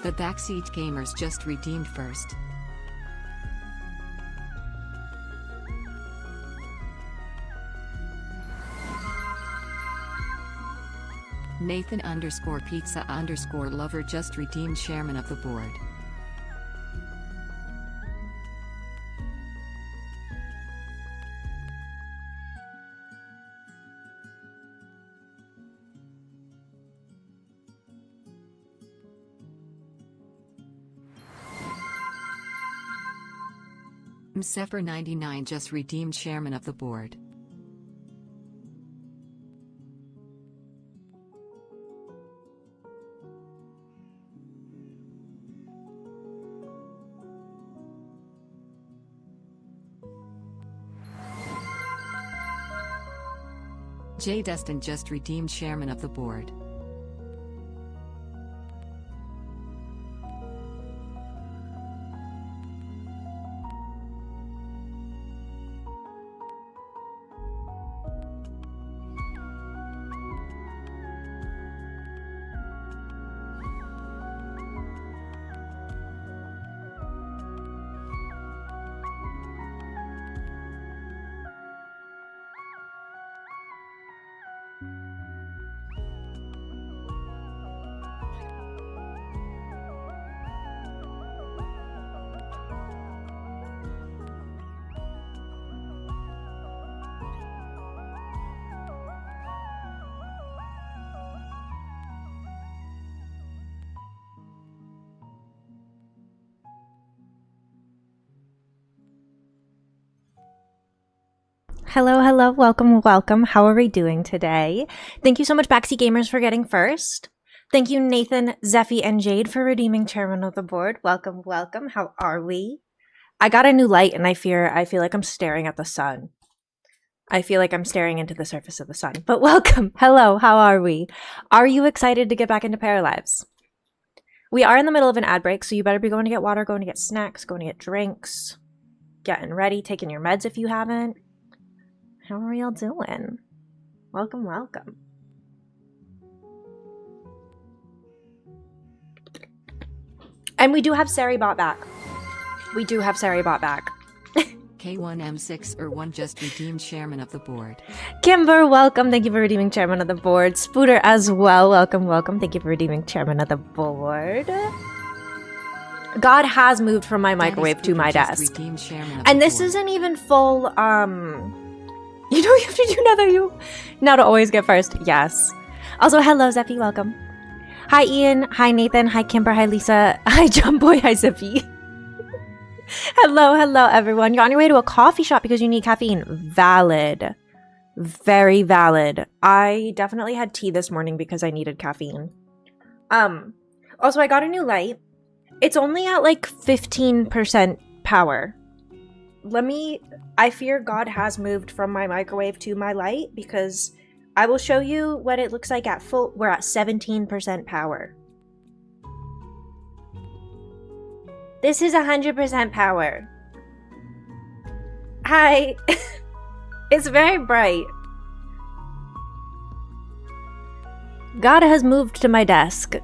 But backseat gamers just redeemed first. Nathan_pizza_lover just redeemed chairman of the board. Msefer99 just redeemed chairman of the board. J. Destin just redeemed chairman of the board. Hello, welcome. How are we doing today? Thank you so much, Backseat Gamers, for getting first. Thank you, Nathan, Zeffy, and Jade for redeeming chairman of the board. Welcome. How are we? I got a new light and I feel like I'm staring at the sun. I feel like I'm staring into the surface of the sun. But welcome. Hello, how are we? Are you excited to get back into Pair Lives? We are in the middle of an ad break, so you better be going to get water, going to get snacks, going to get drinks, getting ready, taking your meds if you haven't. How are y'all doing? Welcome. And we do have Saribot back. K1M6 just redeemed chairman of the board. Kimber, welcome. Thank you for redeeming chairman of the board. Spooter as well. Welcome. Thank you for redeeming chairman of the board. God has moved from my microwave to my desk. And this isn't even full, you know you have to do now to always get first. Yes. Also, hello, Zeffy. Welcome. Hi, Ian. Hi, Nathan. Hi, Kimber. Hi, Lisa. Hi, Jumboy. Hi, Zeffy. Hello, everyone. You're on your way to a coffee shop because you need caffeine. Valid. Very valid. I definitely had tea this morning because I needed caffeine. Also, I got a new light. It's only at like 15% power. I fear God has moved from my microwave to my light because I will show you what it looks like at full. We're at 17% power. This is 100% power. Hi. It's very bright. God has moved to my desk.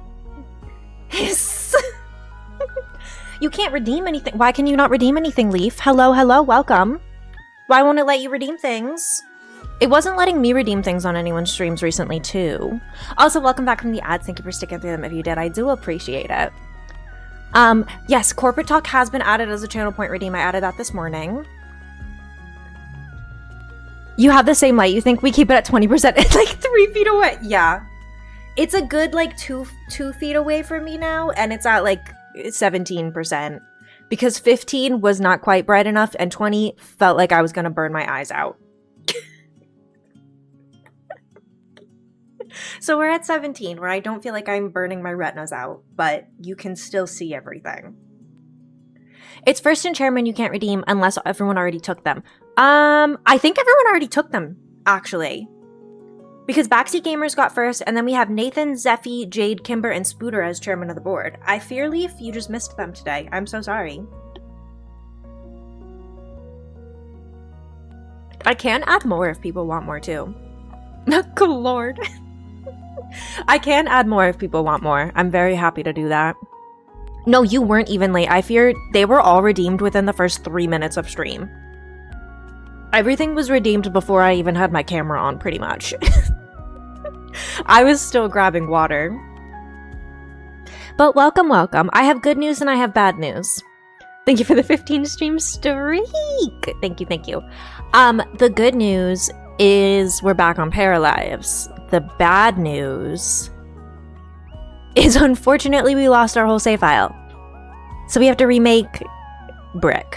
You can't redeem anything. Why can you not redeem anything, Leaf? Hello, welcome. Why won't it let you redeem things? It wasn't letting me redeem things on anyone's streams recently, too. Also, welcome back from the ads. Thank you for sticking through them if you did. I do appreciate it. Yes, Corporate Talk has been added as a channel point redeem. I added that this morning. You have the same light. You think we keep it at 20%? It's like 3 feet away. Yeah. It's a good, like, 2 feet away from me now, and it's at, like, 17%. Because 15 was not quite bright enough, and 20 felt like I was going to burn my eyes out. So we're at 17, where I don't feel like I'm burning my retinas out, but you can still see everything. It's first and chairman you can't redeem unless everyone already took them. I think everyone already took them, actually. Because Backseat Gamers got first, and then we have Nathan, Zeffy, Jade, Kimber, and Spooter as chairman of the board. I fear, Leaf, you just missed them today. I'm so sorry. I can add more if people want more, too. Good lord. I can add more if people want more. I'm very happy to do that. No, you weren't even late. I fear they were all redeemed within the first 3 minutes of stream. Everything was redeemed before I even had my camera on, pretty much. I was still grabbing water. But welcome, welcome. I have good news and I have bad news. Thank you for the 15 stream streak. Thank you, thank you. The good news is we're back on Paralives. The bad news is unfortunately we lost our whole save file. So we have to remake Brick.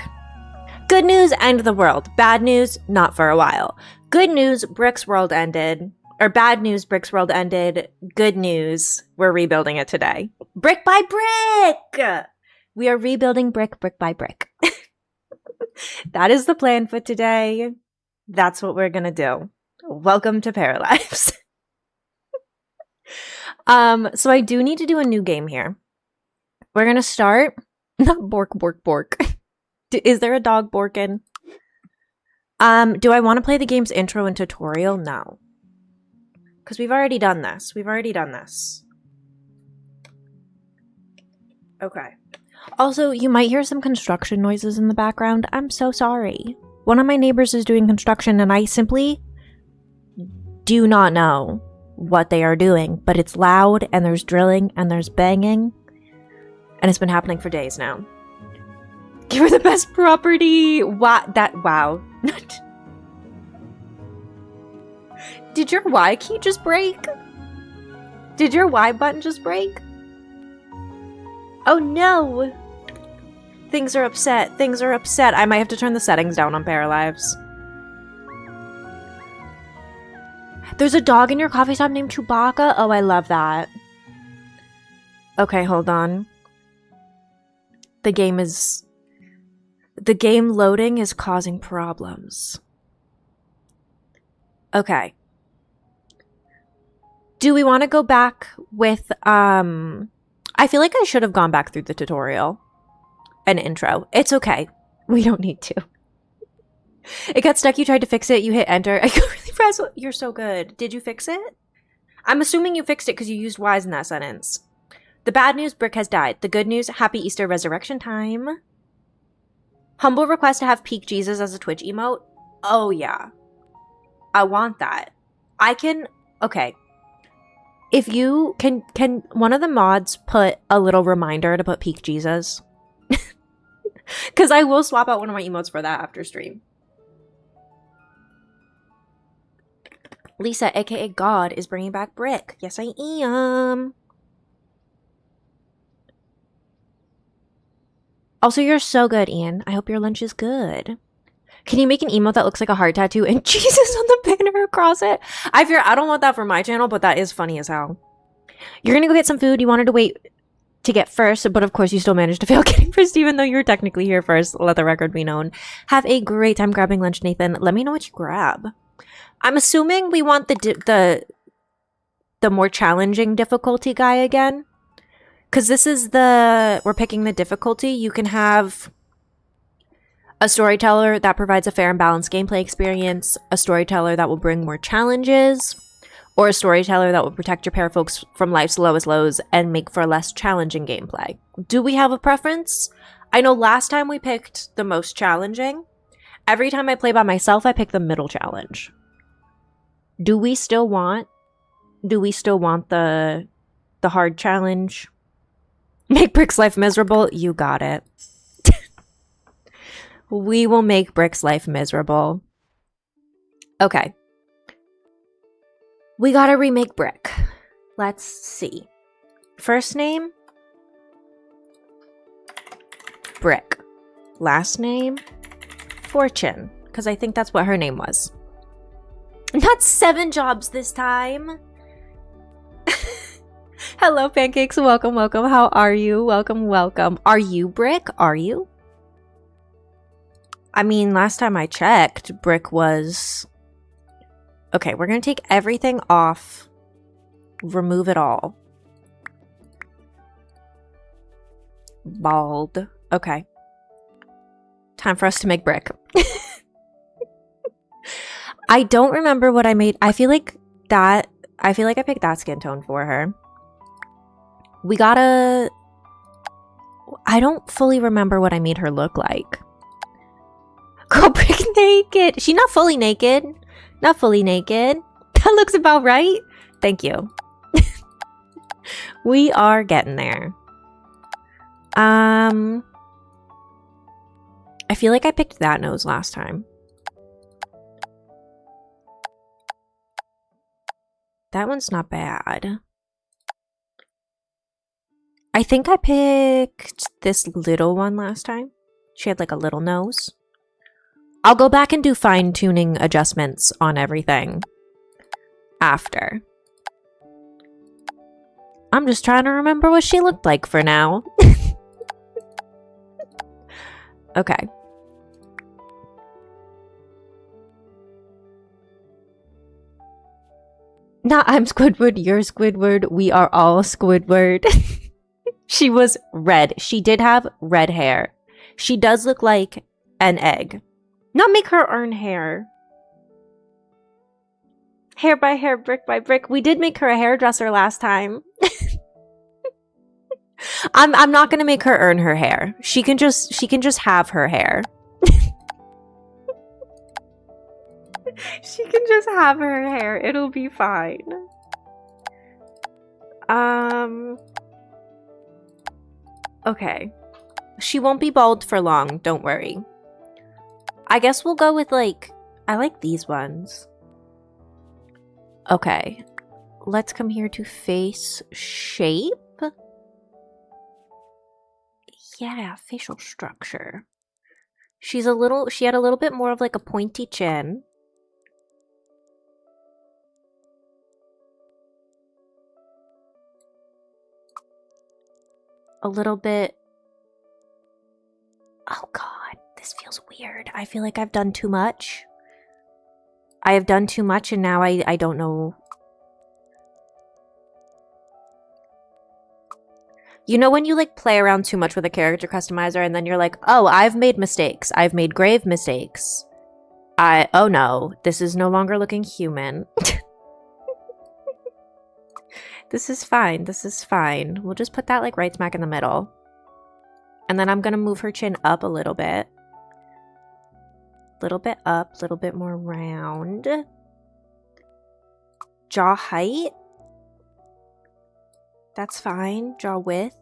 Good news, end of the world. Bad news, not for a while. Good news, Brick's world ended. Or bad news, Brick's world ended. Good news, we're rebuilding it today. Brick by brick! We are rebuilding brick by brick. That is the plan for today. That's what we're gonna do. Welcome to Paralives. So I do need to do a new game here. We're gonna start. Not bork. Is there a dog borking? Do I want to play the game's intro and tutorial? No. Because we've already done this. Okay. Also, you might hear some construction noises in the background. I'm so sorry. One of my neighbors is doing construction and I simply do not know what they are doing. But it's loud and there's drilling and there's banging. And it's been happening for days now. Give her the best property. Wow. Did your Y key just break? Did your Y button just break? Oh no. Things are upset. I might have to turn the settings down on Paralives. There's a dog in your coffee shop named Chewbacca? Oh, I love that. Okay, hold on. The game loading is causing problems. Okay. Do we want to go back with, I feel like I should have gone back through the tutorial and intro. It's okay. We don't need to. It got stuck. You tried to fix it. You hit enter. I got really fast. You're so good. Did you fix it? I'm assuming you fixed it because you used Y's in that sentence. The bad news, Brick has died. The good news, happy Easter resurrection time. Humble request to have Peak Jesus as a Twitch emote. Oh yeah. I want that. Okay. If you can one of the mods put a little reminder to put Peak Jesus? Because I will swap out one of my emotes for that after stream. Lisa, aka God, is bringing back Brick. Yes, I am. Also, you're so good, Ian. I hope your lunch is good. Can you make an emote that looks like a heart tattoo and Jesus on the banner across it? I don't want that for my channel, but that is funny as hell. You're gonna go get some food. You wanted to wait to get first, but of course you still managed to fail getting first, even though you were technically here first. Let the record be known. Have a great time grabbing lunch, Nathan. Let me know what you grab. I'm assuming we want the more challenging difficulty guy again. Because this is we're picking the difficulty. You can have a storyteller that provides a fair and balanced gameplay experience, a storyteller that will bring more challenges, or a storyteller that will protect your pair folks from life's lowest lows and make for a less challenging gameplay. Do we have a preference? I know last time we picked the most challenging. Every time I play by myself, I pick the middle challenge. Do we still want the hard challenge? Make Brick's life miserable? You got it. We will make Brick's life miserable. Okay. We gotta remake Brick. Let's see. First name? Brick. Last name? Fortune. Because I think that's what her name was. Not 7 jobs this time. Hello, pancakes. Welcome, welcome. How are you? Welcome, welcome. Are you Brick? Are you? I mean, last time I checked, Brick was... Okay, we're going to take everything off. Remove it all. Bald. Okay. Time for us to make Brick. I don't remember what I made. I feel like I picked that skin tone for her. We gotta I don't fully remember what I made her look like. Girl, Brick naked. She's not fully naked. Not fully naked. That looks about right. Thank you. We are getting there. I feel like I picked that nose last time. That one's not bad. I think I picked this little one last time. She had like a little nose. I'll go back and do fine-tuning adjustments on everything after. I'm just trying to remember what she looked like for now. Okay. Nah, I'm Squidward, you're Squidward, we are all Squidward. She was red. She did have red hair. She does look like an egg. Not make her earn hair. Hair by hair, brick by brick. We did make her a hairdresser last time. I'm not gonna make her earn her hair. She can just have her hair. She can just have her hair. It'll be fine. Okay. She won't be bald for long, don't worry. I guess we'll go with like, I like these ones. Okay. Let's come here to face shape. Yeah, facial structure. She had a little bit more of like a pointy chin. A little bit. Oh God, this feels weird. I feel like I've done too much. I have done too much and now I don't know. You know when you like play around too much with a character customizer and then you're like, oh, I've made mistakes. I've made grave mistakes. Oh no, this is no longer looking human. This is fine. This is fine. We'll just put that like right smack in the middle. And then I'm going to move her chin up a little bit. Little bit up, little bit more round. Jaw height. That's fine. Jaw width.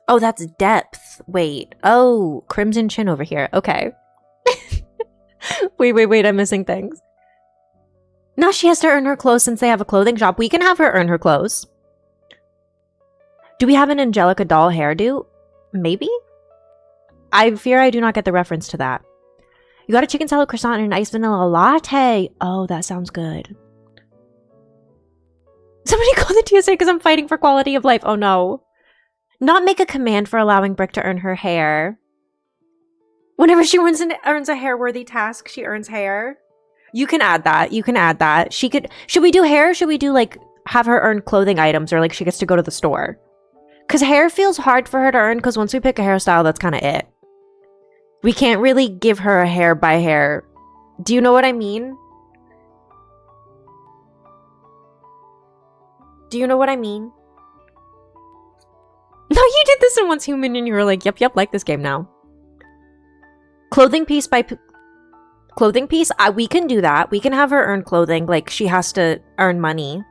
Oh, that's depth. Wait. Oh, crimson chin over here. Okay. Wait. I'm missing things. No, she has to earn her clothes since they have a clothing shop. We can have her earn her clothes. Do we have an Angelica doll hairdo? Maybe? I fear I do not get the reference to that. You got a chicken salad croissant and an iced vanilla latte. Oh, that sounds good. Somebody call the TSA because I'm fighting for quality of life. Oh no. Not make a command for allowing Brick to earn her hair. Whenever she earns a hair-worthy task, she earns hair. You can add that. You can add that. Should we do hair? Or should we do like have her earn clothing items or like she gets to go to the store? Because hair feels hard for her to earn because once we pick a hairstyle, that's kind of it. We can't really give her a hair by hair. Do you know what I mean? Do you know what I mean? No, you did this in Once Human and you were like, yep, like this game now. Clothing piece by... Clothing piece? We can do that. We can have her earn clothing. Like, she has to earn money.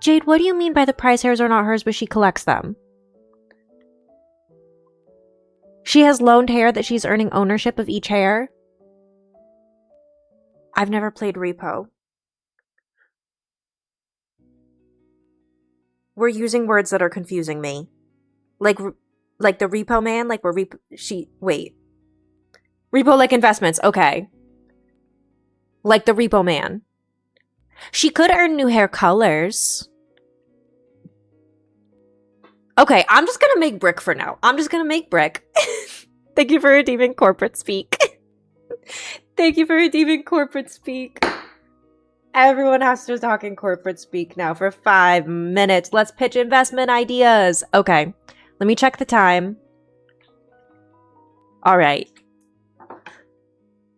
Jade, what do you mean by the prize hairs are not hers, but she collects them? She has loaned hair that she's earning ownership of each hair? I've never played Repo. We're using words that are confusing me. Like the Repo Man? Like we're wait. Repo like investments, okay. Like the Repo Man. She could earn new hair colors. Okay, I'm just gonna make Brick for now. I'm just gonna make Brick. Thank you for redeeming corporate speak. Thank you for redeeming corporate speak. Everyone has to talk in corporate speak now for 5 minutes. Let's pitch investment ideas. Okay, let me check the time. All right.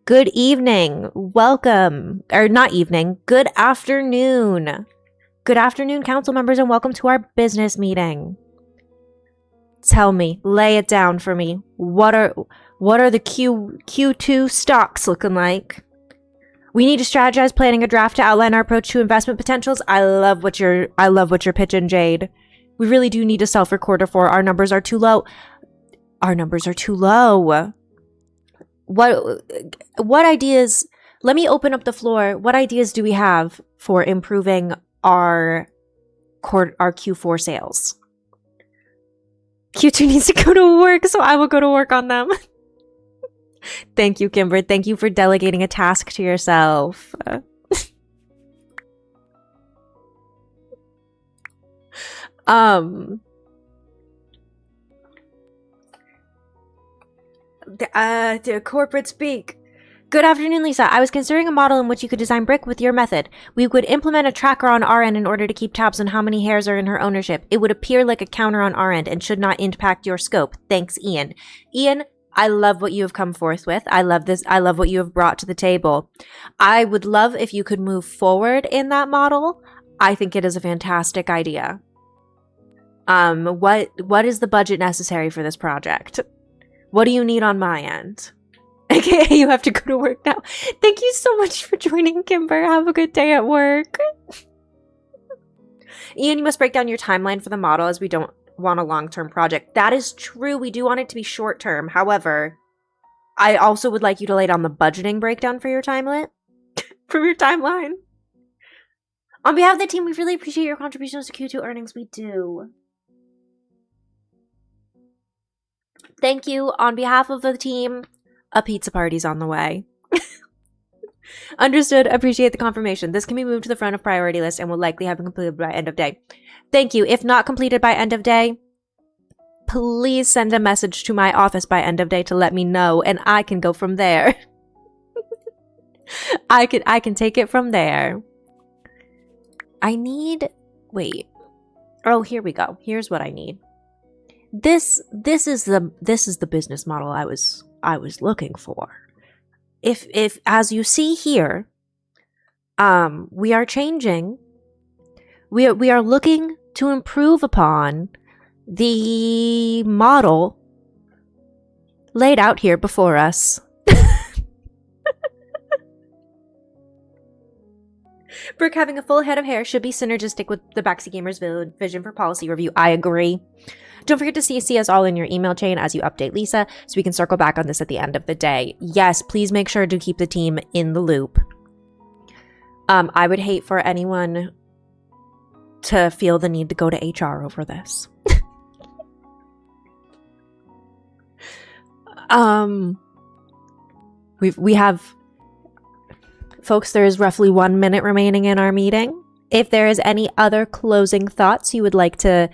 Good evening. Welcome. Or not evening. Good afternoon. Good afternoon, council members, and welcome to our business meeting. Tell me, lay it down for me. What are the Q2 stocks looking like? We need to strategize, planning a draft to outline our approach to investment potentials. I love what you're pitching, Jade. We really do need to sell for quarter four. Our numbers are too low. What ideas? Let me open up the floor. What ideas do we have for improving our Q4 sales? Q2 needs to go to work, so I will go to work on them. Thank you, Kimber. Thank you for delegating a task to yourself. The corporate speak. Good afternoon, Lisa. I was considering a model in which you could design Brick with your method. We would implement a tracker on our end in order to keep tabs on how many hairs are in her ownership. It would appear like a counter on our end and should not impact your scope. Thanks, Ian. Ian, I love what you have come forth with. I love this. I love what you have brought to the table. I would love if you could move forward in that model. I think it is a fantastic idea. What is the budget necessary for this project? What do you need on my end? Okay, you have to go to work now. Thank you so much for joining, Kimber. Have a good day at work. Ian, you must break down your timeline for the model as we don't want a long-term project. That is true. We do want it to be short-term. However, I also would like you to lay down the budgeting breakdown for your timeline. On behalf of the team, we really appreciate your contributions to Q2 earnings. We do. Thank you. On behalf of the team, a pizza party's on the way. Understood. Appreciate the confirmation. This can be moved to the front of priority list and will likely have been completed by end of day. Thank you. If not completed by end of day, please send a message to my office by end of day to let me know, and I can go from there. I can take it from there. Wait. Oh, here we go. Here's what I need. This is the business model I was looking for. If as you see here, we are changing. We are looking to improve upon the model laid out here before us. Brooke having a full head of hair should be synergistic with the Backseat Gamers vision for policy review. I agree. Don't forget to CC us all in your email chain as you update Lisa, so we can circle back on this at the end of the day. Yes, please make sure to keep the team in the loop. I would hate for anyone to feel the need to go to HR over this. We have... Folks, there is roughly 1 minute remaining in our meeting. If there is any other closing thoughts you would like to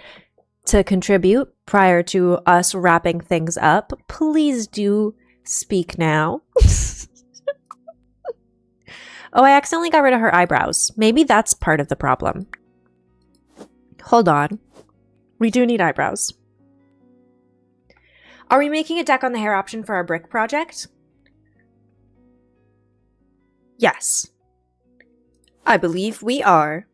contribute prior to us wrapping things up, please do speak now. Oh, I accidentally got rid of her eyebrows. Maybe that's part of the problem. Hold on. We do need eyebrows. Are we making a deck on the hair option for our brick project? Yes. I believe we are.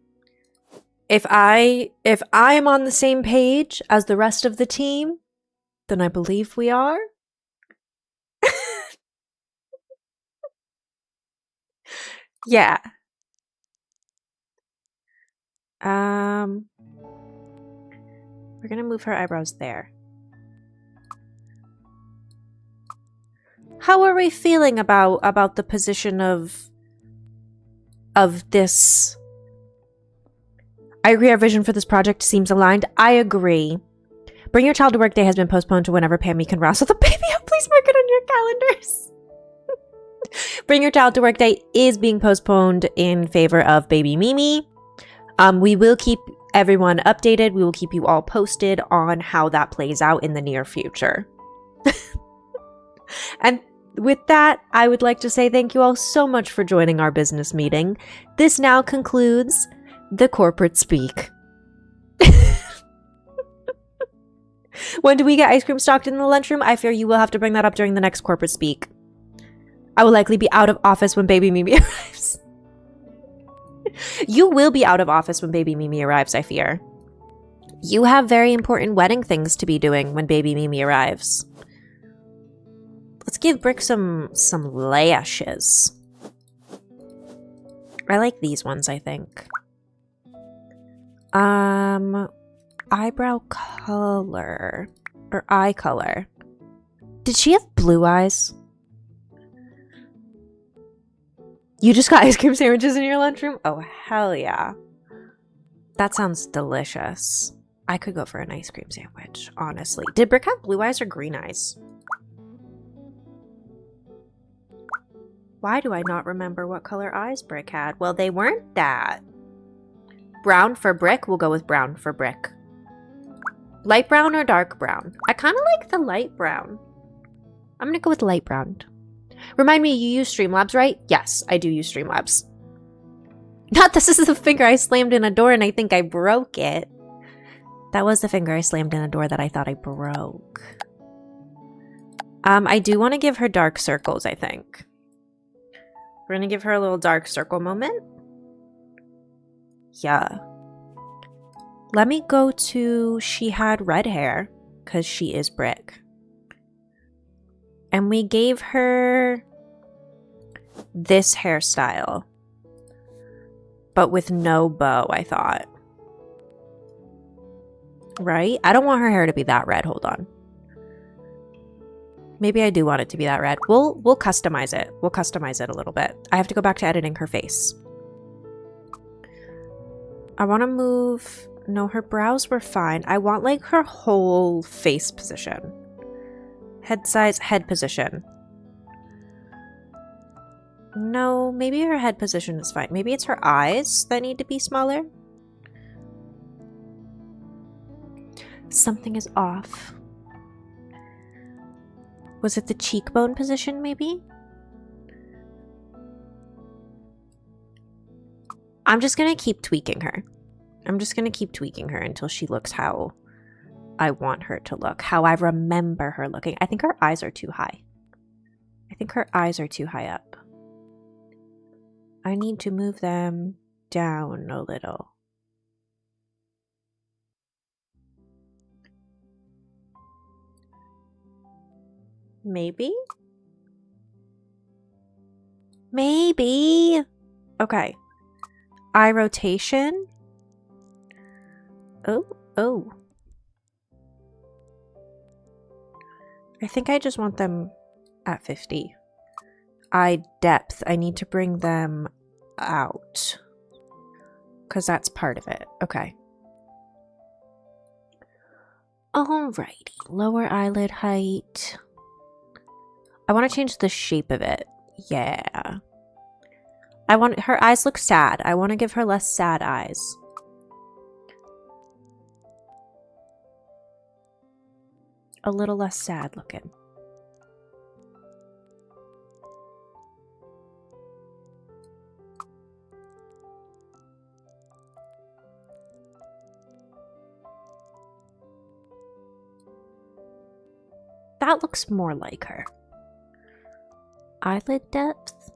If I am on the same page as the rest of the team, then I believe we are. Yeah. We're gonna move her eyebrows there. How are we feeling about the position of this? I agree our vision for this project seems aligned. I agree. Bring Your Child to Work Day has been postponed to whenever Pammy can wrestle the baby up. Please mark it on your calendars. Bring Your Child to Work Day is being postponed in favor of baby Mimi. We will keep everyone updated. We will keep you all posted on how that plays out in the near future. And with that, I would like to say thank you all so much for joining our business meeting. This now concludes the corporate speak. When do we get ice cream stocked in the lunchroom? I fear you will have to bring that up during the next corporate speak. I will likely be out of office when baby Mimi arrives. You will be out of office when baby Mimi arrives, I fear. You have very important wedding things to be doing when baby Mimi arrives. Let's give Brick some lashes. I like these ones, I think. Eyebrow color. Or eye color. Did she have blue eyes? You just got ice cream sandwiches in your lunchroom? Oh, hell yeah. That sounds delicious. I could go for an ice cream sandwich, honestly. Did Brick have blue eyes or green eyes? Why do I not remember what color eyes Brick had? Well, they weren't that. Brown for Brick? We'll go with brown for Brick. Light brown or dark brown? I kind of like the light brown. I'm going to go with light brown. Remind me, you use Streamlabs, right? Yes, I do use Streamlabs. Not this is the finger I slammed in a door and I think I broke it. That was the finger I slammed in a door that I thought I broke. I do want to give her dark circles, I think. We're going to give her a little dark circle moment. Yeah. Let me go to she had red hair because she is Brick. And we gave her this hairstyle, but with no bow, I thought. Right? I don't want her hair to be that red. Hold on. Maybe I do want it to be that red. We'll customize it. We'll customize it a little bit. I have to go back to editing her face. I want to move... No, her brows were fine. I want like her whole face position. Head size, head position. No, maybe her head position is fine. Maybe it's her eyes that need to be smaller. Something is off. Was it the cheekbone position, maybe? I'm just gonna keep tweaking her. I'm just gonna keep tweaking her until she looks how I want her to look, how I remember her looking. I think her eyes are too high. I think her eyes are too high up. I need to move them down a little. Maybe? Maybe. Okay. Eye rotation. Oh. I think I just want them at 50. Eye depth. I need to bring them out. Because that's part of it. Okay. Alrighty. Lower eyelid height. I want to change the shape of it. Yeah. I want her eyes look sad. I want to give her less sad eyes. A little less sad looking. That looks more like her. Eyelid depth.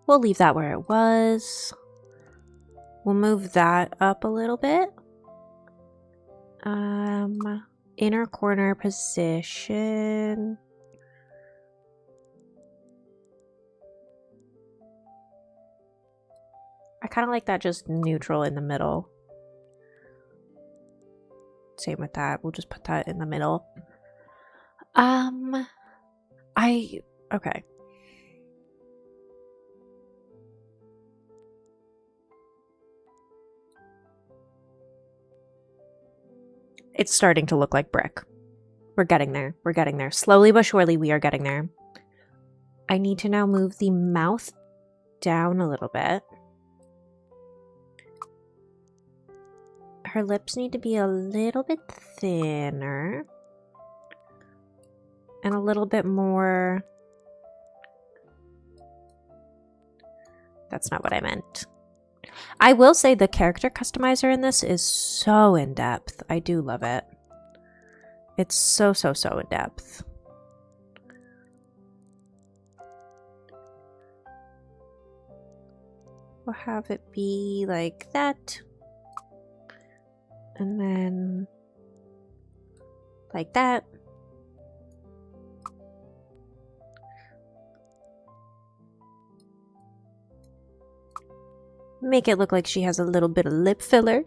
We'll leave that where it was. We'll move that up a little bit. Inner corner position. I kind of like that just neutral in the middle. Same with that. We'll just put that in the middle. Okay. It's starting to look like Brick. We're getting there. We're getting there. Slowly but surely, we are getting there. I need to now move the mouth down a little bit. Her lips need to be a little bit thinner. And a little bit more... That's not what I meant. I will say the character customizer in this is so in-depth. I do love it. It's so in-depth. We'll have it be like that. And then like that. Make it look like she has a little bit of lip filler.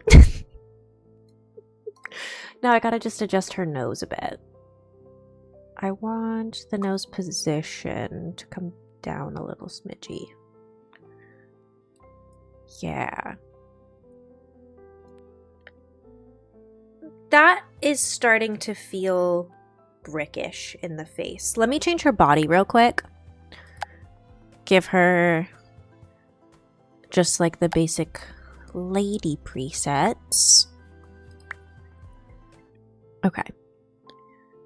Now I gotta just adjust her nose a bit. I want the nose position to come down a little smidgy. Yeah. That is starting to feel brickish in the face. Let me change her body real quick. Give her just like the basic lady presets. Okay.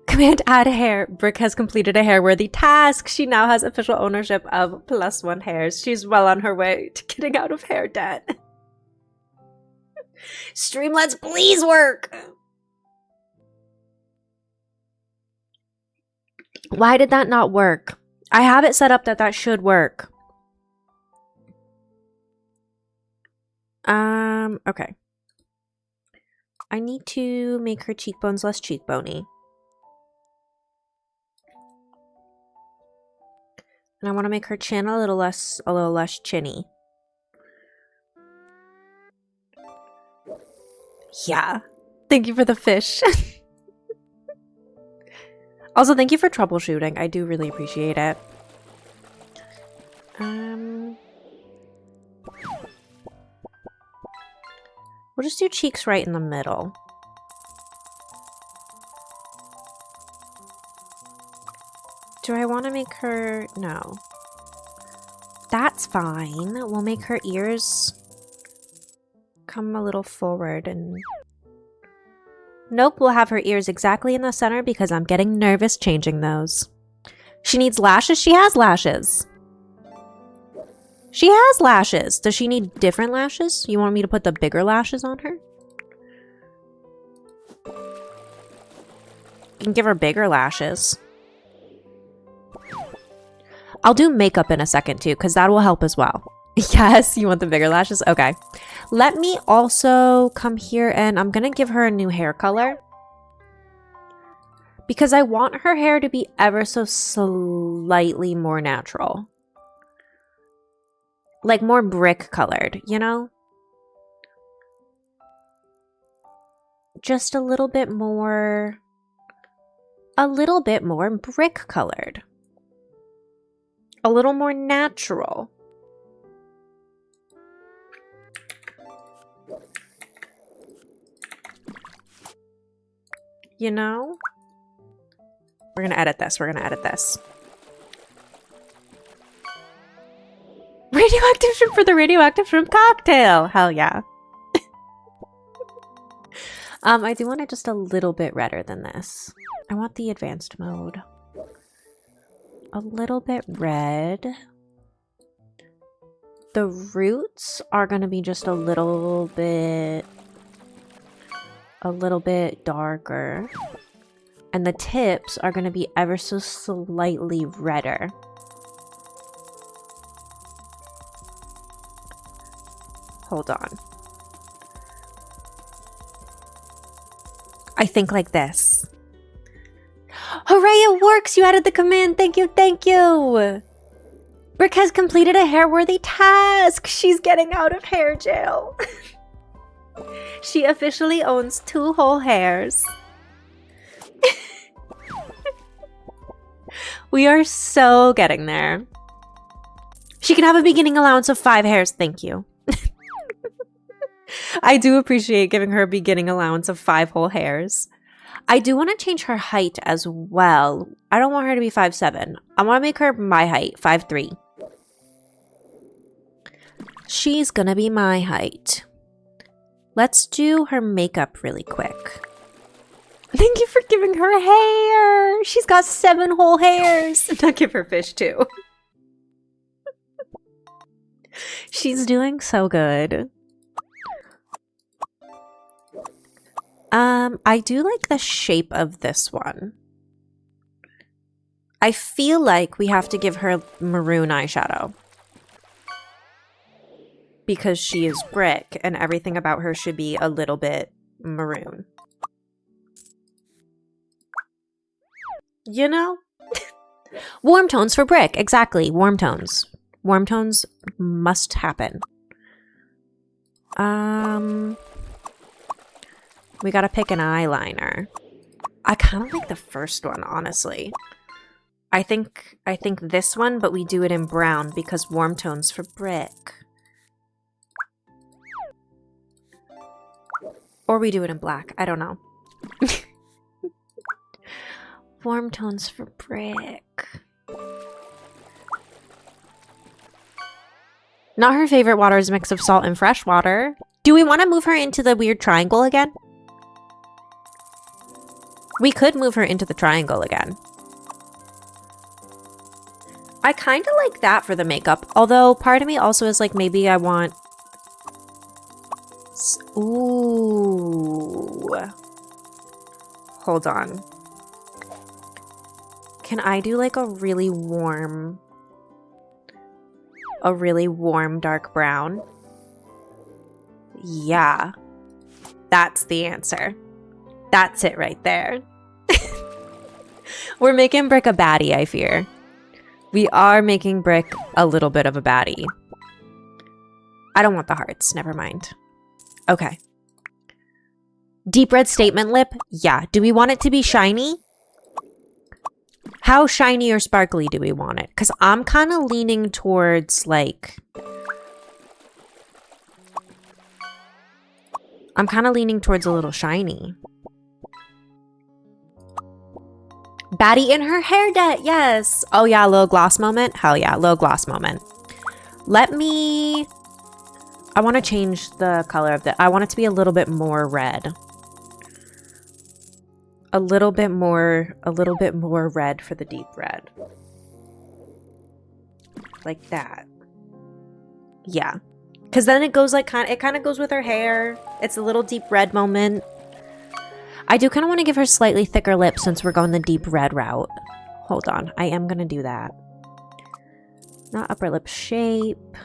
Command add hair. Brick has completed a hair-worthy task. She now has official ownership of +1 hairs. She's well on her way to getting out of hair debt. Streamlets, please work! Why did that not work? I have it set up that that should work. Okay. I need to make her cheekbones less cheekbony. And I want to make her chin a little less chinny. Yeah. Thank you for the fish. Also, thank you for troubleshooting. I do really appreciate it. We'll just do cheeks right in the middle. Do I want to make her... No. That's fine. We'll make her ears come a little forward and... Nope, we'll have her ears exactly in the center because I'm getting nervous changing those. She needs lashes? She has lashes. She has lashes. Does she need different lashes? You want me to put the bigger lashes on her? You can give her bigger lashes. I'll do makeup in a second too, because that will help as well. Yes, you want the bigger lashes? Okay. Let me also come here and I'm going to give her a new hair color. Because I want her hair to be ever so slightly more natural. Like more brick colored, you know? Just a little bit more brick colored. A little more natural. You know? We're gonna edit this. Radioactive shrimp for the radioactive shrimp cocktail. Hell yeah. I do want it just a little bit redder than this. I want the advanced mode. A little bit red. The roots are gonna be just a little bit darker. And the tips are gonna be ever so slightly redder. Hold on. I think like this. Hooray, it works! You added the command! Thank you, thank you! Brick has completed a hair-worthy task! She's getting out of hair jail! She officially owns 2 whole hairs. We are so getting there. She can have a beginning allowance of 5 hairs, thank you. I do appreciate giving her a beginning allowance of 5 whole hairs. I do want to change her height as well. I don't want her to be 5'7". I want to make her my height, 5'3". She's gonna be my height. Let's do her makeup really quick. Thank you for giving her hair. She's got 7 whole hairs. Now give her fish too. She's doing so good. I do like the shape of this one. I feel like we have to give her maroon eyeshadow. because she is brick and everything about her should be a little bit maroon. You know? Warm tones for brick. Exactly. Warm tones. Warm tones must happen. We gotta pick an eyeliner. I kind of like the first one, honestly. I think this one, but we do it in brown because warm tones for brick. Or we do it in black. I don't know. Warm tones for brick. Not her favorite water is a mix of salt and fresh water. Do we want to move her into the weird triangle again? We could move her into the triangle again. I kind of like that for the makeup. Although part of me also is like, maybe I want... Ooh. Hold on. Can I do like a really warm dark brown? Yeah. That's the answer. That's it right there. We're making Brick a baddie, I fear. We are making Brick a little bit of a baddie. I don't want the hearts. Never mind. Okay. Deep red statement lip? Yeah. Do we want it to be shiny? How shiny or sparkly do we want it? Because I'm kind of leaning towards, like... I'm kind of leaning towards a little shiny. Baddie in her hair net, yes! Oh yeah, little gloss moment? Hell yeah, little gloss moment. Let me... I want to change the color of the... I want it to be a little bit more red. A little bit more red for the deep red. Like that. Yeah. Because then it goes like it kind of goes with her hair. It's a little deep red moment. I do kind of want to give her slightly thicker lips since we're going the deep red route. Hold on. I am going to do that. Not upper lip shape.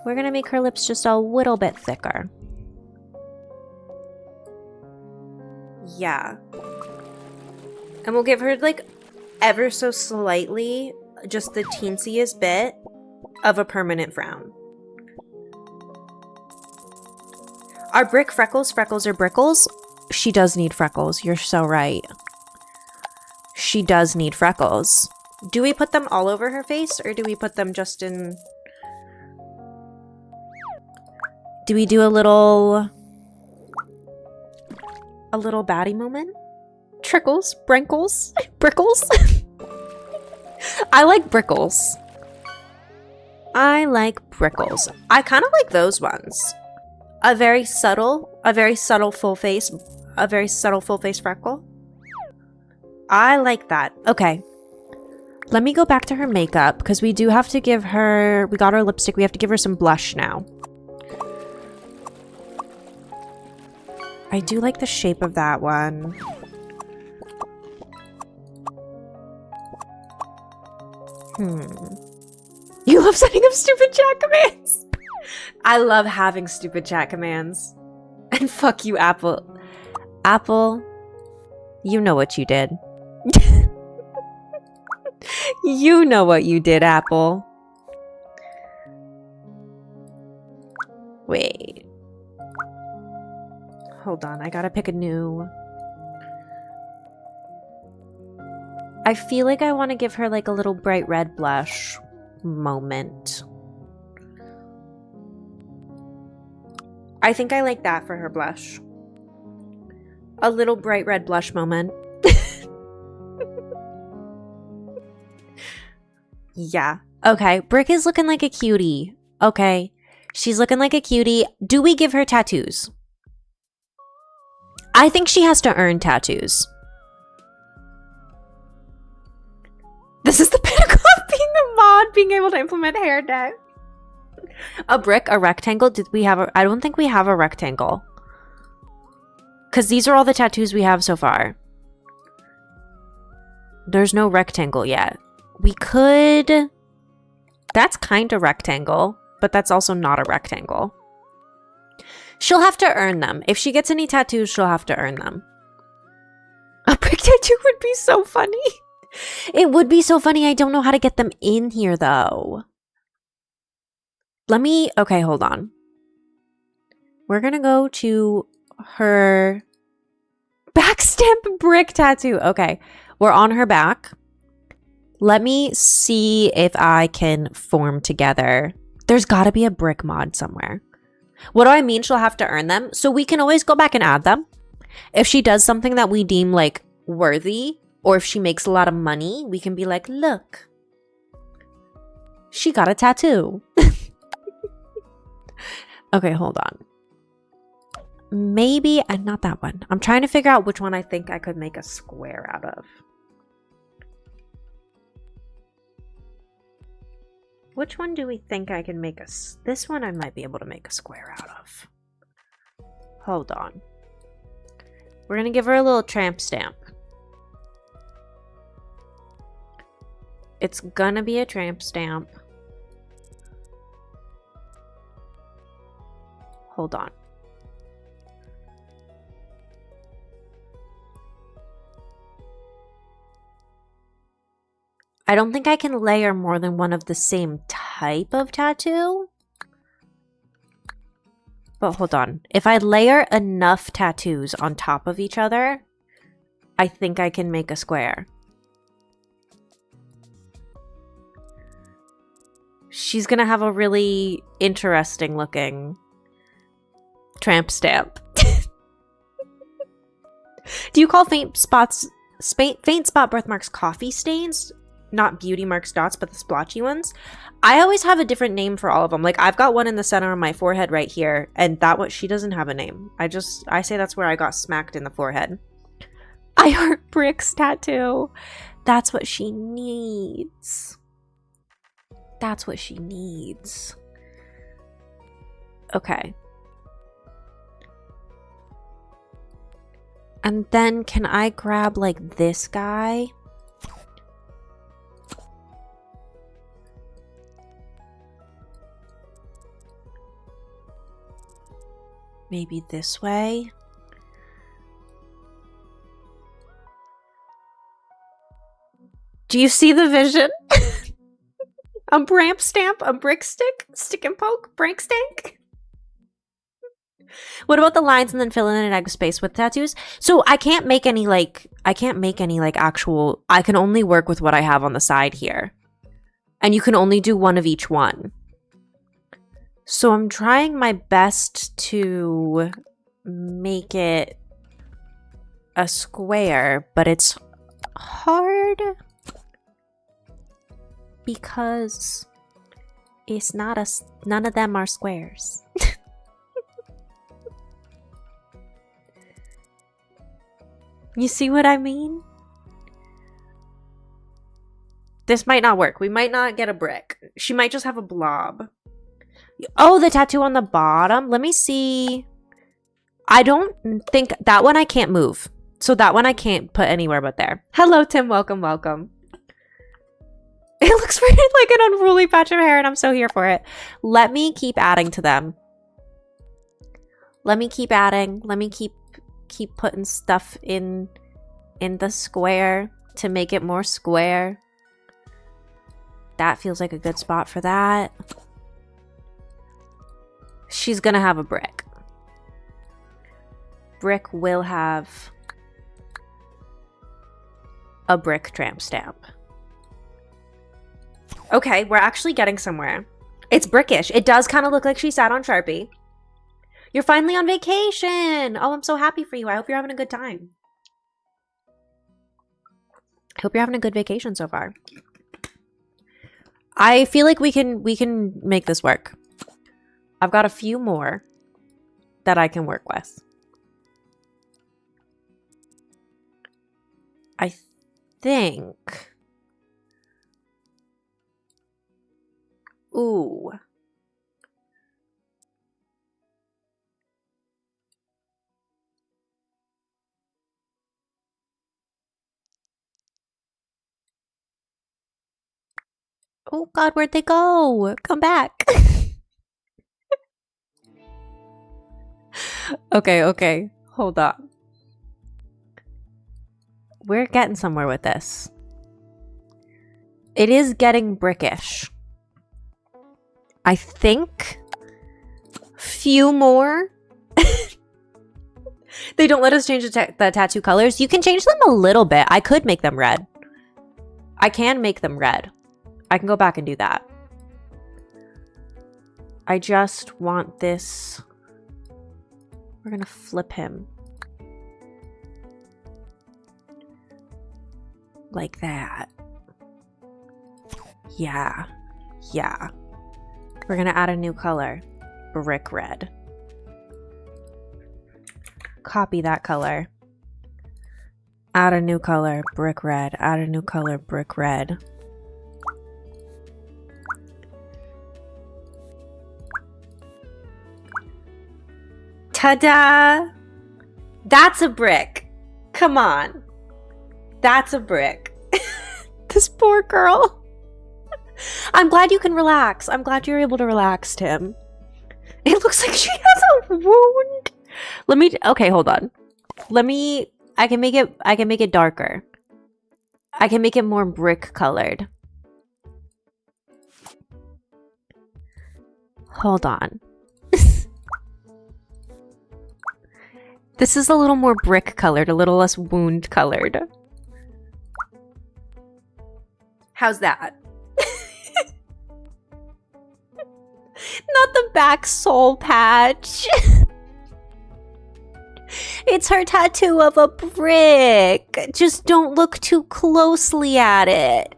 We're going to make her lips just a little bit thicker. Yeah. And we'll give her like ever so slightly, just the teensiest bit of a permanent frown. Are Brick freckles? Freckles or brickles? She does need freckles. You're so right. She does need freckles. Do we put them all over her face or do we put them just in... Do we do a little baddie moment? Trickles? Brinkles? Brickles? I like brickles. I like brickles. I kind of like those ones. A very subtle full face freckle. I like that. Okay. Let me go back to her makeup because we do have to give her, we got her lipstick. We have to give her some blush now. I do like the shape of that one. You love setting up stupid chat commands. I love having stupid chat commands. And fuck you, Apple. Apple, you know what you did. You know what you did, Apple. Wait. Hold on, I gotta pick a new... I feel like I want to give her like a little bright red blush moment. I think I like that for her blush. A little bright red blush moment. Yeah. Okay, Brick is looking like a cutie. Okay, she's looking like a cutie. Do we give her tattoos? I think she has to earn tattoos. This is the pinnacle of being a mod, being able to implement hair net. A brick, a rectangle. Did we have a... I don't think we have a rectangle. Because these are all the tattoos we have so far. There's no rectangle yet. We could... That's kind of rectangle, but that's also not a rectangle. She'll have to earn them. If she gets any tattoos, she'll have to earn them. A brick tattoo would be so funny. It would be so funny. I don't know how to get them in here, though. Okay, hold on. We're gonna go to her backstamp brick tattoo. Okay, we're on her back. Let me see if I can form together. There's gotta be a brick mod somewhere. What do I mean? She'll have to earn them. So we can always go back and add them. If she does something that we deem like worthy, or if she makes a lot of money, we can be like, look, she got a tattoo. Okay, hold on. Maybe, not that one. I'm trying to figure out which one I think I could make a square out of. Which one do we think I can make this one I might be able to make a square out of. Hold on. We're gonna give her a little tramp stamp. It's gonna be a tramp stamp. Hold on. I don't think I can layer more than one of the same type of tattoo. But hold on. If I layer enough tattoos on top of each other, I think I can make a square. She's gonna have a really interesting looking tramp stamp. Do you call faint spot birthmarks coffee stains? Not beauty marks dots, but the splotchy ones. I always have a different name for all of them. Like, I've got one in the center of my forehead right here, and that one, she doesn't have a name. I say that's where I got smacked in the forehead. I heart bricks tattoo. That's what she needs. That's what she needs. Okay. And then can I grab like this guy? Maybe this way. Do you see the vision? A bramp stamp, a brick stick, stick and poke, brank stank. What about the lines and then fill in an egg space with tattoos? So I can't make any actual, I can only work with what I have on the side here. And you can only do one of each one. So I'm trying my best to make it a square, but it's hard because it's not none of them are squares. You see what I mean? This might not work. We might not get a brick. She might just have a blob. Oh, the tattoo on the bottom. Let me see. I don't think that one I can't move. So that one I can't put anywhere but there. Hello, Tim. Welcome, welcome. It looks very like an unruly patch of hair, and I'm so here for it. Let me keep adding to them. Let me keep adding. Let me keep putting stuff in the square to make it more square. That feels like a good spot for that. She's gonna have a brick. Brick will have a brick tramp stamp. Okay, we're actually getting somewhere. It's brickish. It does kind of look like she sat on Sharpie. You're finally on vacation. Oh, I'm so happy for you. I hope you're having a good time. I hope you're having a good vacation so far. I feel like we can make this work. I've got a few more that I can work with. I think. Ooh. Oh God, where'd they go? Come back. Okay. Hold on. We're getting somewhere with this. It is getting brickish. I think few more. They don't let us change the tattoo colors. You can change them a little bit. I could make them red. I can make them red. I can go back and do that. I just want this. We're gonna flip him. Like that. Yeah. We're gonna add a new color. Brick red. Copy that color. Add a new color. Brick red. Add a new color. Brick red. Ta-da! That's a brick. Come on. That's a brick. This poor girl. I'm glad you can relax. I'm glad you're able to relax, Tim. It looks like she has a wound. Okay, hold on. I can make it darker. I can make it more brick colored. Hold on. This is a little more brick colored, a little less wound colored. How's that? Not the back soul patch. It's her tattoo of a brick. Just don't look too closely at it.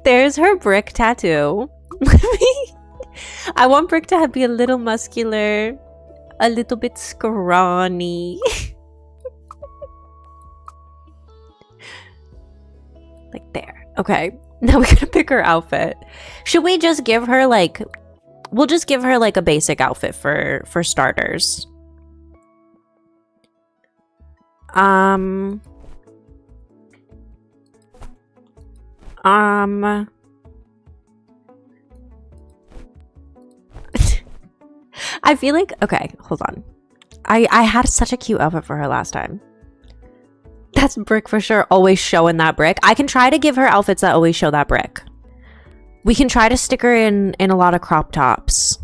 There's her brick tattoo. I want Brick to be a little muscular, a little bit scrawny. Like there. Okay. Now we gotta pick her outfit. Should we just give her like... We'll just give her like a basic outfit for starters. I feel like... Okay, hold on. I had such a cute outfit for her last time. That's Brick for sure. Always showing that brick. I can try to give her outfits that always show that brick. We can try to stick her in a lot of crop tops.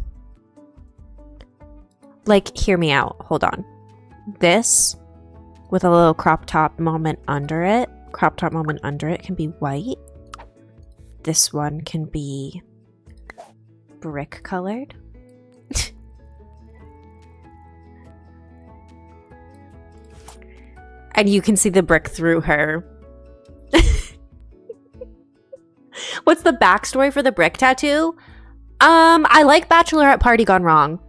Like, hear me out. Hold on. This, with a little crop top moment under it. Crop top moment under it can be white. This one can be brick colored. And you can see the brick through her. What's the backstory for the brick tattoo? I like Bachelorette Party Gone Wrong.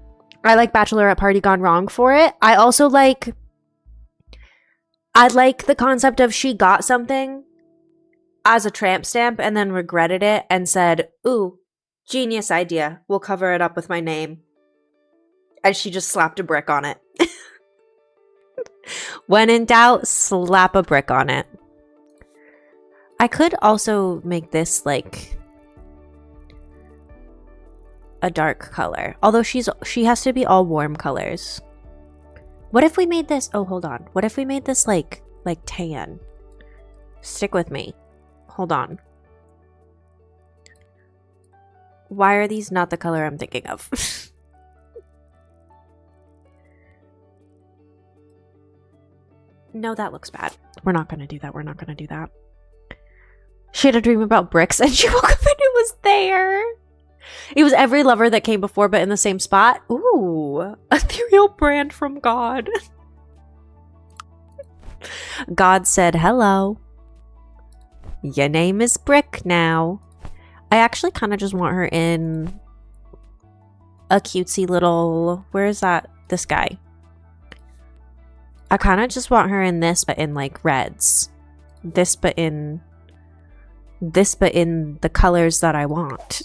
I like Bachelorette Party Gone Wrong for it. I also like... I like the concept of she got something as a tramp stamp and then regretted it and said, ooh, genius idea. We'll cover it up with my name. And she just slapped a brick on it. When in doubt, slap a brick on it. I could also make this like a dark color. Although she has to be all warm colors. What if we made this... Oh, hold on. What if we made this like tan? Stick with me. Hold on. Why are these not the color I'm thinking of? No, that looks bad. We're not going to do that. We're not going to do that. She had a dream about bricks and she woke up and it was there. It was every lover that came before but in the same spot. Ooh, ethereal brand from God. God said, hello. Your name is Brick now. I actually kind of just want her in a cutesy little... Where is that? This guy. I kind of just want her in this, but in like reds. This, but in the colors that I want.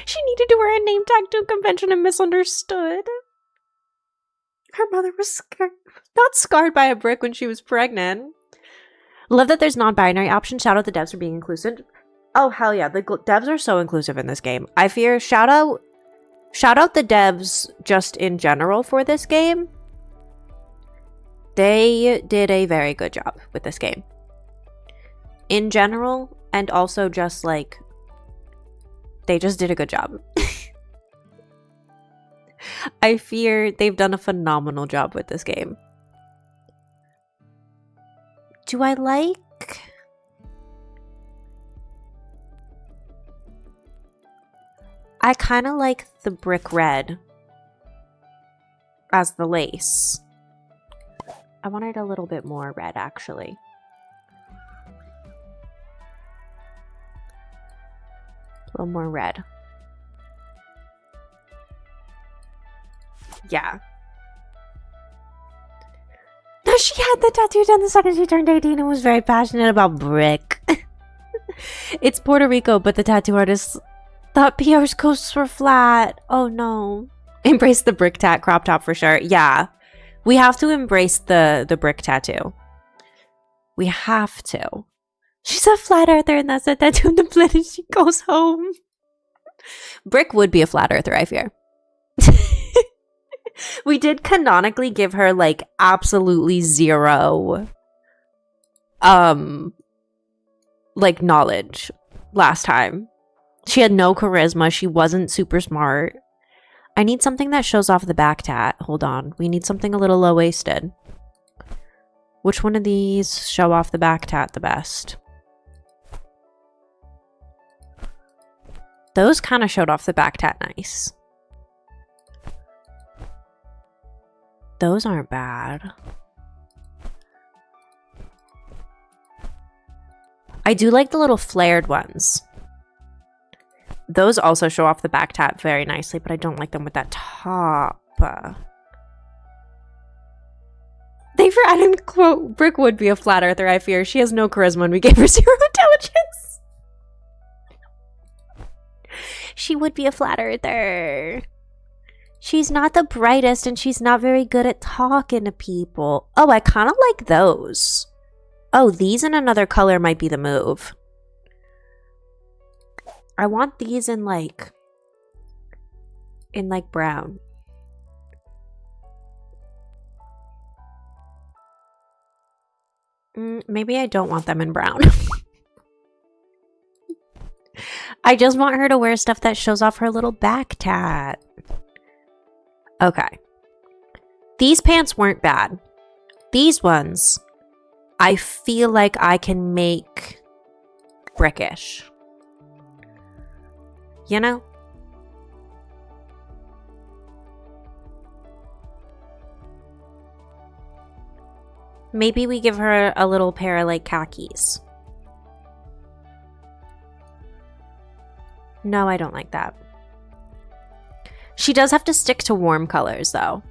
She needed to wear a name tag to a convention and misunderstood. Her mother was not scarred by a brick when she was pregnant. Love that there's non-binary options. Shout out the devs for being inclusive. Oh, hell yeah. The devs are so inclusive in this game. I fear shout out the devs just in general for this game. They did a very good job with this game. In general, and also just like, they just did a good job. I fear they've done a phenomenal job with this game. Do I like... I kind of like the brick red as the lace. I wanted a little bit more red, actually. A little more red. Yeah. No, she had the tattoo done the second she turned 18 and was very passionate about brick. It's Puerto Rico, but the tattoo artist thought PR's coasts were flat. Oh no. Embrace the brick tat crop top for sure. Yeah. We have to embrace the brick tattoo. We have to. She's a flat earther and that's a tattoo in the blood and she goes home. Brick would be a flat earther, I fear. We did canonically give her like absolutely zero like knowledge last time. She had no charisma. She wasn't super smart. I need something that shows off the back tat. Hold on. We need something a little low-waisted. Which one of these show off the back tat the best? Those kind of showed off the back tat nice. Those aren't bad. I do like the little flared ones. Those also show off the back tat very nicely, but I don't like them with that top. They for adding the quote, Brick would be a flat earther, I fear. She has no charisma and we gave her zero intelligence. She would be a flat earther. She's not the brightest and she's not very good at talking to people. Oh, I kind of like those. Oh, these in another color might be the move. I want these in like brown. Maybe I don't want them in brown. I just want her to wear stuff that shows off her little back tat. Okay. These pants weren't bad. These ones, I feel like I can make brickish. You know? Maybe we give her a little pair of like khakis. No, I don't like that. She does have to stick to warm colors, though.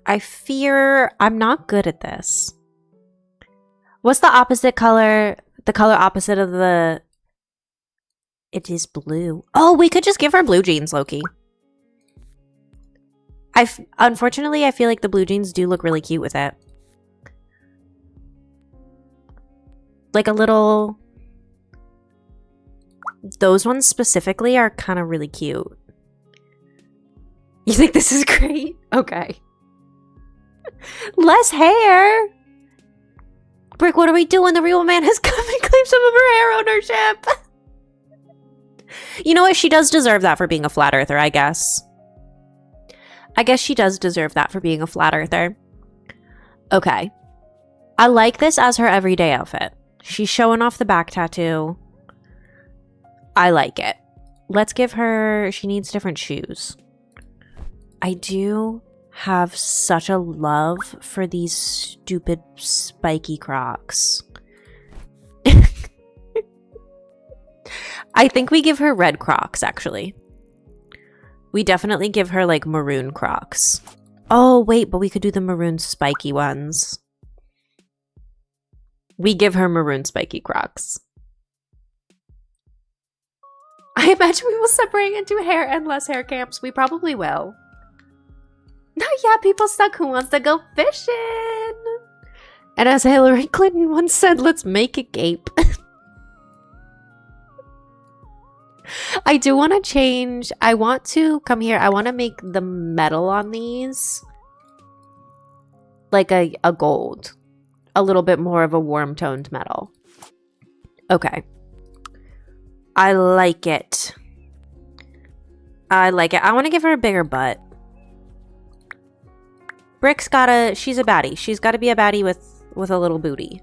I fear I'm not good at this. What's the opposite color? The color opposite of the... It is blue. Oh, we could just give her blue jeans, Loki. Unfortunately, I feel like the blue jeans do look really cute with it. Like a little... Those ones specifically are kind of really cute. You think this is great? Okay. Less hair! Brick, what are we doing? The real man has come and claimed some of her hair ownership! You know what? She does deserve that for being a flat earther, I guess. I guess she does deserve that for being a flat earther. Okay. I like this as her everyday outfit. She's showing off the back tattoo. I like it. Let's give her... She needs different shoes. I do have such a love for these stupid spiky Crocs. I think we give her red Crocs, actually. We definitely give her, like, maroon Crocs. Oh, wait, but we could do the maroon spiky ones. We give her maroon spiky Crocs. I I imagine we will separate into hair and less hair camps. We probably will. No, yeah, people stuck. Who wants to go fishing? And as Hillary Clinton once said, let's make a gape. I do want to change. I want to come here. I want to make the metal on these like a gold. A little bit more of a warm toned metal. Okay. I like it. I like it. I want to give her a bigger butt. Brick's gotta... She's a baddie. She's got to be a baddie with a little booty.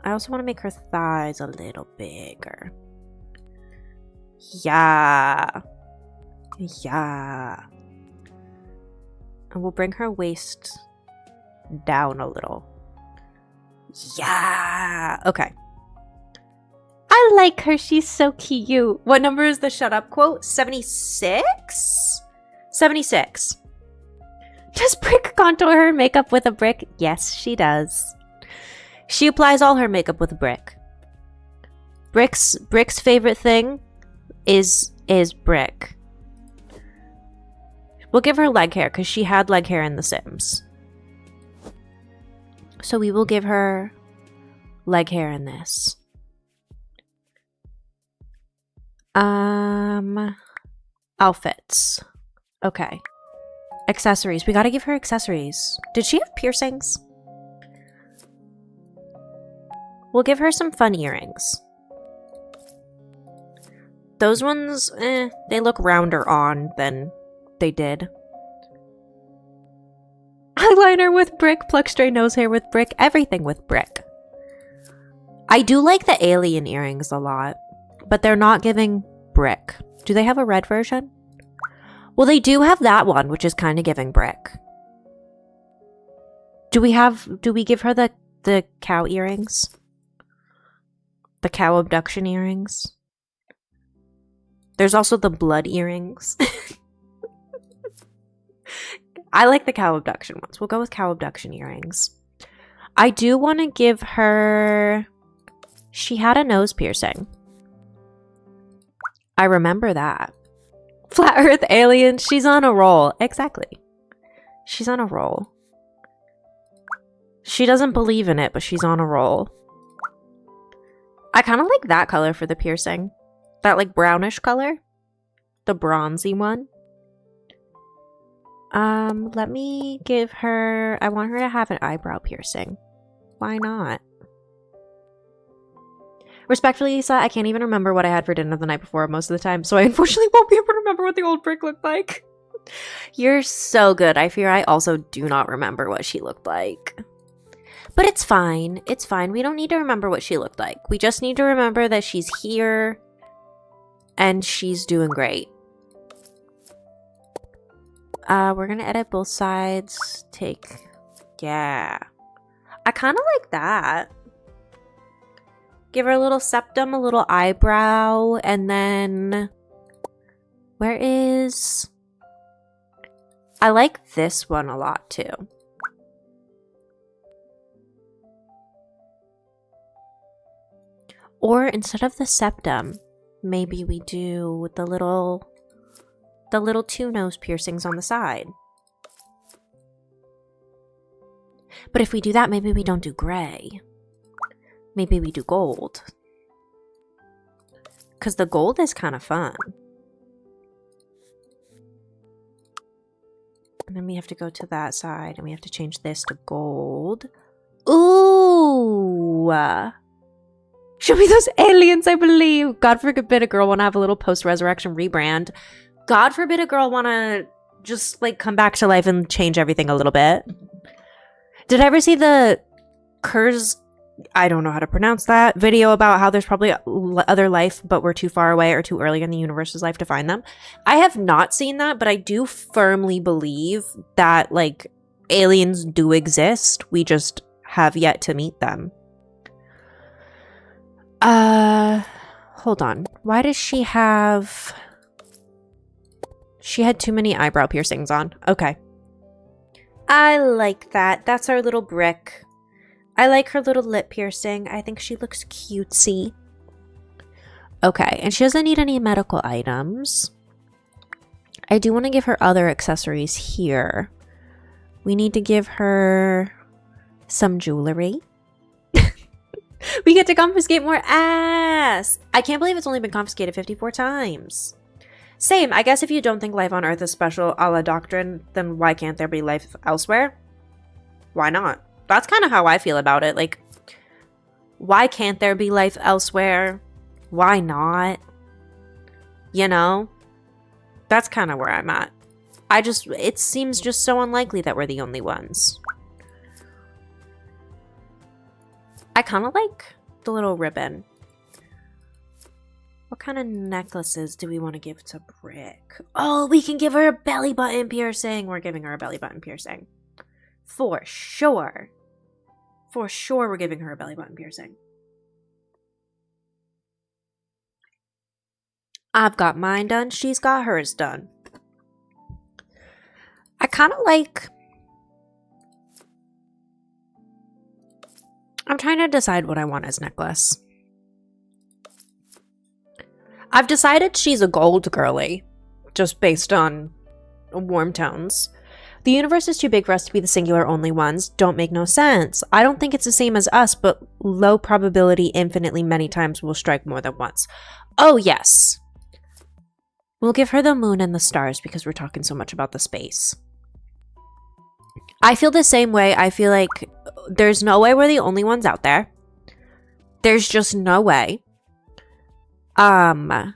I also want to make her thighs a little bigger. Yeah. Yeah. And we'll bring her waist down a little. Yeah. Okay. I like her. She's so cute. What number is the shut up quote? 76? 76. Does Brick contour her makeup with a brick? Yes, she does. She applies all her makeup with a brick. Brick's favorite thing is Brick. We'll give her leg hair because she had leg hair in The Sims. So we will give her leg hair in this. Outfits. Okay. Accessories. We gotta give her accessories. Did she have piercings? We'll give her some fun earrings. Those ones, they look rounder on than they did. Eyeliner with Brick, pluck stray nose hair with Brick, everything with Brick. I do like the alien earrings a lot, but they're not giving Brick. Do they have a red version? Well, they do have that one, which is kind of giving Brick. Do we give her the cow earrings? The cow abduction earrings? There's also the blood earrings. I like the cow abduction ones. We'll go with cow abduction earrings. I do want to give her... She had a nose piercing. I remember that. Flat Earth alien. She's on a roll. Exactly. She's on a roll. She doesn't believe in it, but she's on a roll. I kind of like that color for the piercing. That like brownish color. The bronzy one. Let me give her... I want her to have an eyebrow piercing. Why not? Respectfully, Lisa, I can't even remember what I had for dinner the night before most of the time, so I unfortunately won't be able to remember what the old Brick looked like. You're so good. I fear I also do not remember what she looked like. But it's fine. It's fine. We don't need to remember what she looked like. We just need to remember that she's here and she's doing great. We're gonna edit both sides. Yeah. I kind of like that. Give her a little septum, a little eyebrow, and then... Where is... I like this one a lot, too. Or instead of the septum, maybe we do the little two nose piercings on the side. But if we do that, maybe we don't do gray. Maybe we do gold. Because the gold is kind of fun. And then we have to go to that side and we have to change this to gold. Ooh! Show me those aliens, I believe. God forbid a girl want to have a little post-resurrection rebrand. God forbid a girl want to just like come back to life and change everything a little bit. Did I ever see the Kurz, I don't know how to pronounce that, video about how there's probably other life, but we're too far away or too early in the universe's life to find them? I have not seen that, but I do firmly believe that like aliens do exist. We just have yet to meet them. Hold on. Why does she have... She had too many eyebrow piercings on. Okay. I like that. That's our little Brick. I like her little lip piercing. I think she looks cutesy. Okay, and she doesn't need any medical items. I do want to give her other accessories here. We need to give her some jewelry. We get to confiscate more ass! I can't believe it's only been confiscated 54 times. Same, I guess if you don't think life on Earth is special a la doctrine, then why can't there be life elsewhere? Why not? That's kind of how I feel about it. Like, why can't there be life elsewhere? Why not? You know? That's kind of where I'm at. It seems just so unlikely that we're the only ones. I kind of like the little ribbon. What kind of necklaces do we want to give to Brick? Oh, we can give her a belly button piercing. We're giving her a belly button piercing. For sure. For sure we're giving her a belly button piercing. I've got mine done. She's got hers done. I kind of like... I'm trying to decide what I want as necklace. I've decided she's a gold girly, just based on warm tones. The universe is too big for us to be the singular only ones. Don't make no sense. I don't think it's the same as us, but low probability infinitely many times will strike more than once. Oh, yes. We'll give her the moon and the stars because we're talking so much about the space. I feel the same way. I feel like there's no way we're the only ones out there. There's just no way. The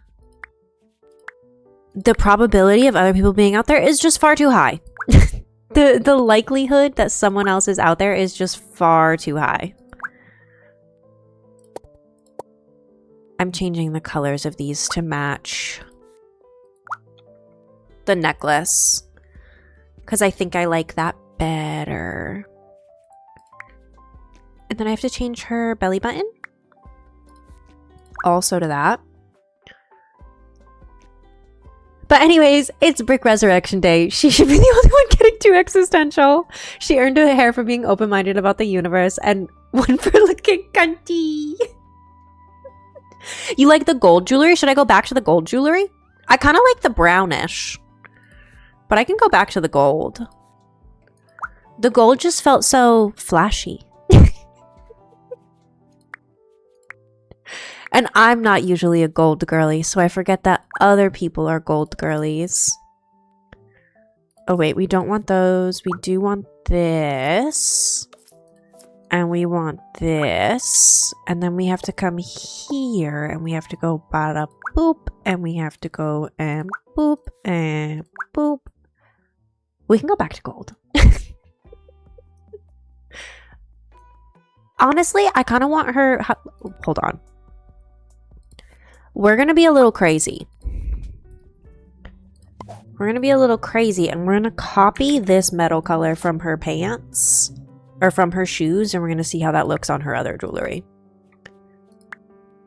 probability of other people being out there is just far too high. The likelihood that someone else is out there is just far too high. I'm changing the colors of these to match the necklace because I think I like that better. And then I have to change her belly button also to that. But anyways, it's Brick Resurrection Day. She should be the only one getting too existential. She earned a hair for being open-minded about the universe and one for looking cunty. You like the gold jewelry? Should I go back to the gold jewelry? I kind of like the brownish. But I can go back to the gold. The gold just felt so flashy. And I'm not usually a gold girly, so I forget that other people are gold girlies. Oh wait, we don't want those. We do want this. And we want this. And then we have to come here. And we have to go bada boop. And we have to go and boop and boop. We can go back to gold. Honestly, I kind of want her... Hold on. We're going to be a little crazy. We're going to be a little crazy and we're going to copy this metal color from her pants or from her shoes and we're going to see how that looks on her other jewelry.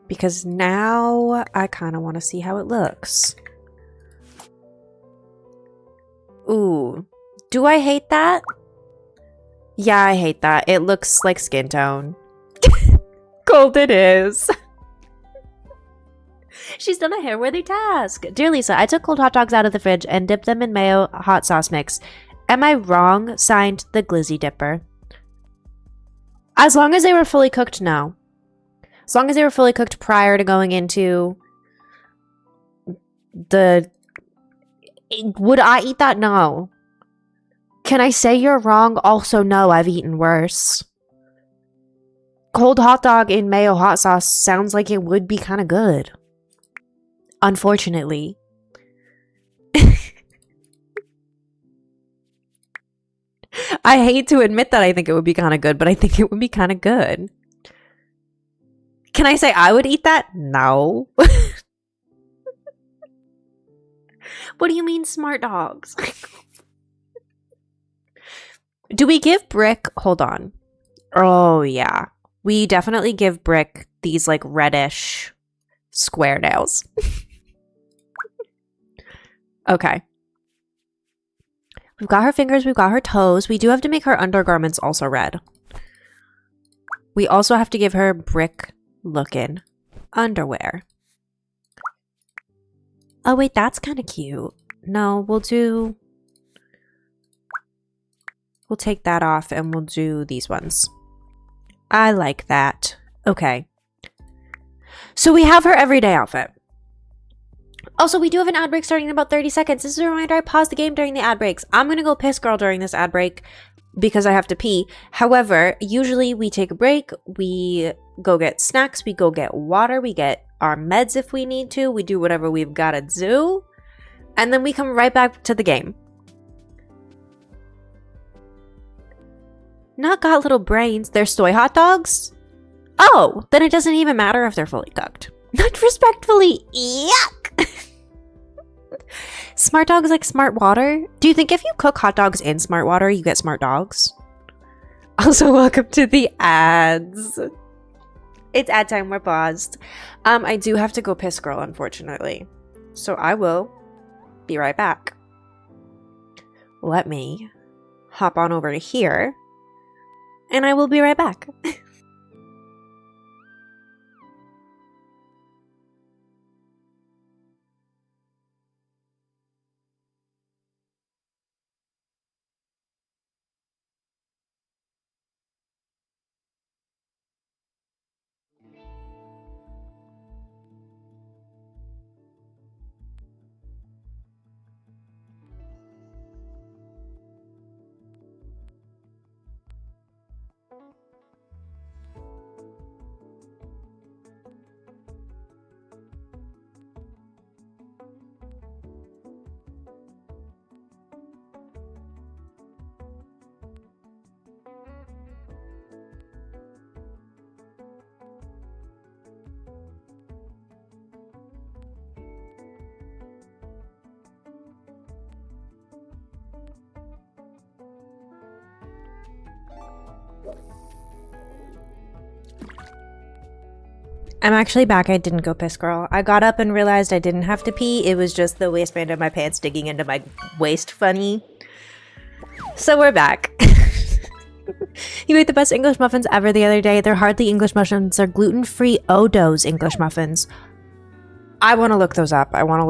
Because now I kind of want to see how it looks. Ooh. Do I hate that? Yeah, I hate that. It looks like skin tone. Gold it is. She's done a hair-worthy task. Dear Lisa, I took cold hot dogs out of the fridge and dipped them in mayo hot sauce mix. Am I wrong? Signed, the Glizzy Dipper. As long as they were fully cooked, no. As long as they were fully cooked prior to going into the... Would I eat that? No. Can I say you're wrong? Also, no, I've eaten worse. Cold hot dog in mayo hot sauce sounds like it would be kind of good. Unfortunately. I hate to admit that I think it would be kind of good, but I think it would be kind of good. Can I say I would eat that? No. What do you mean, smart dogs? Do we give Brick... Hold on. Oh, yeah. We definitely give Brick these, like, reddish square nails. Okay. We've got her fingers, we've got her toes. We do have to make her undergarments also red. We also have to give her brick-looking underwear. Oh, wait, that's kind of cute. No, we'll take that off and we'll do these ones. I like that. Okay. So we have her everyday outfit. Also, we do have an ad break starting in about 30 seconds. This is a reminder, I pause the game during the ad breaks. I'm going to go piss girl during this ad break because I have to pee. However, usually we take a break. We go get snacks. We go get water. We get our meds if we need to. We do whatever we've got to do. And then we come right back to the game. Not got little brains. They're soy hot dogs? Oh, then it doesn't even matter if they're fully cooked. Not respectfully. Yuck! Smart dogs like smart water? Do you think if you cook hot dogs in smart water, you get smart dogs? Also, welcome to the ads. It's ad time. We're paused. I do have to go piss girl, unfortunately. So I will be right back. Let me hop on over to here. And I will be right back. I'm actually back. I didn't go piss girl. I got up and realized I didn't have to pee. It was just the waistband of my pants digging into my waist funny. So we're back. You ate the best English muffins ever the other day. They're hardly English muffins. They're gluten-free Odo's English muffins. I want to look those up. I want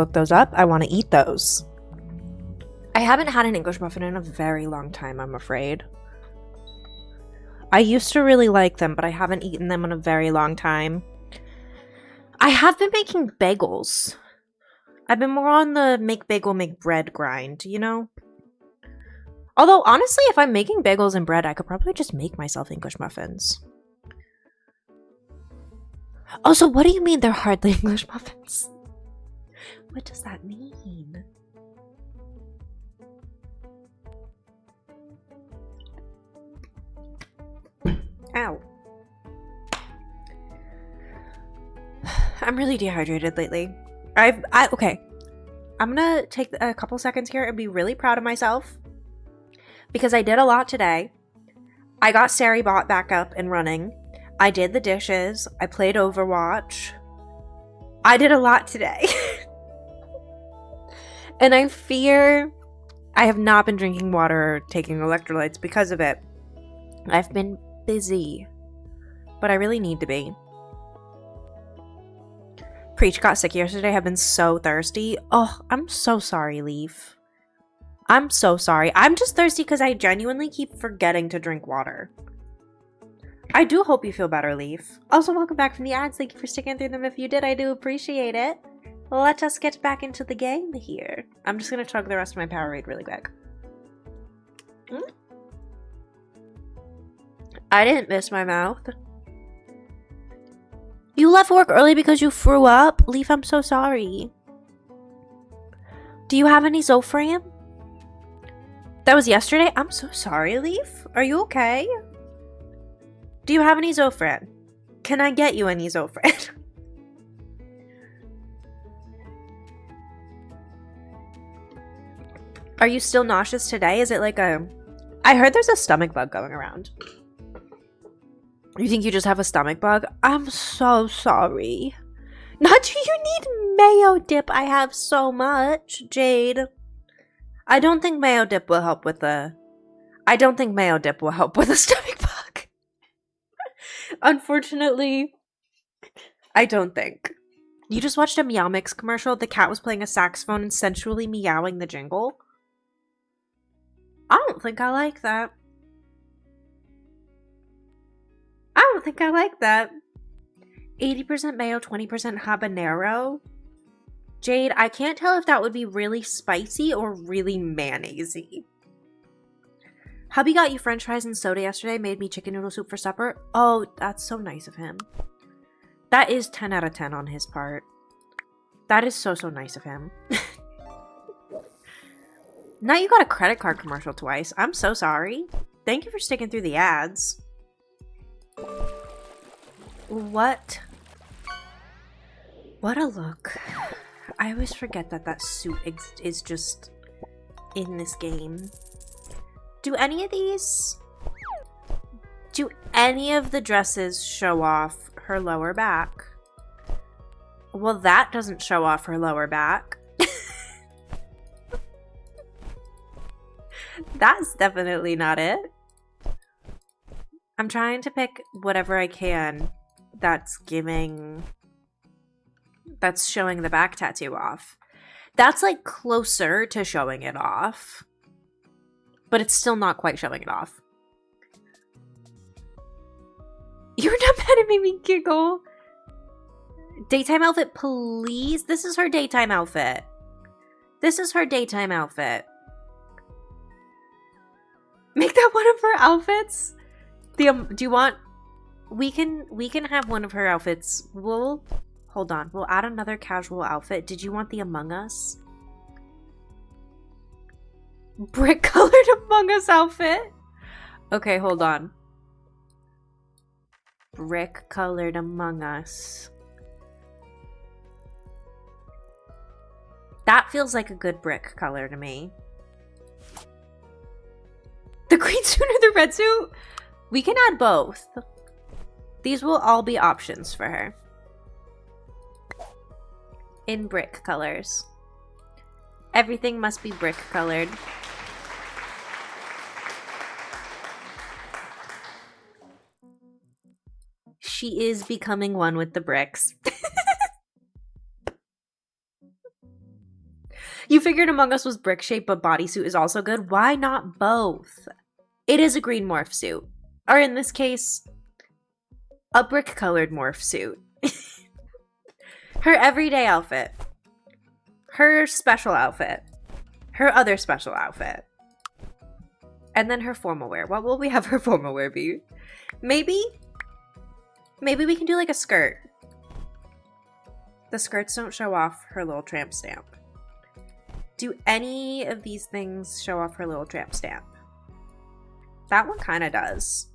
to eat those. I haven't had an English muffin in a very long time, I'm afraid. I used to really like them, but I haven't eaten them in a very long time. I have been making bagels. I've been more on the make bagel, make bread grind, you know? Although, honestly, if I'm making bagels and bread, I could probably just make myself English muffins. Also, what do you mean they're hardly English muffins? What does that mean? Ow. I'm really dehydrated lately. Okay. I'm gonna take a couple seconds here and be really proud of myself because I did a lot today. I got Saribot back up and running. I did the dishes. I played Overwatch. I did a lot today. And I fear I have not been drinking water or taking electrolytes because of it. I've been busy, but I really need to be. Preach got sick yesterday. I've been so thirsty. Oh, I'm so sorry, Leaf. I'm so sorry. I'm just thirsty because I genuinely keep forgetting to drink water. I do hope you feel better, Leaf. Also, welcome back from the ads. Thank you for sticking through them. If you did, I do appreciate it. Let us get back into the game here. I'm just going to chug the rest of my Powerade really quick. I didn't miss my mouth. You left work early because you threw up? Leaf, I'm so sorry. Do you have any Zofran? That was yesterday? I'm so sorry, Leaf. Are you okay? Do you have any Zofran? Can I get you any Zofran? Are you still nauseous today? Is it like a... I heard there's a stomach bug going around. You think you just have a stomach bug? I'm so sorry. Not do you need mayo dip? I have so much, Jade. I don't think mayo dip will help with the... I don't think mayo dip will help with a stomach bug. Unfortunately, I don't think. You just watched a Meow Mix commercial. The cat was playing a saxophone and sensually meowing the jingle. I don't think I like that. I don't think I like that. 80% mayo, 20% habanero. Jade, I can't tell if that would be really spicy or really mayonnaise-y. Hubby got you french fries and soda yesterday, made me chicken noodle soup for supper. Oh, that's so nice of him. That is 10 out of 10 on his part. That is so nice of him. Now you got a credit card commercial twice. I'm so sorry. Thank you for sticking through the ads. What a look. I always forget that that suit is just in this game. Do any of the dresses show off her lower back? Well, that doesn't show off her lower back. That's definitely not it. I'm trying to pick whatever I can that's showing the back tattoo off. That's like closer to showing it off, but it's still not quite showing it off. You're not mad at me giggle. Daytime outfit, please. This is her daytime outfit. This is her daytime outfit. Make that one of her outfits. Do you want? We can have one of her outfits. Hold on. We'll add another casual outfit. Did you want the Among Us? Brick colored Among Us outfit? Okay, hold on. Brick colored Among Us. That feels like a good brick color to me. The green suit or the red suit? We can add both. These will all be options for her. In brick colors. Everything must be brick colored. She is becoming one with the bricks. You figured Among Us was brick shaped, but bodysuit is also good. Why not both? It is a green morph suit. Or in this case, a brick colored morph suit. Her everyday outfit. Her special outfit. Her other special outfit. And then her formal wear. What will we have her formal wear be? Maybe we can do like a skirt. The skirts don't show off her little tramp stamp. Do any of these things show off her little tramp stamp? That one kind of does.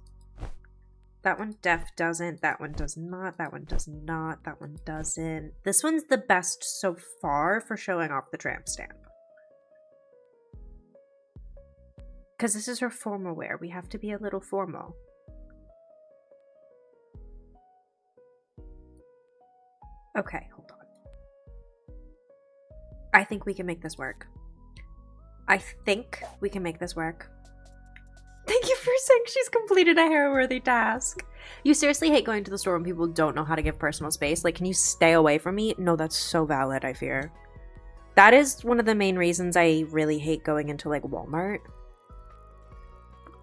That one doesn't. That one does not. That one does not. That one doesn't. This one's the best so far for showing off the tramp stamp. Because this is her formal wear. We have to be a little formal. Okay, hold on. I think we can make this work. Thank you for saying she's completed a hair-worthy task. You seriously hate going to the store when people don't know how to give personal space? Like, can you stay away from me? No, that's so valid, I fear. That is one of the main reasons I really hate going into, like, Walmart.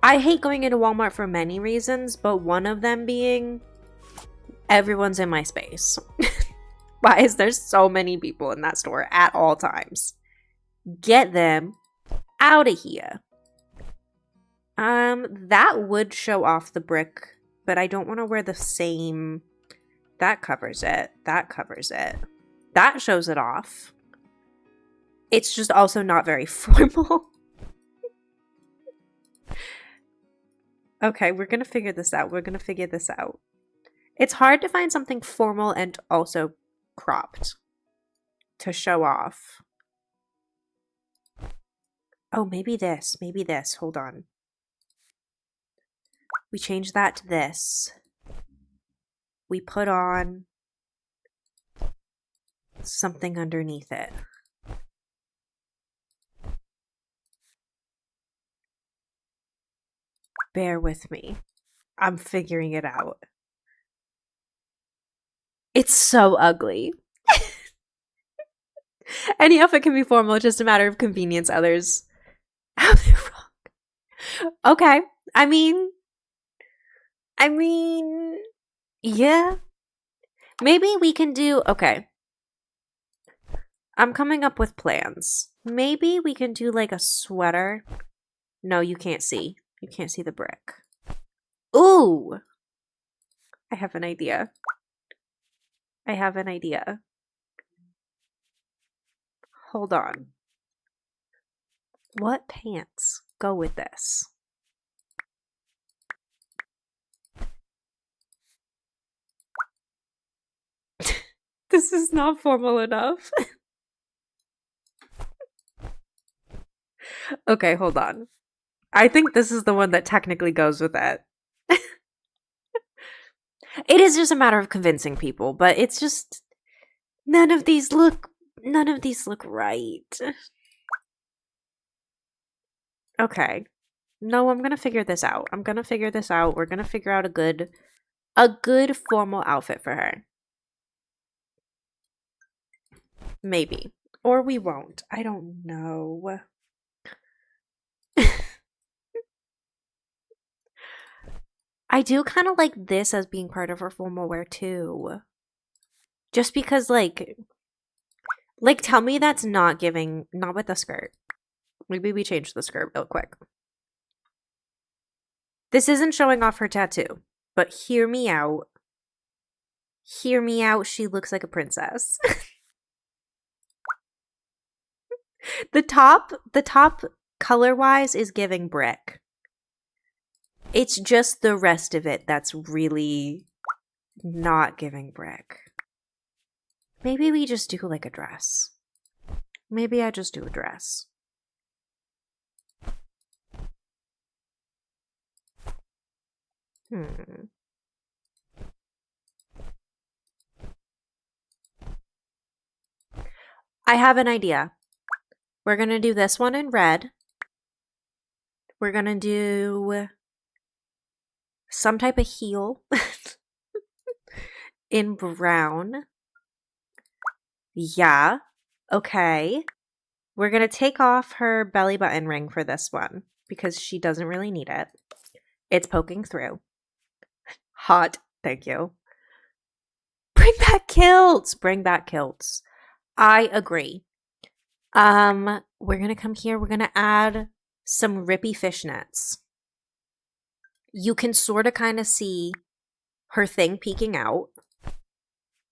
I hate going into Walmart for many reasons, but one of them being everyone's in my space. Why is there so many people in that store at all times? Get them out of here. That would show off the brick, but I don't want to wear the same. That covers it. That covers it. That shows it off. It's just also not very formal. Okay, we're gonna figure this out. It's hard to find something formal and also cropped to show off. Oh, maybe this. Hold on. We change that to this. We put on something underneath it. Bear with me. I'm figuring it out. It's so ugly. Any outfit can be formal, it's just a matter of convenience. Others have it wrong. Okay. I mean, yeah. Maybe we can do, okay. I'm coming up with plans. Maybe we can do like a sweater. No, you can't see. You can't see the brick. Ooh! I have an idea. Hold on. What pants go with this? This is not formal enough. Okay, hold on. I think this is the one that technically goes with it. It is just a matter of convincing people, but it's just none of these look right. Okay. No, I'm gonna figure this out. We're gonna figure out a good formal outfit for her. Maybe. Or we won't. I don't know. I do kind of like this as being part of her formal wear too. Just because like tell me that's not with the skirt. Maybe we change the skirt real quick. This isn't showing off her tattoo, but hear me out. Hear me out, she looks like a princess. The top color-wise is giving brick. It's just the rest of it that's really not giving brick. Maybe we just do like a dress. Maybe I just do a dress. I have an idea. We're going to do this one in red. We're going to do some type of heel in brown. Yeah. Okay. We're going to take off her belly button ring for this one because she doesn't really need it. It's poking through. Hot. Thank you. Bring back kilts. I agree. We're going to come here. We're going to add some rippy fishnets. You can sort of kind of see her thing peeking out.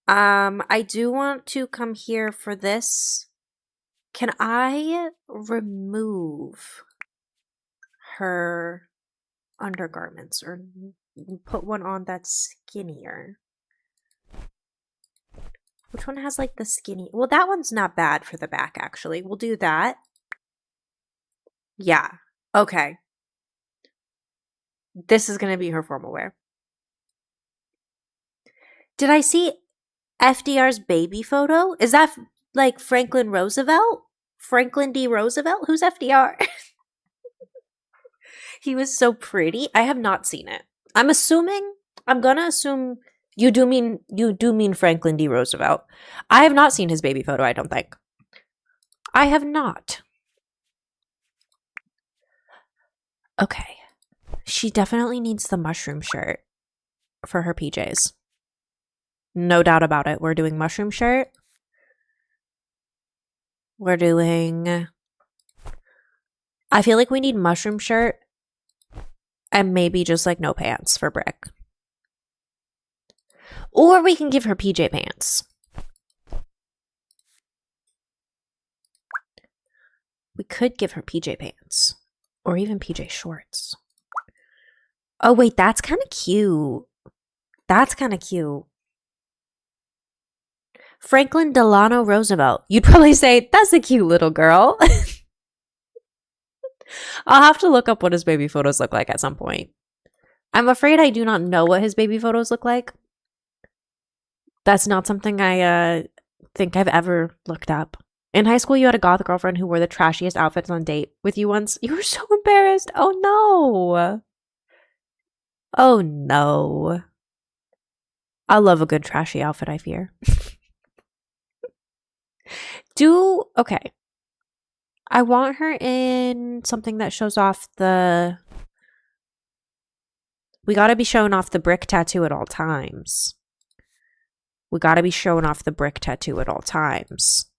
I do want to come here for this. Can I remove her undergarments or put one on that's skinnier? Which one has like the skinny? Well, that one's not bad for the back, actually. We'll do that. Yeah. Okay. This is going to be her formal wear. Did I see FDR's baby photo? Is that like Franklin Roosevelt? Franklin D. Roosevelt? Who's FDR? He was so pretty. I have not seen it. I'm gonna assume you do mean Franklin D. Roosevelt. I have not seen his baby photo, I don't think. I have not. Okay. She definitely needs the mushroom shirt for her PJs. No doubt about it. We're doing mushroom shirt. We're doing... I feel like we need mushroom shirt and maybe just like no pants for Brick. Or we can give her PJ pants. We could give her PJ pants. Or even PJ shorts. Oh, wait, that's kind of cute. Franklin Delano Roosevelt. You'd probably say, that's a cute little girl. I'll have to look up what his baby photos look like at some point. I'm afraid I do not know what his baby photos look like. That's not something I think I've ever looked up. In high school, you had a goth girlfriend who wore the trashiest outfits on date with you once. You were so embarrassed. Oh, no. Oh, no. I love a good trashy outfit, I fear. Okay. I want her in something that shows off the... We gotta be showing off the brick tattoo at all times. We gotta be showing off the brick tattoo at all times.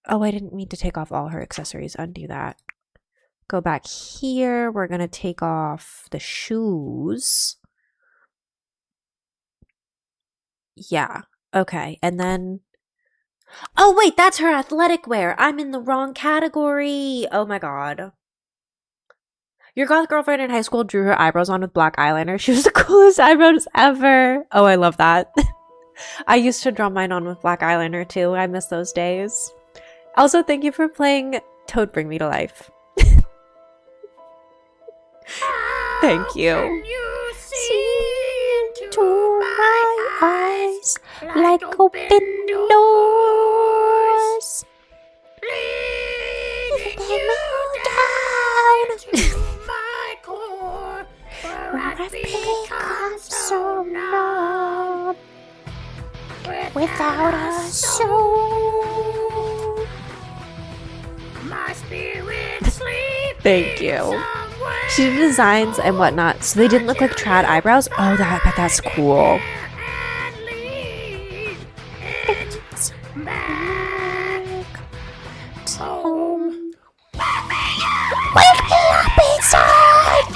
Oh, I didn't mean to take off all her accessories. Undo that. Go back here. We're gonna take off the shoes. Yeah. Okay. And then... Oh, wait, that's her athletic wear. I'm in the wrong category. Oh my god. Your goth girlfriend in high school drew her eyebrows on with black eyeliner. She was the coolest eyebrows ever. Oh, I love that. I used to draw mine on with black eyeliner too. I miss those days. Also, thank you for playing Toad Bring Me to Life. Thank you. See into my eyes like open doors. Lead you down to my core, where I've become so numb without a soul. My spirit sleeps. Thank you. She did designs and whatnot, so they didn't look like trad eyebrows. Oh, I bet that's cool. It's back home. Wake me up inside!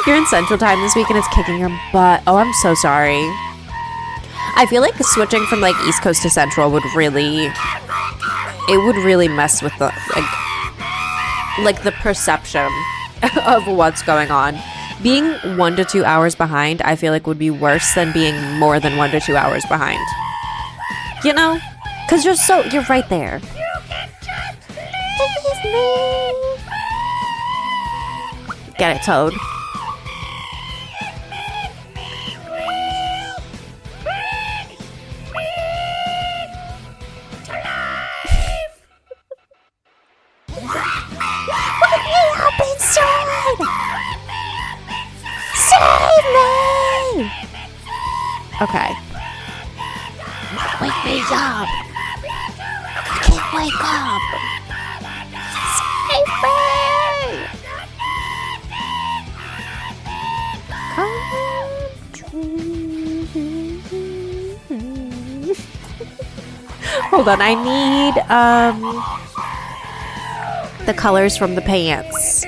You're in Central Time this week and it's kicking your butt. Oh, I'm so sorry. I feel like switching from like East Coast to Central would really... It would really mess with the... like the perception of what's going on. Being 1 to 2 hours behind, I feel like would be worse than being more than 1 to 2 hours behind. You know? Because you're right there. Leave me. Get it, Toad. Save me! Okay. Wake me up! I can't wake up! Save me! Hold on, I need the colors from the pants.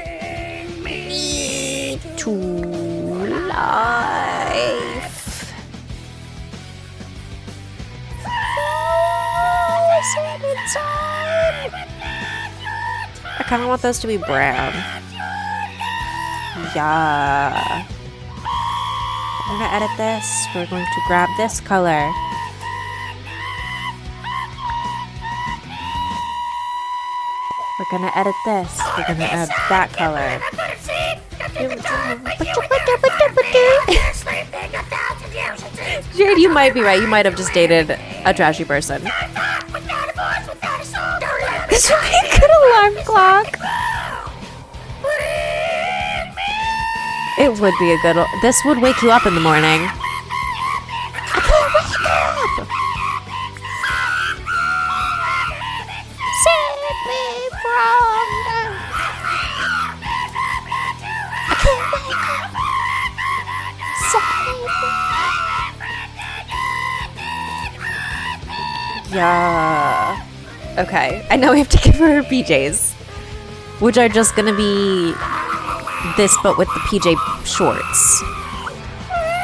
To life. I kind of want those to be brown. Yeah. We're gonna edit this. We're going to grab this color. We're gonna edit this. We're gonna add that color. Jared, you might be right. You might have just dated a trashy person. This would be a good alarm clock. It would be a good... This would wake you up in the morning. I can't wake up! Save me from them. I can't wake up. Save me. Yeah. Okay. And now we have to give her her PJs, which are just gonna be this, but with the PJ shorts.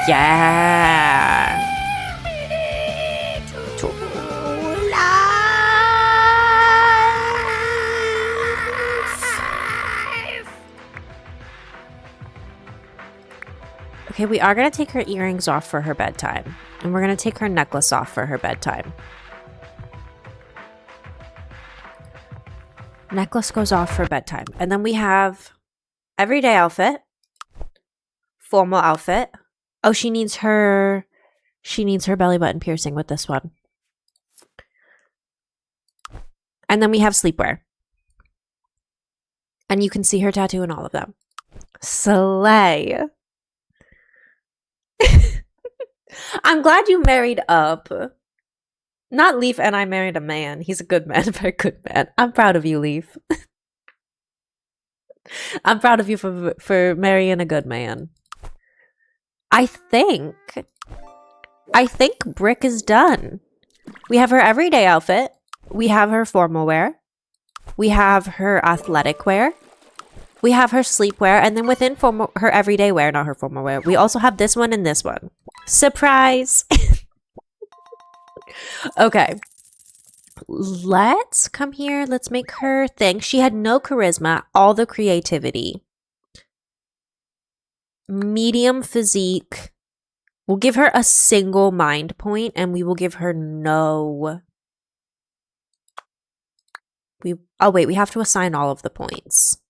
Yeah. Okay, we are going to take her earrings off for her bedtime. And we're going to take her necklace off for her bedtime. Necklace goes off for bedtime. And then we have everyday outfit. Formal outfit. Oh, she needs her belly button piercing with this one. And then we have sleepwear. And you can see her tattoo in all of them. Slay. I'm glad you married up. Not Leaf and I married a man. He's a good man, a very good man. I'm proud of you, Leaf. I'm proud of you for marrying a good man. I think Brick is done. We have her everyday outfit. We have her formal wear. We have her athletic wear. We have her sleepwear. And then within her everyday wear, not her formal wear, we also have this one and this one. Surprise! Okay. Let's come here. Let's make her think. She had no charisma, all the creativity. Medium physique. We'll give her a single mind point and we will give her no... Oh wait, we have to assign all of the points.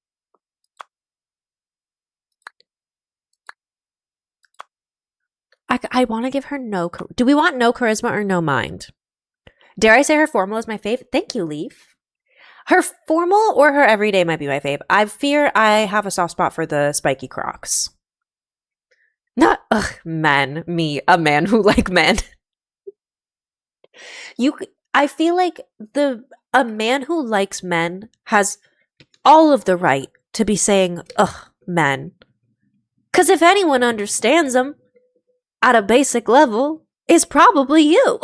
I want to give her no... Do we want no charisma or no mind? Dare I say her formal is my fave? Thank you, Leaf. Her formal or her everyday might be my fave. I fear I have a soft spot for the spiky Crocs. Not, men. Me, a man who like men. I feel like a man who likes men has all of the right to be saying, men. Because if anyone understands them at a basic level, it's probably you.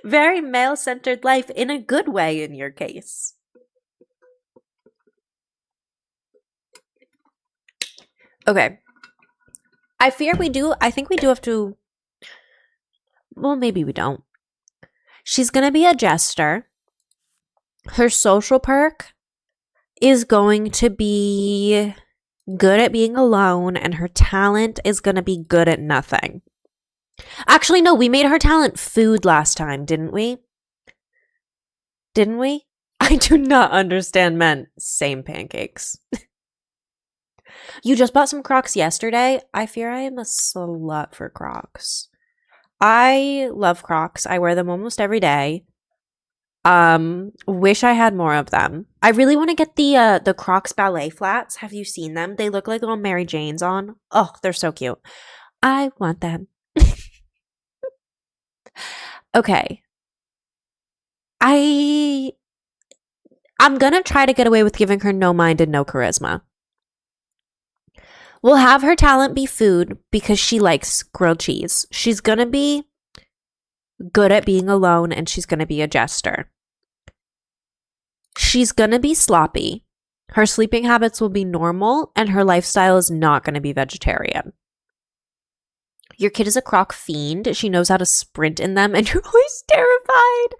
Very male-centered life in a good way in your case. Okay. I think we do have to... Well, maybe we don't. She's going to be a jester. Her social perk is going to be good at being alone, and her talent is going to be good at nothing. Actually, no, we made her talent food last time, didn't we? Didn't we? I do not understand men. Same pancakes. You just bought some Crocs yesterday? I fear I am a slut for Crocs. I love Crocs. I wear them almost every day. Wish I had more of them. I really want to get the Crocs ballet flats. Have you seen them? They look like little Mary Janes on. Oh, they're so cute. I want them. Okay. I'm gonna try to get away with giving her no mind and no charisma. We'll have her talent be food because she likes grilled cheese. She's gonna be good at being alone and she's gonna be a jester. She's gonna be sloppy. Her sleeping habits will be normal and her lifestyle is not gonna be vegetarian. Your kid is a Croc fiend. She knows how to sprint in them and you're always terrified.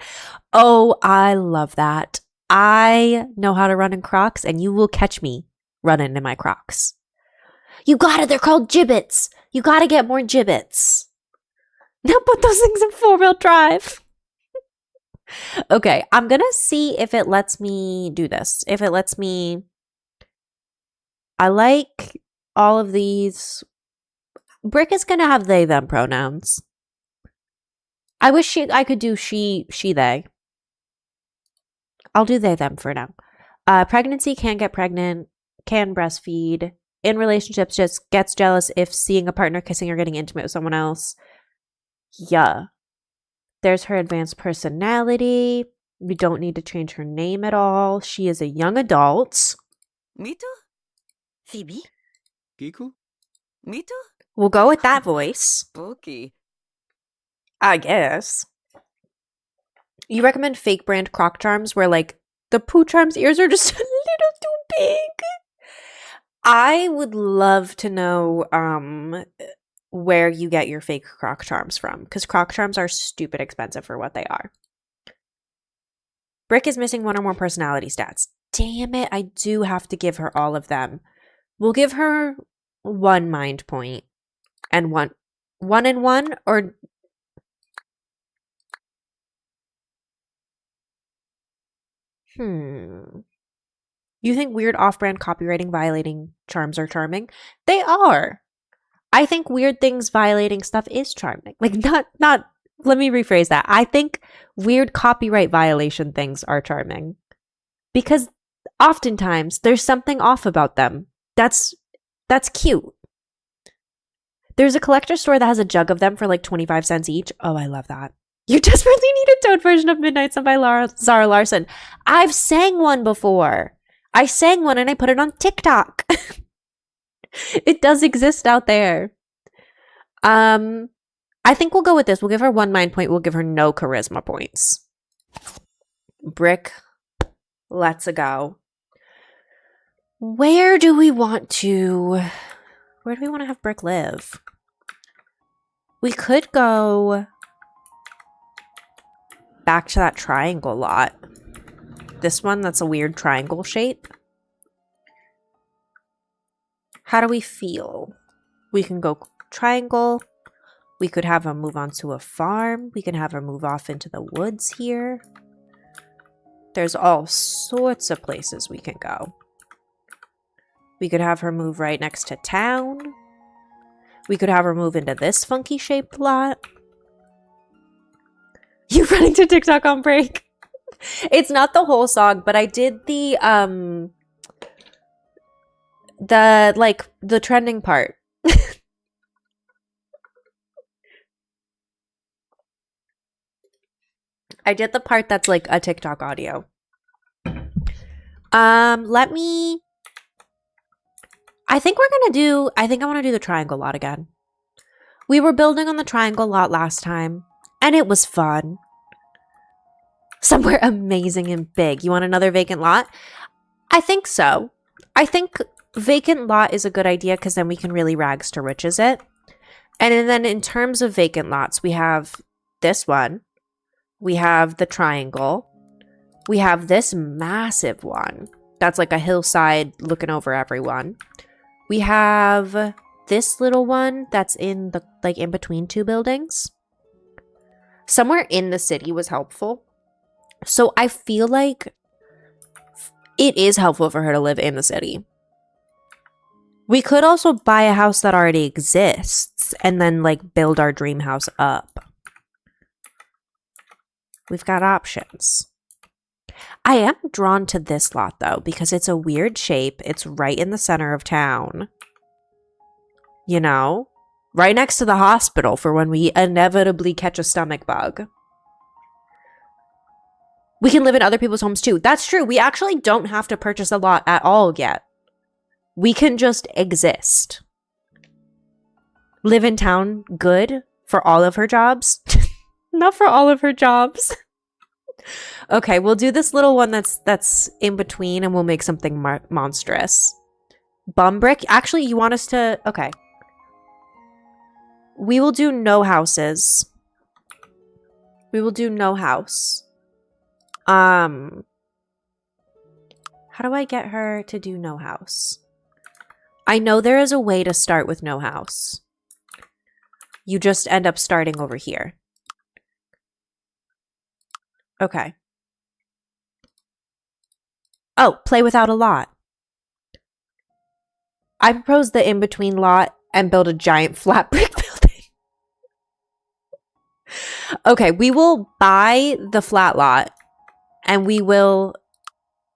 Oh, I love that. I know how to run in Crocs and you will catch me running in my Crocs. You got it. They're called gibbets. You got to get more gibbets. Now put those things in 4-wheel drive. Okay, I'm going to see if it lets me do this. If it lets me... I like all of these... Brick is going to have they, them pronouns. I wish I could do she, they. I'll do they, them for now. Pregnancy, can get pregnant, can breastfeed. In relationships, just gets jealous if seeing a partner kissing or getting intimate with someone else. Yeah. There's her advanced personality. We don't need to change her name at all. She is a young adult. Mito? Phoebe? Kiku? Mito? We'll go with that voice. Spooky. I guess. You recommend fake brand Croc charms where like the Pooh charms ears are just a little too big? I would love to know where you get your fake Croc charms from because Croc charms are stupid expensive for what they are. Brick is missing one or more personality stats. Damn it, I do have to give her all of them. We'll give her 1 mind point and one and one or... You think weird off-brand copywriting violating charms are charming? They are. I think weird things violating stuff is charming. Like not let me rephrase that. I think weird copyright violation things are charming. Because oftentimes there's something off about them. That's cute. There's a collector store that has a jug of them for like 25 cents each. Oh, I love that. You desperately need a Toad version of Midnight Sun by Zara Larson. I've sang one before. I sang one and I put it on TikTok. It does exist out there. I think we'll go with this. We'll give her 1 mind point. We'll give her no charisma points. Brick. Let's go. Where do we want to have Brick live? We could go back to that triangle lot. This one that's a weird triangle shape. How do we feel? We can go triangle. We could have her move on to a farm. We can have her move off into the woods here. There's all sorts of places we can go. We could have her move right next to town. We could have her move into this funky shaped lot. You running to TikTok on break? It's not the whole song, but I did the trending part. I did the part that's like a TikTok audio. I think I want to do the triangle lot again. We were building on the triangle lot last time, and it was fun. Somewhere amazing and big. You want another vacant lot? I think so. I think vacant lot is a good idea because then we can really rags to riches it. And then in terms of vacant lots, we have this one. We have the triangle. We have this massive one. That's like a hillside looking over everyone. We have this little one that's in the in between two buildings. Somewhere in the city was helpful. So I feel like it is helpful for her to live in the city. We could also buy a house that already exists and then build our dream house up. We've got options. I am drawn to this lot though because it's a weird shape. It's right in the center of town. You know? Right next to the hospital for when we inevitably catch a stomach bug. We can live in other people's homes too. That's true. We actually don't have to purchase a lot at all yet. We can just exist. Live in town, good for all of her jobs. Not for all of her jobs. Okay, we'll do this little one that's in between and we'll make something monstrous. Bum brick? Actually, you want us to... Okay. We will do no houses. We will do no house. How do I get her to do no house? I know there is a way to start with no house. You just end up starting over here. Okay. Oh, play without a lot. I propose the in-between lot and build a giant flat brick building. Okay, we will buy the flat lot and we will,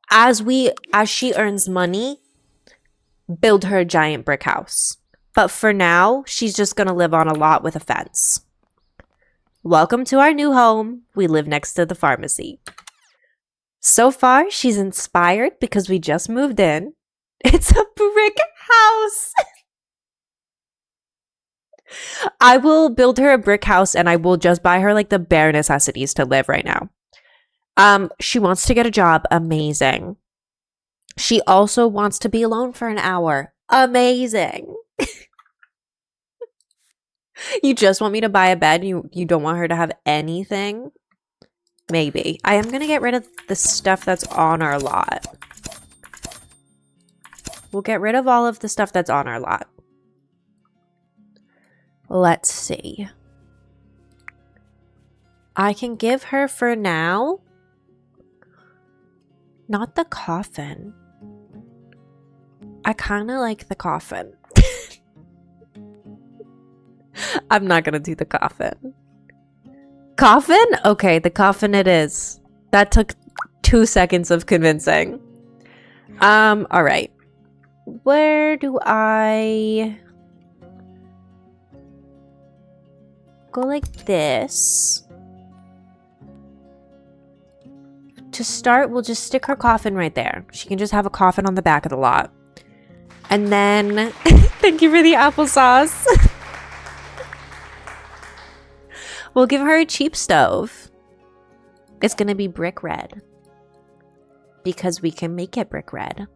as she earns money, build her a giant brick house. But for now, she's just going to live on a lot with a fence. Welcome to our new home. We live next to the pharmacy. So far, she's inspired because we just moved in. It's a brick house. I will build her a brick house and I will just buy her the bare necessities to live right now. She wants to get a job. Amazing. She also wants to be alone for an hour. Amazing. You just want me to buy a bed? You don't want her to have anything? Maybe. I am going to get rid of the stuff that's on our lot. We'll get rid of all of the stuff that's on our lot. Let's see. I can give her for now. Not the coffin. I kind of like the coffin. I'm not going to do the coffin. Coffin? Okay, the coffin it is. That took 2 seconds of convincing. All right. Where do I... go like this. To start, we'll just stick her coffin right there. She can just have a coffin on the back of the lot. And then, thank you for the applesauce. We'll give her a cheap stove. It's gonna be brick red. Because we can make it brick red.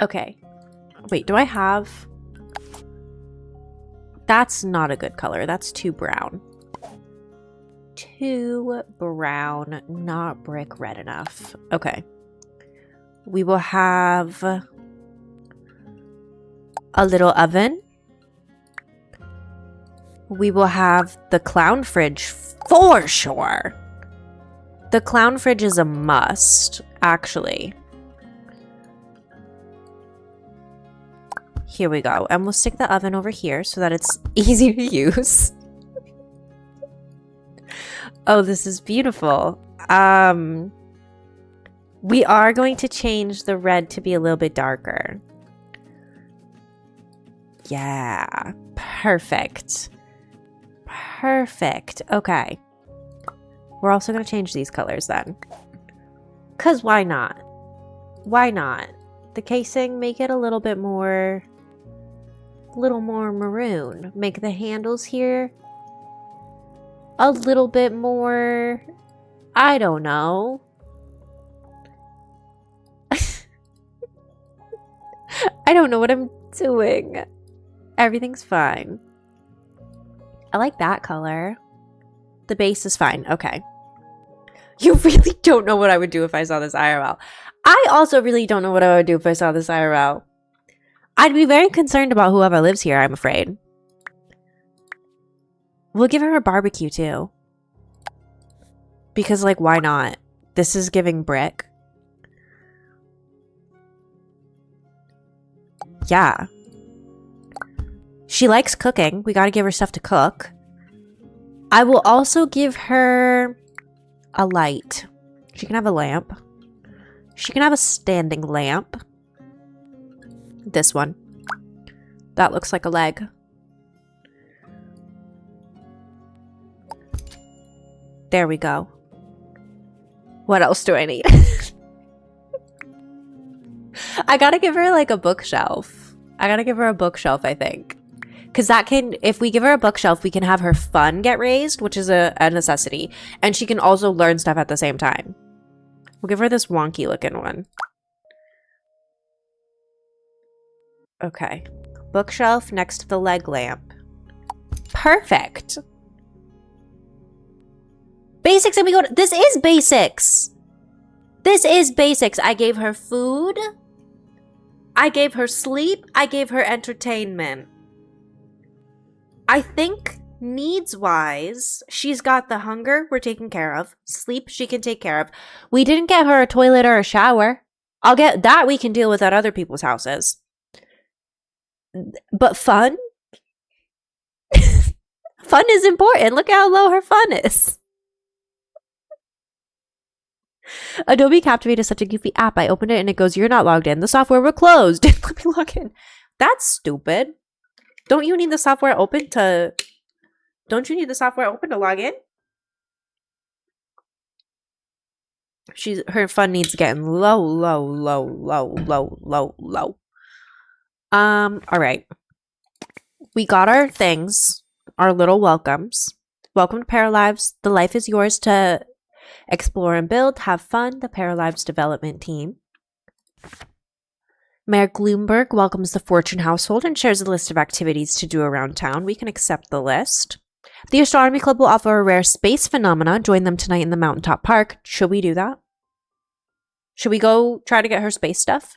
Okay. Wait, do I have... That's not a good color. That's too brown. Too brown. Not brick red enough. Okay. We will have a little oven. We will have the clown fridge for sure. The clown fridge is a must, actually. Here we go. And we'll stick the oven over here so that it's easy to use. Oh, this is beautiful. We are going to change the red to be a little bit darker. Yeah. Perfect. Perfect. Okay. We're also going to change these colors then. Because why not? Why not? The casing, make it a little bit more... little more maroon. Make the handles here a little bit more... I don't know. I don't know what I'm doing. Everything's fine. I like that color. The base is fine. Okay. You really don't know what I would do if I saw this IRL. I also really don't know what I would do if I saw this IRL. I'd be very concerned about whoever lives here, I'm afraid. We'll give her a barbecue too. Because, like, why not? This is giving brick. Yeah. She likes cooking. We gotta give her stuff to cook. I will also give her a light. She can have a lamp. She can have a standing lamp. This one. That looks like a leg. There we go. What else do I need? I gotta give her like a bookshelf. I gotta give her a bookshelf, I think. Because that can, if we give her a bookshelf, we can have her fun get raised, which is a necessity. And she can also learn stuff at the same time. We'll give her this wonky looking one. Okay. Bookshelf next to the leg lamp. Perfect. Basics, and we go to, this is basics. This is basics. I gave her food. I gave her sleep. I gave her entertainment. I think needs-wise, she's got the hunger we're taking care of. Sleep she can take care of. We didn't get her a toilet or a shower. I'll get that we can deal with at other people's houses. But fun? Fun is important. Look how low her fun is. Adobe Captivate is such a goofy app. I opened it and it goes, "You're not logged in. The software will close." Let me log in. That's stupid. Don't you need the software open to... Don't you need the software open to log in? Her fun needs getting low. All right. We got our things, our little welcomes. Welcome to Paralives. The life is yours to explore and build. Have fun. The Paralives development team. Mayor Gloomberg welcomes the Fortune household and shares a list of activities to do around town. We can accept the list. The Astronomy Club will offer a rare space phenomena. Join them tonight in the Mountaintop Park. Should we do that? Should we go try to get her space stuff?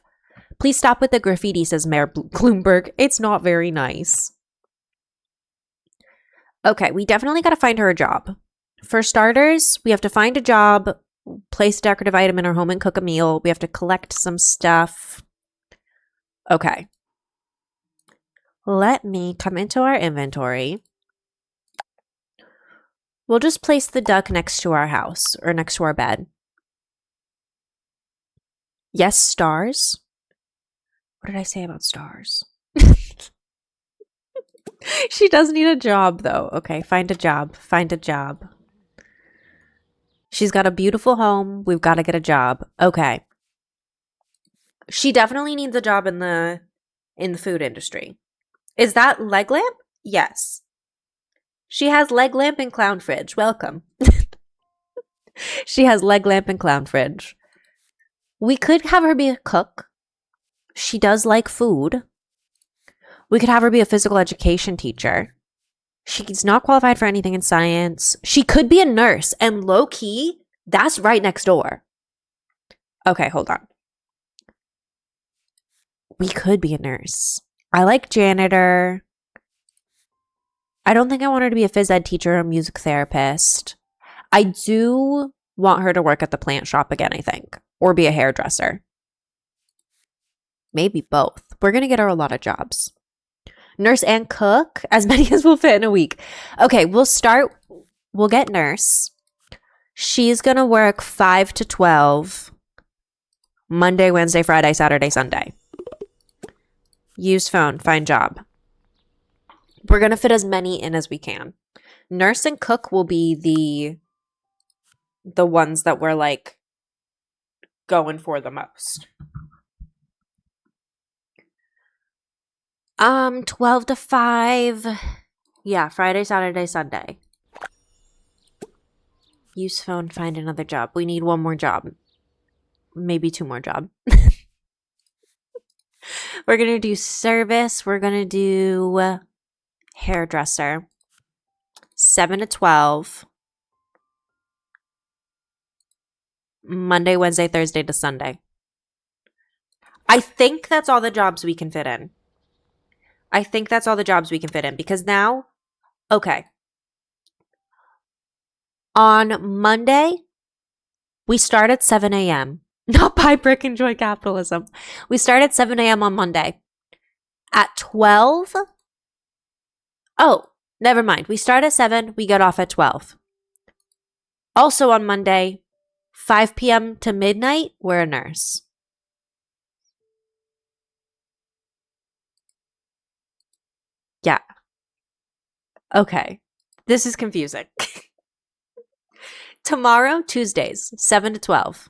Please stop with the graffiti, says Mayor Gloomberg. It's not very nice. Okay, we definitely got to find her a job. For starters, we have to find a job, place a decorative item in her home and cook a meal. We have to collect some stuff. Okay. Let me come into our inventory. We'll just place the duck next to our house, or next to our bed. Yes, stars. What did I say about stars? She does need a job, though. Okay, find a job. Find a job. She's got a beautiful home. We've got to get a job. Okay. She definitely needs a job in the food industry. Is that leg lamp? Yes. She has leg lamp and clown fridge. Welcome. She has leg lamp and clown fridge. We could have her be a cook. She does like food. We could have her be a physical education teacher. She's not qualified for anything in science. She could be a nurse. And low key, that's right next door. Okay, hold on. We could be a nurse. I like janitor. I don't think I want her to be a phys ed teacher or a music therapist. I do want her to work at the plant shop again, I think. Or be a hairdresser. Maybe both. We're going to get her a lot of jobs. Nurse and cook, as many as will fit in a week. Okay, we'll get nurse. She's going to work 5 to 12, Monday, Wednesday, Friday, Saturday, Sunday. Use phone, find job. We're going to fit as many in as we can. Nurse and cook will be the ones that we're like going for the most. 12 to 5. Yeah, Friday, Saturday, Sunday. Use phone, find another job. We need one more job. Maybe 2 more jobs. We're going to do service. We're going to do hairdresser. 7 to 12. Monday, Wednesday, Thursday to Sunday. I think that's all the jobs we can fit in. Because now, okay. On Monday, we start at 7 a.m. Not buy brick, enjoy capitalism. We start at 7 a.m. on Monday. At 12, oh, never mind. We start at 7, we get off at 12. Also on Monday, 5 p.m. to midnight, we're a nurse. Yeah. Okay. This is confusing. Tomorrow, Tuesdays, 7 to 12.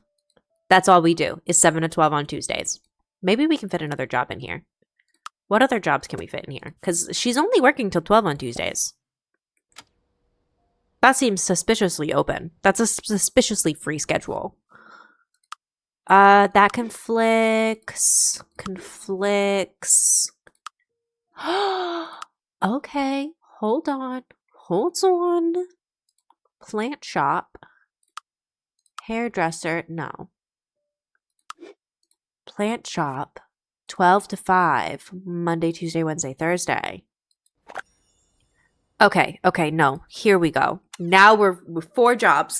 That's all we do, is 7 to 12 on Tuesdays. Maybe we can fit another job in here. What other jobs can we fit in here? Because she's only working till 12 on Tuesdays. That seems suspiciously open. That's a suspiciously free schedule. That conflicts. Okay, hold on. Plant shop. Hairdresser, no. Plant shop, 12 to 5, Monday, Tuesday, Wednesday, Thursday. Okay, no. Here we go. Now we're 4 jobs.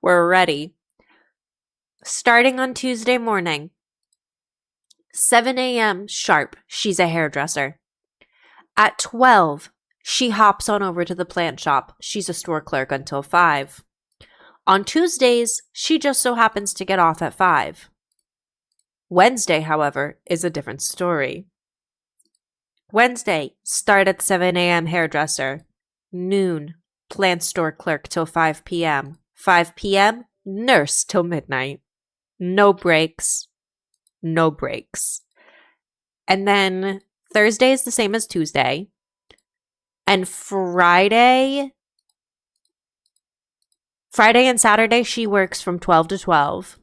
We're ready. Starting on Tuesday morning, 7 a.m. sharp, she's a hairdresser. At 12, she hops on over to the plant shop. She's a store clerk until 5. On Tuesdays, she just so happens to get off at 5. Wednesday, however, is a different story. Wednesday, start at 7 a.m. hairdresser. Noon, plant store clerk till 5 p.m. 5 p.m., nurse till midnight. No breaks. And then Thursday is the same as Tuesday. And Friday and Saturday, she works from 12 to 12.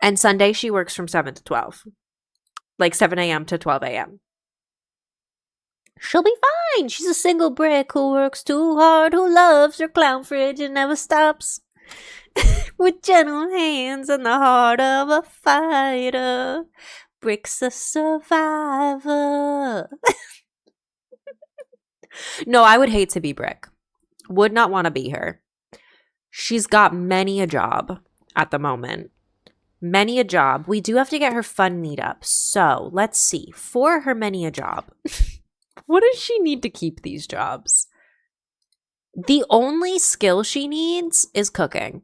And Sunday, she works from 7 to 12. Like 7 a.m. to 12 a.m. She'll be fine. She's a single brick who works too hard, who loves her clown fridge and never stops. With gentle hands and the heart of a fighter. Brick's a survivor. No, I would hate to be Brick. Would not want to be her. She's got many a job at the moment. Many a job. We do have to get her fun meetup. So let's see. For her many a job, what does she need to keep these jobs? The only skill she needs is cooking.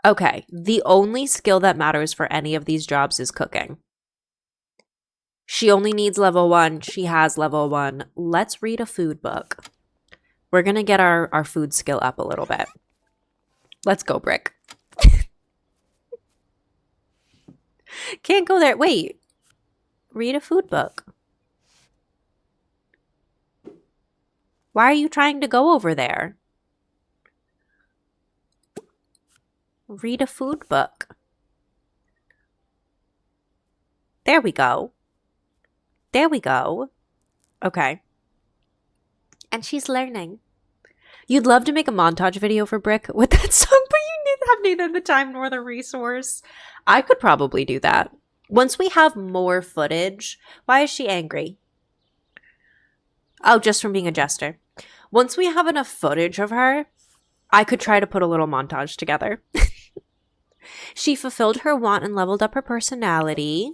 Okay. The only skill that matters for any of these jobs is cooking. She only needs level 1. She has level 1. Let's read a food book. We're going to get our food skill up a little bit. Let's go, Brick. Can't go there. Wait. Read a food book. Why are you trying to go over there? Read a food book. There we go. There we go. Okay. And she's learning. You'd love to make a montage video for Brick with that song, but you have neither the time nor the resource. I could probably do that. Once we have more footage. Why is she angry? Oh, just from being a jester. Once we have enough footage of her, I could try to put a little montage together. She fulfilled her want and leveled up her personality.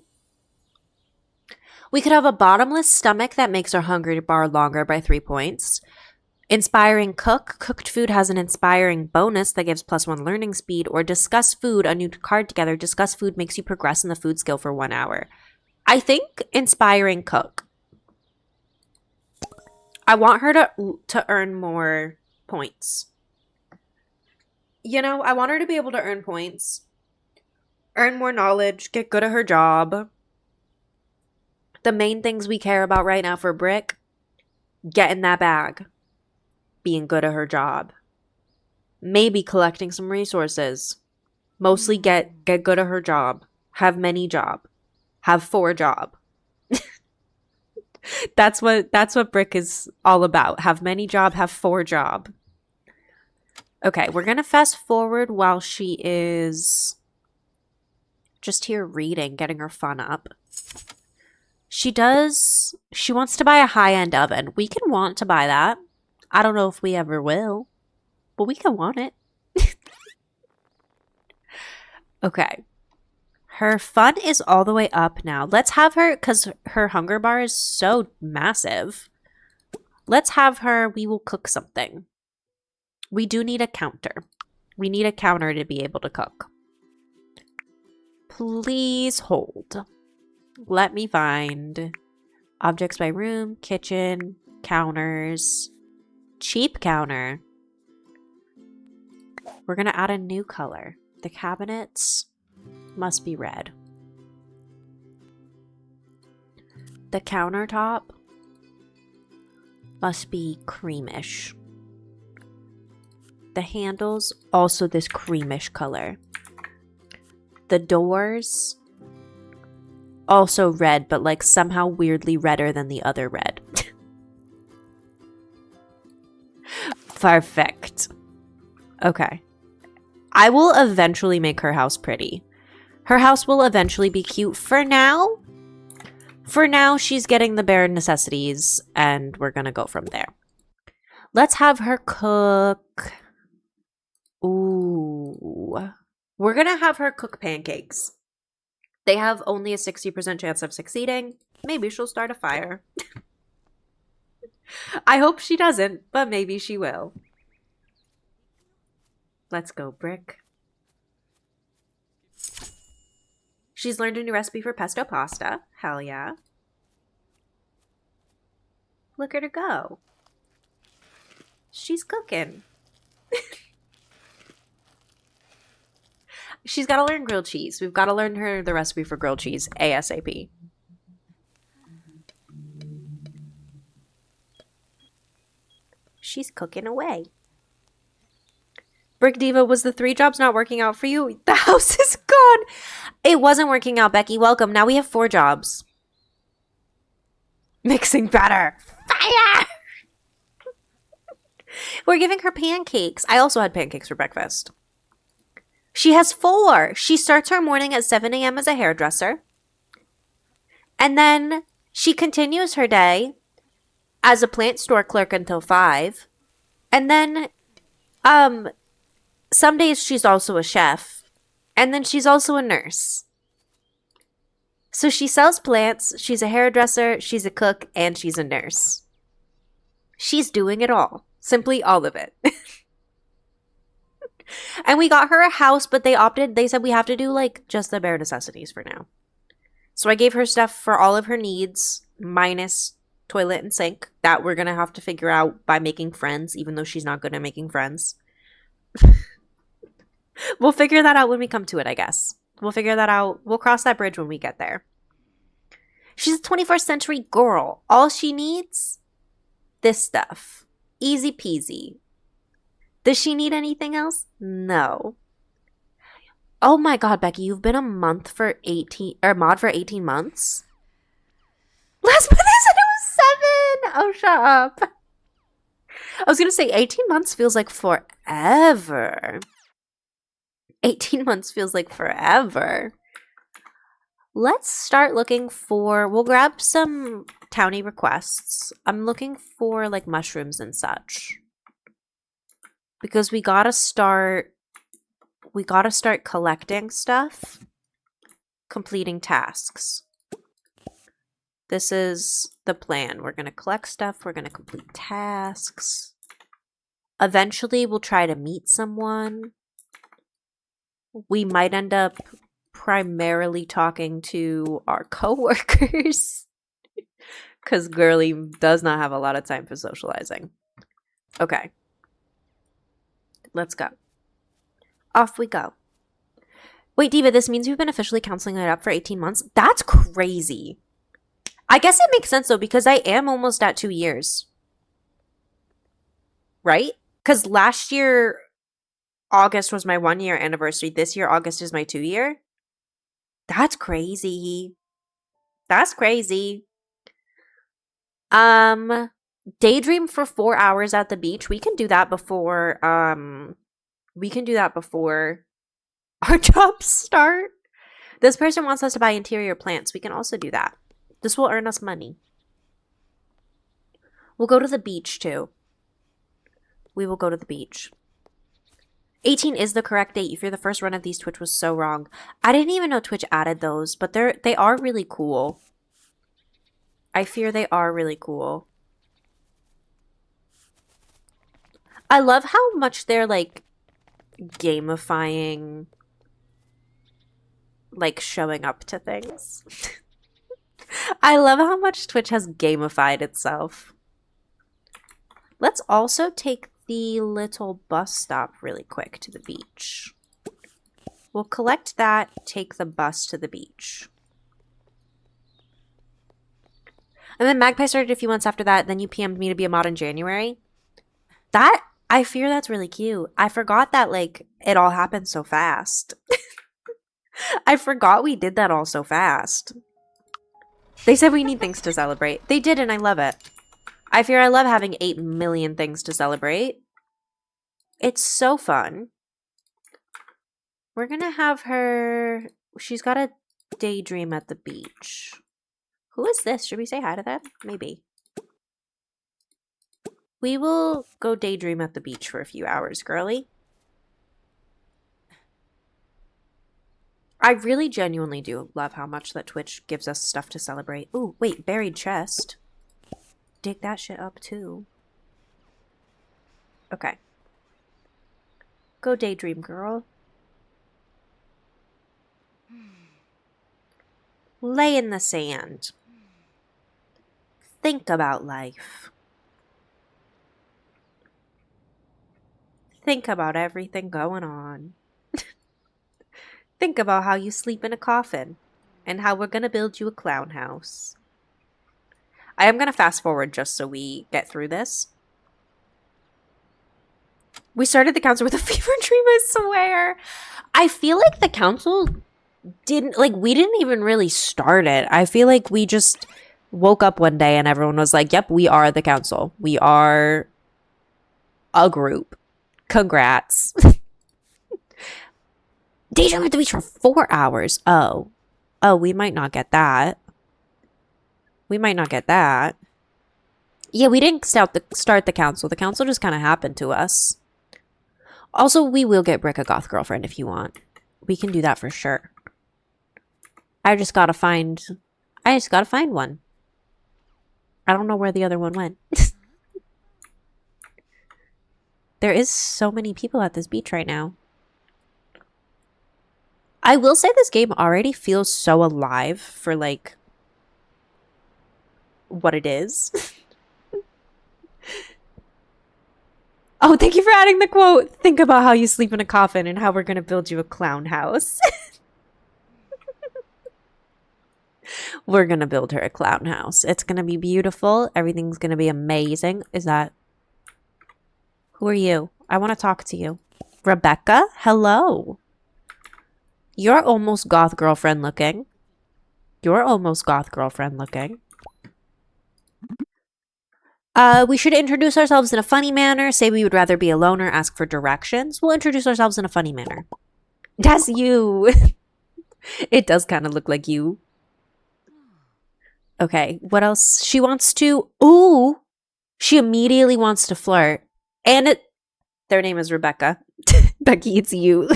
We could have a bottomless stomach that makes our hunger bar longer by 3 points. Inspiring cook. Cooked food has an inspiring bonus that gives +1 learning speed. Or discuss food, a new card together. Discuss food makes you progress in the food skill for 1 hour. I think inspiring cook. I want her to earn more points. You know, I want her to be able to earn points. Earn more knowledge. Get good at her job. The main things we care about right now for Brick. Getting that bag. Being good at her job. Maybe collecting some resources. Mostly get good at her job. Have many job. Have 4 job. That's what Brick is all about. Have many job, have 4 job. Okay, we're going to fast forward while she is just here reading, getting her fun up. She wants to buy a high-end oven. We can want to buy that. I don't know if we ever will, but we can want it. Okay. Her fun is all the way up now. Let's have her, because her hunger bar is so massive. Let's have her, we will cook something. We do need a counter. We need a counter to be able to cook. Please hold. Let me find objects by room, kitchen, counters, cheap counter. We're going to add a new color. The cabinets must be red. The countertop must be creamish. The handles, also this creamish color. The doors, also red, but like somehow weirdly redder than the other red. Perfect. Okay. I will eventually make her house pretty. Her house will eventually be cute. For now, she's getting the bare necessities, and we're gonna go from there. Let's have her cook. Ooh. We're gonna have her cook pancakes. They have only a 60% chance of succeeding. Maybe she'll start a fire. I hope she doesn't, but maybe she will. Let's go, Brick. She's learned a new recipe for pesto pasta. Hell yeah. Look at her go. She's cooking. She's got to learn grilled cheese. We've got to learn her the recipe for grilled cheese ASAP. She's cooking away. Brick Diva, was the 3 jobs not working out for you? The house is gone. It wasn't working out, Becky. Welcome. Now we have 4 jobs. Mixing batter. Fire! We're giving her pancakes. I also had pancakes for breakfast. She has 4. She starts her morning at 7 a.m. as a hairdresser. And then she continues her day as a plant store clerk until 5. And then, some days she's also a chef. And then she's also a nurse. So she sells plants, she's a hairdresser, she's a cook, and she's a nurse. She's doing it all. Simply all of it. And we got her a house, but they said we have to do like just the bare necessities for now. So I gave her stuff for all of her needs, minus toilet and sink, that we're going to have to figure out by making friends, even though she's not good at making friends. We'll figure that out when we come to it, I guess. We'll figure that out. We'll cross that bridge when we get there. She's a 21st century girl. All she needs? This stuff. Easy peasy. Does she need anything else? No. Oh my god, Becky, you've been a mod for 18 months? Last month I said it was 7! Oh, shut up. I was gonna say 18 months feels like forever. 18 months feels like forever. Let's start looking for... We'll grab some townie requests. I'm looking for, like, mushrooms and such. Because we gotta start collecting stuff. Completing tasks. This is the plan. We're gonna collect stuff. We're gonna complete tasks. Eventually, we'll try to meet someone. We might end up primarily talking to our coworkers because Girly does not have a lot of time for socializing. Okay. Let's go. Off we go. Wait, Diva, this means we've been officially counseling it up for 18 months? That's crazy. I guess it makes sense, though, because I am almost at 2 years. Right? Because last year, August was my 1-year anniversary. This year, August is my 2-year. That's crazy. That's crazy. Daydream for 4 hours at the beach. We can do that before, our jobs start. This person wants us to buy interior plants. We can also do that. This will earn us money. We'll go to the beach, too. We will go to the beach. 18 is the correct date. If you're the first run of these, Twitch was so wrong. I didn't even know Twitch added those, but they are really cool. I fear they are really cool. I love how much they're, like, gamifying, like, showing up to things. I love how much Twitch has gamified itself. Let's also take the little bus stop really quick to the beach. We'll collect that, take the bus to the beach. And then Magpie started a few months after that, then you PM'd me to be a mod in January. I fear that's really cute. I forgot that, like, it all happened so fast. I forgot we did that all so fast. They said we need things to celebrate. They did, and I love it. I fear I love having 8 million things to celebrate. It's so fun. We're gonna have her... She's got a daydream at the beach. Who is this? Should we say hi to them? Maybe. We will go daydream at the beach for a few hours, girly. I really genuinely do love how much that Twitch gives us stuff to celebrate. Ooh, wait, buried chest. Dig that shit up, too. Okay. Go daydream, girl. Lay in the sand. Think about life. Think about everything going on. Think about how you sleep in a coffin and how we're going to build you a clown house. I am going to fast forward just so we get through this. We started the council with a fever dream, I swear. I feel like the council didn't, like, we didn't even really start it. I feel like we just woke up one day and everyone was like, yep, we are the council. We are a group. Congrats. Daydream at the beach for 4 hours. Oh, we might not get that. We might not get that. Yeah, we didn't start the council. The council just kind of happened to us. Also, we will get Brick a goth girlfriend if you want. We can do that for sure. I just gotta find one. I don't know where the other one went. There is so many people at this beach right now. I will say this game already feels so alive for, like, what it is. Oh, thank you for adding the quote. Think about how you sleep in a coffin and how we're going to build you a clown house. We're going to build her a clown house. It's going to be beautiful. Everything's going to be amazing. Is that... Who are you? I want to talk to you. Rebecca? Hello. You're almost goth girlfriend looking. You're almost goth girlfriend looking. We should introduce ourselves in a funny manner. Say we would rather be alone or ask for directions. We'll introduce ourselves in a funny manner. That's you. It does kind of look like you. Okay, what else? She wants to... Ooh! She immediately wants to flirt. And their name is Rebecca. Becky, it's you.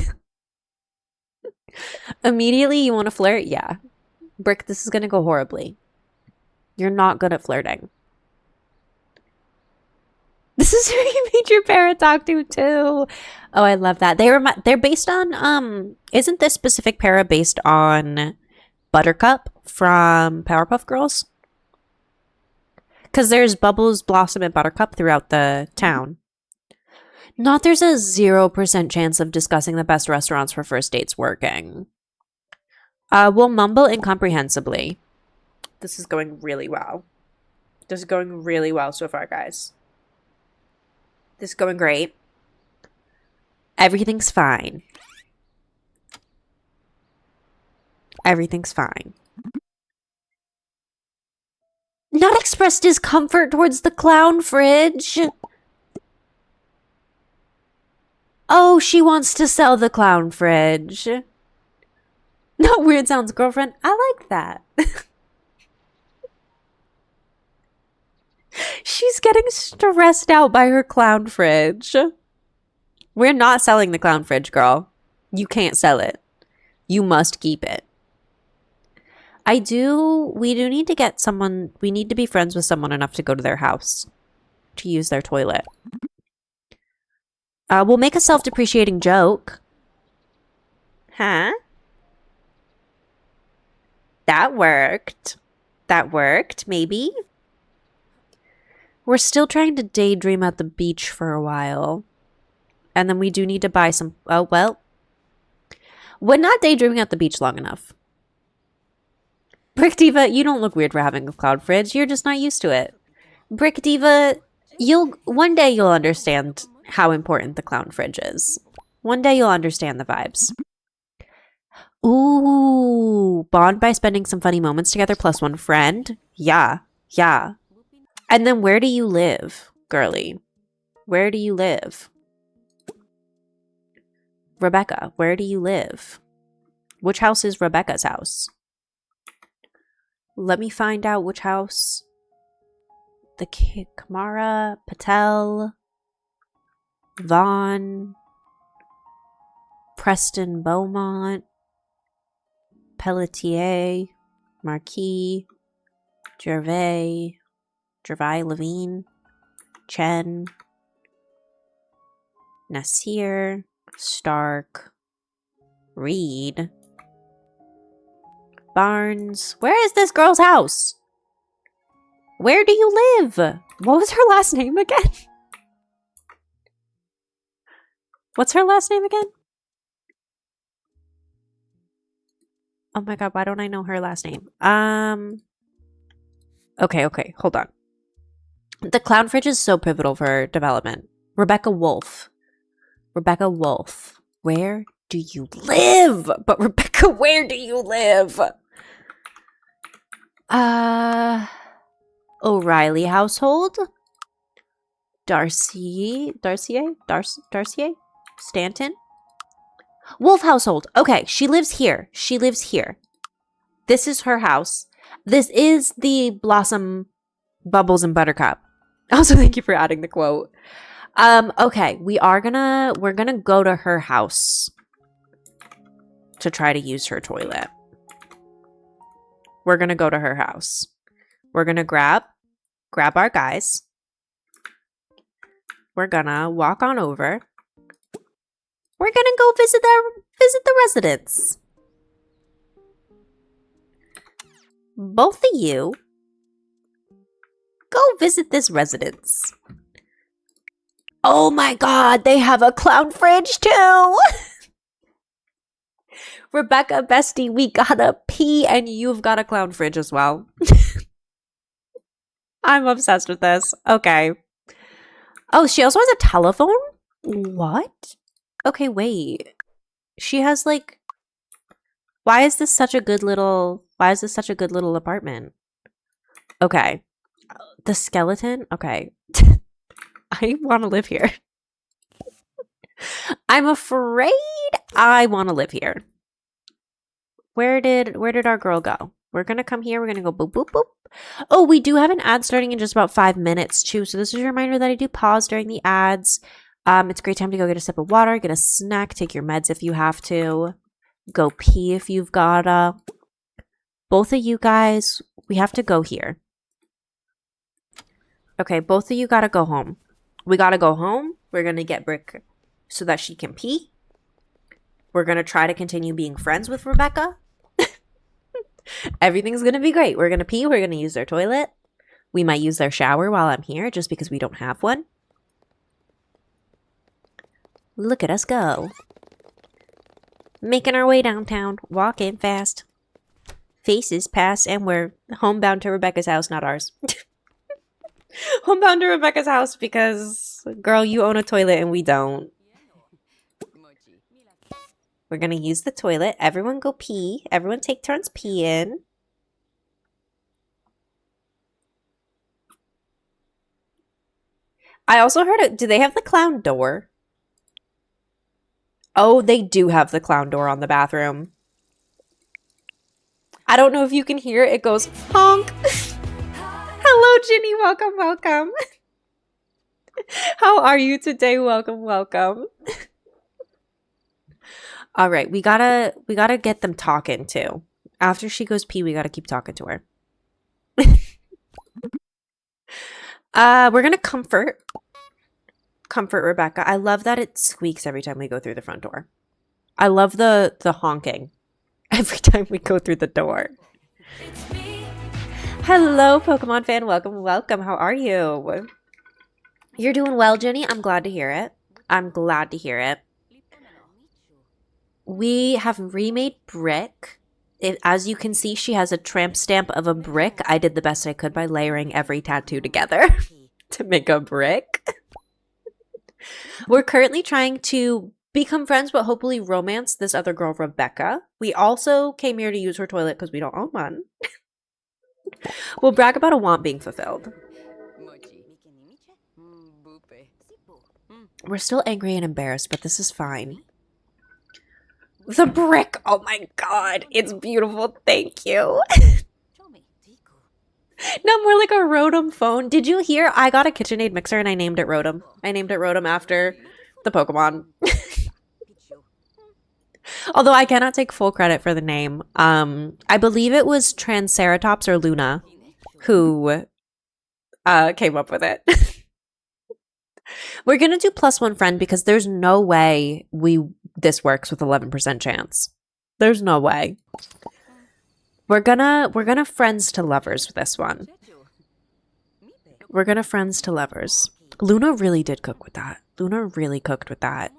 Immediately you want to flirt? Yeah. Brick, this is going to go horribly. You're not good at flirting. This is who you made your parrot talk to too. Oh, I love that. They're based on isn't this specific para based on Buttercup from Powerpuff Girls? Because there's Bubbles, Blossom, and Buttercup throughout the town. Not there's a 0% chance of discussing the best restaurants for first dates working. We'll mumble incomprehensibly. This is going really well. This is going really well so far, guys. This is going great. Everything's fine. Everything's fine. Not express discomfort towards the clown fridge. Oh, she wants to sell the clown fridge. Not weird sounds, girlfriend. I like that. She's getting stressed out by her clown fridge. We're not selling the clown fridge, girl. You can't sell it. You must keep it. We do need to get someone, we need to be friends with someone enough to go to their house to use their toilet. We'll make a self-depreciating joke. Huh? That worked. That worked, maybe. We're still trying to daydream at the beach for a while. And then we do need to buy some... Oh, well. We're not daydreaming at the beach long enough. Brick Diva, you don't look weird for having a cloud fridge. You're just not used to it. Brick Diva, one day you'll understand how important the clown fridge is. One day you'll understand the vibes. Ooh, bond by spending some funny moments together plus one friend. Yeah, yeah. And then where do you live, girly? Where do you live? Rebecca, where do you live? Which house is Rebecca's house? Let me find out which house. The Kamara, Patel, Vaughn, Preston Beaumont, Pelletier, Marquis, Gervais Levine, Chen, Nasir, Stark, Reed, Barnes. Where is this girl's house? Where do you live? What was her last name again? What's her last name again? Oh my god, why don't I know her last name? Okay, hold on. The clown fridge is so pivotal for development. Rebecca Wolf. Rebecca Wolf. Where do you live? But Rebecca, where do you live? O'Reilly household. Darcier? Stanton? Wolf household. Okay, she lives here. She lives here. This is her house. This is the Blossom, Bubbles, and Buttercup. Also, thank you for adding the quote. Okay, we're gonna go to her house to try to use her toilet. We're gonna go to her house. We're gonna grab our guys. We're gonna walk on over. We're gonna go visit the residents. both of you go visit this residence. Oh my god, they have a clown fridge too! Rebecca, bestie, we gotta pee and you've got a clown fridge as well. I'm obsessed with this. Okay. Oh, she also has a telephone? What? Okay, wait. She has like... Why is this such a good little apartment? Okay. The skeleton? Okay. I want to live here. I'm afraid I want to live here. Where did our girl go? We're going to come here. We're going to go boop, boop, boop. Oh, we do have an ad starting in just about 5 minutes too. So this is a reminder that I do pause during the ads. It's a great time to go get a sip of water, get a snack, take your meds if you have to, go pee if you've gotta. Both of you guys, we have to go here. Okay, both of you gotta go home. We gotta go home. We're gonna get Brick so that she can pee. We're gonna try to continue being friends with Rebecca. Everything's gonna be great. We're gonna pee. We're gonna use their toilet. We might use their shower while I'm here just because we don't have one. Look at us go. Making our way downtown. Walking fast. Faces pass and we're homebound to Rebecca's house, not ours. Homebound to Rebecca's house because, girl, you own a toilet and we don't. We're gonna use the toilet. Everyone go pee. Everyone take turns peeing. I also heard it. Do they have the clown door? Oh, they do have the clown door on the bathroom. I don't know if you can hear it. It goes honk. Hello, Ginny. Welcome, welcome. How are you today? Welcome, welcome. All right, we gotta get them talking too. After she goes pee, we gotta keep talking to her. We're gonna comfort Rebecca. I love that it squeaks every time we go through the front door. I love the honking every time we go through the door. Hello, Pokemon fan. Welcome, welcome. How are you? You're doing well, Jenny. I'm glad to hear it. I'm glad to hear it. We have remade Brick. As you can see, she has a tramp stamp of a brick. I did the best I could by layering every tattoo together to make a brick. We're currently trying to become friends, but hopefully romance this other girl, Rebecca. We also came here to use her toilet because we don't own one. We'll brag about a want being fulfilled. We're still angry and embarrassed, but this is fine. The brick! Oh my god, it's beautiful. Thank you. No, more like a Rotom phone. Did you hear? I got a KitchenAid mixer and I named it Rotom. I named it Rotom after the Pokemon. Although I cannot take full credit for the name. I believe it was Triceratops or Luna who came up with it. We're going to do +1 friend because there's no way this works with 11% chance. There's no way. We're gonna friends to lovers with this one. We're gonna friends to lovers. Luna really did cook with that. Luna really cooked with that.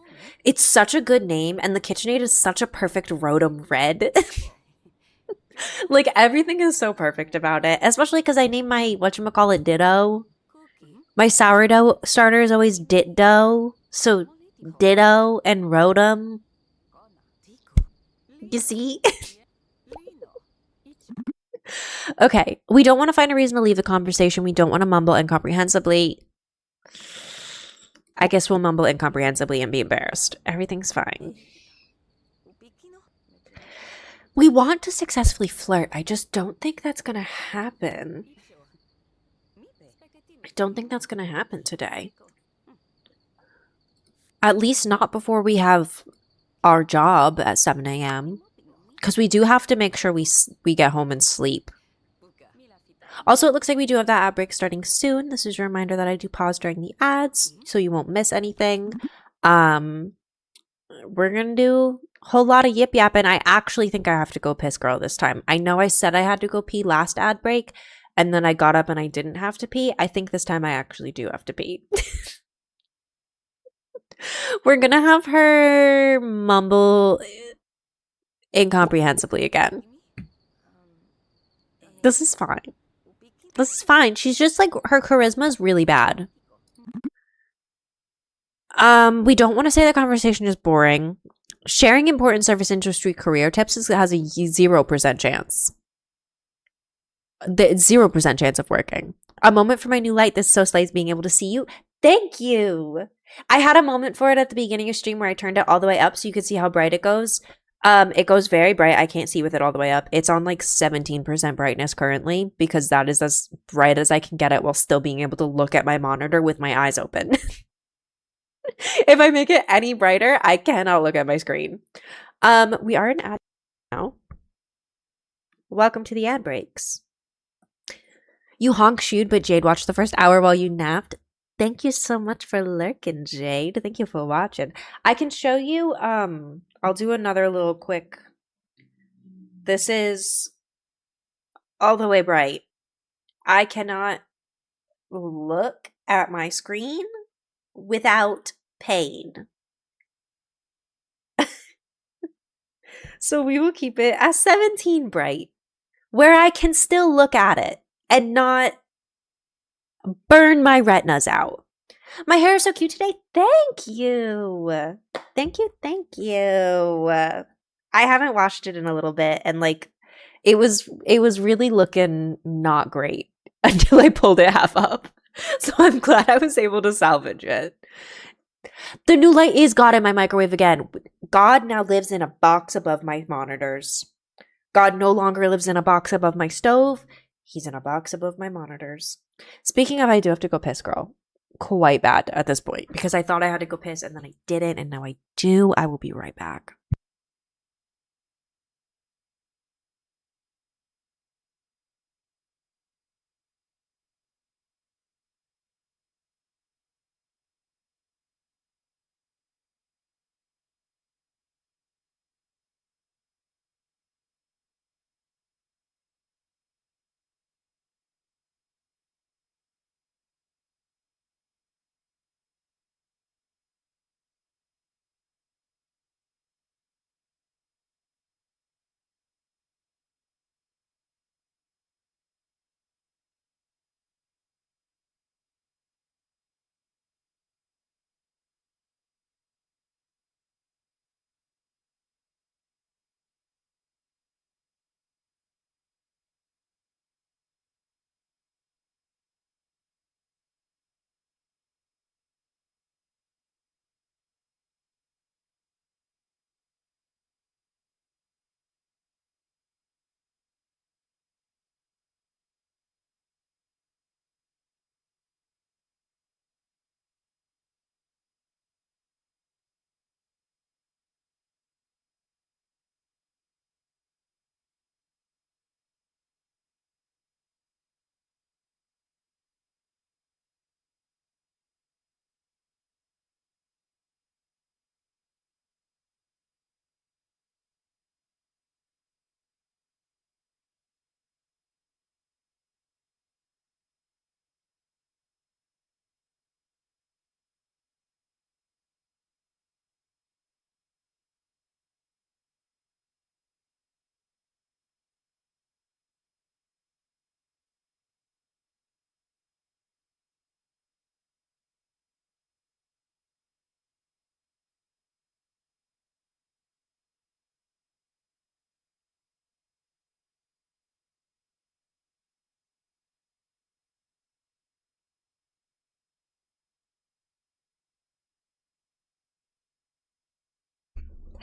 It's such a good name, and the KitchenAid is such a perfect Rotom red. Like, everything is so perfect about it. Especially because I named my, whatchamacallit, Ditto. My sourdough starter is always Ditto. So, Ditto and Rotom. You see? Okay, we don't want to find a reason to leave the conversation. We don't want to mumble incomprehensibly. I guess we'll mumble incomprehensibly and be embarrassed. Everything's fine. We want to successfully flirt. I just don't think that's going to happen. I don't think that's going to happen today. At least not before we have our job at 7 a.m. Because we do have to make sure we get home and sleep. Also, it looks like we do have that ad break starting soon. This is a reminder that I do pause during the ads, so you won't miss anything. We're going to do Whole lot of yip yap, and I actually think I have to go piss girl this time. I know I said I had to go pee last ad break, and then I got up and I didn't have to pee. I think this time I actually do have to pee. We're gonna have her mumble incomprehensibly again. This is fine. This is fine. She's just like, her charisma is really bad. We don't want to say the conversation is boring. Sharing important service industry career tips has a 0% chance. The 0% chance of working. A moment for my new light. This so slides being able to see you. Thank you. I had a moment for it at the beginning of stream where I turned it all the way up so you could see how bright it goes. It goes very bright. I can't see with it all the way up. It's on like 17% brightness currently because that is as bright as I can get it while still being able to look at my monitor with my eyes open. If I make it any brighter, I cannot look at my screen. We are in ad now. Welcome to the ad breaks. You honk shoed, but Jade watched the first hour while you napped. Thank you so much for lurking, Jade. Thank you for watching. I can show you, I'll do another little quick. This is all the way bright. I cannot look at my screen without pain. So we will keep it at 17 bright, where I can still look at it and not burn my retinas out. My hair is so cute today. Thank you. Thank you. Thank you. I haven't washed it in a little bit, and like it was really looking not great until I pulled it half up. So I'm glad I was able to salvage it. The new light is God in my microwave again. God now lives in a box above my monitors. God no longer lives in a box above my stove. He's in a box above my monitors. Speaking of, I do have to go piss, girl. Quite bad at this point because I thought I had to go piss and then I didn't, and now I do. I will be right back.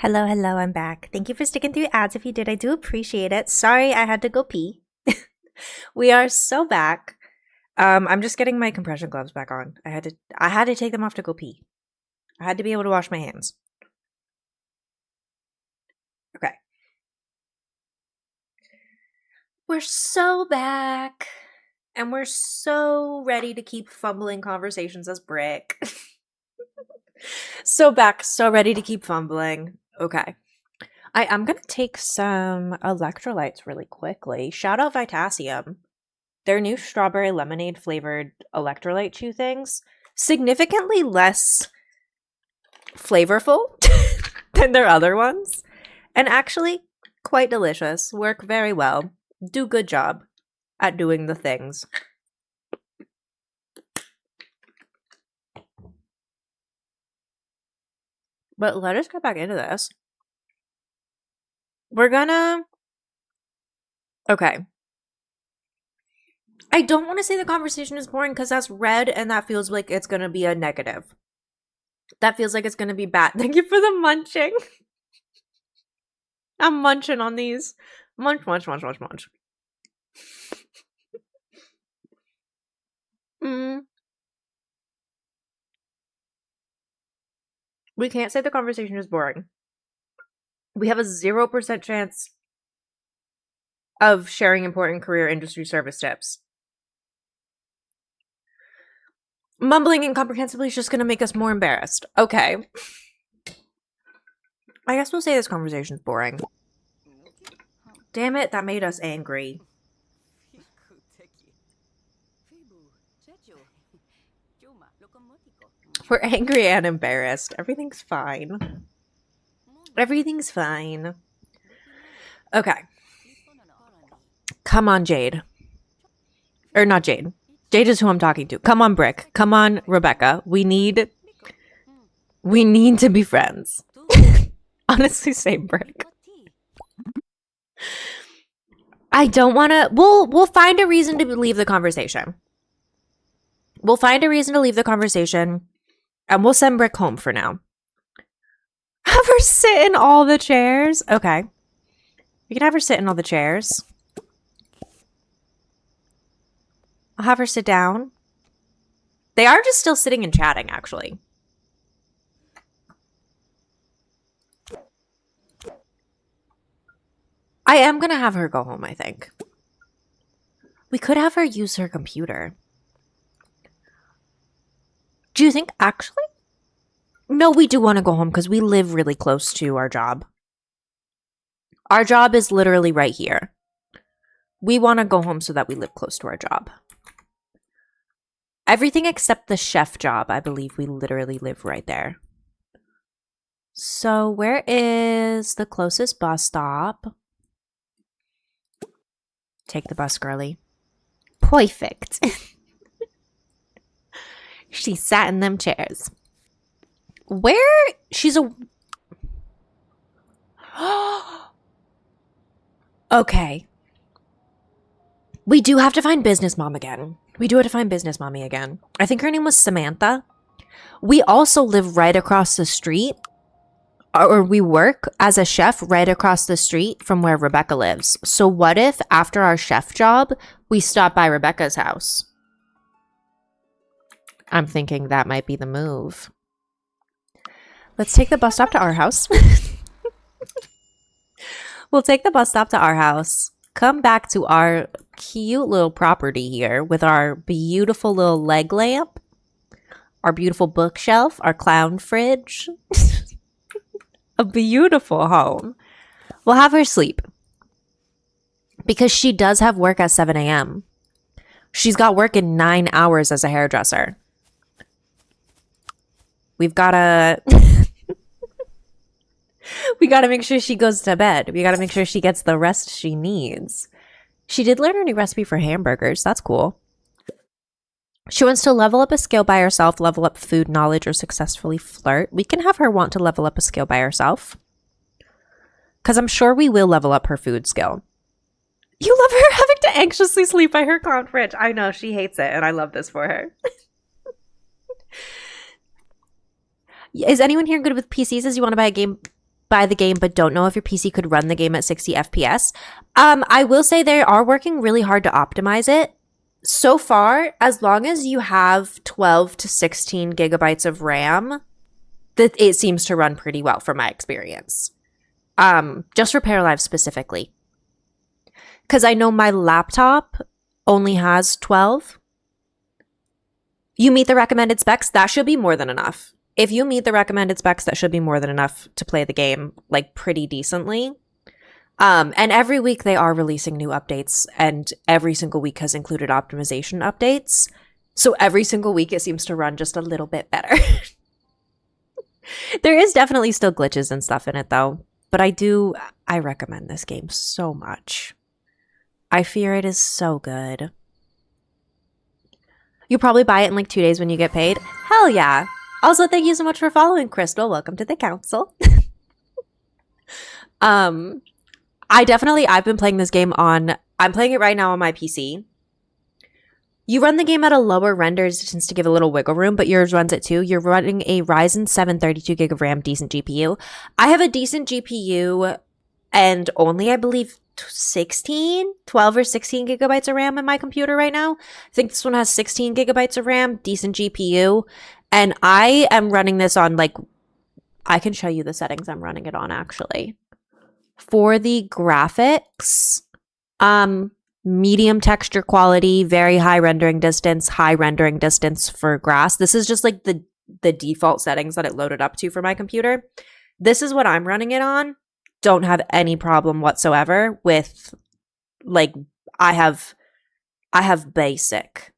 Hello, I'm back. Thank you for sticking through ads. If you did, I do appreciate it. Sorry I had to go pee. We are so back. I'm just getting my compression gloves back on. I had to take them off to go pee. I had to be able to wash my hands. Okay. We're so back. And we're so ready to keep fumbling conversations as brick. So back, so ready to keep fumbling. Okay. I'm going to take some electrolytes really quickly. Shout out Vitasium. Their new strawberry lemonade flavored electrolyte chew things, significantly less flavorful than their other ones. And actually quite delicious. Work very well. Do good job at doing the things. But let us get back into this. We're gonna... Okay. I don't want to say the conversation is boring because that's red and that feels like it's gonna be a negative. That feels like it's gonna be bad. Thank you for the munching. I'm munching on these. Munch, munch, munch, munch, munch. We can't say the conversation is boring. We have a 0% chance of sharing important career industry service tips. Mumbling incomprehensibly is just going to make us more embarrassed. Okay. I guess we'll say this conversation is boring. Damn it, that made us angry. We're angry and embarrassed. Everything's fine. Everything's fine. Okay. Come on, Jade. Or not Jade. Jade is who I'm talking to. Come on, Brick. Come on, Rebecca. We need to be friends. Honestly, same Brick. I don't want to... We'll find a reason to leave the conversation. We'll find a reason to leave the conversation. And we'll send Brick home for now. Have her sit in all the chairs. Okay. We can have her sit in all the chairs. I'll have her sit down. They are just still sitting and chatting, actually. I am going to have her go home, I think. We could have her use her computer. Do you think, actually? No, we do want to go home because we live really close to our job. Our job is literally right here. We want to go home so that we live close to our job. Everything except the chef job, I believe we literally live right there. So where is the closest bus stop? Take the bus, girly. Perfect. She sat in them chairs. Where? She's a... Okay. We do have to find Business Mom again. We do have to find Business Mommy again. I think her name was Samantha. We also live right across the street. Or we work as a chef right across the street from where Rebecca lives. So what if after our chef job, we stop by Rebecca's house? I'm thinking that might be the move. Let's take the bus stop to our house. We'll take the bus stop to our house. Come back to our cute little property here with our beautiful little leg lamp. Our beautiful bookshelf. Our clown fridge. A beautiful home. We'll have her sleep. Because she does have work at 7 a.m. She's got work in 9 hours as a hairdresser. We've got to... we got to make sure she goes to bed. We got to make sure she gets the rest she needs. She did learn a new recipe for hamburgers. That's cool. She wants to level up a skill by herself, level up food knowledge, or successfully flirt. We can have her want to level up a skill by herself. Because I'm sure we will level up her food skill. You love her having to anxiously sleep by her clown fridge. I know, she hates it, and I love this for her. Is anyone here good with PCs? As you want to buy the game, but don't know if your PC could run the game at 60 FPS? I will say they are working really hard to optimize it. So far, as long as you have 12 to 16 gigabytes of RAM, that it seems to run pretty well from my experience. Just Repair Live specifically. Because I know my laptop only has 12. You meet the recommended specs, that should be more than enough. If you meet the recommended specs, that should be more than enough to play the game like pretty decently. And every week they are releasing new updates, and every single week has included optimization updates. So every single week it seems to run just a little bit better. There is definitely still glitches and stuff in it though, but I recommend this game so much. I fear it is so good. You probably buy it in like 2 days when you get paid. Hell yeah. Also, thank you so much for following, Crystal. Welcome to the council. I've been playing this game I'm playing it right now on my PC. You run the game at a lower render distance to give a little wiggle room, but yours runs it too. You're running a Ryzen 7 32 gig of RAM, decent GPU. I have a decent GPU and only, I believe, 12 or 16 gigabytes of RAM in my computer right now. I think this one has 16 gigabytes of RAM, decent GPU. And I am running this on I can show you the settings I'm running it on actually. For the graphics, medium texture quality, very high rendering distance for grass. This is just like the default settings that it loaded up to for my computer. This is what I'm running it on. Don't have any problem whatsoever with I have basic.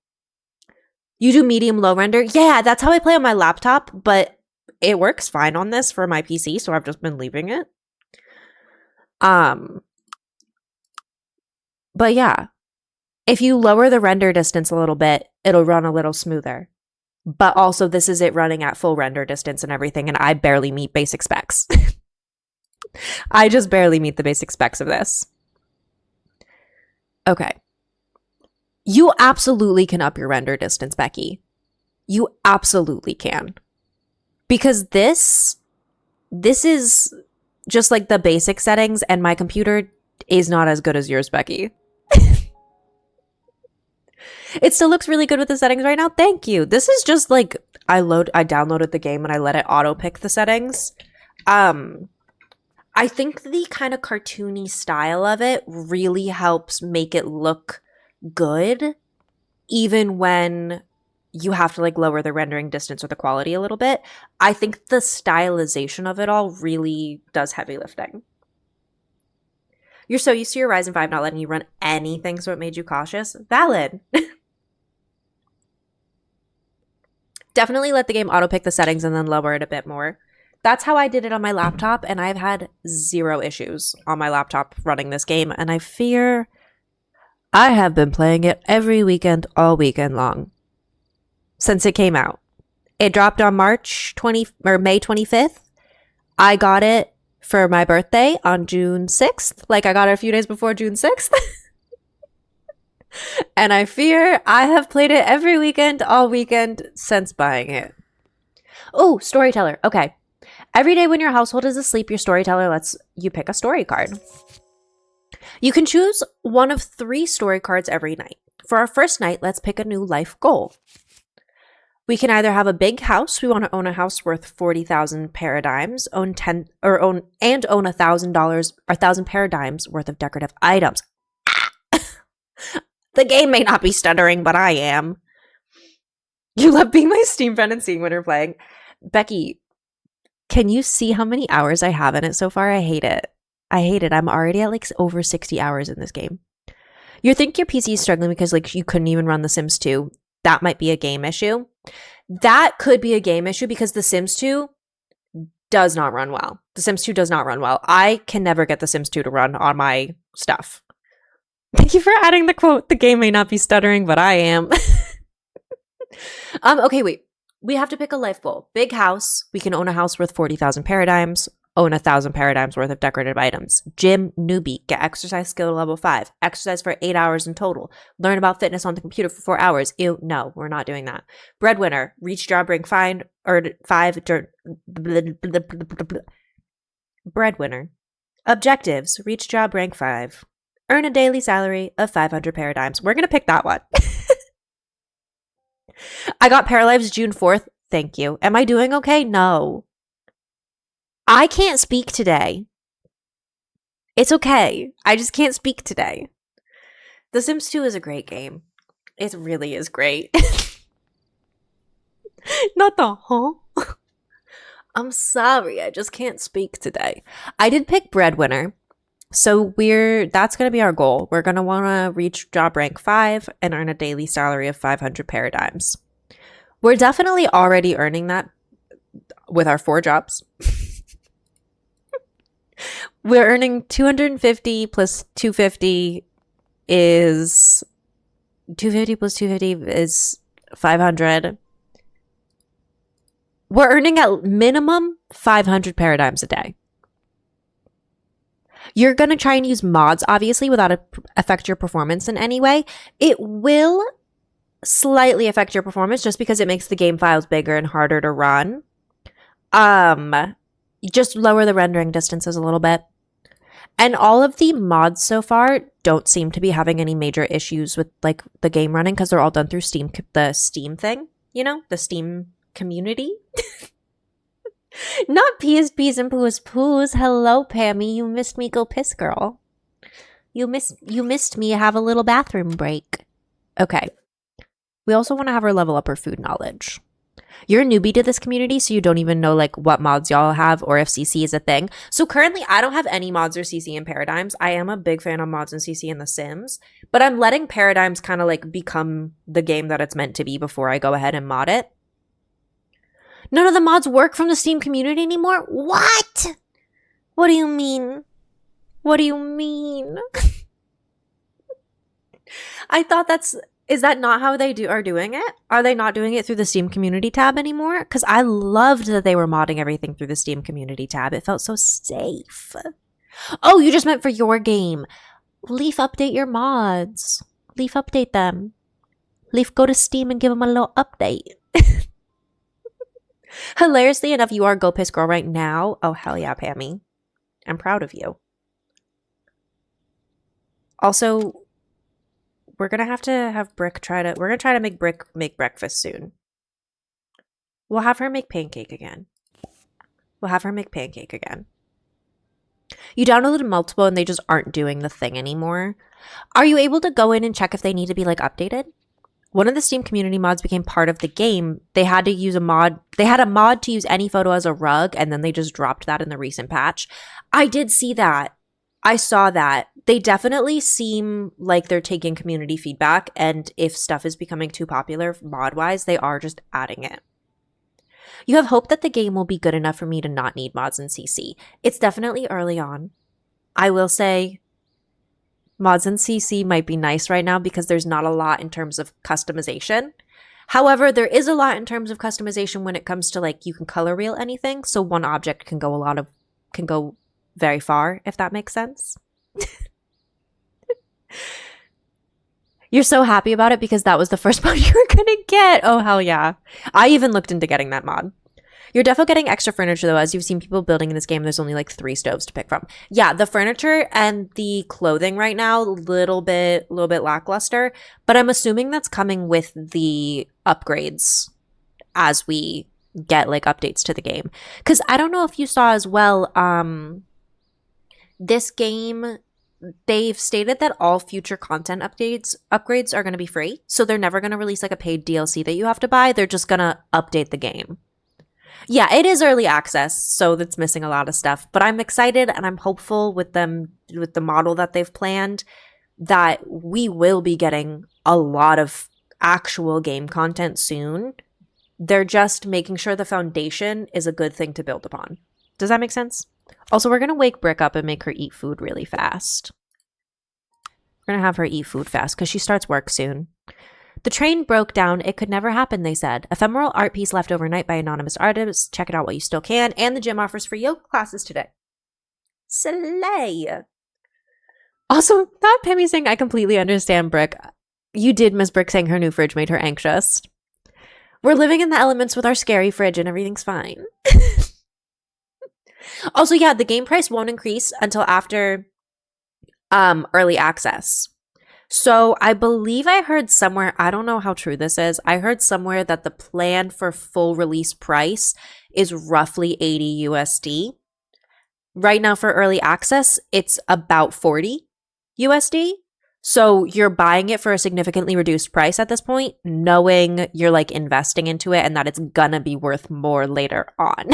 You do medium low render? Yeah, that's how I play on my laptop, but it works fine on this for my PC, so I've just been leaving it. But yeah, if you lower the render distance a little bit, it'll run a little smoother. But also, this is it running at full render distance and everything, and I barely meet basic specs. I just barely meet the basic specs of this. Okay. You absolutely can up your render distance, Becky. You absolutely can. Because this is just like the basic settings, and my computer is not as good as yours, Becky. It still looks really good with the settings right now. Thank you. This is just like I downloaded the game and I let it auto pick the settings. I think the kind of cartoony style of it really helps make it look good, even when you have to lower the rendering distance or the quality a little bit. I think the stylization of it all really does heavy lifting. You're so used to your Ryzen 5 not letting you run anything, so it made you cautious. Valid. Definitely let the game auto pick the settings and then lower it a bit more. That's how I did it on my laptop, and I've had 0 issues on my laptop running this game, and I fear I have been playing it every weekend, all weekend long, since it came out. It dropped on May 25th. I got it for my birthday on June 6th. I got it a few days before June 6th. And I fear I have played it every weekend, all weekend since buying it. Oh, storyteller. Okay. Every day when your household is asleep, your storyteller lets you pick a story card. You can choose one of 3 story cards every night. For our first night, let's pick a new life goal. We can either have a big house. We want to own a house worth 40,000 paradigms, own $1,000 or 1,000 paradigms worth of decorative items. The game may not be stuttering, but I am. You love being my Steam friend and seeing when you're playing. Becky, can you see how many hours I have in it so far? I hate it. I'm already at over 60 hours in this game. You think your PC is struggling because you couldn't even run The Sims 2. That might be a game issue. That could be a game issue because The Sims 2 does not run well. The Sims 2 does not run well. I can never get The Sims 2 to run on my stuff. Thank you for adding the quote, the game may not be stuttering, but I am. Okay, wait. We have to pick a life goal. Big house. We can own a house worth 40,000 paradigms. Own 1,000 paradigms worth of decorative items. Gym newbie. Get exercise skill level 5. Exercise for 8 hours in total. Learn about fitness on the computer for 4 hours. Ew, no, we're not doing that. Breadwinner. Reach job rank 5. Breadwinner. Objectives. Reach job rank 5. Earn a daily salary of 500 paradigms. We're going to pick that one. I got paralyzed June 4th. Thank you. Am I doing okay? No. I can't speak today. It's okay. I just can't speak today. The Sims 2 is a great game. It really is great. Not the huh? I'm sorry, I just can't speak today. I did pick breadwinner. So that's going to be our goal. We're going to want to reach job rank 5 and earn a daily salary of 500 paradigms. We're definitely already earning that with our 4 jobs. We're earning 250 plus 250 is 250 plus 250 is 500. We're earning at minimum 500 paradigms a day. You're going to try and use mods, obviously, without it affect your performance in any way. It will slightly affect your performance just because it makes the game files bigger and harder to run. Just lower the rendering distances a little bit. And all of the mods so far don't seem to be having any major issues with like the game running because they're all done through Steam, the Steam thing, you know, the Steam community. Not PSPs and Poos Poos. Hello, Pammy. You missed me go piss, girl. You missed me have a little bathroom break. Okay. We also want to have her level up her food knowledge. You're a newbie to this community, so you don't even know like what mods y'all have or if CC is a thing. So currently, I don't have any mods or CC in Paradigms. I am a big fan of mods and CC in The Sims, but I'm letting Paradigms kind of like become the game that it's meant to be before I go ahead and mod it. None of the mods work from the Steam community anymore? What? What do you mean? What do you mean? I thought is that not how they are doing it? Are they not doing it through the Steam community tab anymore? Because I loved that they were modding everything through the Steam community tab. It felt so safe. Oh, you just meant for your game. Leaf, update your mods. Leaf, update them. Leaf, go to Steam and give them a little update. Hilariously enough, you are Go Piss Girl right now. Oh, hell yeah, Pammy. I'm proud of you. Also, we're going to have Brick we're going to try to make Brick make breakfast soon. We'll have her make pancake again. You downloaded multiple and they just aren't doing the thing anymore. Are you able to go in and check if they need to be like updated? One of the Steam community mods became part of the game. They had to use a mod. They had a mod to use any photo as a rug, and then they just dropped that in the recent patch. I did see that. I saw that. They definitely seem like they're taking community feedback, and if stuff is becoming too popular mod-wise, they are just adding it. You have hope that the game will be good enough for me to not need mods in CC. It's definitely early on. I will say mods in CC might be nice right now because there's not a lot in terms of customization. However, there is a lot in terms of customization when it comes to like you can color reel anything, so one object can go very far, if that makes sense. You're so happy about it because that was the first mod you were gonna get. Oh, hell yeah. I even looked into getting that mod. You're definitely getting extra furniture, though, as you've seen people building in this game. There's only like 3 stoves to pick from. Yeah, the furniture and the clothing right now, a little bit lackluster, but I'm assuming that's coming with the upgrades as we get like updates to the game. Because I don't know if you saw as well, this game, they've stated that all future content upgrades are going to be free. So they're never going to release like a paid DLC that you have to buy. They're just going to update the game. Yeah, it is early access, so that's missing a lot of stuff. But I'm excited and I'm hopeful with the model that they've planned that we will be getting a lot of actual game content soon. They're just making sure the foundation is a good thing to build upon. Does that make sense? Also, we're going to wake Brick up and make her eat food really fast. We're going to have her eat food fast because she starts work soon. The train broke down. It could never happen, they said. Ephemeral art piece left overnight by anonymous artists. Check it out while you still can. And the gym offers free yoga classes today. Slay. Also, not Pammy saying I completely understand Brick. You did miss Brick saying her new fridge made her anxious. We're living in the elements with our scary fridge and everything's fine. Also, yeah, the game price won't increase until after early access. So I believe I heard somewhere, I don't know how true this is, I heard somewhere that the plan for full release price is roughly 80 USD. Right now for early access, it's about 40 USD. So you're buying it for a significantly reduced price at this point, knowing you're like investing into it and that it's gonna be worth more later on.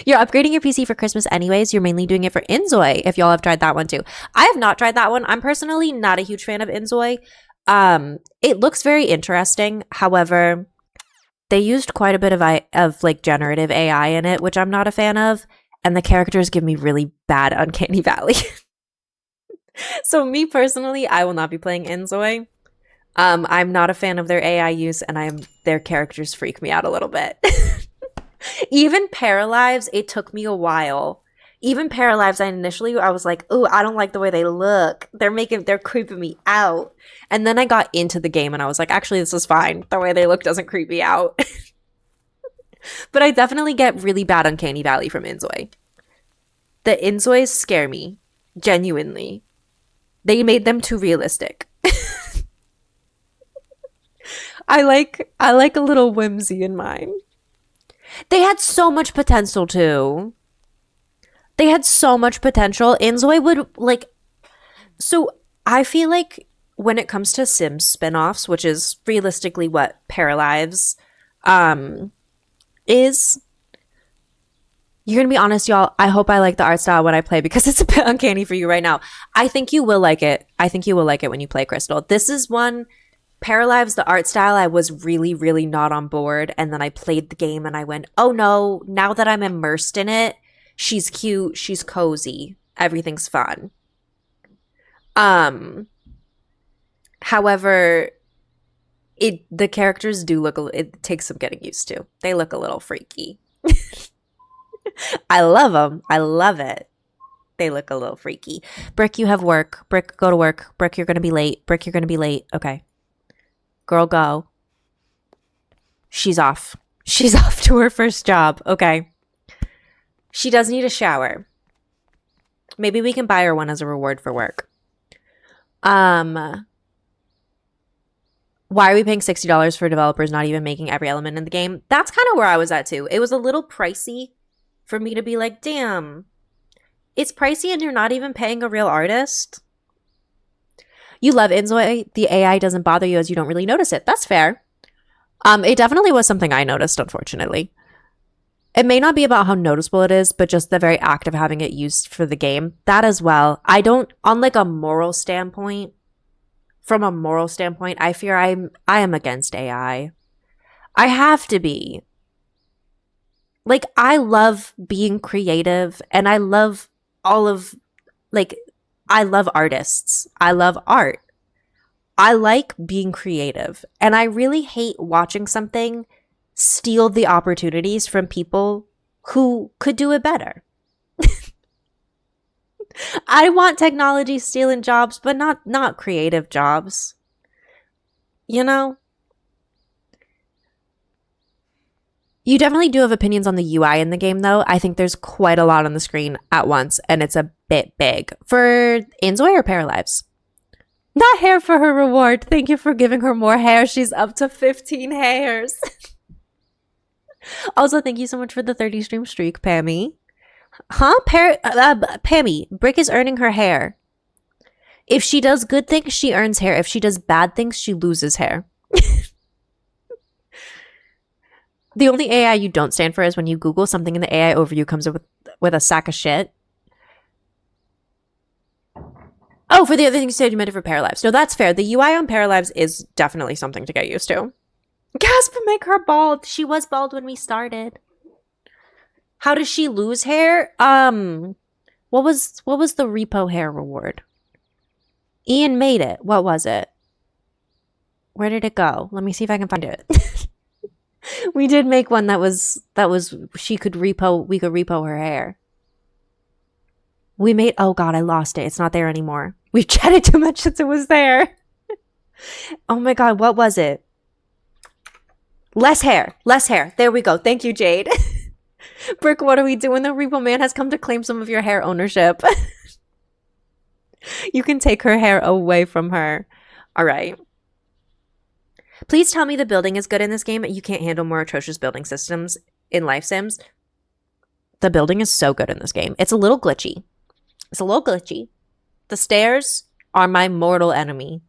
You're upgrading your PC for Christmas anyways. You're mainly doing it for Inzoi, if y'all have tried that one too. I have not tried that one. I'm personally not a huge fan of Inzoi. It looks very interesting. However, they used quite a bit of like generative AI in it, which I'm not a fan of, and the characters give me really bad uncanny valley. So me personally, I will not be playing Inzoi. I'm not a fan of their AI use, and their characters freak me out a little bit. Even Paralives, it took me a while. Even Paralives, I was like, ooh, I don't like the way they look. They're creeping me out. And then I got into the game and I was like, actually, this is fine. The way they look doesn't creep me out. But I definitely get really bad uncanny valley from Inzoi. The Inzois scare me. Genuinely. They made them too realistic. I like a little whimsy in mine. They had so much potential too. They had so much potential. Inzoi would like. So I feel like when it comes to Sims spinoffs, which is realistically what Paralives is, you're gonna be honest, y'all. I hope I like the art style when I play because it's a bit uncanny for you right now. I think you will like it. I think you will like it when you play Crystal. This is one. Paralives, the art style, I was really, really not on board. And then I played the game and I went, oh no, now that I'm immersed in it, she's cute, she's cozy, everything's fun. However, the characters do look, it takes some getting used to. They look a little freaky. I love them. I love it. They look a little freaky. Brick, you have work. Brick, go to work. Brick, you're going to be late. Brick, you're going to be late. Okay. Girl, go. She's off. She's off to her first job. Okay. She does need a shower. Maybe we can buy her one as a reward for work. Why are we paying $60 for developers not even making every element in the game? That's kind of where I was at too. It was a little pricey for me to be like, damn, it's pricey and you're not even paying a real artist. You love Inzoi. The AI doesn't bother you as you don't really notice it. That's fair. It definitely was something I noticed, unfortunately. It may not be about how noticeable it is, but just the very act of having it used for the game. That as well. I don't, on like a moral standpoint, from a moral standpoint, I fear I am against AI. I have to be. Like, I love being creative and I love all of, like, I love artists. I love art. I like being creative. And I really hate watching something steal the opportunities from people who could do it better. I want technology stealing jobs, but not creative jobs. You know? You definitely do have opinions on the UI in the game, though. I think there's quite a lot on the screen at once, and it's a bit big. For Inzoi or Paralives? Not hair for her reward. Thank you for giving her more hair. She's up to 15 hairs. Also, thank you so much for the 30 stream streak, Pammy. Huh? Pammy, Brick is earning her hair. If she does good things, she earns hair. If she does bad things, she loses hair. The only AI you don't stand for is when you Google something and the AI overview comes up with a sack of shit. Oh, for the other things you said, you meant it for Paralives. No, that's fair. The UI on Paralives is definitely something to get used to. Gasp, make her bald. She was bald when we started. How does she lose hair? What was the repo hair reward? Ian made it. What was it? Where did it go? Let me see if I can find it. We did make one that was we could repo her hair. We made, oh god, I lost it. It's not there anymore. We've chatted too much since it was there. Oh my god, what was it? Less hair. There we go. Thank you, Jade. Brick, what are we doing? The repo man has come to claim some of your hair ownership. You can take her hair away from her. All right. Please tell me the building is good in this game. You can't handle more atrocious building systems in Life Sims. The building is so good in this game. It's a little glitchy. The stairs are my mortal enemy.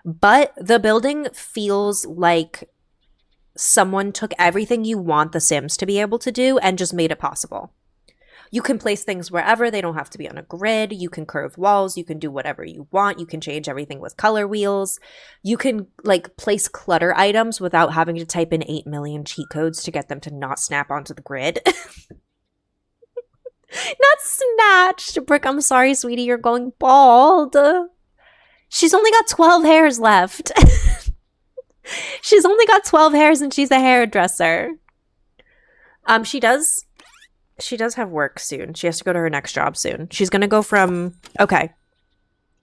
But the building feels like someone took everything you want The Sims to be able to do and just made it possible. You can place things wherever. They don't have to be on a grid. You can curve walls. You can do whatever you want. You can change everything with color wheels. You can like place clutter items without having to type in 8 million cheat codes to get them to not snap onto the grid. Not snatched. Brick, I'm sorry, sweetie. You're going bald. She's only got 12 hairs left. She's only got 12 hairs and she's a hairdresser. She does have work soon. She has to go to her next job soon. She's going to go from... Okay.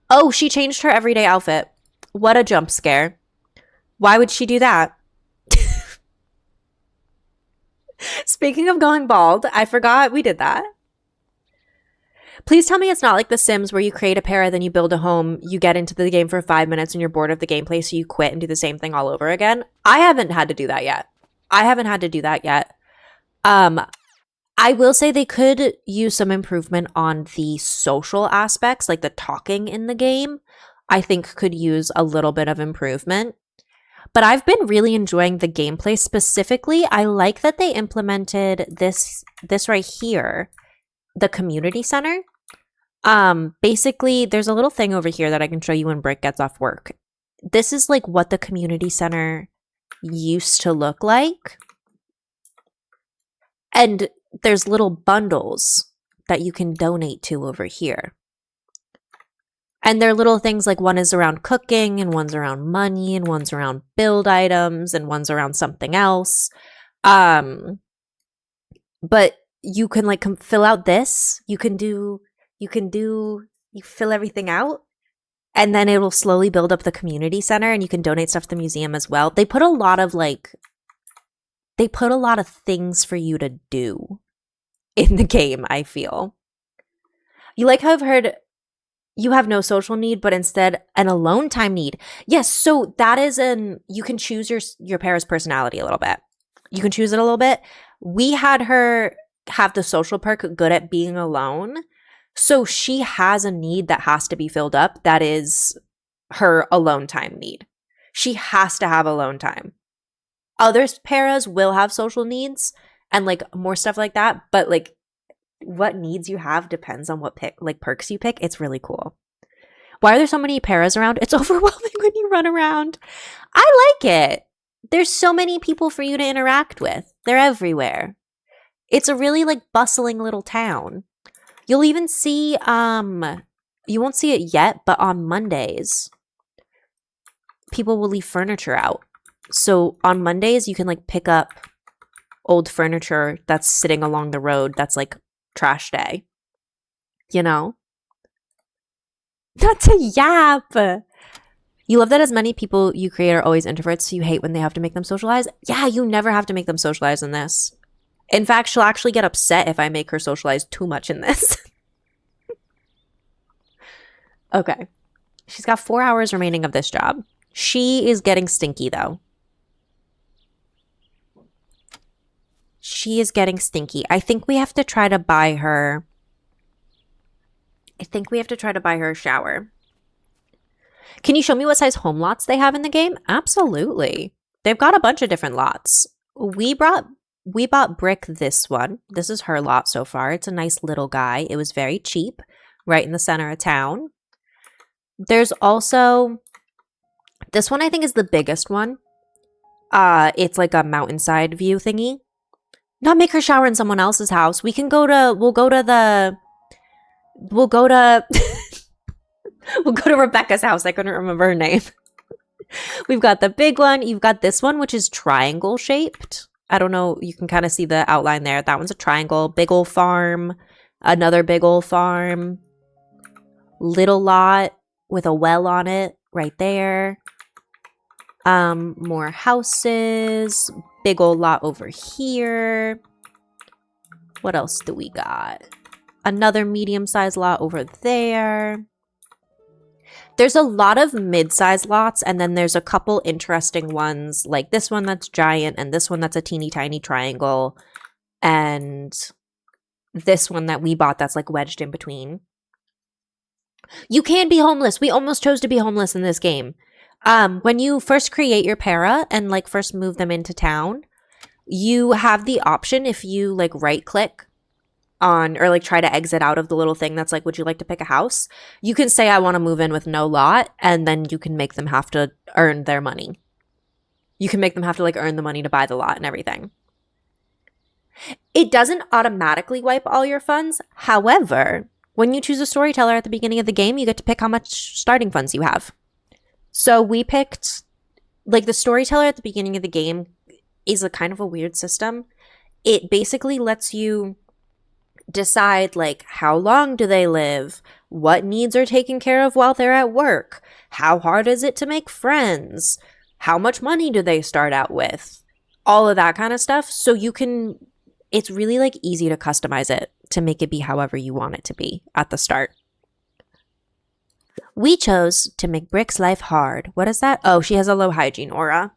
Oh, she changed her everyday outfit. What a jump scare. Why would she do that? Speaking of going bald, I forgot we did that. Please tell me it's not like The Sims where you create a para, then you build a home, you get into the game for 5 minutes and you're bored of the gameplay, so you quit and do the same thing all over again. I haven't had to do that yet. I will say they could use some improvement on the social aspects, like the talking in the game. I think could use a little bit of improvement. But I've been really enjoying the gameplay specifically. I like that they implemented this right here, the community center. Basically, there's a little thing over here that I can show you when Brick gets off work. This is like what the community center used to look like. And there's little bundles that you can donate to over here. And they're little things like one is around cooking and one's around money and one's around build items and one's around something else. But you can like fill out this. You fill everything out and then it will slowly build up the community center and you can donate stuff to the museum as well. They put a lot of things for you to do in the game, I feel. You like how I've heard you have no social need, but instead an alone time need. Yes, so that is you can choose your para's personality a little bit. You can choose it a little bit. We had her have the social perk good at being alone. So she has a need that has to be filled up. That is her alone time need. She has to have alone time. Other paras will have social needs and like more stuff like that, but like what needs you have depends on what perks you pick. It's really cool. Why are there so many paras around? It's overwhelming when you run around. I like it. There's so many people for you to interact with. They're everywhere. It's a really like bustling little town. You'll even see you won't see it yet, but on Mondays people will leave furniture out. So on Mondays, you can like pick up old furniture that's sitting along the road that's like trash day. You know? Not to yap. You love that as many people you create are always introverts, so you hate when they have to make them socialize? Yeah, you never have to make them socialize in this. In fact, she'll actually get upset if I make her socialize too much in this. Okay. She's got 4 hours remaining of this job. She is getting stinky, though. She is getting stinky. I think we have to try to buy her... a shower. Can you show me what size home lots they have in the game? Absolutely. They've got a bunch of different lots. We bought Brick this one. This is her lot so far. It's a nice little guy. It was very cheap, right in the center of town. There's also... This one I think is the biggest one. It's like a mountainside view thingy. Not make her shower in someone else's house. We'll go to Rebecca's house. I couldn't remember her name. We've got the big one. You've got this one, which is triangle shaped. I don't know. You can kind of see the outline there. That one's a triangle. Big ol' farm. Another big ol' farm. Little lot with a well on it right there. More houses. Big old lot over here. What else do we got? Another medium-sized lot over there. There's a lot of mid-sized lots, and then there's a couple interesting ones, like this one that's giant, and this one that's a teeny tiny triangle, and this one that we bought that's like wedged in between. You can be homeless. We almost chose to be homeless in this game. When you first create your para and like first move them into town, you have the option if you like right click on or like try to exit out of the little thing that's like, would you like to pick a house? You can say, I want to move in with no lot, and then you can make them have to earn their money. You can make them have to like earn the money to buy the lot and everything. It doesn't automatically wipe all your funds. However, when you choose a storyteller at the beginning of the game, you get to pick how much starting funds you have. So we picked, like, the storyteller at the beginning of the game is a kind of a weird system. It basically lets you decide, like, how long do they live? What needs are taken care of while they're at work? How hard is it to make friends? How much money do they start out with? All of that kind of stuff. So you can, it's really, like, easy to customize it to make it be however you want it to be at the start. We chose to make Brick's life hard. What is that? Oh, she has a low hygiene aura.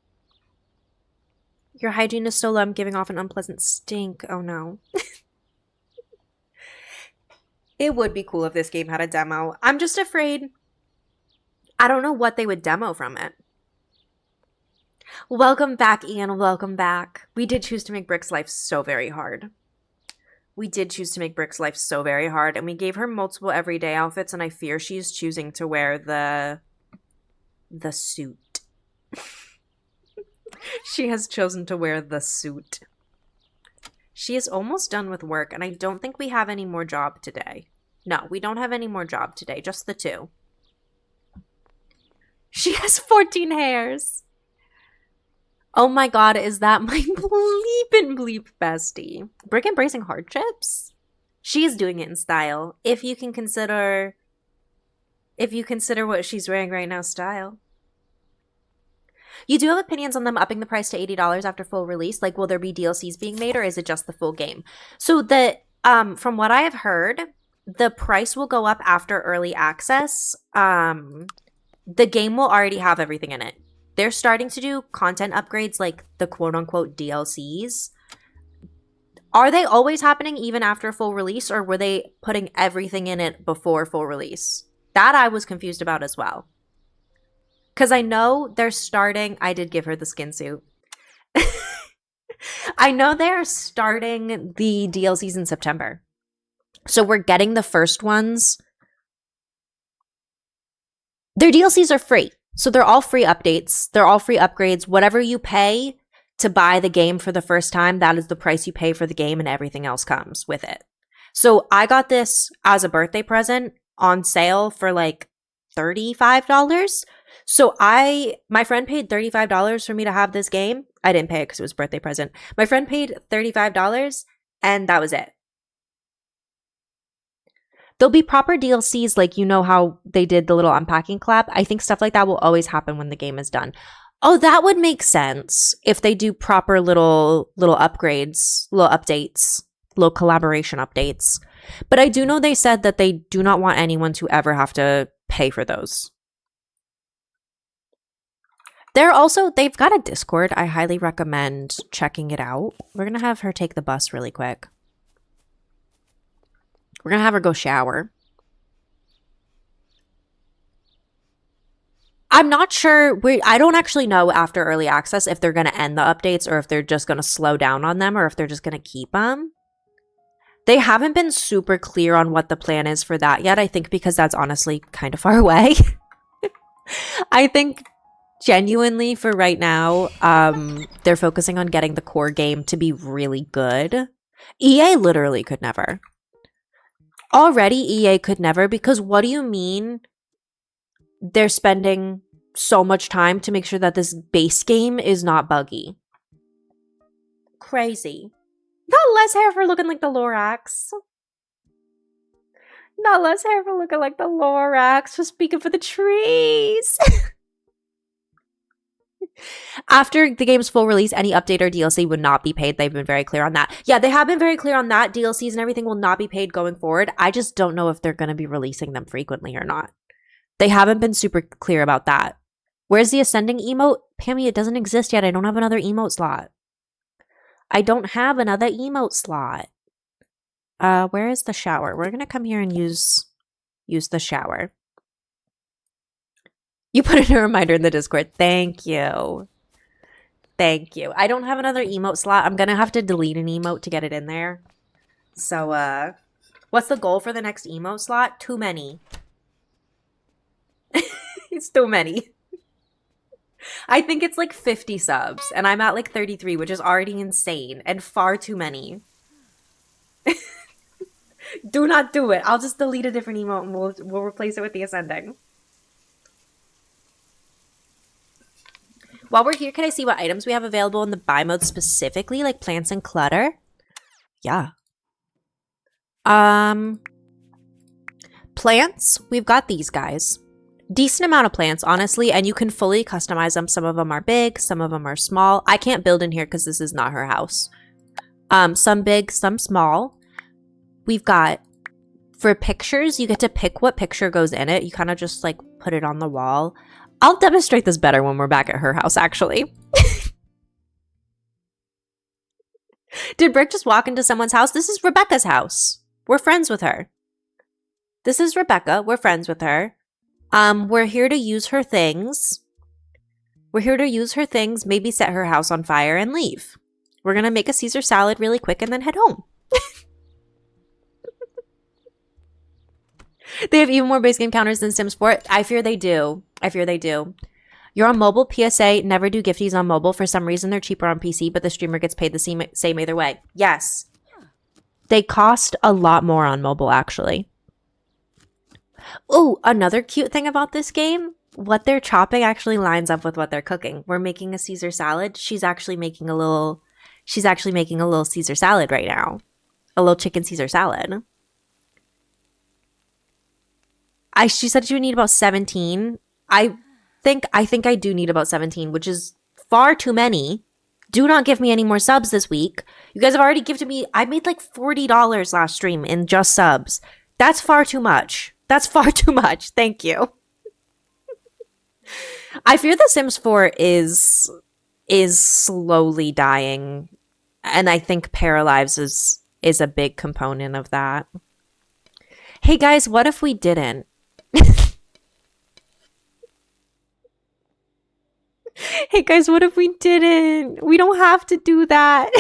Your hygiene is so low, I'm giving off an unpleasant stink. Oh no. It would be cool if this game had a demo. I'm just afraid. I don't know what they would demo from it. Welcome back, Ian. Welcome back. We did choose to make Brick's life so very hard. We did choose to make Brick's life so very hard, and we gave her multiple everyday outfits, and I fear she's choosing to wear the suit. She has chosen to wear the suit. She is almost done with work, and I don't think we have any more job today. No, we don't have any more job today, just the 2. She has 14 hairs. Oh my god, is that my bleep and bleep bestie? Brick embracing hardships? She is doing it in style. If you consider what she's wearing right now style. You do have opinions on them upping the price to $80 after full release? Like, will there be DLCs being made, or is it just the full game? So from what I have heard, the price will go up after early access. The game will already have everything in it. They're starting to do content upgrades, like the quote-unquote DLCs. Are they always happening even after full release, or were they putting everything in it before full release? That I was confused about as well. Because I know they're starting... I did give her the skin suit. I know they're starting the DLCs in September. So we're getting the first ones. Their DLCs are free. So they're all free updates. They're all free upgrades. Whatever you pay to buy the game for the first time, that is the price you pay for the game, and everything else comes with it. So I got this as a birthday present on sale for like $35. So my friend paid $35 for me to have this game. I didn't pay it because it was a birthday present. My friend paid $35 and that was it. There'll be proper DLCs, like, you know how they did the little unpacking collab. I think stuff like that will always happen when the game is done. Oh, that would make sense if they do proper little upgrades, little updates, little collaboration updates. But I do know they said that they do not want anyone to ever have to pay for those. They've got a Discord. I highly recommend checking it out. We're going to have her take the bus really quick. We're going to have her go shower. I'm not sure. I don't actually know after early access if they're going to end the updates or if they're just going to slow down on them or if they're just going to keep them. They haven't been super clear on what the plan is for that yet. I think because that's honestly kind of far away. I think genuinely for right now, they're focusing on getting the core game to be really good. EA literally could never. Already EA could never, because what do you mean they're spending so much time to make sure that this base game is not buggy? Crazy. Not less hair for looking like the Lorax. Not less hair for looking like the Lorax. For speaking for the trees. After the game's full release, any update or DLC would not be paid. They've been very clear on that. Yeah, they have been very clear on that. DLCs and everything will not be paid going forward. I just don't know if they're going to be releasing them frequently or not. They haven't been super clear about that. Where's the ascending emote? Pammy, it doesn't exist yet. I don't have another emote slot. I don't have another emote slot. Where is the shower? We're going to come here and use the shower. You put in a reminder in the Discord. Thank you. Thank you. I don't have another emote slot. I'm gonna have to delete an emote to get it in there. So, what's the goal for the next emote slot? Too many. It's too many. I think it's like 50 subs, and I'm at like 33, which is already insane and far too many. Do not do it. I'll just delete a different emote and we'll replace it with the ascending. While we're here, can I see what items we have available in the buy mode specifically, like plants and clutter? Yeah. Plants, we've got these guys. Decent amount of plants, honestly, and you can fully customize them. Some of them are big, some of them are small. I can't build in here because this is not her house. Some big, some small. We've got, for pictures, you get to pick what picture goes in it. You kind of just like put it on the wall. I'll demonstrate this better when we're back at her house, actually. Did Brick just walk into someone's house? This is Rebecca's house. We're friends with her. This is Rebecca. We're friends with her. We're here to use her things. We're here to use her things, maybe set her house on fire and leave. We're going to make a Caesar salad really quick and then head home. They have even more base game counters than Sims 4. I fear they do. I fear they do. You're on mobile. PSA, never do gifties on mobile. For some reason, they're cheaper on PC, but the streamer gets paid the same either way. Yes. They cost a lot more on mobile, actually. Oh, another cute thing about this game, what they're chopping actually lines up with what they're cooking. We're making a Caesar salad. She's actually making a little Caesar salad right now. A little chicken Caesar salad. She said she would need about 17. I think I do need about 17, which is far too many. Do not give me any more subs this week. You guys have already gifted me. I made like $40 last stream in just subs. That's far too much. That's far too much. Thank you. I fear The Sims 4 is slowly dying, and I think Paralives is a big component of that. Hey guys, what if we didn't? Hey guys, what if we didn't? We don't have to do that.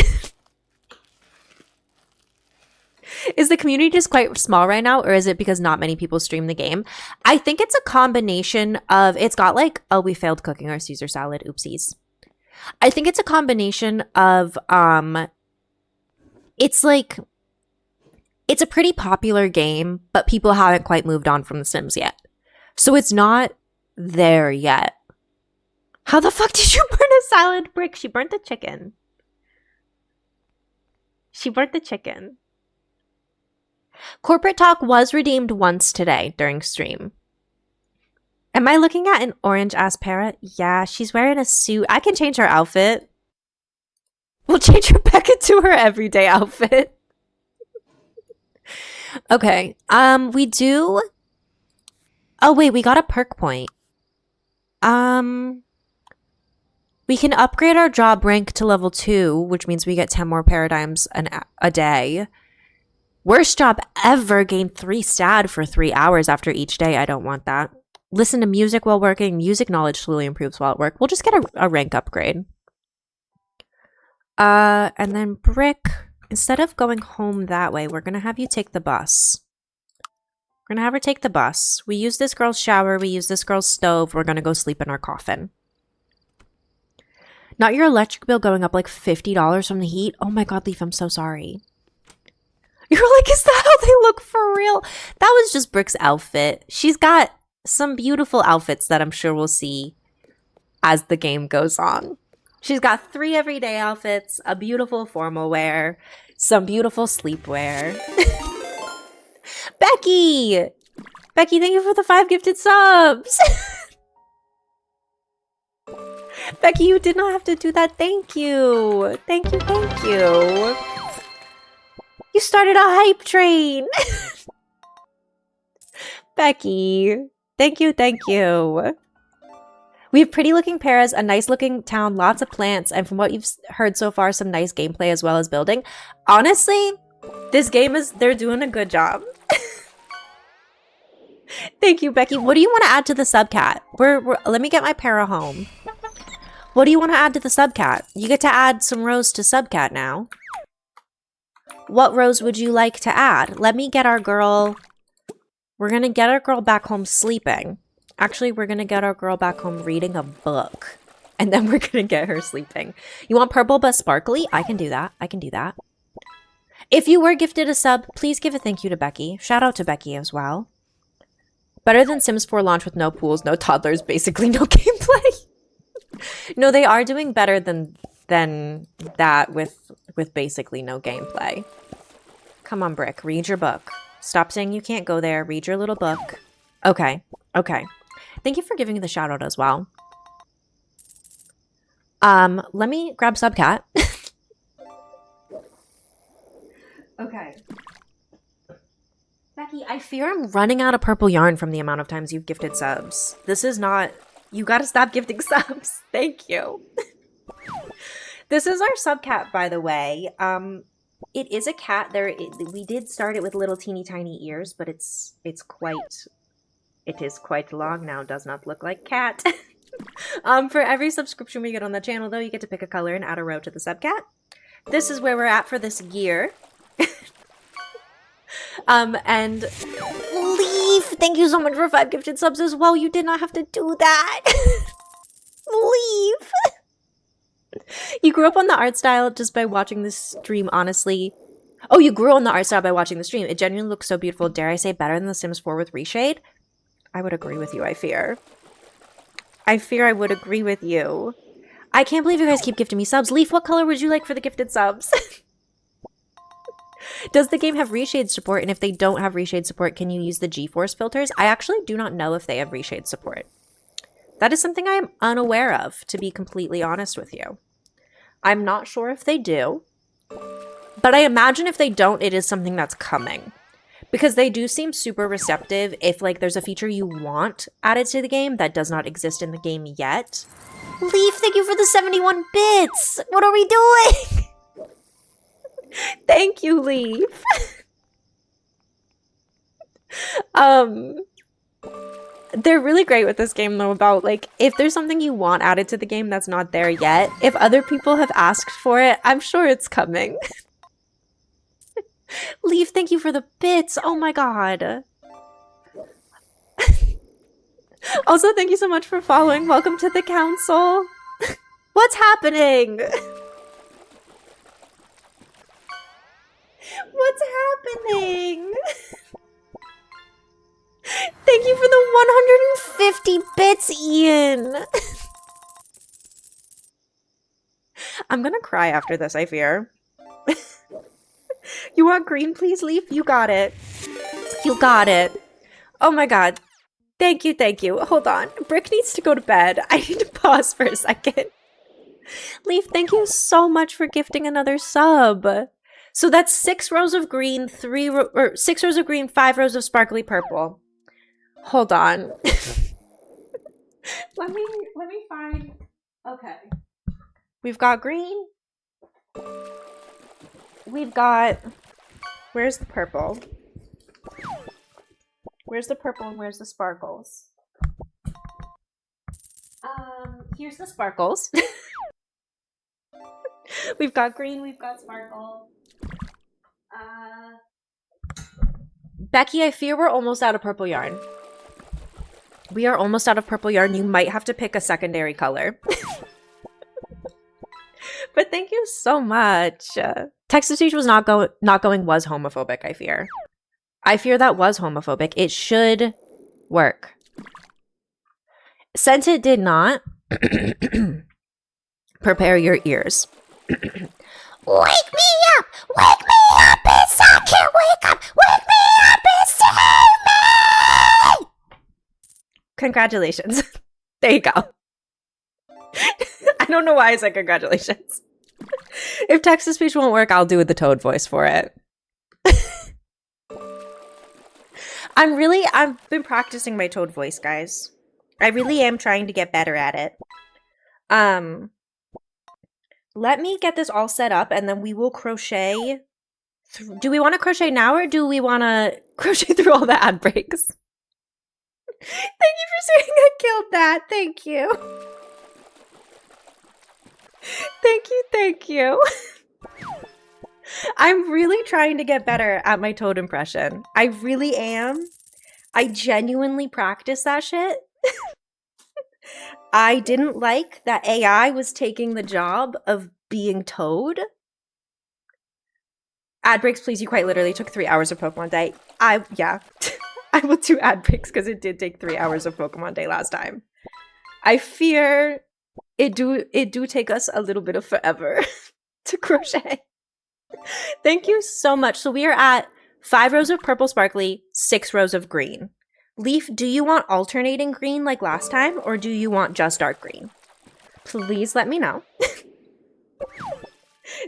Is the community just quite small right now, or is it because not many people stream the game? I think it's a combination of, it's got like, oh, we failed cooking our Caesar salad, oopsies. I think it's a combination of, it's like, it's a pretty popular game, but people haven't quite moved on from The Sims yet. So it's not there yet. How the fuck did you burn a salad, Brick? She burnt the chicken. She burnt the chicken. Corporate Talk was redeemed once today during stream. Am I looking at an orange-ass parrot? Yeah, she's wearing a suit. I can change her outfit. We'll change Rebecca to her everyday outfit. Okay, we do... Oh, wait, we got a perk point. We can upgrade our job rank to level 2, which means we get 10 more paradigms a day. Worst job ever, gain 3 stat for 3 hours after each day. I don't want that. Listen to music while working. Music knowledge slowly improves while at work. We'll just get a rank upgrade. And then Brick, instead of going home that way, we're going to have you take the bus. We're going to have her take the bus. We use this girl's shower. We use this girl's stove. We're going to go sleep in our coffin. Not your electric bill going up like $50 from the heat. Oh my god, Leaf, I'm so sorry. You're like, is that how they look for real? That was just Brick's outfit. She's got some beautiful outfits that I'm sure we'll see as the game goes on. She's got 3 everyday outfits, a beautiful formal wear, some beautiful sleepwear. Becky! Becky, thank you for the 5 gifted subs! Becky, you did not have to do that. Thank you. Thank you, thank you. You started a hype train. Becky, thank you, thank you. We have pretty looking pairs, a nice looking town, lots of plants, and from what you've heard so far, some nice gameplay as well as building. Honestly, this game they're doing a good job. Thank you, Becky. What do you want to add to the subcat? Let me get my para home. What do you want to add to the subcat? You get to add some rows to subcat now. What rows would you like to add? Let me get our girl. We're going to get our girl back home sleeping. Actually, we're going to get our girl back home reading a book. And then we're going to get her sleeping. You want purple but sparkly? I can do that. I can do that. If you were gifted a sub, please give a thank you to Becky. Shout out to Becky as well. Better than Sims 4 launch with no pools, no toddlers, basically no gameplay. No, they are doing better than that with basically no gameplay. Come on, Brick, read your book. Stop saying you can't go there. Read your little book. Okay, okay. Thank you for giving me the shout out as well. Let me grab Subcat. Okay. Becky, I fear I'm running out of purple yarn from the amount of times you've gifted subs. This is not... You gotta stop gifting subs. Thank you. This is our subcat, by the way. It is a cat. We did start it with little teeny tiny ears, but it is quite long now. Does not look like cat. For every subscription we get on the channel, though, you get to pick a color and add a row to the subcat. This is where we're at for this year. And Leaf, thank you so much for 5 gifted subs as well. You did not have to do that. Leaf. You grew up on the art style just by watching this stream, honestly. Oh, you grew on the art style by watching the stream. It genuinely looks so beautiful. Dare I say better than The Sims 4 with Reshade? I would agree with you, I fear. I fear I would agree with you. I can't believe you guys keep gifting me subs. Leaf, what color would you like for the gifted subs? Does the game have reshade support? And if they don't have reshade support, can you use the GeForce filters? I actually do not know if they have reshade support. That is something I am unaware of, to be completely honest with you. I'm not sure if they do, but I imagine if they don't, it is something that's coming. Because they do seem super receptive if, like, there's a feature you want added to the game that does not exist in the game yet. Leaf, thank you for the 71 bits! What are we doing? Thank you, Leaf. They're really great with this game, though, about, like, if there's something you want added to the game that's not there yet, if other people have asked for it, I'm sure it's coming. Leaf, thank you for the bits. Oh my god. Also, thank you so much for following. Welcome to the council. What's happening? What's happening? Thank you for the 150 bits, Ian. I'm gonna cry after this, I fear. You want green, please, Leaf? You got it. You got it. Oh my god. Thank you, thank you. Hold on. Brick needs to go to bed. I need to pause for a second. Leaf, thank you so much for gifting another sub. So that's 6 rows of green, 6 rows of green, 5 rows of sparkly purple. Hold on. Let me find. Okay. We've got green. We've got. Where's the purple? Where's the purple and where's the sparkles? Here's the sparkles. We've got green, we've got sparkle. Becky, I fear we're almost out of purple yarn. We are almost out of purple yarn. You might have to pick a secondary color. But thank you so much. Text-to-speech was not going was homophobic, I fear. I fear that was homophobic. It should work. Since it did not, prepare your ears. Wake me up! Wake me up! It's I can't wake up! Wake me up and save me! Congratulations. There you go. I don't know why I said congratulations. If text-to-speech won't work, I'll do the Toad voice for it. I've been practicing my Toad voice, guys. I really am trying to get better at it. Let me get this all set up and then we will crochet. Do we want to crochet now or do we want to crochet through all the ad breaks? Thank you for saying I killed that. Thank you. Thank you. I'm really trying to get better at my Toad impression. I really am. I genuinely practice that shit. I didn't like that AI was taking the job of being Toad. Ad breaks, please. You quite literally took 3 hours of Pokemon Day. Yeah. I will do ad breaks because it did take 3 hours of Pokemon Day last time. I fear it do take us a little bit of forever to crochet. Thank you so much. So we are at 5 rows of purple sparkly, 6 rows of green. Leaf, do you want alternating green like last time, or do you want just dark green? Please let me know.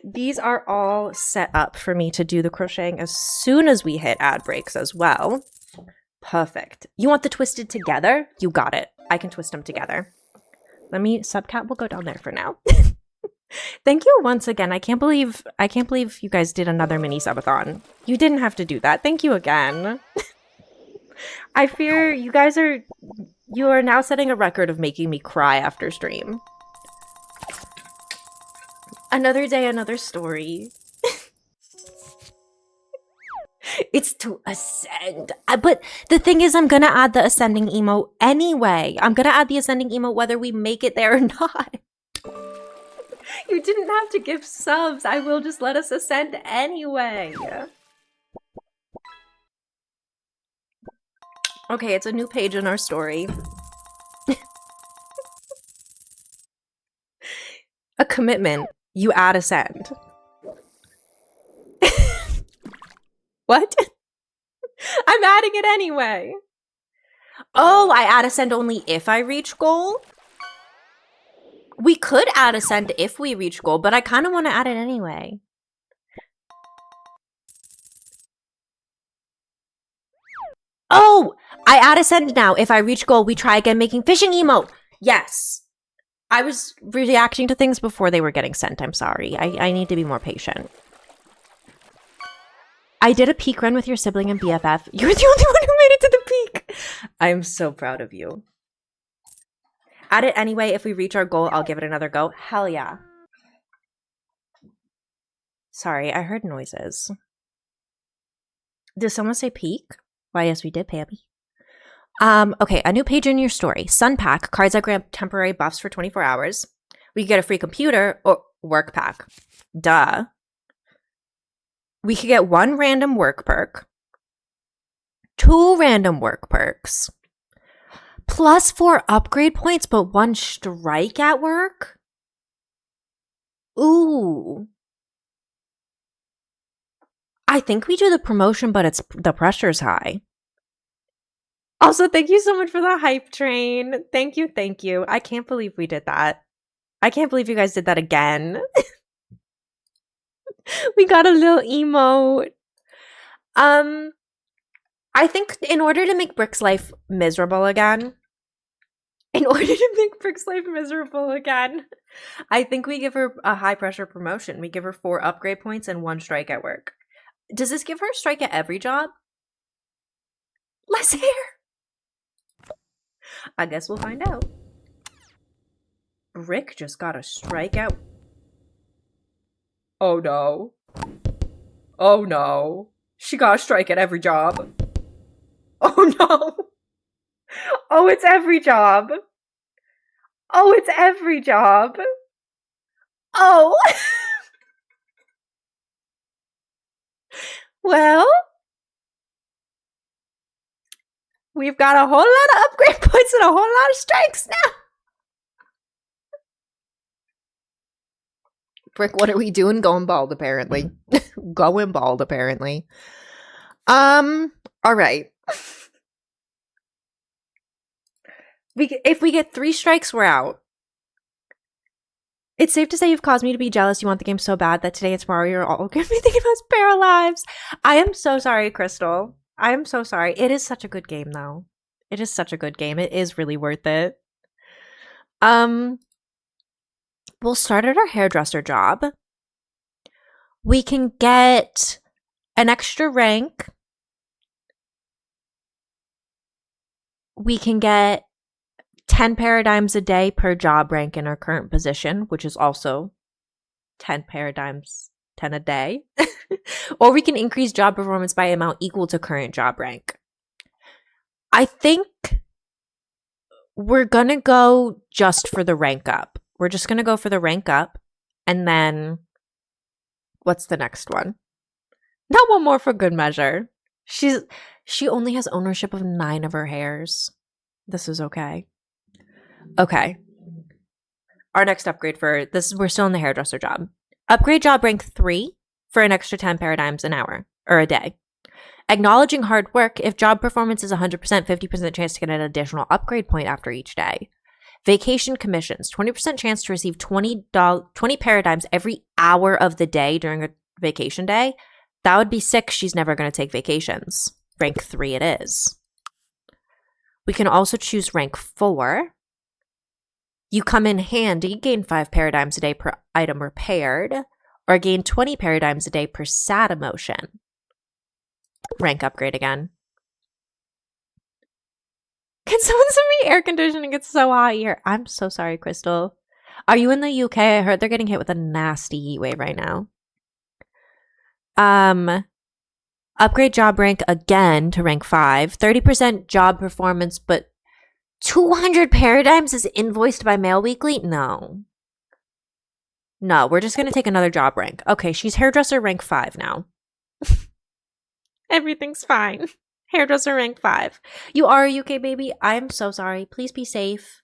These are all set up for me to do the crocheting as soon as we hit ad breaks as well. Perfect. You want the twisted together? You got it. I can twist them together. Subcat will go down there for now. Thank you once again. I can't believe you guys did another mini subathon. You didn't have to do that. Thank you again. I fear you are now setting a record of making me cry after stream. Another day, another story. It's to ascend. But the thing is, I'm gonna add the ascending emote anyway. I'm gonna add the ascending emote whether we make it there or not. You didn't have to give subs. I will just let us ascend anyway. Okay, it's a new page in our story. A commitment. You add ascend. What? I'm adding it anyway. Oh, I add ascend only if I reach goal? We could add ascend if we reach goal, but I kind of want to add it anyway. Oh, I add ascend now. If I reach goal, we try again making fishing emote. Yes. I was reacting to things before they were getting sent. I'm sorry. I need to be more patient. I did a peak run with your sibling and BFF. You're the only one who made it to the peak. I'm so proud of you. Add it anyway. If we reach our goal, I'll give it another go. Hell yeah. Sorry, I heard noises. Did someone say peak? Why, yes, we did, Pabby. Okay, a new page in your story. Sun pack, cards that grant temporary buffs for 24 hours. We could get a free computer or work pack. Duh. We could get 1 random work perk, 2 random work perks, plus 4 upgrade points, but 1 strike at work? Ooh. I think we do the promotion, but the pressure's high. Also, thank you so much for the hype train. Thank you. I can't believe we did that. I can't believe you guys did that again. We got a little emote. I think in order to make Brick's life miserable again, I think we give her a high pressure promotion. We give her 4 upgrade points and 1 strike at work. Does this give her a strike at every job? Less hair. I guess we'll find out. Brick just got a strike at... Oh no. Oh no. She got a strike at every job. Oh no. Oh, it's every job. Oh, it's every job. Oh. Well, we've got a whole lot of upgrade points and a whole lot of strikes now. Brick, what are we doing? Going bald, apparently. Going bald, apparently. All right. If we get 3 strikes, we're out. It's safe to say you've caused me to be jealous. You want the game so bad that today and tomorrow you're all going to be thinking about Spare Lives. I am so sorry, Crystal. I am so sorry. It is such a good game, though. It is such a good game. It is really worth it. We'll start at our hairdresser job. We can get an extra rank. We can get 10 paradigms a day per job rank in our current position, which is also 10 paradigms, 10 a day. Or we can increase job performance by amount equal to current job rank. I think we're going to go just for the rank up. We're just going to go for the rank up. And then what's the next one? Not one more for good measure. She only has ownership of 9 of her hairs. This is okay. Okay. Our next upgrade for this, we're still in the hairdresser job. Upgrade job rank 3 for an extra 10 paradigms an hour or a day. Acknowledging hard work, if job performance is 100%, 50% chance to get an additional upgrade point after each day. Vacation commissions, 20% chance to receive 20 paradigms every hour of the day during a vacation day. That would be sick. She's never going to take vacations. Rank 3 it is. We can also choose rank 4. You come in handy, gain 5 paradigms a day per item repaired, or gain 20 paradigms a day per SAT emotion. Rank upgrade again. Can someone send me air conditioning? It's so hot here. I'm so sorry, Crystal. Are you in the UK? I heard they're getting hit with a nasty heat wave right now. Upgrade job rank again to rank 5. 30% job performance, but 200 paradigms is invoiced by Mail Weekly? No, we're just going to take another job rank. Okay, she's hairdresser rank 5 now. Everything's fine. Hairdresser rank 5. You are a UK baby. I'm so sorry. Please be safe.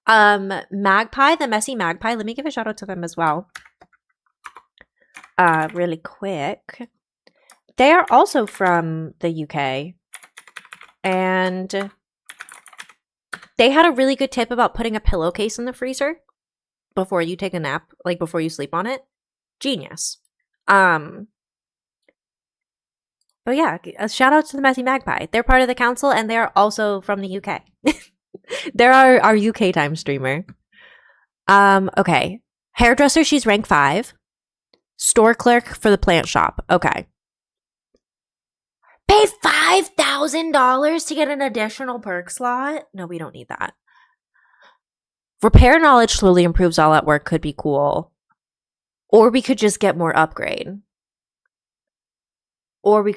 Magpie, the messy magpie. Let me give a shout out to them as well. Really quick. They are also from the UK. And they had a really good tip about putting a pillowcase in the freezer before you take a nap, like before you sleep on it. Genius. But yeah, a shout out to the Messy Magpie. They're part of the council and they are also from the UK. They're our UK time streamer. Okay. Hairdresser, she's rank 5. Store clerk for the plant shop. Okay. Pay $5,000 to get an additional perk slot? No, we don't need that. Repair knowledge slowly improves all at work could be cool. Or we could just get more upgrade. UK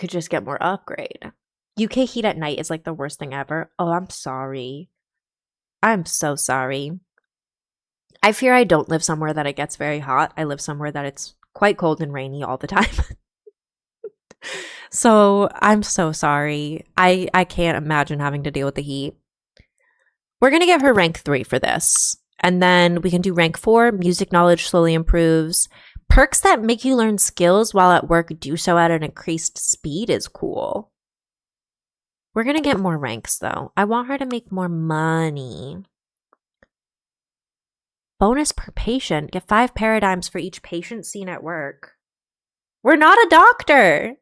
heat at night is like the worst thing ever. Oh, I'm sorry. I'm so sorry. I fear I don't live somewhere that it gets very hot. I live somewhere that it's quite cold and rainy all the time. So I'm so sorry. I can't imagine having to deal with the heat. We're going to give her rank 3 for this. And then we can do rank 4. Music knowledge slowly improves. Perks that make you learn skills while at work do so at an increased speed is cool. We're going to get more ranks though. I want her to make more money. Bonus per patient. Get 5 paradigms for each patient seen at work. We're not a doctor.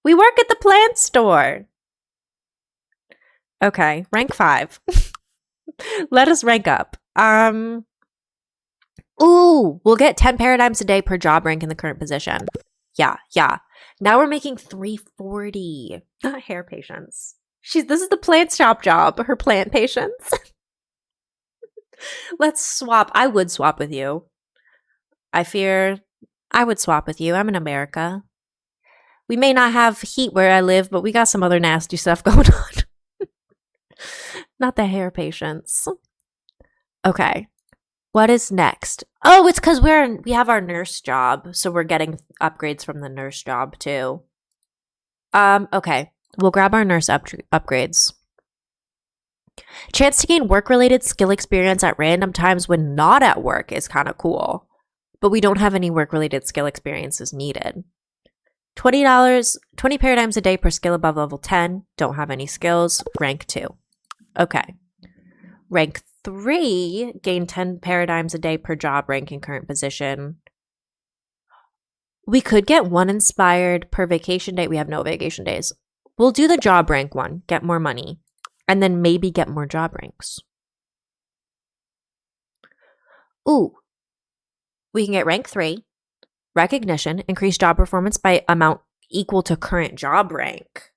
We work at the plant store. Okay, rank 5. Let us rank up. Ooh, we'll get 10 paradigms a day per job rank in the current position. Yeah. Now we're making 340. Not hair patients. This is the plant shop job. Her plant patients. Let's swap. I would swap with you. I fear I would swap with you. I'm in America. We may not have heat where I live, but we got some other nasty stuff going on. Not the hair patients. Okay. What is next? Oh, it's because we have our nurse job, so we're getting upgrades from the nurse job too. Okay. We'll grab our nurse upgrades. Chance to gain work-related skill experience at random times when not at work is kind of cool. But we don't have any work-related skill experiences needed. $20, 20 paradigms a day per skill above level 10. Don't have any skills. Rank 2. Okay. Rank 3, gain 10 paradigms a day per job rank in current position. We could get 1 inspired per vacation day. We have no vacation days. We'll do the job rank one, get more money, and then maybe get more job ranks. Ooh. We can get rank 3, recognition, increase job performance by amount equal to current job rank.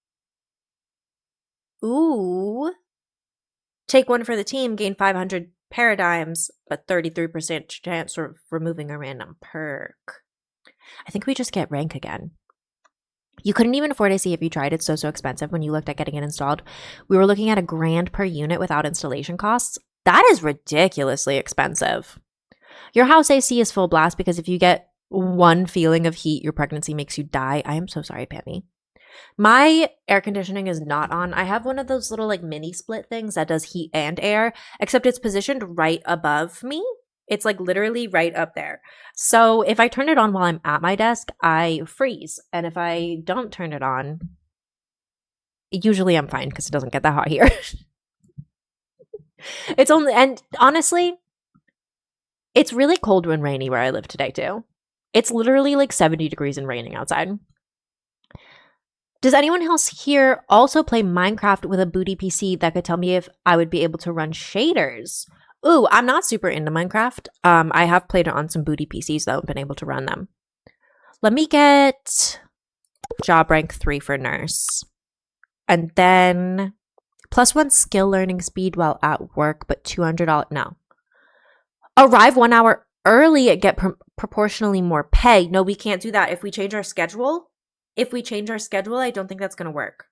Ooh. Take one for the team, gain 500 paradigms, but 33% chance of removing a random perk. I think we just get rank again. You couldn't even afford AC if you tried. It's so expensive when you looked at getting it installed. We were looking at $1,000 per unit without installation costs. That is ridiculously expensive. Your house AC is full blast because if you get one feeling of heat, your pregnancy makes you die. I am so sorry, Pammy. My air conditioning is not on. I have one of those little like mini split things that does heat and air, except it's positioned right above me. It's like literally right up there. So if I turn it on while I'm at my desk, I freeze. And if I don't turn it on, usually I'm fine because it doesn't get that hot here. It's only, and honestly, it's really cold when rainy where I live today too. It's literally like 70 degrees and raining outside. Does anyone else here also play Minecraft with a booty PC that could tell me if I would be able to run shaders? Ooh, I'm not super into Minecraft. I have played it on some booty PCs though and been able to run them. Let me get job rank 3 for nurse. And then +1 skill learning speed while at work, but $200. No. Arrive 1 hour early and get proportionally more pay. No, we can't do that. If we change our schedule, I don't think that's going to work.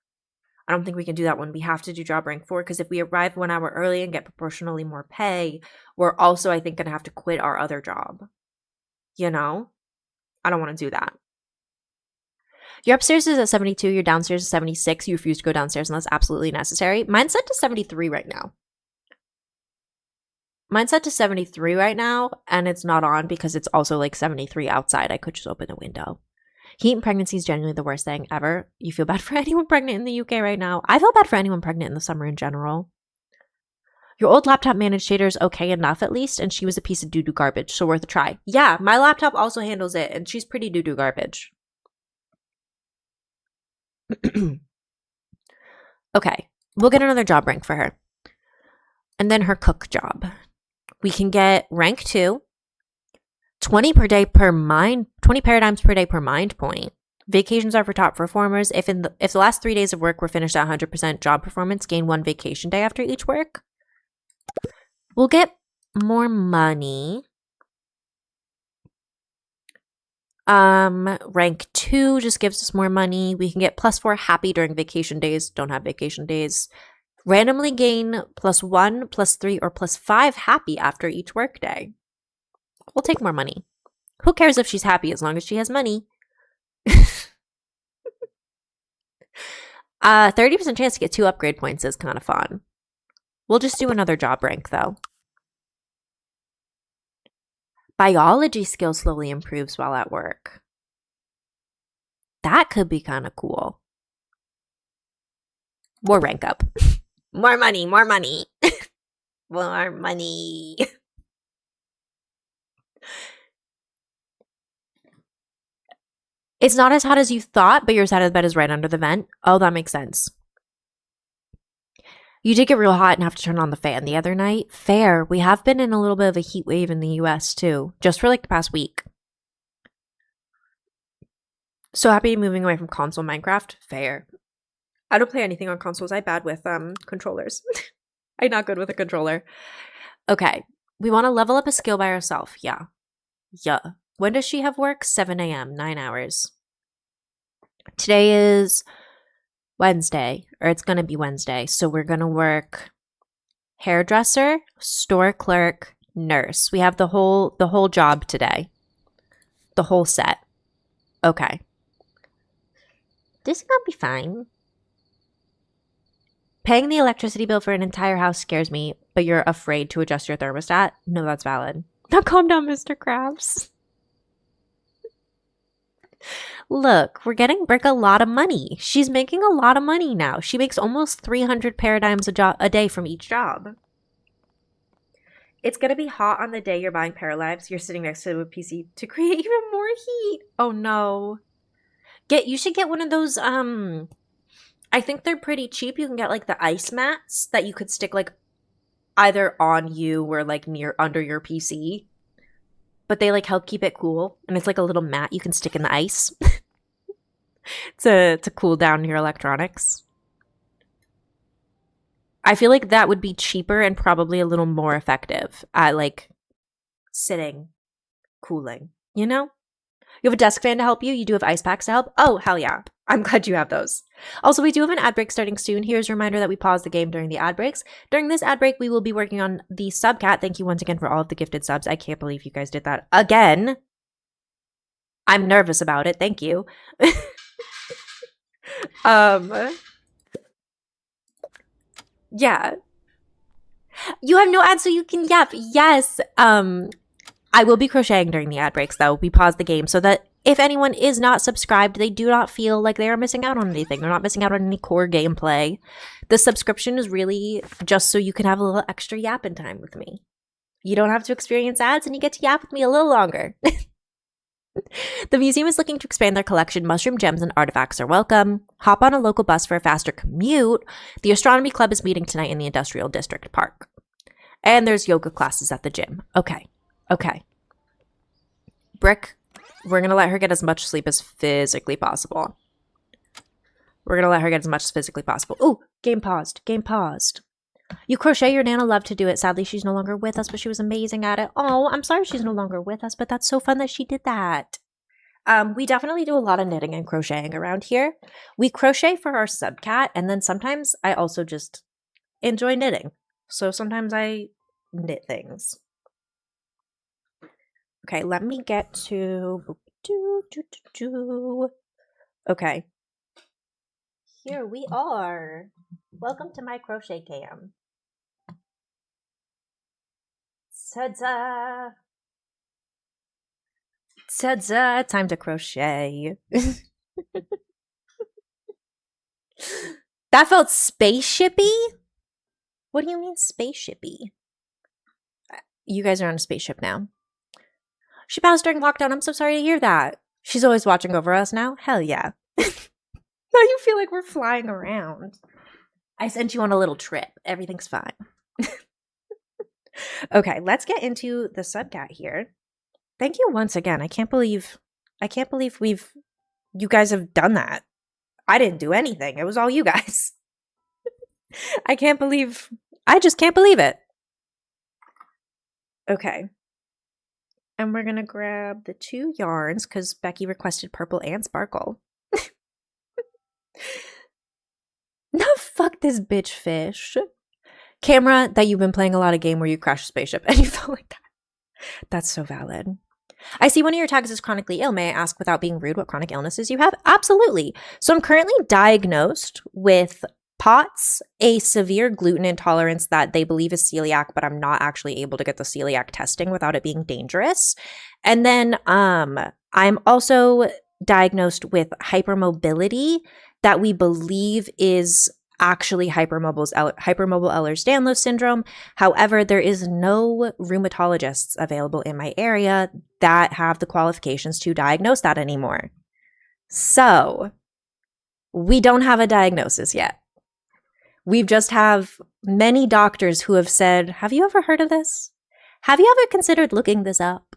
I don't think we can do that one. We have to do job rank 4 because if we arrive 1 hour early and get proportionally more pay, we're also, I think, going to have to quit our other job. You know? I don't want to do that. Your upstairs is at 72. Your downstairs is 76. You refuse to go downstairs unless absolutely necessary. Mine's set to 73 right now. And it's not on because it's also like 73 outside. I could just open the window. Heat and pregnancy is genuinely the worst thing ever. You feel bad for anyone pregnant in the UK right now. I feel bad for anyone pregnant in the summer in general. Your old laptop managed shaders okay enough at least, and she was a piece of doo-doo garbage, so worth a try. Yeah, my laptop also handles it, and she's pretty doo-doo garbage. Okay, we'll get another job rank for her. And then her cook job. We can get rank 2. 20 paradigms per day per mind point. Vacations are for top performers. If the last 3 days of work were finished at 100% job performance, gain 1 vacation day after each work. We'll get more money. Rank 2 just gives us more money. We can get +4 happy during vacation days. Don't have vacation days. Randomly gain +1, +3, or +5 happy after each work day. We'll take more money. Who cares if she's happy as long as she has money? 30% chance to get 2 upgrade points is kind of fun. We'll just do another job rank though. Biology skill slowly improves while at work. That could be kind of cool. More rank up. More money, more money. More money. It's not as hot as you thought, but your side of the bed is right under the vent. Oh, that makes sense. You did get real hot and have to turn on the fan the other night. Fair. We have been in a little bit of a heat wave in the US too, just for like the past week. So happy moving away from console Minecraft. Fair. I don't play anything on consoles. I'm bad with controllers. I'm not good with a controller. Okay. We want to level up a skill by ourselves. Yeah. When does she have work? 7 a.m., 9 hours. Today is Wednesday, or it's going to be Wednesday. So we're going to work hairdresser, store clerk, nurse. We have the whole job today. The whole set. Okay. This is going to be fine. Paying the electricity bill for an entire house scares me, but you're afraid to adjust your thermostat? No, that's valid. Now calm down, Mr. Krabs. Look, we're getting Brick a lot of money. She's making a lot of money now. She makes almost 300 paradigms a day from each job. It's going to be hot on the day you're buying Paralives. You're sitting next to a PC to create even more heat. Oh no. You should get one of those, I think they're pretty cheap. You can get like the ice mats that you could stick like either on you or like under your PC. But they like help keep it cool. And it's like a little mat you can stick in the ice to cool down your electronics. I feel like that would be cheaper and probably a little more effective at like sitting, cooling, you know? You have a desk fan to help you. You do have ice packs to help. Oh, hell yeah. I'm glad you have those. Also, we do have an ad break starting soon. Here's a reminder that we pause the game during the ad breaks. During this ad break, we will be working on the subcat. Thank you once again for all of the gifted subs. I can't believe you guys did that again. I'm nervous about it. Thank you. Yeah. You have no ads, so you can yap. Yes. I will be crocheting during the ad breaks, though. We pause the game so that if anyone is not subscribed, they do not feel like they are missing out on anything. They're not missing out on any core gameplay. The subscription is really just so you can have a little extra yapping time with me. You don't have to experience ads, and you get to yap with me a little longer. The museum is looking to expand their collection. Mushroom gems and artifacts are welcome. Hop on a local bus for a faster commute. The astronomy club is meeting tonight in the industrial district park. And there's yoga classes at the gym. Okay. Brick, we're going to let her get as much sleep as physically possible. Ooh, game paused. You crochet, your Nana loved to do it. Sadly, she's no longer with us, but she was amazing at it. Oh, I'm sorry she's no longer with us, but that's so fun that she did that. We definitely do a lot of knitting and crocheting around here. We crochet for our subcat, and then sometimes I also just enjoy knitting. So sometimes I knit things. Okay, let me get to... Okay. Here we are. Welcome to my crochet cam. Ta-da! Ta-da! Time to crochet. That felt spaceshipy? What do you mean spaceshipy? You guys are on a spaceship now. She passed during lockdown. I'm so sorry to hear that. She's always watching over us now? Hell yeah. Now you feel like we're flying around. I sent you on a little trip. Everything's fine. Okay, let's get into the subcat here. Thank you once again. I can't believe you guys have done that. I didn't do anything. It was all you guys. I just can't believe it. Okay. And we're going to grab the 2 yarns because Becky requested purple and sparkle. No, fuck this bitch fish. Camera, that you've been playing a lot of game where you crash a spaceship and you felt like that. That's so valid. I see one of your tags is chronically ill. May I ask, without being rude, what chronic illnesses you have? Absolutely. So I'm currently diagnosed with POTS, a severe gluten intolerance that they believe is celiac, but I'm not actually able to get the celiac testing without it being dangerous. And then I'm also diagnosed with hypermobility that we believe is actually hypermobile Ehlers-Danlos syndrome. However, there is no rheumatologists available in my area that have the qualifications to diagnose that anymore. So we don't have a diagnosis yet. We just have many doctors who have said, have you ever heard of this? Have you ever considered looking this up?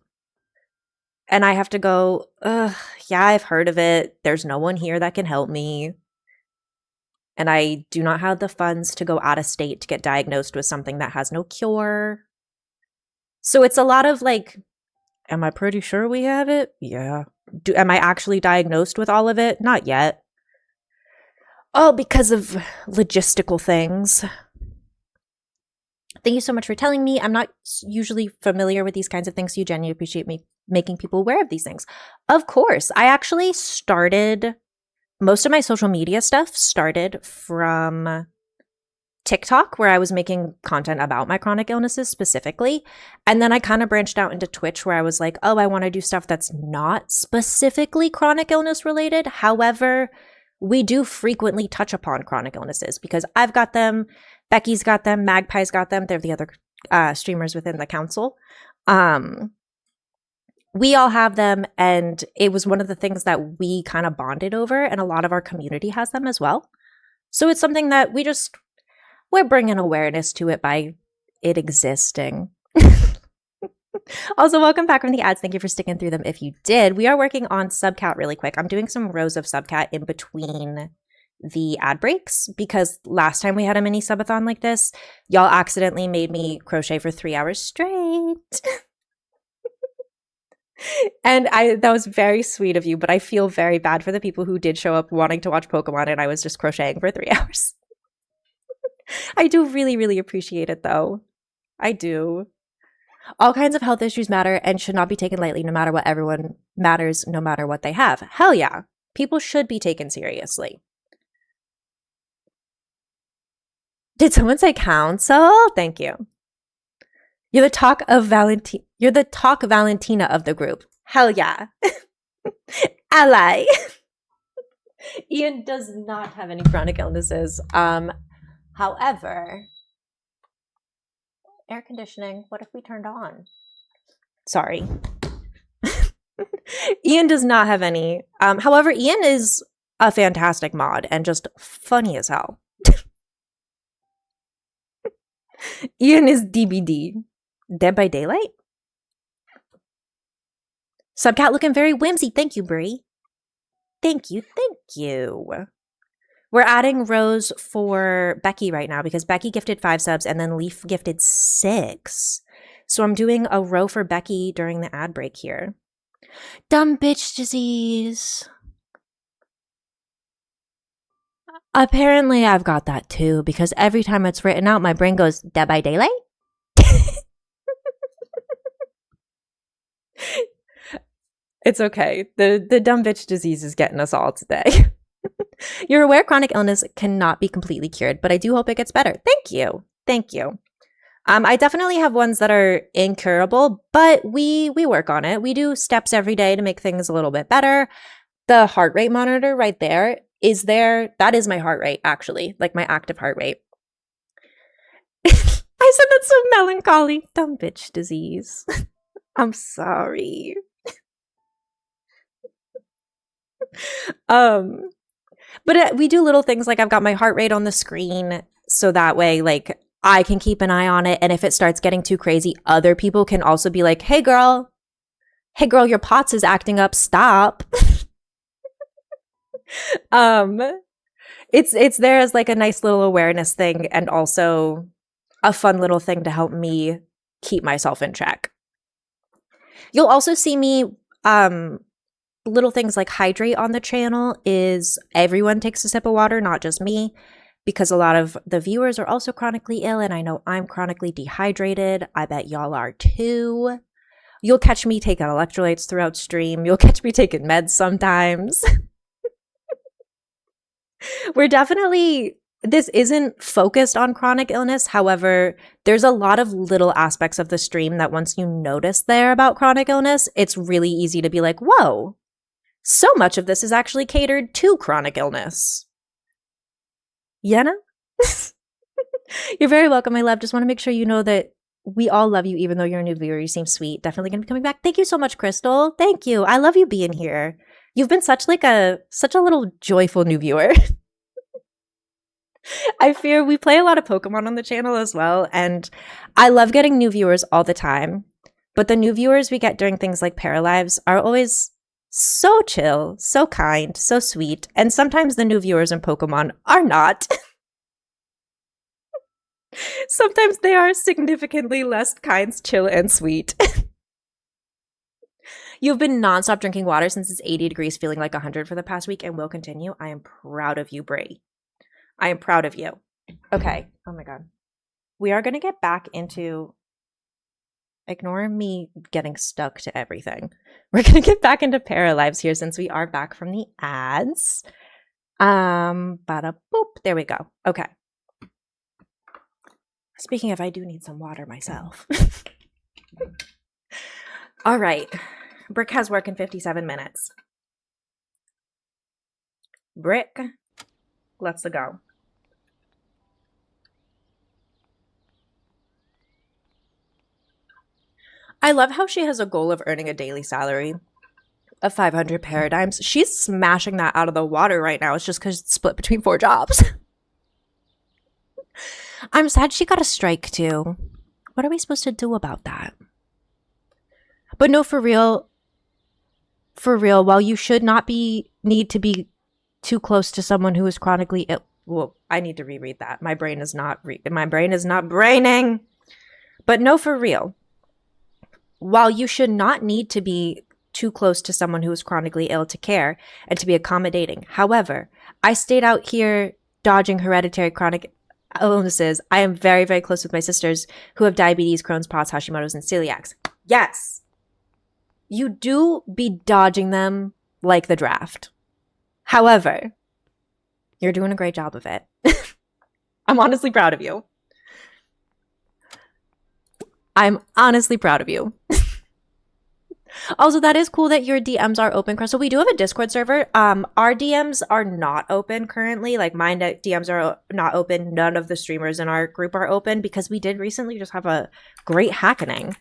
And I have to go, yeah, I've heard of it. There's no one here that can help me. And I do not have the funds to go out of state to get diagnosed with something that has no cure. So it's a lot of like, am I pretty sure we have it? Yeah. Am I actually diagnosed with all of it? Not yet. Oh, because of logistical things. Thank you so much for telling me. I'm not usually familiar with these kinds of things, so you genuinely appreciate me making people aware of these things. Of course. I actually started... Most of my social media stuff started from TikTok, where I was making content about my chronic illnesses specifically. And then I kind of branched out into Twitch, where I was like, oh, I want to do stuff that's not specifically chronic illness related. However, we do frequently touch upon chronic illnesses because I've got them, Becky's got them, Magpie's got them. They're the other streamers within the council. We all have them, and it was one of the things that we kind of bonded over, and a lot of our community has them as well. So it's something that we're bringing awareness to it by it existing. Also, welcome back from the ads. Thank you for sticking through them if you did. We are working on subcat really quick. I'm doing some rows of subcat in between the ad breaks, because last time we had a mini subathon like this, y'all accidentally made me crochet for 3 hours straight. And that was very sweet of you, but I feel very bad for the people who did show up wanting to watch Pokemon and I was just crocheting for 3 hours. I do really, really appreciate it though. I do. All kinds of health issues matter and should not be taken lightly, no matter what. Everyone matters, no matter what they have. Hell yeah. People should be taken seriously. Did someone say council? Thank you. You're the talk Valentina of the group. Hell yeah. Ally. Ian does not have any chronic illnesses. However, air conditioning, what if we turned on? Sorry. Ian does not have any. However, Ian is a fantastic mod and just funny as hell. Ian is DBD. Dead by Daylight? Subcat looking very whimsy. Thank you, Brie. Thank you, thank you. We're adding rows for Becky right now because Becky gifted 5 subs and then Leaf gifted 6. So I'm doing a row for Becky during the ad break here. Dumb bitch disease. Apparently I've got that too, because every time it's written out, my brain goes, Dead by Daylight? It's okay. The dumb bitch disease is getting us all today. You're aware chronic illness cannot be completely cured, but I do hope it gets better. Thank you. Thank you. I definitely have ones that are incurable, but we work on it. We do steps every day to make things a little bit better. The heart rate monitor right there is there. That is my heart rate, actually, like my active heart rate. I said that's so melancholy. Dumb bitch disease. I'm sorry. But we do little things like I've got my heart rate on the screen so that way like I can keep an eye on it, and if it starts getting too crazy, other people can also be like, hey girl, your POTS is acting up, stop. It's there as like a nice little awareness thing and also a fun little thing to help me keep myself in check. You'll also see me little things like hydrate on the channel is everyone takes a sip of water, not just me, because a lot of the viewers are also chronically ill and I know I'm chronically dehydrated. I bet y'all are too. You'll catch me taking electrolytes throughout stream. You'll catch me taking meds sometimes. We're definitely, this isn't focused on chronic illness. However, there's a lot of little aspects of the stream that once you notice there about chronic illness, it's really easy to be like, whoa, so much of this is actually catered to chronic illness. Yenna? You're very welcome, my love. Just want to make sure you know that we all love you, even though you're a new viewer. You seem sweet. Definitely going to be coming back. Thank you so much, Crystal. Thank you. I love you being here. You've been such a little joyful new viewer. I fear we play a lot of Pokemon on the channel as well, and I love getting new viewers all the time. But the new viewers we get during things like Paralives are always so chill, so kind, so sweet, and sometimes the new viewers in Pokemon are not. Sometimes they are significantly less kind, chill, and sweet. You've been nonstop drinking water since it's 80 degrees, feeling like 100 for the past week, and will continue. I am proud of you, Brie. I am proud of you. Okay. Oh my god. We are going to get back into... Ignore me getting stuck to everything. We're going to get back into Paralives here since we are back from the ads. Bada boop. There we go. Okay. Speaking of, I do need some water myself. All right. Brick has work in 57 minutes. Brick, let's go. I love how she has a goal of earning a daily salary of 500 paradigms. She's smashing that out of the water right now. It's just because it's split between 4 jobs. I'm sad she got a strike too. What are we supposed to do about that? But no, for real, while you should not need to be too close to someone who is chronically ill. Well, I need to reread that. My brain is not braining. But no, for real. While you should not need to be too close to someone who is chronically ill to care and to be accommodating. However, I stayed out here dodging hereditary chronic illnesses. I am very, very close with my sisters who have diabetes, Crohn's, POTS, Hashimoto's, and celiacs. Yes. You do be dodging them like the draft. However, you're doing a great job of it. I'm honestly proud of you. I'm honestly proud of you. Also, that is cool that your DMs are open, Crystal. We do have a Discord server. Our DMs are not open currently. Like, my DMs are not open. None of the streamers in our group are open because we did recently just have a great hackening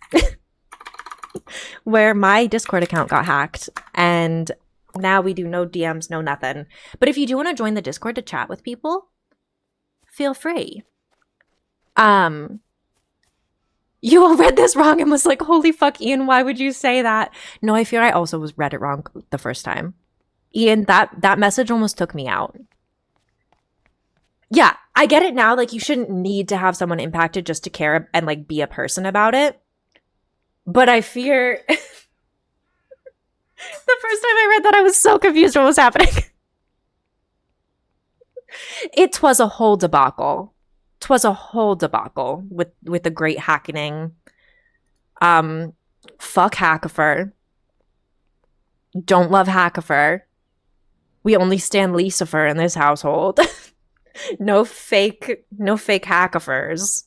where my Discord account got hacked, and now we do no DMs, no nothing. But if you do want to join the Discord to chat with people, feel free. You all read this wrong and was like, holy fuck, Ian, why would you say that? No, I fear I also read it wrong the first time. Ian, that message almost took me out. Yeah, I get it now. Like, you shouldn't need to have someone impacted just to care and, like, be a person about it. But I fear... The first time I read that, I was so confused what was happening. It was a whole debacle. Twas a whole debacle with the great hackening. Fuck Hackifer. Don't love Hackifer. We only stand Lucifer in this household. No fake Hackifers.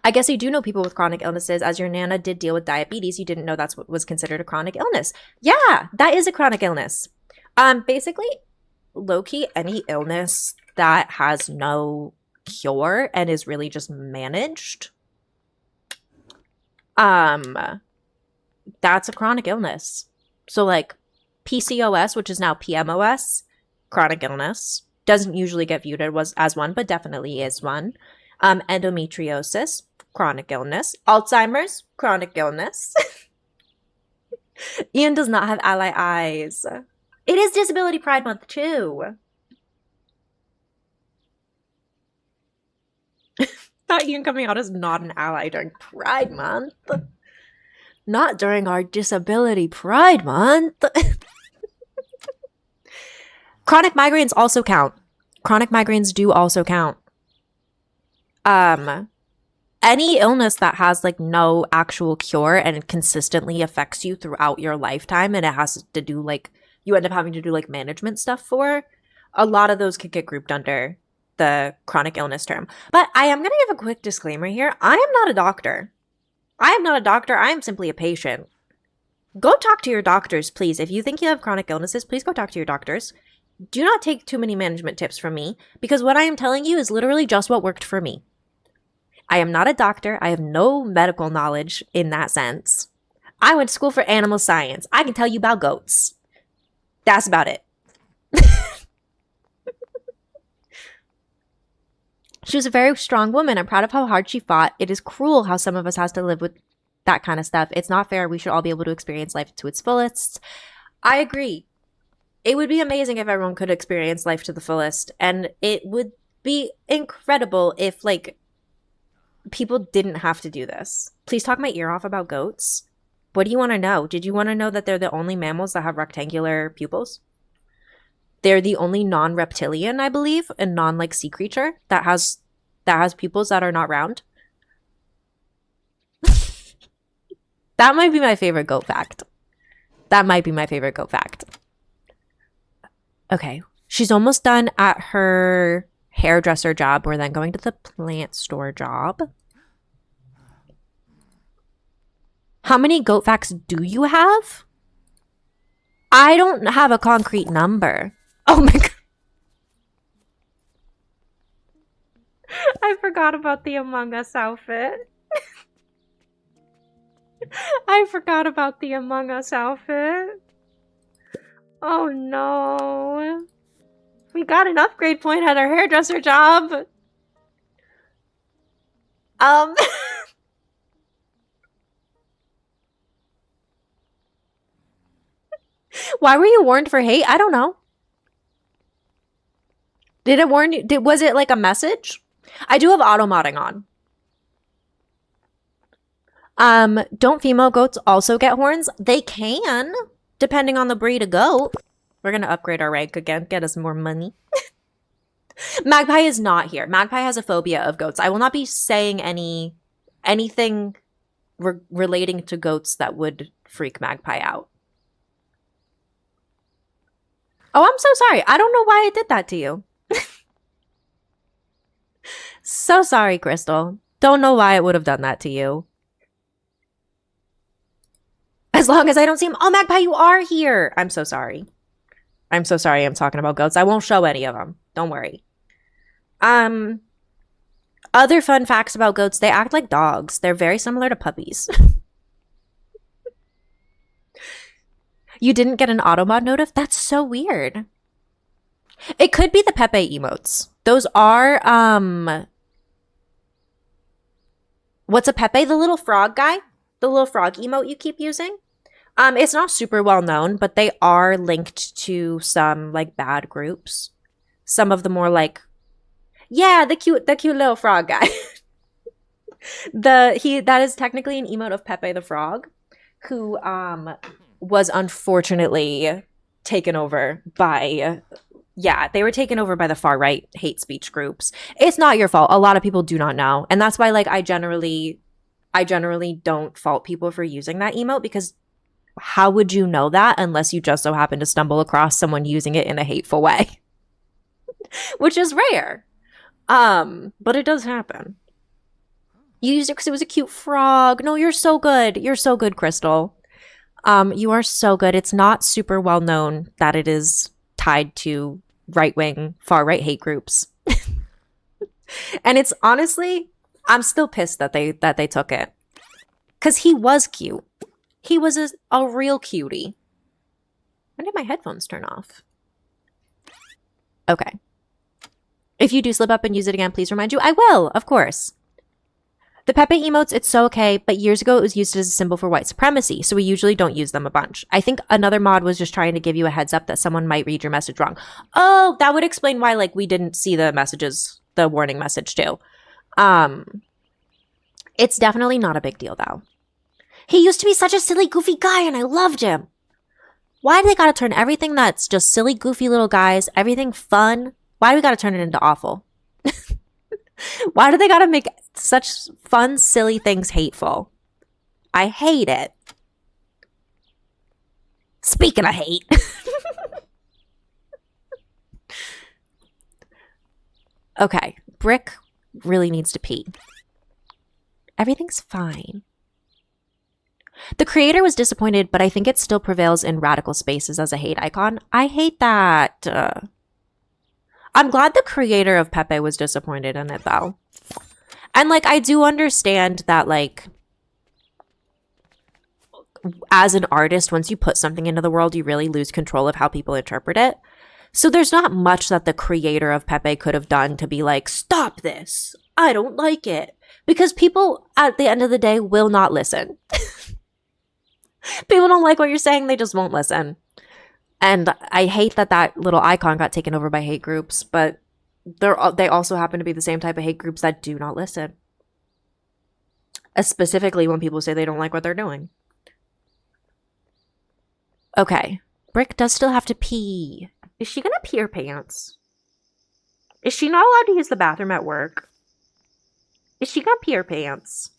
I guess you do know people with chronic illnesses. As your Nana did deal with diabetes, you didn't know that's what was considered a chronic illness. Yeah, that is a chronic illness. Basically, low-key, any illness that has no cure and is really just managed, that's a chronic illness. So, like, PCOS, which is now PMOS, chronic illness, doesn't usually get viewed as one, but definitely is one. Endometriosis, chronic illness. Alzheimer's, chronic illness. Ian does not have ally eyes. It is Disability Pride Month too. Not Ian coming out as not an ally during Pride Month. Not during our Disability Pride Month. Chronic migraines also count. Chronic migraines do also count. Any illness that has, like, no actual cure and it consistently affects you throughout your lifetime, and it has to do, like, you end up having to do, like, management stuff for, a lot of those could get grouped under the chronic illness term. But I am going to give a quick disclaimer here. I am not a doctor. I am not a doctor. I am simply a patient. Go talk to your doctors, please. If you think you have chronic illnesses, please go talk to your doctors. Do not take too many management tips from me, because what I am telling you is literally just what worked for me. I am not a doctor. I have no medical knowledge in that sense. I went to school for animal science. I can tell you about goats. That's about it. She was a very strong woman. I'm proud of how hard she fought. It is cruel how some of us has to live with that kind of stuff. It's not fair. We should all be able to experience life to its fullest. I agree. It would be amazing if everyone could experience life to the fullest. And it would be incredible if, like, people didn't have to do this. Please talk my ear off about goats. What do you want to know? Did you want to know that they're the only mammals that have rectangular pupils? They're the only non-reptilian, I believe, and non-like sea creature that has pupils that are not round. That might be my favorite goat fact. Okay. She's almost done at her hairdresser job. We're then going to the plant store job. How many goat facts do you have? I don't have a concrete number. Oh my god. I forgot about the Among Us outfit. Oh no. We got an upgrade point at our hairdresser job. Why were you warned for hate? I don't know. Did it warn you? Was it like a message? I do have auto modding on. Don't female goats also get horns? They can, depending on the breed of goat. We're gonna upgrade our rank again, get us more money. Magpie is not here. Magpie has a phobia of goats. I will not be saying anything relating to goats that would freak Magpie out. Oh, I'm so sorry. I don't know why I did that to you. So sorry, Crystal. Don't know why it would have done that to you. As long as I don't see him. Oh, Magpie, you are here. I'm so sorry. I'm so sorry I'm talking about goats. I won't show any of them. Don't worry. Other fun facts about goats, they act like dogs. They're very similar to puppies. You didn't get an automod notif? That's so weird. It could be the Pepe emotes. Those are, what's a Pepe? The little frog guy? The little frog emote you keep using? It's not super well known, but they are linked to some, like, bad groups. Some of the more, like, yeah, the cute little frog guy. That is technically an emote of Pepe the Frog, who was unfortunately taken over by they were taken over by the far right hate speech groups. It's not your fault. A lot of people do not know, and that's why, like, I generally don't fault people for using that emote, because how would you know that unless you just so happen to stumble across someone using it in a hateful way? Which is rare. But it does happen. You used it because it was a cute frog. No, you're so good. You're so good, Crystal. You are so good. It's not super well known that it is tied to right-wing, far-right hate groups. And it's honestly, I'm still pissed that they took it. Because he was cute. He was a real cutie. When did my headphones turn off? Okay. If you do slip up and use it again, please remind you. I will, of course. The Pepe emotes, it's so okay, but years ago it was used as a symbol for white supremacy, so we usually don't use them a bunch. I think another mod was just trying to give you a heads up that someone might read your message wrong. Oh, that would explain why, like, we didn't see the messages, the warning message too. It's definitely not a big deal, though. He used to be such a silly, goofy guy, and I loved him. Why do they gotta turn everything that's just silly, goofy little guys, everything fun? Why do we gotta turn it into awful? Why do they gotta make such fun, silly things hateful? I hate it. Speaking of hate. Okay, Brick really needs to pee. Everything's fine. The creator was disappointed, but I think it still prevails in radical spaces as a hate icon. I hate that. I'm glad the creator of Pepe was disappointed in it, though. And, like, I do understand that, like, as an artist, once you put something into the world, you really lose control of how people interpret it. So there's not much that the creator of Pepe could have done to be like, stop this. I don't like it. Because people, at the end of the day, will not listen. People don't like what you're saying. They just won't listen. And I hate that that little icon got taken over by hate groups, but they also happen to be the same type of hate groups that do not listen. Specifically when people say they don't like what they're doing. Okay. Brick does still have to pee. Is she gonna pee her pants? Is she not allowed to use the bathroom at work? Is she gonna pee her pants?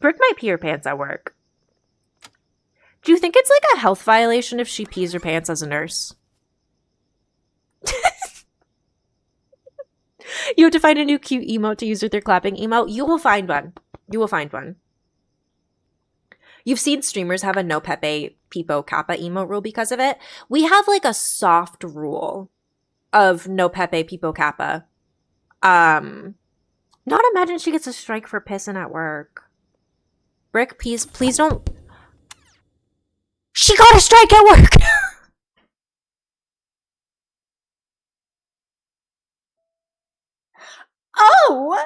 Brick might pee her pants at work. Do you think it's like a health violation if she pees her pants as a nurse? You have to find a new cute emote to use with your clapping emote. You will find one. You will find one. You've seen streamers have a no Pepe Pipo Kappa emote rule because of it. We have like a soft rule of no Pepe Pipo Kappa. Not imagine she gets a strike for pissing at work. Brick, please don't. She got a strike at work! Oh!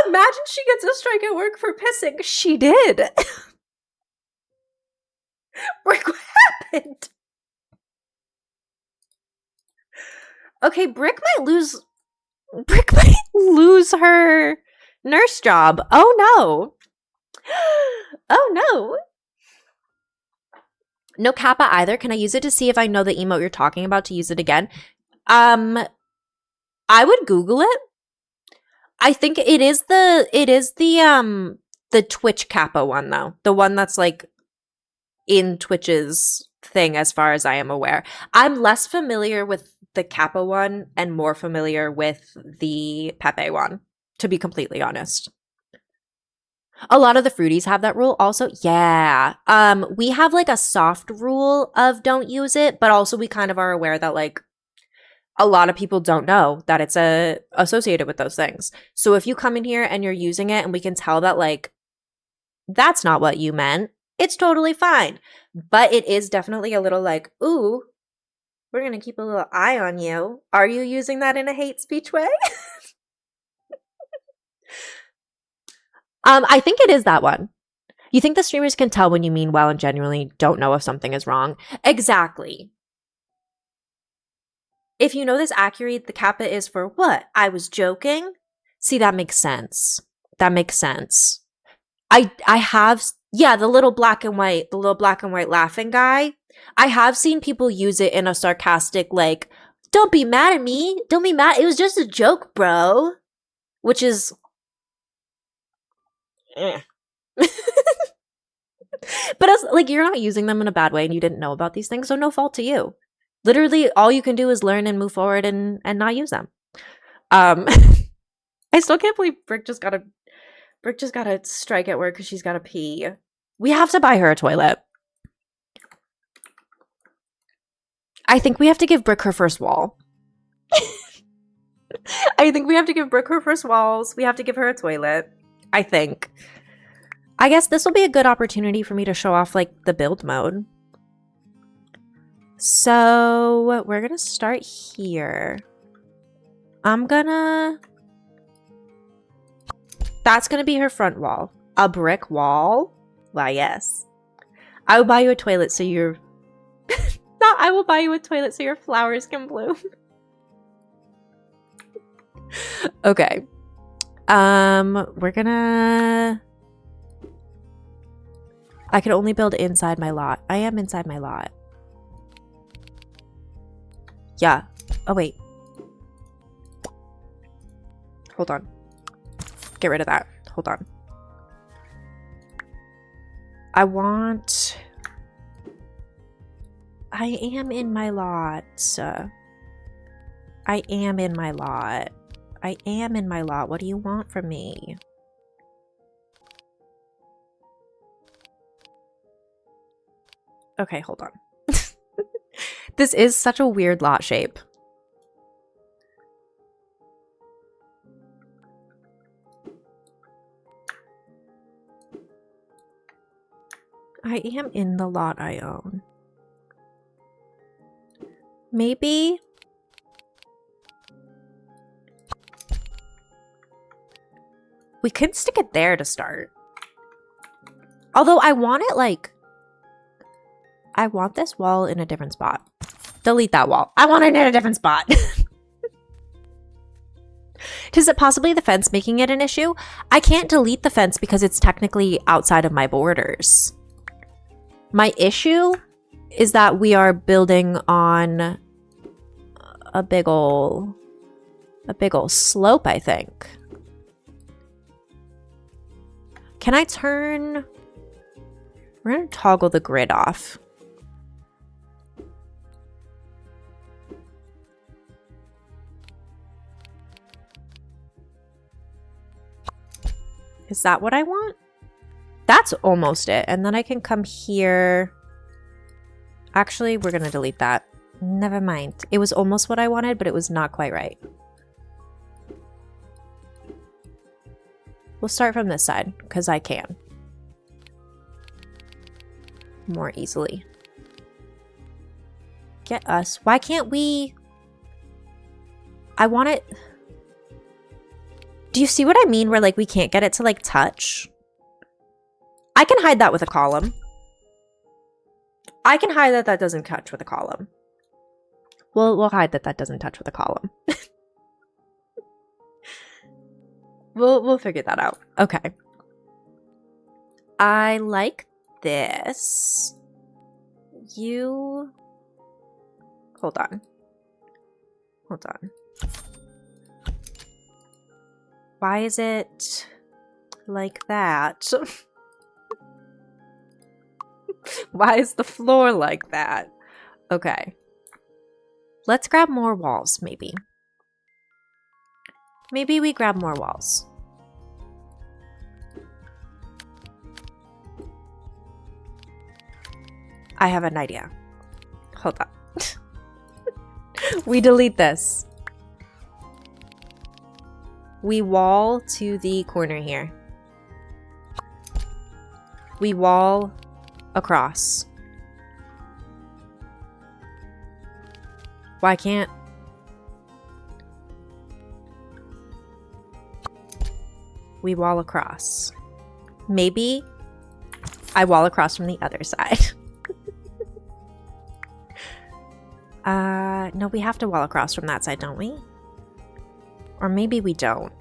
Imagine she gets a strike at work for pissing. She did. Brick, what happened? Okay, Brick might lose her nurse job. Oh no. Oh no. No kappa either. Can I use it to see if I know the emote you're talking about to use it again? I would Google it. I think it is the Twitch kappa one though. The one that's like in Twitch's thing as far as I am aware. I'm less familiar with the kappa one and more familiar with the Pepe one, to be completely honest. A lot of the fruities have that rule also. Yeah. We have like a soft rule of don't use it, but also we kind of are aware that like a lot of people don't know that it's associated with those things. So if you come in here and you're using it and we can tell that like that's not what you meant, it's totally fine. But it is definitely a little like, ooh, we're going to keep a little eye on you. Are you using that in a hate speech way? I think it is that one. You think the streamers can tell when you mean well and genuinely don't know if something is wrong? Exactly. If you know this accurate, the kappa is for what? I was joking? See, that makes sense. That makes sense. I have, yeah, the little black and white laughing guy. I have seen people use it in a sarcastic, like, don't be mad at me. Don't be mad. It was just a joke, bro. Which is... But as like, you're not using them in a bad way and you didn't know about these things, so no fault to you. Literally, all you can do is learn and move forward and not use them. I still can't believe Brick just got a strike at work because she's got to pee. We have to buy her a toilet. I think we have to give Brick her first wall. I think we have to give Brick her first walls. We have to give her a toilet. I think. I guess this will be a good opportunity for me to show off like the build mode. So we're gonna start here. That's gonna be her front wall. A brick wall? Why, yes. I will buy you a toilet so your... No, I will buy you a toilet so your flowers can bloom. Okay. We're gonna... I can only build inside my lot. I am inside my lot. Yeah. Oh, wait. Hold on. Get rid of that. Hold on. I am in my lot. I am in my lot. I am in my lot. What do you want from me? Okay, hold on. This is such a weird lot shape. I am in the lot I own. Maybe... we could stick it there to start. Although I want it like... I want this wall in a different spot. Delete that wall. I want it in a different spot. Is it possibly the fence making it an issue? I can't delete the fence because it's technically outside of my borders. My issue is that we are building on a big ol' slope, I think. Can I turn... we're gonna toggle the grid off. Is that what I want? That's almost it. And then I can come here. Actually, we're going to delete that. Never mind. It was almost what I wanted, but it was not quite right. We'll start from this side, because I can. More easily. Get us. Why can't we... I want it... Do you see what I mean where like we can't get it to like touch? I can hide that with a column. I can hide that doesn't touch with a column. We'll hide that doesn't touch with a column. We'll figure that out. Okay. I like this. You... Hold on. Hold on. Why is it like that? Why is the floor like that? Okay. Let's grab more walls, maybe. Maybe we grab more walls. I have an idea. Hold on. We delete this. We wall to the corner here. We wall across. Why can't... We wall across. Maybe I wall across from the other side. No, we have to wall across from that side, don't we? Or maybe we don't.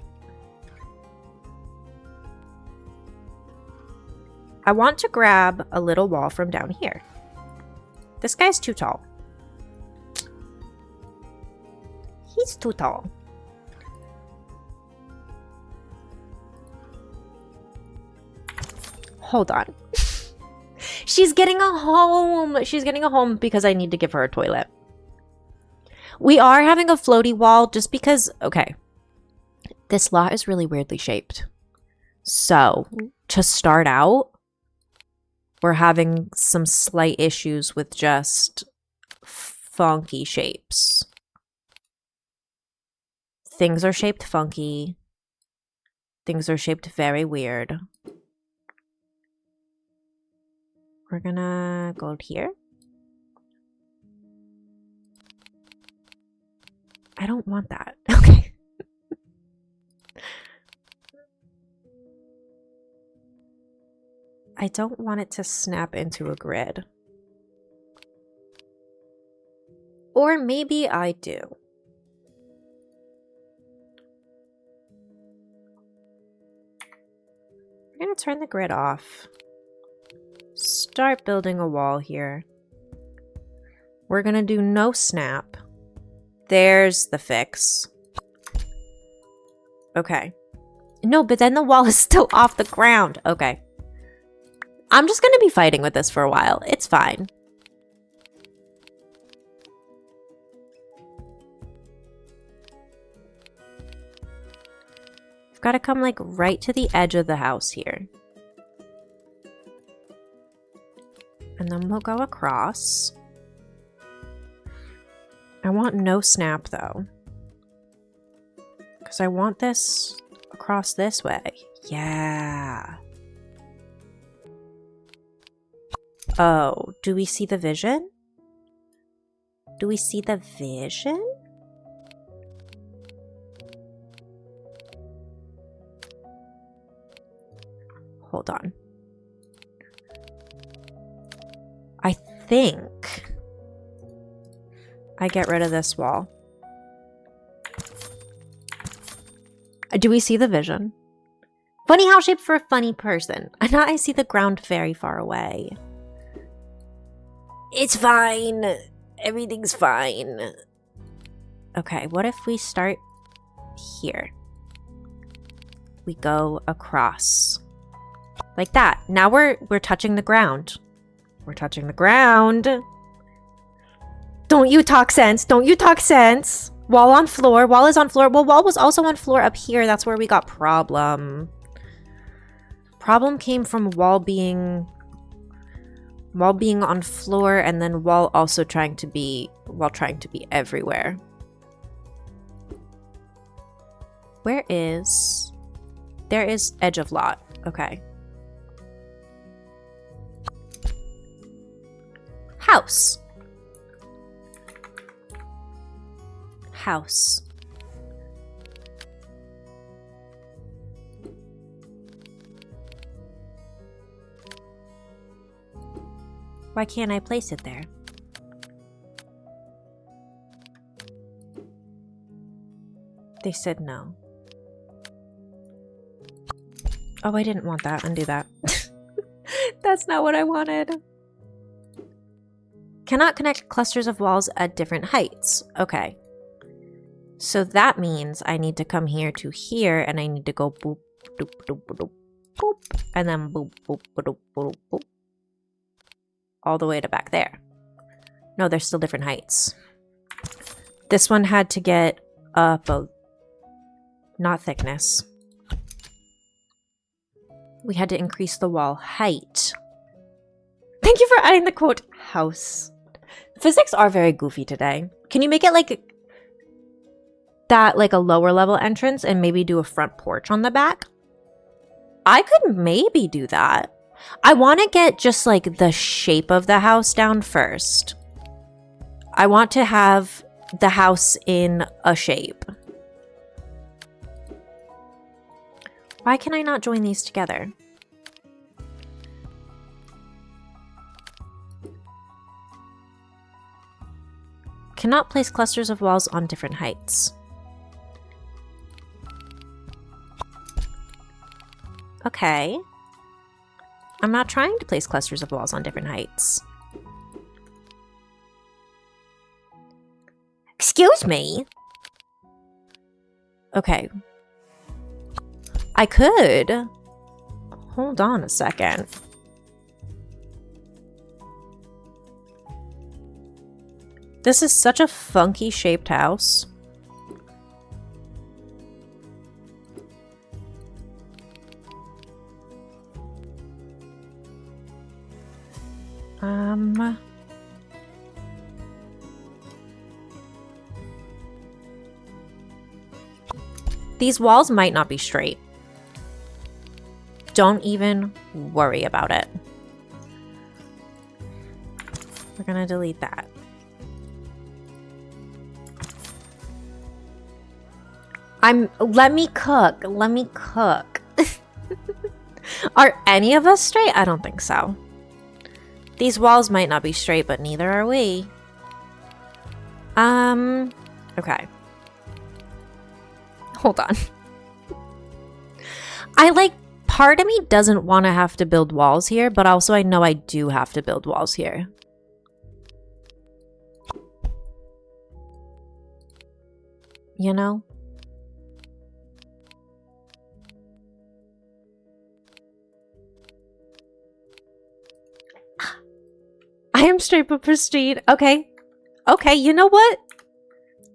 I want to grab a little wall from down here. This guy's too tall. He's too tall. Hold on. She's getting a home. She's getting a home because I need to give her a toilet. We are having a floaty wall just because, okay, this lot is really weirdly shaped. So, to start out, we're having some slight issues with just funky shapes. Things are shaped funky. Things are shaped very weird. We're gonna go here. I don't want that. Okay. I don't want it to snap into a grid. Or maybe I do. We're gonna turn the grid off. Start building a wall here. We're gonna do no snap. There's the fix. Okay. No, but then the wall is still off the ground. Okay. I'm just gonna be fighting with this for a while. It's fine. I've got to come like right to the edge of the house here. And then we'll go across. I want no snap though. Because I want this across this way. Yeah. Oh, do we see the vision? Do we see the vision? Hold on. I think I get rid of this wall. Do we see the vision? Funny house shape for a funny person. I know I see the ground very far away. It's fine. Everything's fine. Okay, what if we start here? We go across. Like that. Now we're touching the ground. We're touching the ground. Don't you talk sense. Don't you talk sense. Wall on floor. Wall is on floor. Well, wall was also on floor up here. That's where we got problem. Problem came from wall being on floor, and then wall also trying to be everywhere. Where is... There is edge of lot. Okay. House. House. Why can't I place it there? They said no. Oh, I didn't want that. Undo that. That's not what I wanted. Cannot connect clusters of walls at different heights. Okay. So that means I need to come here to here, and I need to go boop, doop, doop, doop, boop, and then boop, boop, boop, boop, boop, all the way to back there. No, they're still different heights. This one had to get up a... not thickness. We had to increase the wall height. Thank you for adding the quote, house. Physics are very goofy today. Can you make it like that, like a lower level entrance and maybe do a front porch on the back? I could maybe do that. I want to get just like the shape of the house down first. I want to have the house in a shape. Why can I not join these together? Cannot place clusters of walls on different heights. Okay. I'm not trying to place clusters of walls on different heights. Excuse me? Okay. I could. Hold on a second. This is such a funky shaped house. These walls might not be straight. Don't even worry about it. We're gonna delete that. Let me cook. Let me cook. Are any of us straight? I don't think so. These walls might not be straight, but neither are we. Okay. Hold on. Part of me doesn't want to have to build walls here, but also I know I do have to build walls here. You know? I am straight but pristine. Okay. Okay, you know what?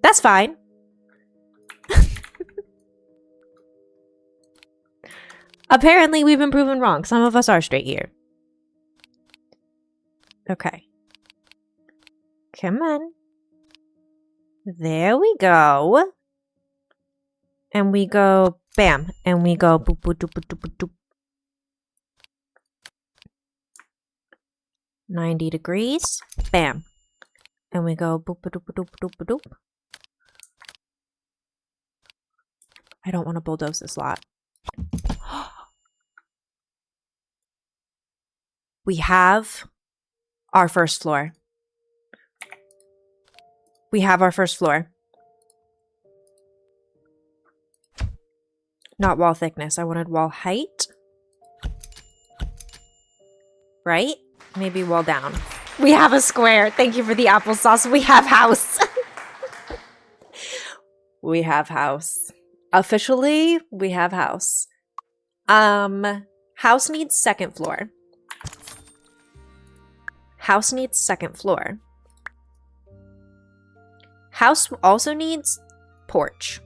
That's fine. Apparently, we've been proven wrong. Some of us are straight here. Okay. Come on. There we go. And we go bam. And we go boop, boop, doop, doop, doop, doop. 90 degrees. Bam. And we go boop, boop, doop, doop, doop, doop. I don't want to bulldoze this lot. We have our first floor. We have our first floor. Not wall thickness. I wanted wall height. Right? Maybe wall down. We have a square. Thank you for the applesauce. We have house. We have house. Officially, we have house. House needs second floor. House needs second floor. House also needs porch.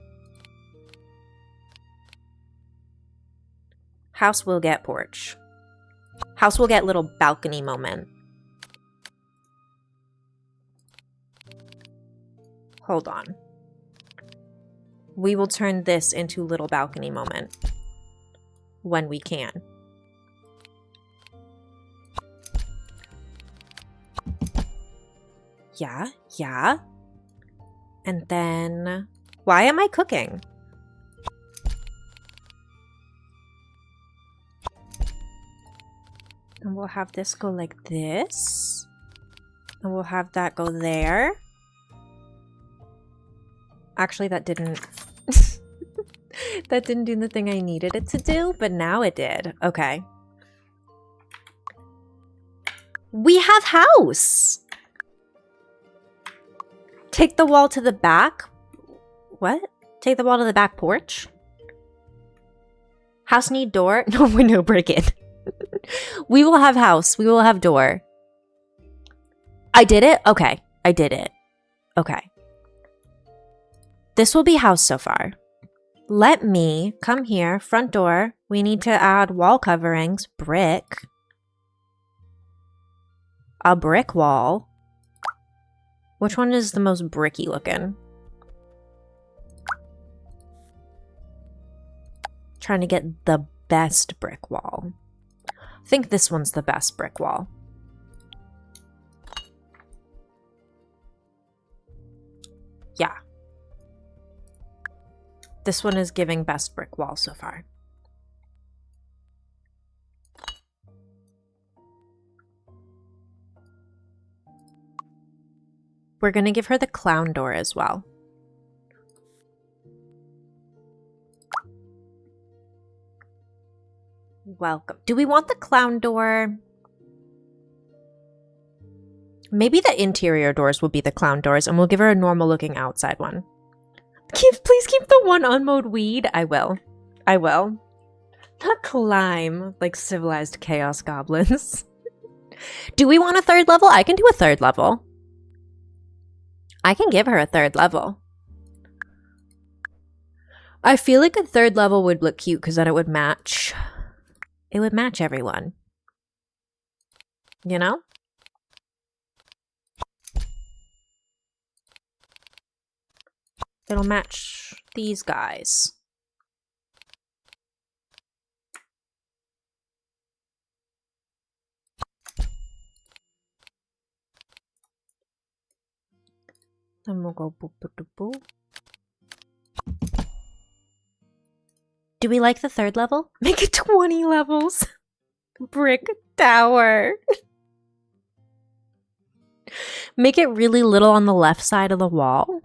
House will get porch. House will get little balcony moment. Hold on. We will turn this into little balcony moment when we can. Yeah, yeah. And then, why am I cooking? And we'll have this go like this. And we'll have that go there. Actually, that didn't... That didn't do the thing I needed it to do, but now it did. Okay. We have house! Take the wall to the back. What? Take the wall to the back porch? House need door? No window, break it. We will have house. We will have door. I did it? Okay. I did it. Okay. This will be house so far. Let me come here. Front door. We need to add wall coverings. Brick. A brick wall. Which one is the most bricky looking? Trying to get the best brick wall. I think this one's the best brick wall. Yeah. This one is giving best brick wall so far. We're going to give her the clown door as well. Welcome. Do we want the clown door? Maybe the interior doors will be the clown doors, and we'll give her a normal looking outside one. Please keep the one unmowed weed. I will. I will. Not climb like civilized chaos goblins. Do we want a third level? I can do a third level. I can give her a third level. I feel like a third level would look cute because then it would match. It would match everyone. You know? It'll match these guys. Then we'll go boop, boop, boop, boop. Do we like the third level? Make it 20 levels. Brick tower. Make it really little on the left side of the wall.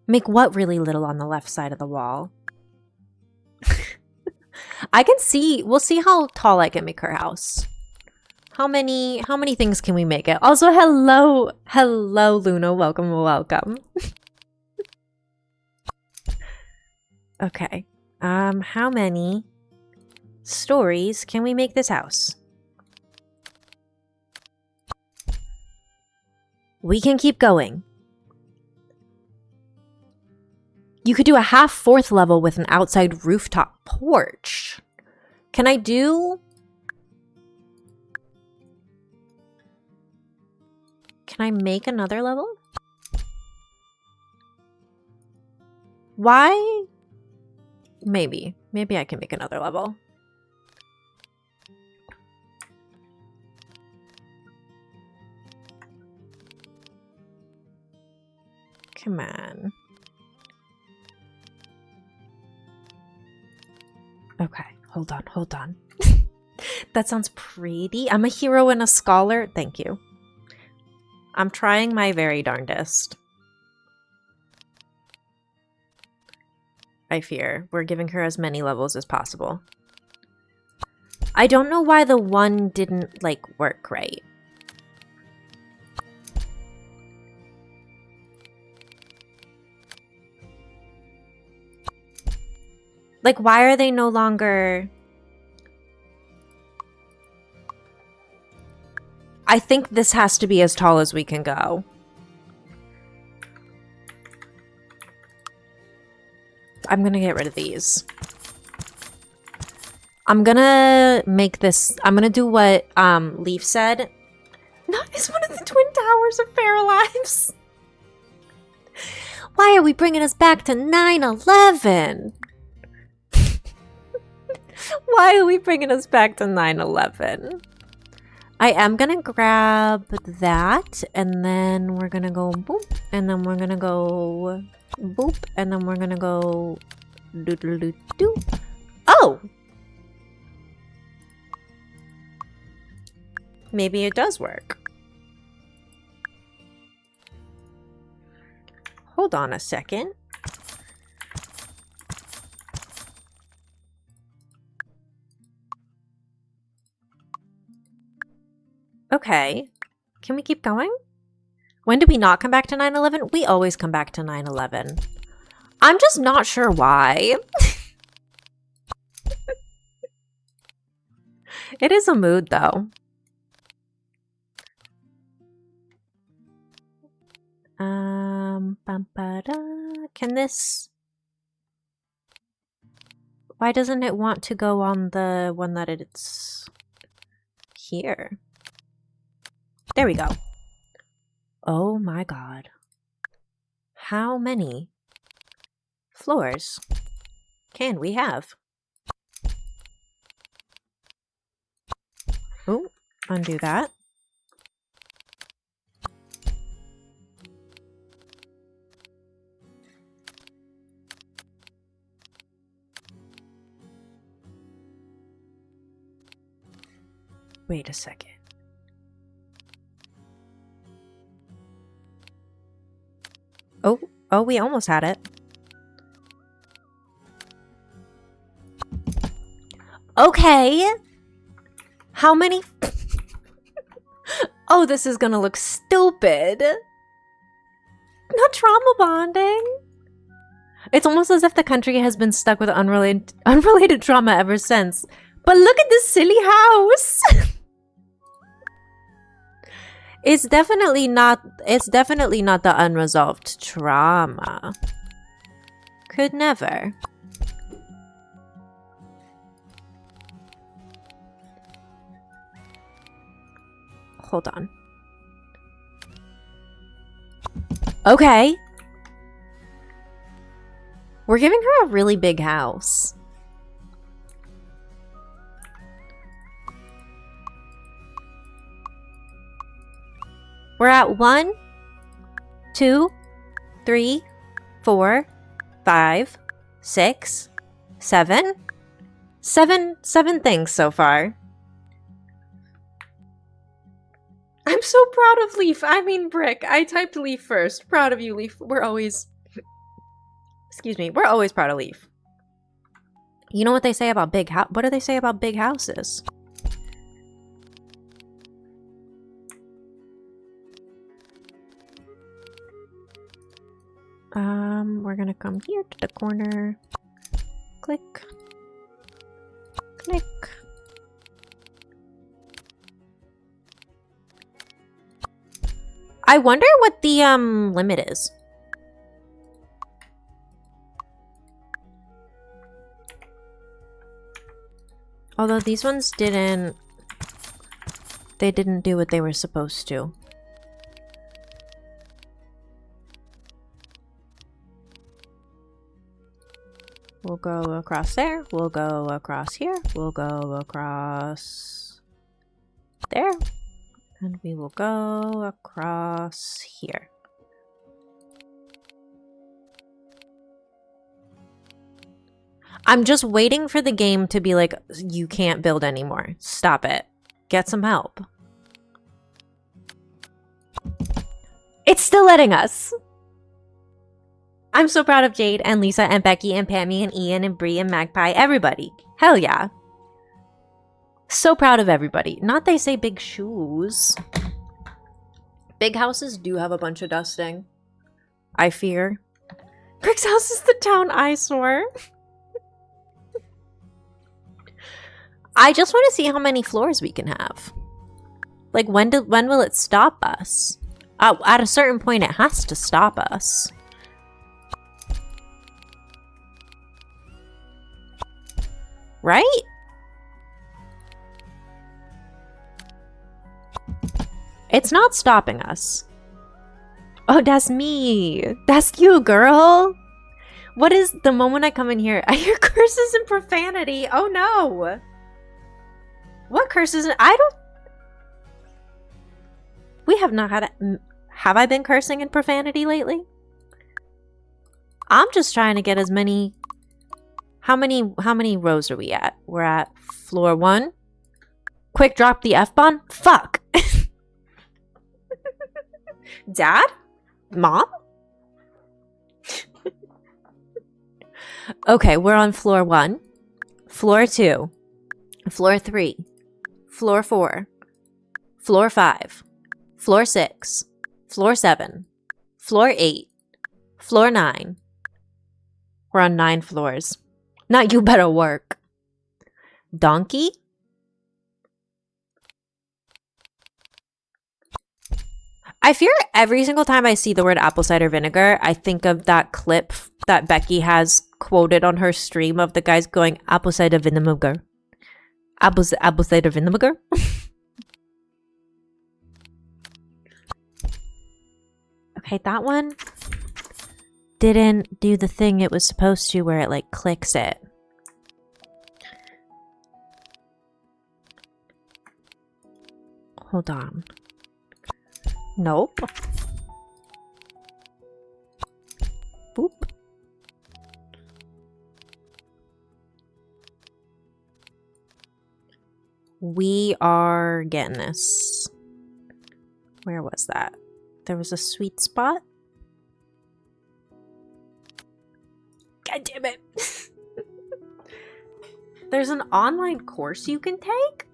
Make what really little on the left side of the wall? I can see, we'll see how tall I can make her house. How many things can we make it? Also, hello, Luna, welcome. Okay, how many stories can we make this house? We can keep going. You could do a half fourth level with an outside rooftop porch. Can I do... Can I make another level? Why? Maybe. Maybe I can make another level. Come on. Okay, hold on. That sounds pretty. I'm a hero and a scholar. Thank you. I'm trying my very darndest. I fear. We're giving her as many levels as possible. I don't know why the one didn't, like, work right. Like, why are they no longer... I think this has to be as tall as we can go. I'm gonna get rid of these. I'm gonna make this... I'm gonna do what Leaf said. Not as one of the Twin Towers of Paralives. Why are we bringing us back to 9/11? Why are we bringing us back to 9/11? I am gonna grab that, and then we're gonna go boop, and then we're gonna go boop, and then we're gonna go doo-doo-doo-doo. Oh! Maybe it does work. Hold on a second. Okay. Can we keep going? When did we not come back to 9/11? We always come back to 9/11. I'm just not sure why. It is a mood, though. Can this... Why doesn't it want to go on the one that it's here? There we go. Oh my god. How many floors can we have? Oh, undo that. Wait a second. Oh, we almost had it. Okay. How many? Oh, this is gonna look stupid. Not trauma bonding. It's almost as if the country has been stuck with unrelated trauma ever since. But look at this silly house. It's definitely not the unresolved trauma. Could never. Hold on. Okay. We're giving her a really big house. We're at 1, 2, 3, 4, 5, 6, 7. Seven things so far. I'm so proud of Leaf. I mean Brick. I typed Leaf first. Proud of you, Leaf. We're always... Excuse me. We're always proud of Leaf. You know what they say about big house? What do they say about big houses? We're gonna come here to the corner. Click. Click. I wonder what the limit is. Although these ones didn't do what they were supposed to. We'll go across there. We'll go across here. We'll go across there. And we will go across here. I'm just waiting for the game to be like, you can't build anymore. Stop it. Get some help. It's still letting us. I'm so proud of Jade and Lisa and Becky and Pammy and Ian and Bree and Magpie. Everybody. Hell yeah. So proud of everybody. Not they say big shoes. Big houses do have a bunch of dusting. I fear. Brick's house is the town eyesore. I just want to see how many floors we can have. Like, when will it stop us? At a certain point, it has to stop us. Right? It's not stopping us. Oh, that's me. That's you, girl. What is the moment I come in here? I hear curses and profanity. Oh, no. What curses? I don't... We have not had... Have I been cursing and profanity lately? I'm just trying to get as many... How many rows are we at? We're at floor 1. Quick, drop the F-bomb. Fuck. Dad? Mom? Okay, we're on floor 1. Floor 2. Floor 3. Floor 4. Floor 5. Floor 6. Floor 7. Floor 8. Floor 9. We're on 9 floors. Now you better work. Donkey? I fear every single time I see the word apple cider vinegar, I think of that clip that Becky has quoted on her stream of the guys going, apple cider vinegar. Apple cider vinegar? Okay, that one didn't do the thing it was supposed to where it like clicks it. Hold on. Nope. Boop. We are getting this. Where was that? There was a sweet spot. God damn it. There's an online course you can take?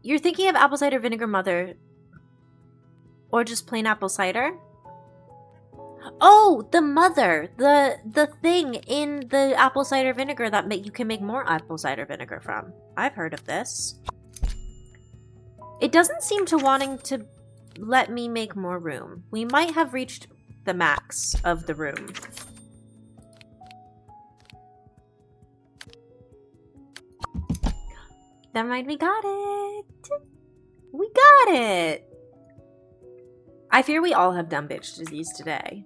You're thinking of apple cider vinegar mother. Or just plain apple cider? Oh, the mother. The thing in the apple cider vinegar that you can make more apple cider vinegar from. I've heard of this. It doesn't seem to wanting to let me make more room. We might have reached the max of the room. Never mind, we got it. We got it. I fear we all have dumb bitch disease today.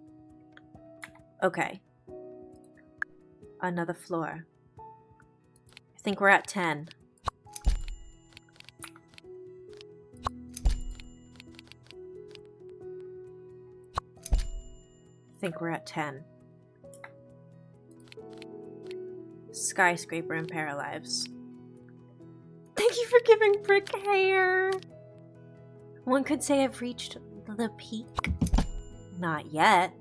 Okay. Another floor. I think we're at 10. I think we're at 10. Skyscraper and Paralives. Thank you for giving Brick hair. One could say I've reached the peak. Not yet.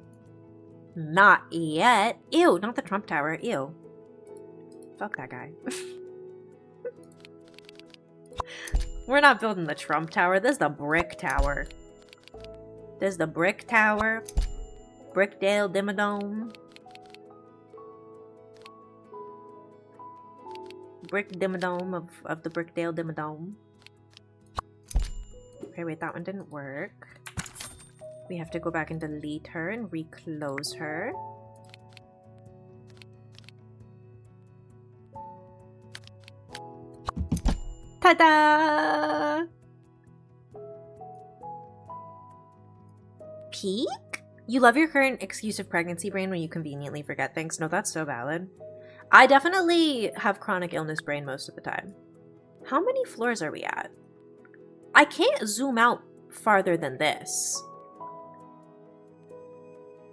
Not yet. Ew, not the Trump Tower. Ew. Fuck that guy. We're not building the Trump Tower. This is the Brick Tower. This is the Brick Tower. Brickdale Dimmadome. Brick Dimmadome of the Brickdale Dimmadome. Okay, wait, that one didn't work. We have to go back and delete her and reclose her. Ta-da! Peak? You love your current excuse of pregnancy brain when you conveniently forget things. No, that's so valid. I definitely have chronic illness brain most of the time. How many floors are we at? I can't zoom out farther than this.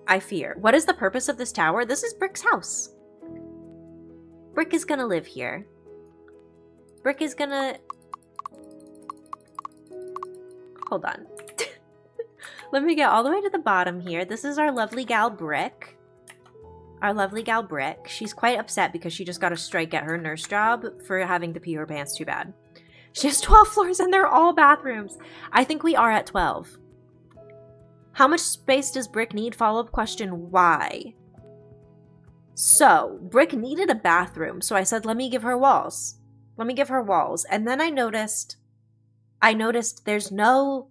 I fear. What is the purpose of this tower? This is Brick's house. Brick is gonna live here. Brick is gonna... Hold on. Let me get all the way to the bottom here. This is our lovely gal Brick. Our lovely gal Brick. She's quite upset because she just got a strike at her nurse job for having to pee her pants too bad. She has 12 floors and they're all bathrooms. I think we are at 12. How much space does Brick need? Follow-up question, why? So, Brick needed a bathroom, so I said, let me give her walls. Let me give her walls. And then I noticed there's no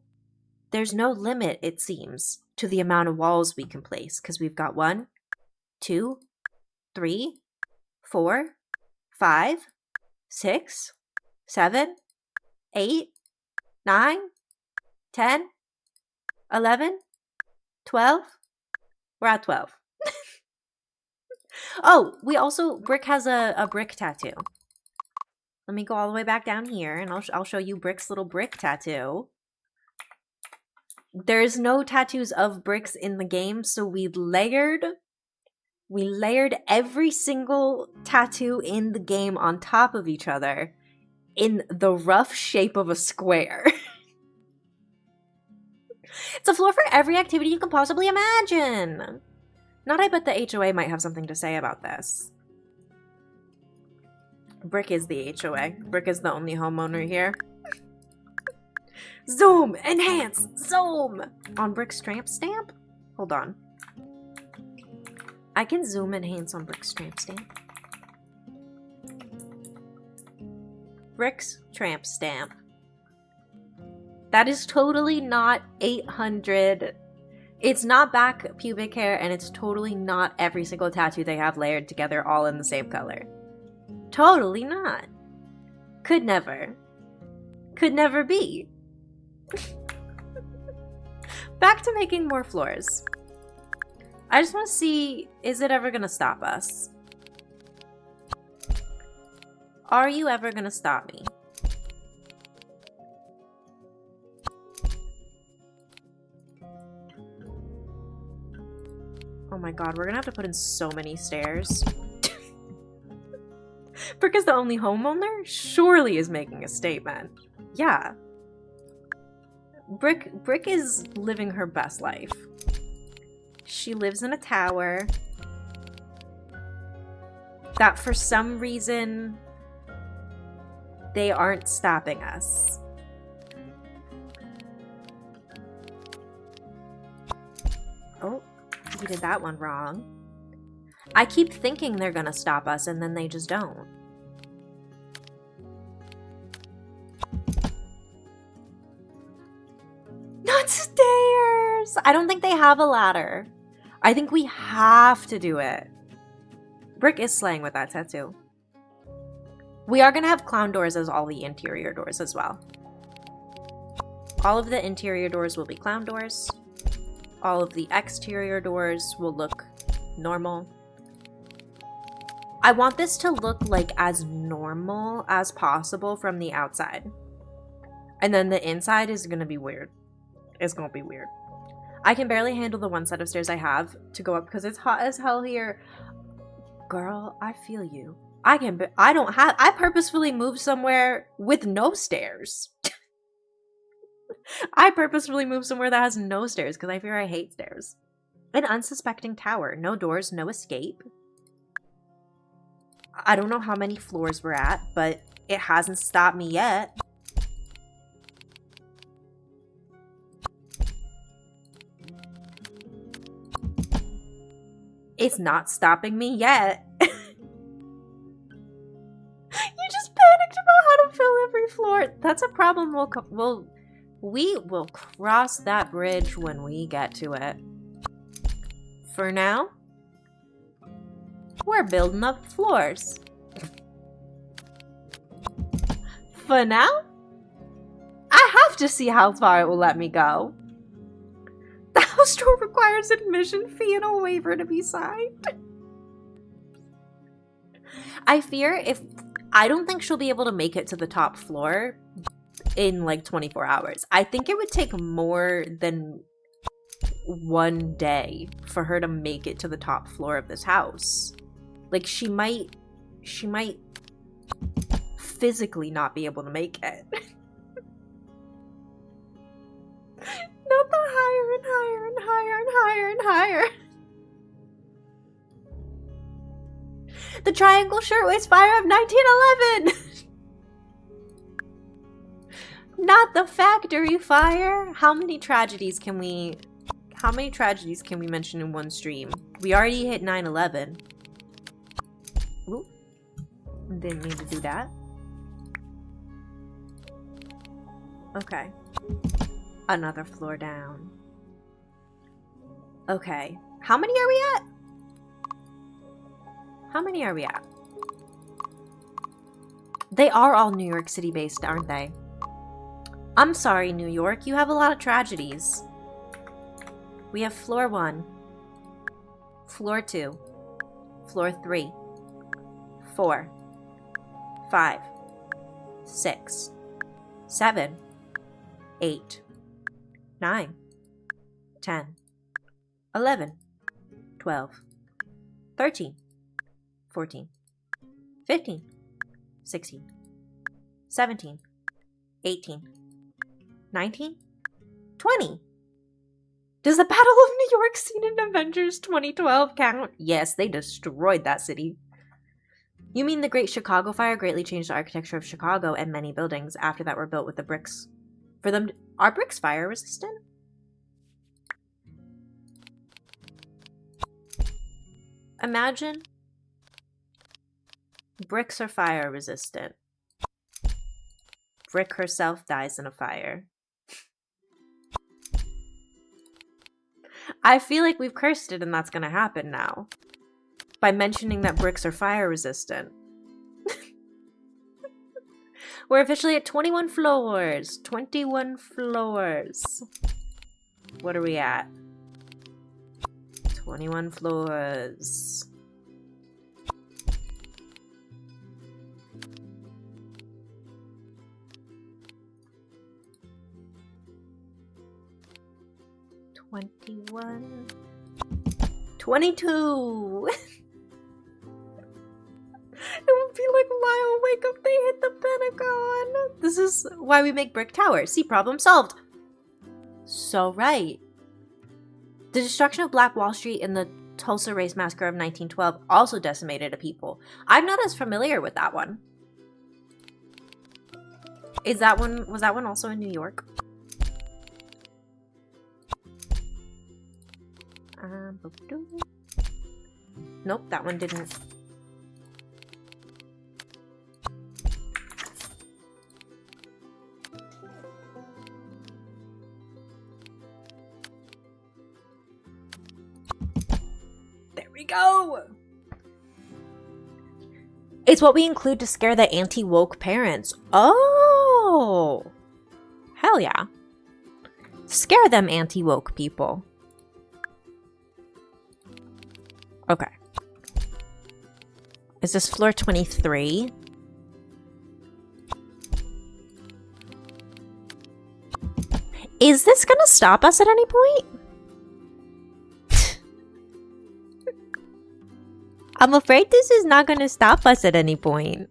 limit, it seems, to the amount of walls we can place. Because we've got 1, 2, 3, 4, 5, 6, 7, 8, 9, 10, 11, 12. We're at 12. Oh, we also, Brick has a brick tattoo. Let me go all the way back down here and I'll show you Brick's little brick tattoo. There's no tattoos of bricks in the game, so we layered every single tattoo in the game on top of each other in the rough shape of a square. It's a floor for every activity you can possibly imagine. Not I bet the HOA might have something to say about this. Brick is the HOA. Brick is the only homeowner here. Zoom! Enhance! Zoom! On Brick's tramp stamp? Hold on. I can zoom enhance on Brick's tramp stamp. Brick's tramp stamp. That is totally not 800. It's not back pubic hair, and it's totally not every single tattoo they have layered together all in the same color. Totally not. Could never. Could never be. Back to making more floors. I just want to see, is it ever going to stop us? Are you ever going to stop me? Oh my god, we're going to have to put in so many stairs. Brick is the only homeowner? Surely is making a statement. Yeah. Brick is living her best life. She lives in a tower that for some reason they aren't stopping us. Oh, we did that one wrong. I keep thinking they're gonna stop us and then they just don't. Not stairs! I don't think they have a ladder. I think we have to do it. Brick is slaying with that tattoo. We are going to have clown doors as all the interior doors as well. All of the interior doors will be clown doors. All of the exterior doors will look normal. I want this to look like as normal as possible from the outside. And then the inside is going to be weird. It's going to be weird. I can barely handle the one set of stairs I have to go up because it's hot as hell here. Girl, I feel you. I purposefully moved somewhere with no stairs. I purposefully moved somewhere that has no stairs because I fear I hate stairs. An unsuspecting tower. No doors, no escape. I don't know how many floors we're at, but it hasn't stopped me yet. It's not stopping me yet. You just panicked about how to fill every floor. That's a problem we will cross that bridge when we get to it. For now, we're building up floors. For now, I have to see how far it will let me go. The house tour requires admission fee and a waiver to be signed. I don't think she'll be able to make it to the top floor in like 24 hours. I think it would take more than one day for her to make it to the top floor of this house. Like she might physically not be able to make it. Not the higher and higher and higher and higher and higher. The Triangle Shirtwaist Fire of 1911. Not the factory fire. How many tragedies can we mention in one stream? We already hit 9/11. Ooh. Didn't mean to do that. Okay. Another floor down. Okay. How many are we at? How many are we at? They are all New York City based, aren't they? I'm sorry, New York. You have a lot of tragedies. We have floor 1, floor 2, floor 3, 4, 5, 6, 7, 8, 9, 10, 11, 12, 13, 14, 15, 16, 17, 18, 19, 20. Does the Battle of New York scene in Avengers 2012 count? Yes, they destroyed that city. You mean the Great Chicago Fire greatly changed the architecture of Chicago, and many buildings after that were built with the bricks. For them, are bricks fire resistant? Imagine bricks are fire resistant. Brick herself dies in a fire. I feel like we've cursed it and that's gonna happen now. By mentioning that bricks are fire resistant. We're officially at 21 floors. 21 floors. What are we at? 21 floors. $21. 22. It would be like Lyle wake up, they hit the Pentagon. This is why we make brick towers. See, problem solved. So right. The destruction of Black Wall Street in the Tulsa Race Massacre of 1912 also decimated a people. I'm not as familiar with that one. Was that one also in New York? Nope, that one didn't. There we go! It's what we include to scare the anti-woke parents. Oh! Hell yeah. Scare them anti-woke people. Okay. Is this floor 23? Is this gonna stop us at any point? I'm afraid this is not gonna stop us at any point.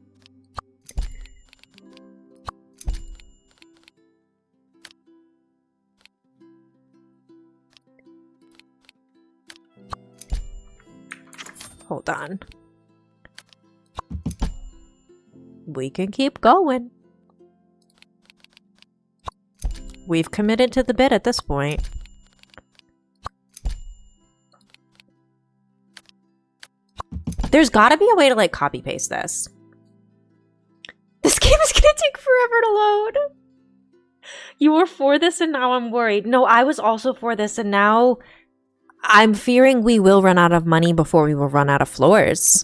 Hold on. We can keep going. We've committed to the bit at this point. There's gotta be a way to like copy paste this. This game is gonna take forever to load. You were for this and now I'm worried. No, I was also for this and now I'm fearing we will run out of money before we will run out of floors.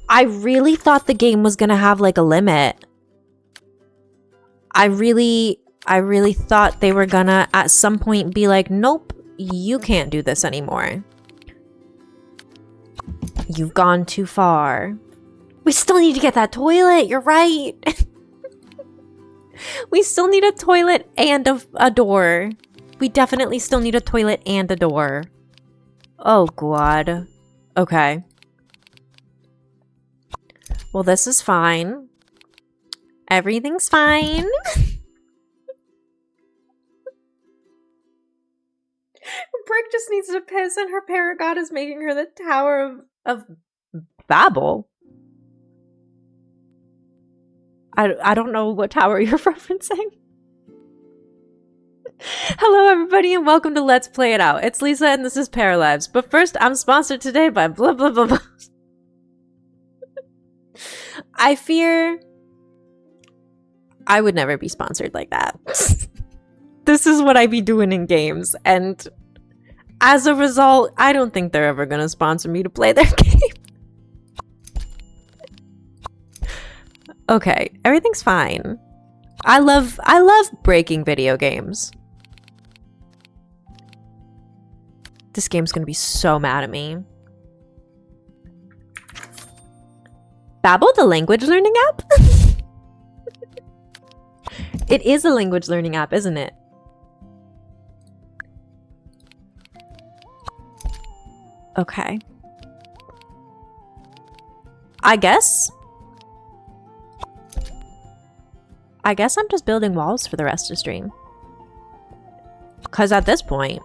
I really thought the game was gonna have like a limit. I really thought they were gonna at some point be like, nope, you can't do this anymore. You've gone too far. We still need to get that toilet, you're right. We still need a toilet and a door. We definitely still need a toilet and a door. Oh, God. Okay. Well, this is fine. Everything's fine. Brick just needs to piss and her paragod is making her the Tower of Babel. I don't know what tower you're referencing. Hello everybody and welcome to Let's Play It Out. It's Lisa and this is Paralabs. But first, I'm sponsored today by blah blah blah blah. I fear I would never be sponsored like that. This is what I be doing in games, and as a result, I don't think they're ever gonna sponsor me to play their game. Okay, everything's fine. I love breaking video games. This game's gonna be so mad at me. Babbel, the language learning app? It is a language learning app, isn't it? Okay. I guess I'm just building walls for the rest of the stream. Because at this point,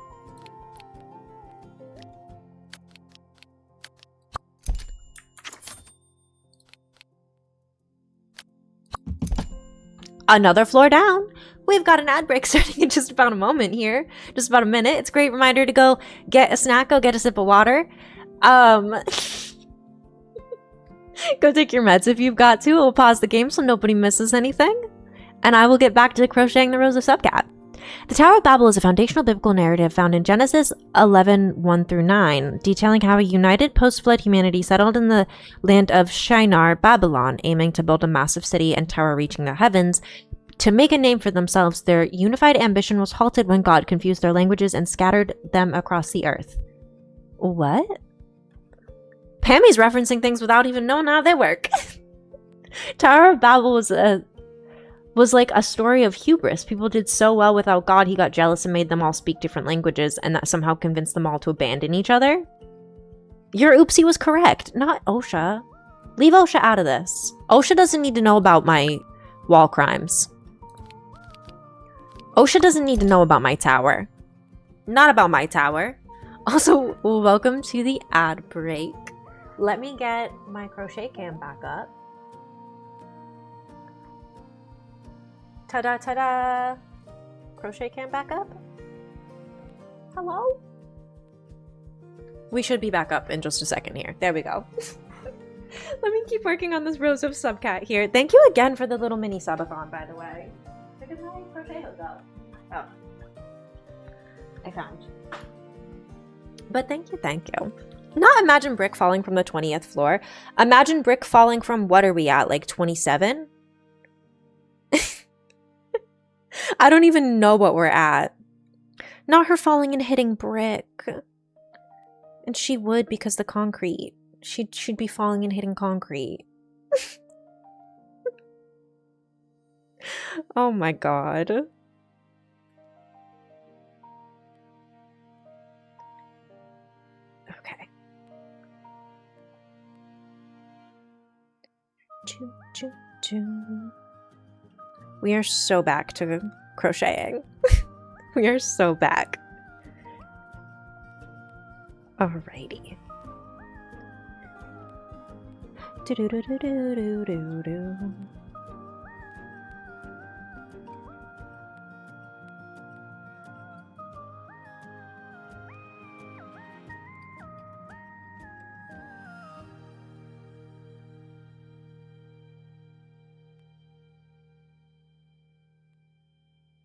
Another floor down. We've got an ad break starting in just about a moment here. Just about a minute. It's a great reminder to go get a snack, go get a sip of water. Go take your meds if you've got to. We'll pause the game so nobody misses anything. And I will get back to crocheting the Rose of Subcat. The Tower of Babel is a foundational biblical narrative found in Genesis 11:1-9, detailing how a united post-flood humanity settled in the land of Shinar, Babylon, aiming to build a massive city and tower reaching the heavens. To make a name for themselves, their unified ambition was halted when God confused their languages and scattered them across the earth. What? Pammy's referencing things without even knowing how they work. Tower of Babel was like a story of hubris. People did so well without God, he got jealous and made them all speak different languages, and that somehow convinced them all to abandon each other. Your oopsie was correct, not OSHA. Leave OSHA out of this. OSHA doesn't need to know about my wall crimes. OSHA doesn't need to know about my tower. Not about my tower. Also, welcome to the ad break. Let me get my crochet cam back up. Ta-da, ta-da! Crochet cam back up? Hello? We should be back up in just a second here. There we go. Let me keep working on this Rose of Subcat here. Thank you again for the little mini subathon, by the way. Look at my crochet hook up. Oh. I found. But thank you, thank you. Not imagine brick falling from the 20th floor. Imagine brick falling from, what are we at, like 27? I don't even know what we're at. Not her falling and hitting brick. And she would, because the concrete. She'd be falling and hitting concrete. Oh my god. Okay. Choo, choo, choo. We are so back to crocheting. We are so back. Alrighty. Do-do-do-do-do-do-do.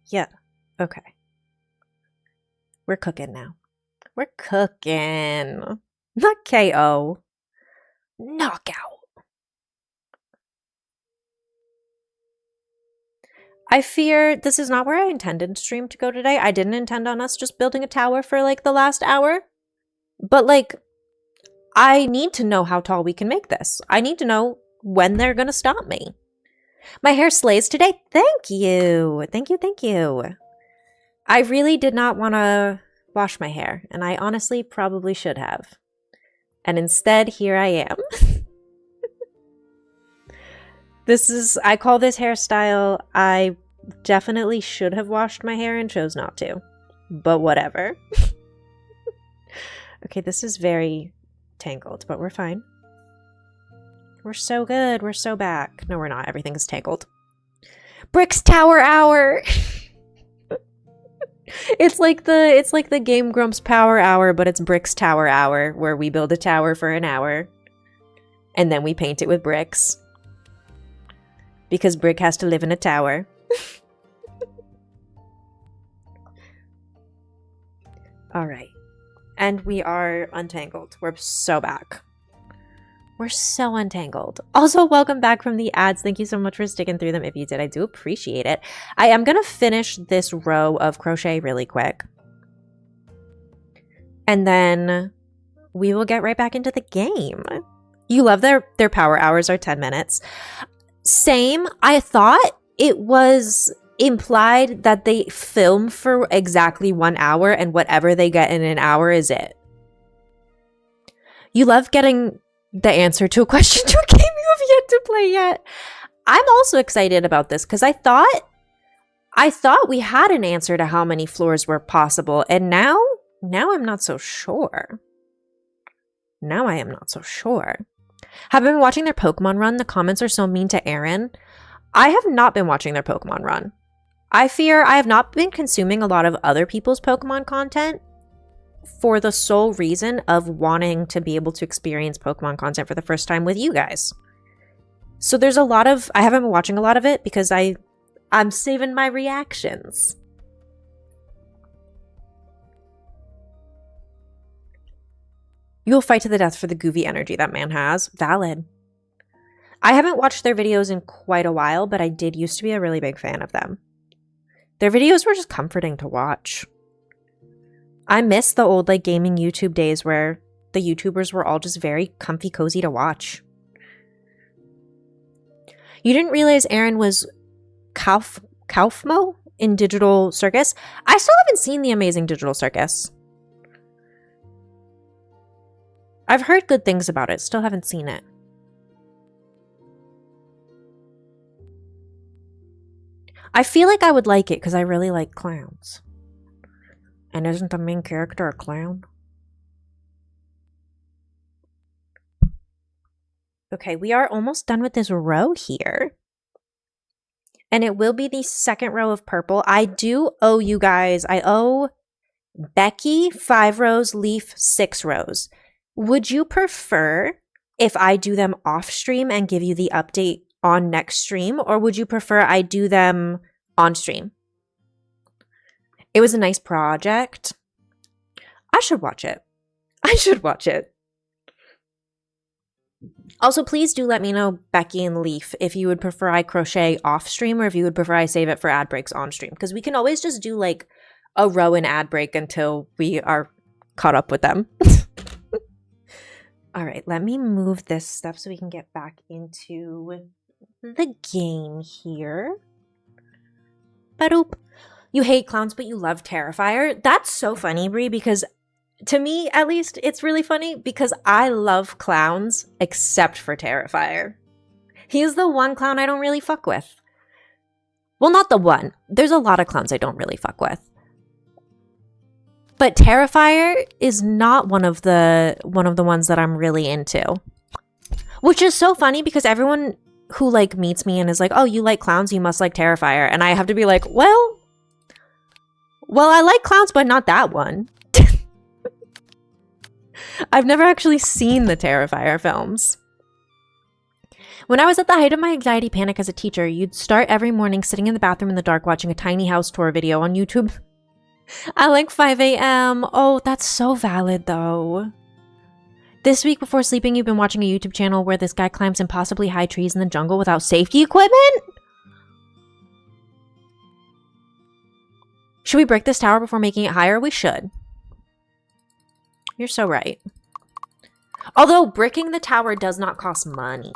Yeah, okay. We're cooking now. We're cooking. Not KO. Knockout. I fear this is not where I intended stream to go today. I didn't intend on us just building a tower for like the last hour. But like, I need to know how tall we can make this. I need to know when they're gonna stop me. My hair slays today. Thank you. Thank you, thank you. I really did not want to wash my hair, and I honestly probably should have. And instead, here I am. I call this hairstyle, I definitely should have washed my hair and chose not to. But whatever. Okay, this is very tangled, but we're fine. We're so good. We're so back. No, we're not. Everything is tangled. Bricks Tower Hour! It's like the Game Grumps Power Hour, but it's Bricks Tower Hour, where we build a tower for an hour. And then we paint it with bricks. Because brick has to live in a tower. Alright. And we are untangled. We're so back. We're so untangled. Also, welcome back from the ads. Thank you so much for sticking through them if you did. I do appreciate it. I am going to finish this row of crochet really quick. And then we will get right back into the game. You love their power hours are 10 minutes. Same. I thought it was implied that they film for exactly 1 hour and whatever they get in an hour is it. You love getting the answer to a question to a game you have yet to play yet. I'm also excited about this because I thought we had an answer to how many floors were possible, and now I'm not so sure. Now I am not so sure. Have I been watching their Pokemon run? The comments are so mean to Aaron. I have not been watching their Pokemon run. I fear I have not been consuming a lot of other people's Pokemon content for the sole reason of wanting to be able to experience Pokemon content for the first time with you guys. So there's a lot of, I haven't been watching a lot of it because I'm saving my reactions. You'll fight to the death for the goofy energy that man has. Valid. I haven't watched their videos in quite a while, but I did used to be a really big fan of them. Their videos were just comforting to watch. I miss the old like gaming YouTube days where the YouTubers were all just very comfy cozy to watch. You didn't realize Aaron was Kaufmo in Digital Circus? I still haven't seen The Amazing Digital Circus. I've heard good things about it, still haven't seen it. I feel like I would like it because I really like clowns. And isn't the main character a clown? Okay, we are almost done with this row here. And it will be the second row of purple. I do owe you guys, I owe Becky 5 rows, Leaf 6 rows. Would you prefer if I do them off stream and give you the update on next stream, or would you prefer I do them on stream? It was a nice project. I should watch it. I should watch it. Also, please do let me know, Becky and Leaf, if you would prefer I crochet off stream or if you would prefer I save it for ad breaks on stream. Because we can always just do like a row and ad break until we are caught up with them. All right, let me move this stuff so we can get back into the game here. Ba-doop. You hate clowns, but you love Terrifier. That's so funny, Brie, because to me, at least, it's really funny because I love clowns except for Terrifier. He's the one clown I don't really fuck with. Well, not the one. There's a lot of clowns I don't really fuck with. But Terrifier is not one of the ones that I'm really into. Which is so funny because everyone who like meets me and is like, "Oh, you like clowns, you must like Terrifier." And I have to be like, well, I like clowns, but not that one. I've never actually seen the Terrifier films. When I was at the height of my anxiety panic as a teacher, you'd start every morning sitting in the bathroom in the dark watching a tiny house tour video on YouTube. I like 5 a.m. Oh, that's so valid though. This week before sleeping, you've been watching a YouTube channel where this guy climbs impossibly high trees in the jungle without safety equipment? Should we break this tower before making it higher? We should. You're so right. Although bricking the tower does not cost money.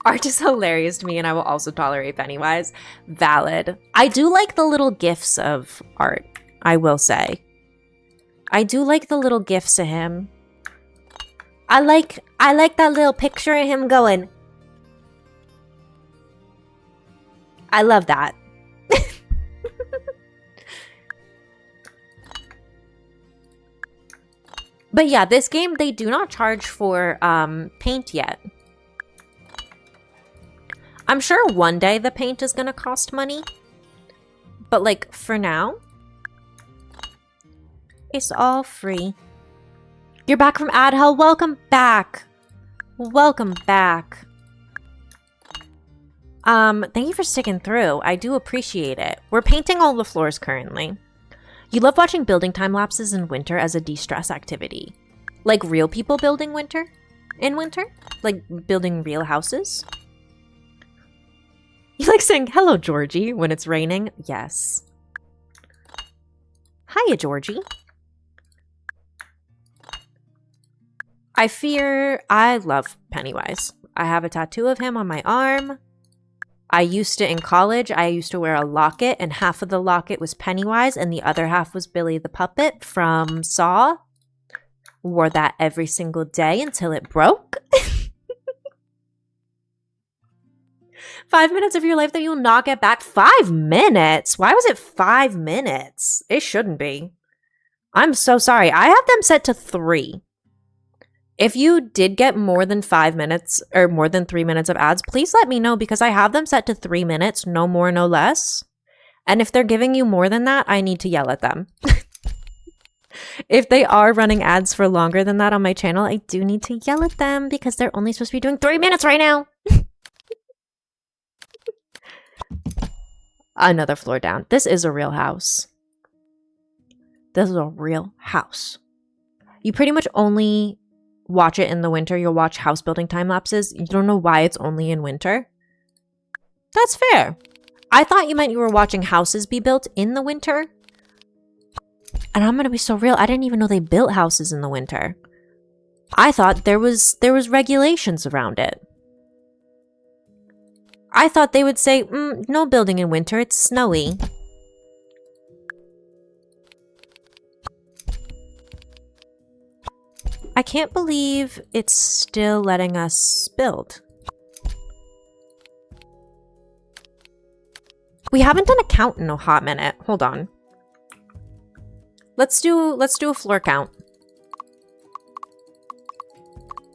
Art is hilarious to me, and I will also tolerate Pennywise. Valid. I do like the little gifs of art, I will say. I do like the little gifs of him. I like that little picture of him going. I love that. But yeah, this game, they do not charge for paint yet. I'm sure one day the paint is going to cost money. But like, for now, it's all free. You're back from ad hell. Welcome back. Welcome back. Thank you for sticking through. I do appreciate it. We're painting all the floors currently. You love watching building time lapses in winter as a de-stress activity. Like real people building in winter? Like building real houses? You like saying, "Hello, Georgie," when it's raining? Yes. Hiya, Georgie. I love Pennywise. I have a tattoo of him on my arm. In college, I used to wear a locket, and half of the locket was Pennywise, and the other half was Billy the Puppet from Saw. Wore that every single day until it broke. 5 minutes of your life that you'll not get back. 5 minutes? Why was it 5 minutes? It shouldn't be. I'm so sorry. I have them set to 3. If you did get more than 5 minutes or more than 3 minutes of ads, please let me know because I have them set to 3 minutes, no more, no less. And if they're giving you more than that, I need to yell at them. If they are running ads for longer than that on my channel, I do need to yell at them because they're only supposed to be doing 3 minutes right now. Another floor down. This is a real house. This is a real house. You pretty much only watch it in the winter. You'll watch house building time lapses. You don't know why it's only in winter. That's fair. I thought you meant you were watching houses be built in the winter. And I'm going to be so real. I didn't even know they built houses in the winter. I thought there was regulations around it. I thought they would say, no building in winter. It's snowy. I can't believe it's still letting us build. We haven't done a count in a hot minute. Hold on. Let's do a floor count.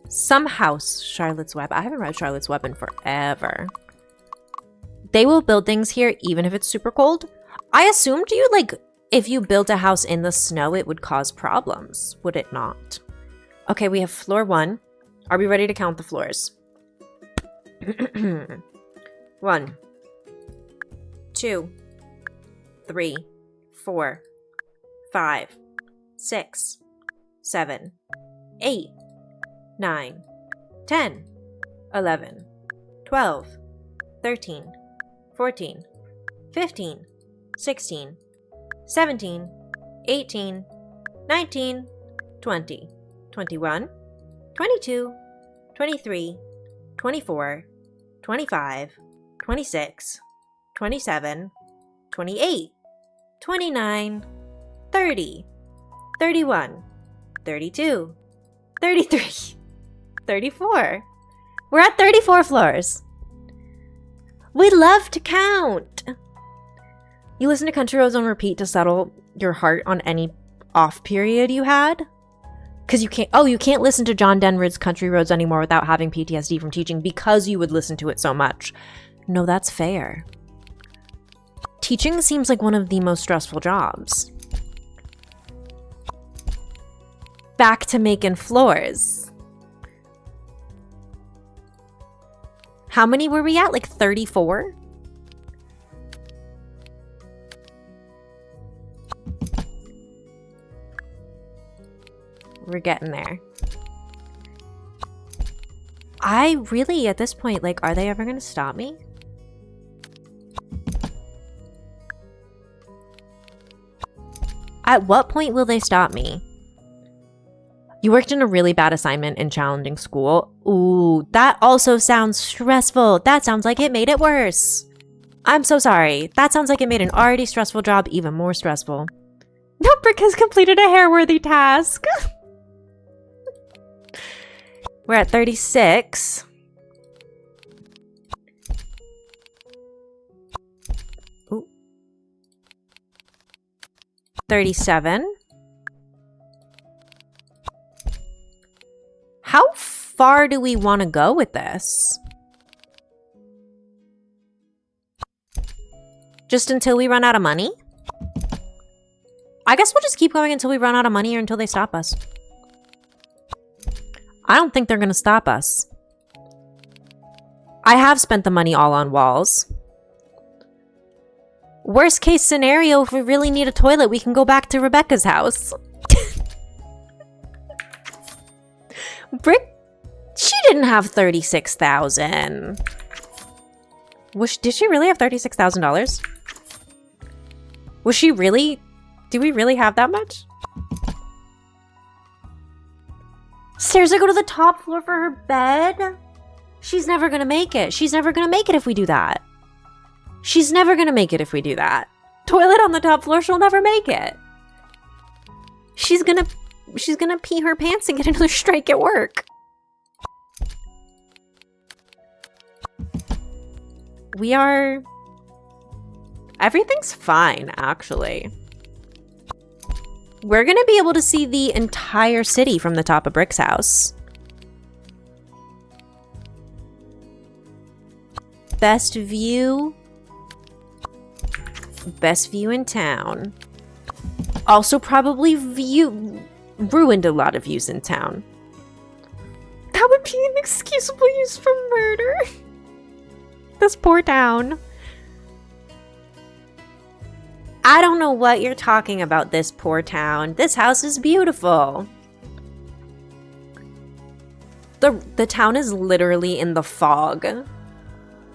Some house, Charlotte's Web. I haven't read Charlotte's Web in forever. They will build things here even if it's super cold. I assumed if you built a house in the snow, it would cause problems, would it not? Okay, we have floor 1. Are we ready to count the floors? 1, 2, 3, 4, 5, 6, 7, 8, 9, 10, 11, 12, 13, 14, 15, 16, 17, 18, 19, 20, 21, 22, 23, 24, 25, 26, 27, 28, 29, 30, 31, 32, 33, 34. We're at 34 floors. We love to count. You listen to Country Roads on repeat to settle your heart on any off period you had? Because you can't listen to John Denver's Country Roads anymore without having PTSD from teaching because you would listen to it so much. No, that's fair. Teaching seems like one of the most stressful jobs. Back to making floors. How many were we at? Like 34? We're getting there. I really, at this point, are they ever going to stop me? At what point will they stop me? You worked in a really bad assignment in challenging school. Ooh, that also sounds stressful. That sounds like it made it worse. I'm so sorry. That sounds like it made an already stressful job even more stressful. No, Brick has completed a hair-worthy task. We're at 36. Ooh. 37. How far do we want to go with this? Just until we run out of money? I guess we'll just keep going until we run out of money or until they stop us. I don't think they're going to stop us. I have spent the money all on walls. Worst case scenario, if we really need a toilet, we can go back to Rebecca's house. Brick, she didn't have $36,000. Did she really have $36,000? Was she really? Do we really have that much? Stairs that go to the top floor for her bed? She's never gonna make it. She's never gonna make it if we do that. She's never gonna make it if we do that. Toilet on the top floor, she'll never make it. She's gonna pee her pants and get another strike at work. Everything's fine, actually. We're gonna be able to see the entire city from the top of Brick's house. best view. Best view in town. Also probably ruined a lot of views in town. That would be an excusable use for murder. This poor town. I don't know what you're talking about, this poor town. This house is beautiful. The town is literally in the fog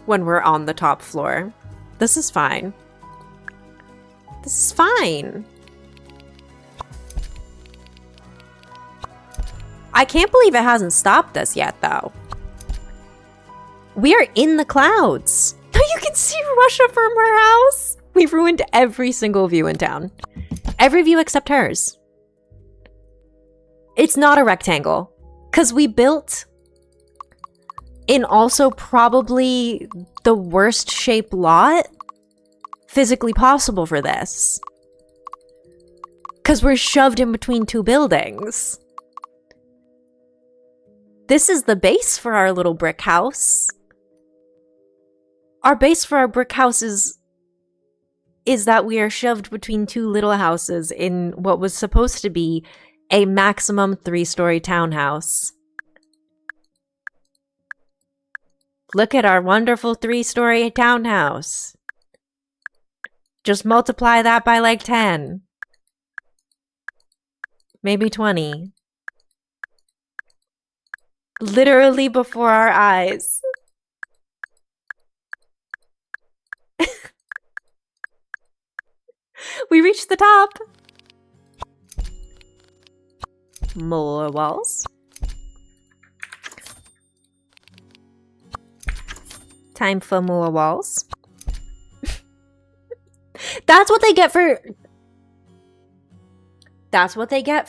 when we're on the top floor. This is fine. This is fine. I can't believe it hasn't stopped us yet, though. We are in the clouds. Now you can see Russia from her house. We've ruined every single view in town. Every view except hers. It's not a rectangle. Because we built in also probably the worst shaped lot physically possible for this. Because we're shoved in between two buildings. This is the base for our little brick house. Our base for our brick house is that we are shoved between two little houses in what was supposed to be a maximum 3-story townhouse. Look at our wonderful 3-story townhouse. Just multiply that by like 10. Maybe 20. Literally before our eyes. We reached the top. More walls. Time for more walls. That's what they get for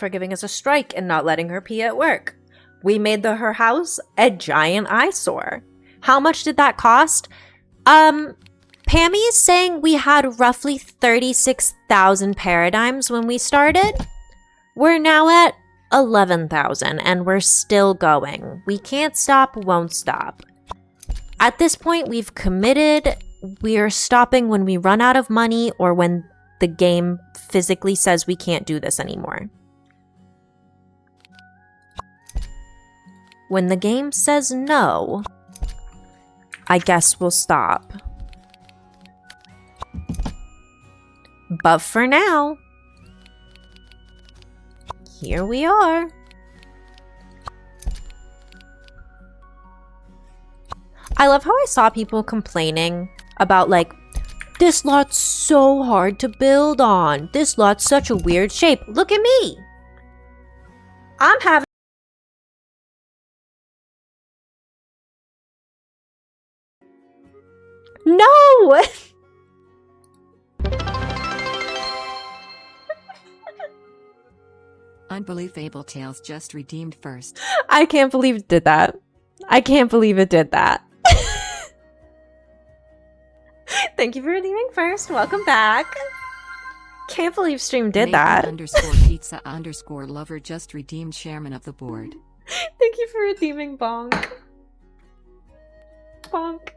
giving us a strike and not letting her pee at work. We made her house a giant eyesore. How much did that cost? Pammy is saying we had roughly 36,000 paradigms when we started. We're now at 11,000 and we're still going. We can't stop, won't stop. At this point, we've committed. We're stopping when we run out of money or when the game physically says we can't do this anymore. When the game says no, I guess we'll stop. But for now, here we are. I love how I saw people complaining about like, this lot's so hard to build on. This lot's such a weird shape. Look at me. I'm having... No! Unbelievable Tales just redeemed first. I can't believe it did that. I can't believe it did that. Thank you for redeeming first. Welcome back. Can't believe stream did that. _pizza_lover just redeemed chairman of the board. Thank you for redeeming Bonk. Bonk.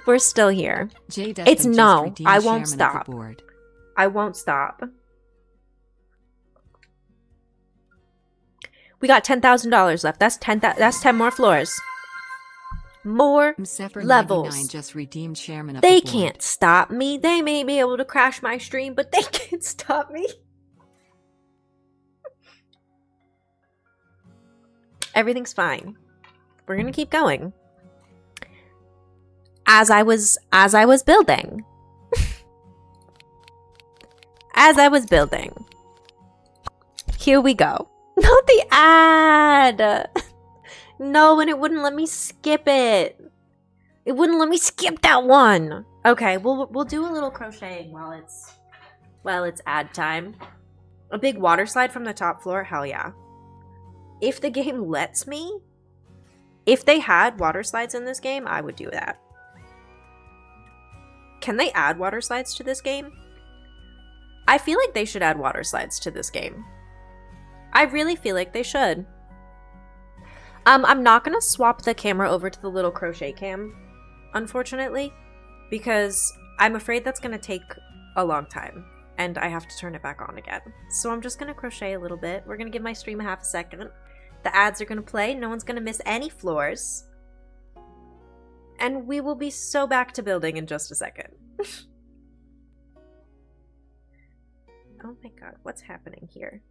We're still here. It's no. I won't stop. I won't stop. We got $10,000 left. That's 10 more floors. More levels. Just redeemed chairman of they the board. Can't stop me. They may be able to crash my stream, but they can't stop me. Everything's fine. We're gonna keep going. As I was building. As I was building. Here we go. Not the ad. No, and it wouldn't let me skip it. It wouldn't let me skip that one. Okay, we'll do a little crocheting while it's ad time. A big water slide from the top floor? Hell yeah. If the game lets me, if they had water slides in this game, I would do that. Can they add water slides to this game? I feel like they should add water slides to this game. I really feel like they should. I'm not gonna swap the camera over to the little crochet cam, unfortunately, because I'm afraid that's gonna take a long time and I have to turn it back on again. So I'm just gonna crochet a little bit. We're gonna give my stream a half a second. The ads are gonna play. No one's gonna miss any floors. And we will be so back to building in just a second. Oh my god, what's happening here?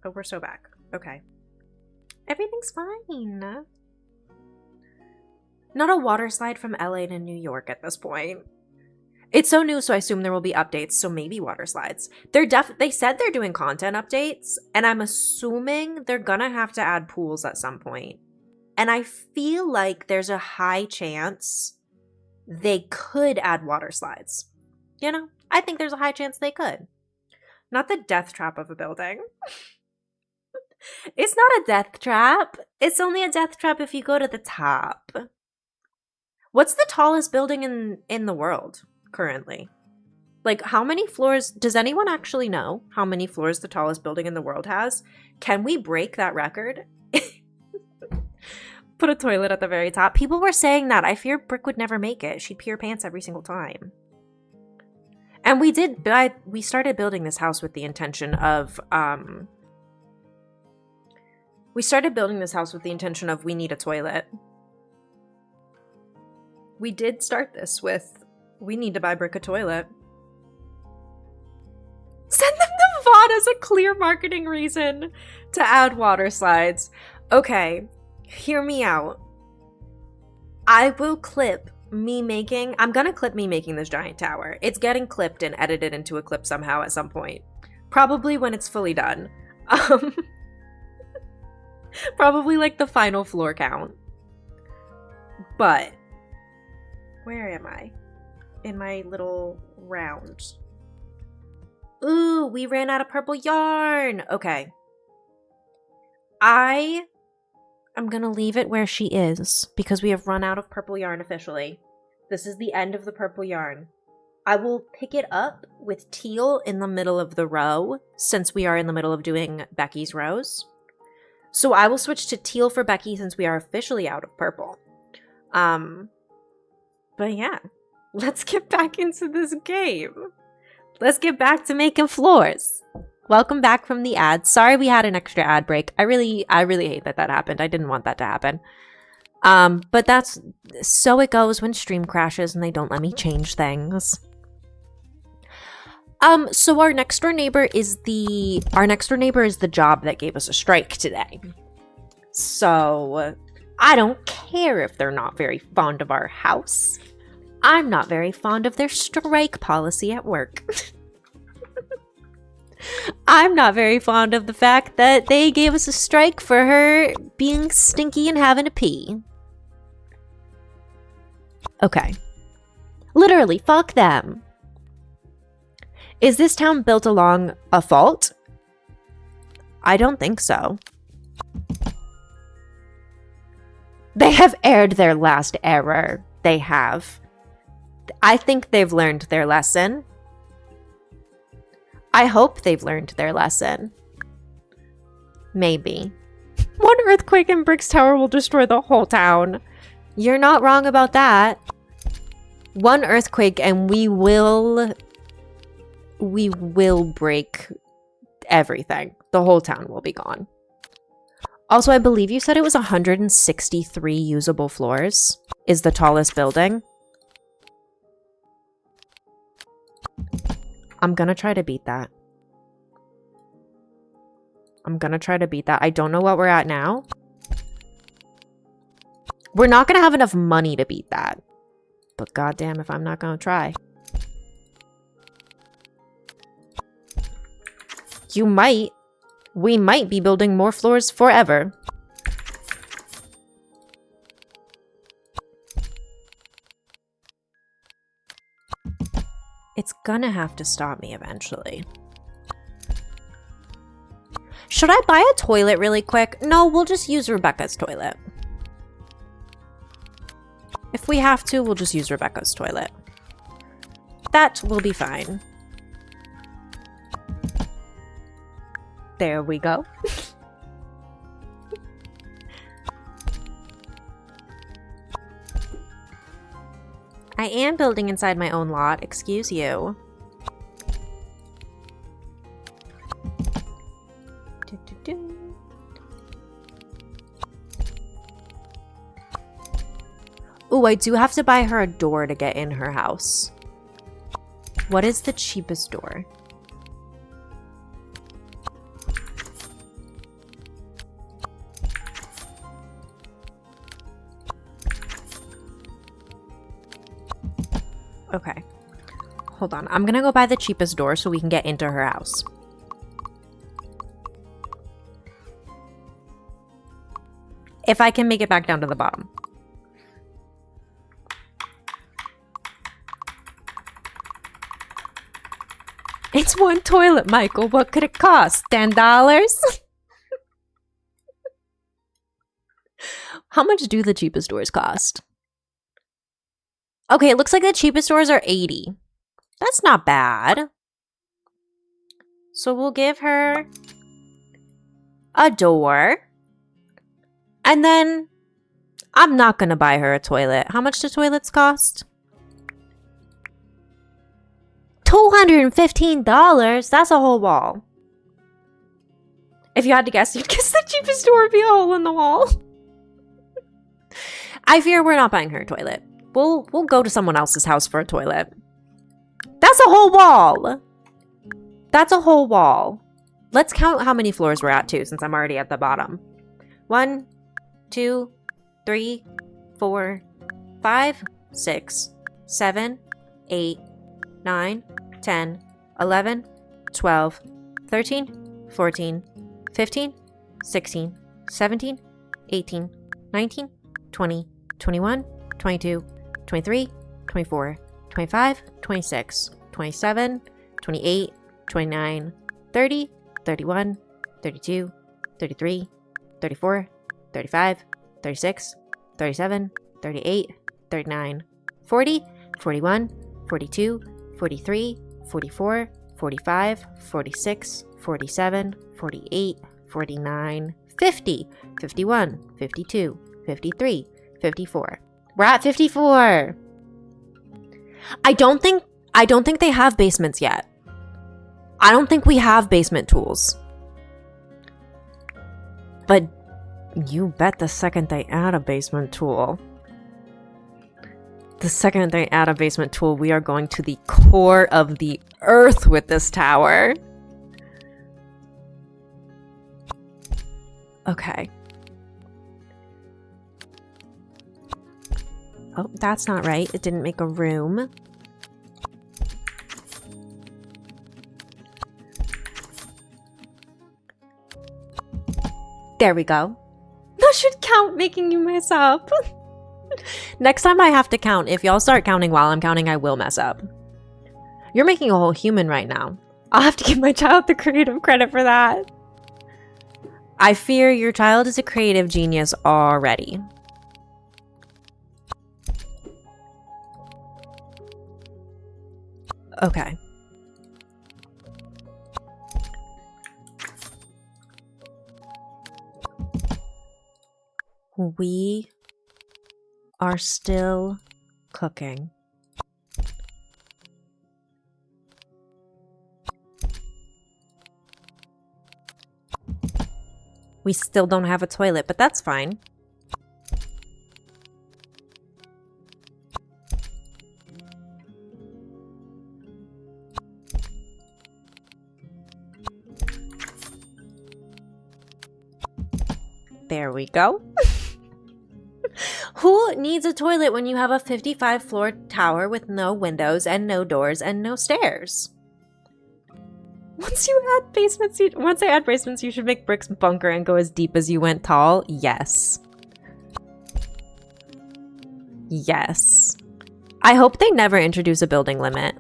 Oh, we're so back. Okay. Everything's fine. Not a water slide from LA to New York at this point. It's so new, so I assume there will be updates, so maybe water slides. They said they're doing content updates, and I'm assuming they're gonna have to add pools at some point. And I feel like there's a high chance they could add water slides. You know, I think there's a high chance they could. Not the death trap of a building. It's not a death trap. It's only a death trap if you go to the top. What's the tallest building in the world currently? Like, how many floors? Does anyone actually know how many floors the tallest building in the world has? Can we break that record? Put a toilet at the very top. People were saying that. I fear Brick would never make it. She'd pee her pants every single time. And we started building this house with the intention of, we need a toilet. We did start this with, we need to buy Brick a toilet. Send them the VOD as a clear marketing reason to add water slides. Okay, hear me out. I will clip me making, I'm gonna clip me making this giant tower. It's getting clipped and edited into a clip somehow at some point. Probably when it's fully done. Probably like the final floor count. But where am I? In my little round. Ooh, we ran out of purple yarn. Okay. I'm gonna leave it where she is because we have run out of purple yarn officially. This is the end of the purple yarn. I will pick it up with teal in the middle of the row since we are in the middle of doing Becky's rows. So I will switch to teal for Becky since we are officially out of purple. But yeah, let's get back into this game. Let's get back to making floors. Welcome back from the ad. Sorry we had an extra ad break. I really hate that happened. I didn't want that to happen. But that's so it goes when stream crashes and they don't let me change things. So our next door neighbor is the job that gave us a strike today. So I don't care if they're not very fond of our house. I'm not very fond of their strike policy at work. I'm not very fond of the fact that they gave us a strike for her being stinky and having to pee. Okay. Literally, fuck them. Is this town built along a fault? I don't think so. They have aired their last error. They have. I think they've learned their lesson. I hope they've learned their lesson. Maybe. One earthquake in Brick's Tower will destroy the whole town. You're not wrong about that. One earthquake and we will break everything. The whole town will be gone. Also, I believe you said it was 163 usable floors is the tallest building. I'm gonna try to beat that. I don't know what we're at now. We're not gonna have enough money to beat that. But goddamn if I'm not gonna try. We might be building more floors forever. It's gonna have to stop me eventually. Should I buy a toilet really quick? No, we'll just use Rebecca's toilet. If we have to, we'll just use Rebecca's toilet. That will be fine. There we go. I am building inside my own lot. Excuse you. Ooh, I do have to buy her a door to get in her house. What is the cheapest door? Okay. Hold on. I'm gonna go buy the cheapest door so we can get into her house. If I can make it back down to the bottom. It's one toilet, Michael. What could it cost? $10? How much do the cheapest doors cost? Okay, it looks like the cheapest doors are $80. That's not bad. So we'll give her a door. And then I'm not going to buy her a toilet. How much do toilets cost? $215. That's a whole wall. If you had to guess, you'd guess the cheapest door would be a hole in the wall. I fear we're not buying her a toilet. We'll go to someone else's house for a toilet. That's a whole wall. That's a whole wall. Let's count how many floors we're at too, since I'm already at the bottom. 1, 2, 3, 4, 5, 6, 7, 8, 9, 10, 11, 12, 13, 14, 15, 16, 17, 18, 19, 20, 21, 22, 23, 24, 25, 26, 27, 28, 29, 30, 31, 32, 33, 34, 35, 36, 37, 38, 39, 40, 41, 42, 43, 44, 45, 46, 47, 48, 49, 50, 51, 52, 53, 54. We're at 54. I don't think they have basements yet. I don't think we have basement tools. But you bet the second they add a basement tool. The second they add a basement tool, we are going to the core of the earth with this tower. Okay. Oh, that's not right. It didn't make a room. There we go. That should count making you mess up. Next time I have to count, if y'all start counting while I'm counting, I will mess up. You're making a whole human right now. I'll have to give my child the creative credit for that. I fear your child is a creative genius already. Okay. We are still cooking. We still don't have a toilet, but that's fine. There we go. Who needs a toilet when you have a 55-floor tower with no windows and no doors and no stairs? Once I add basements, you should make Brick's bunker and go as deep as you went tall. Yes. Yes. I hope they never introduce a building limit.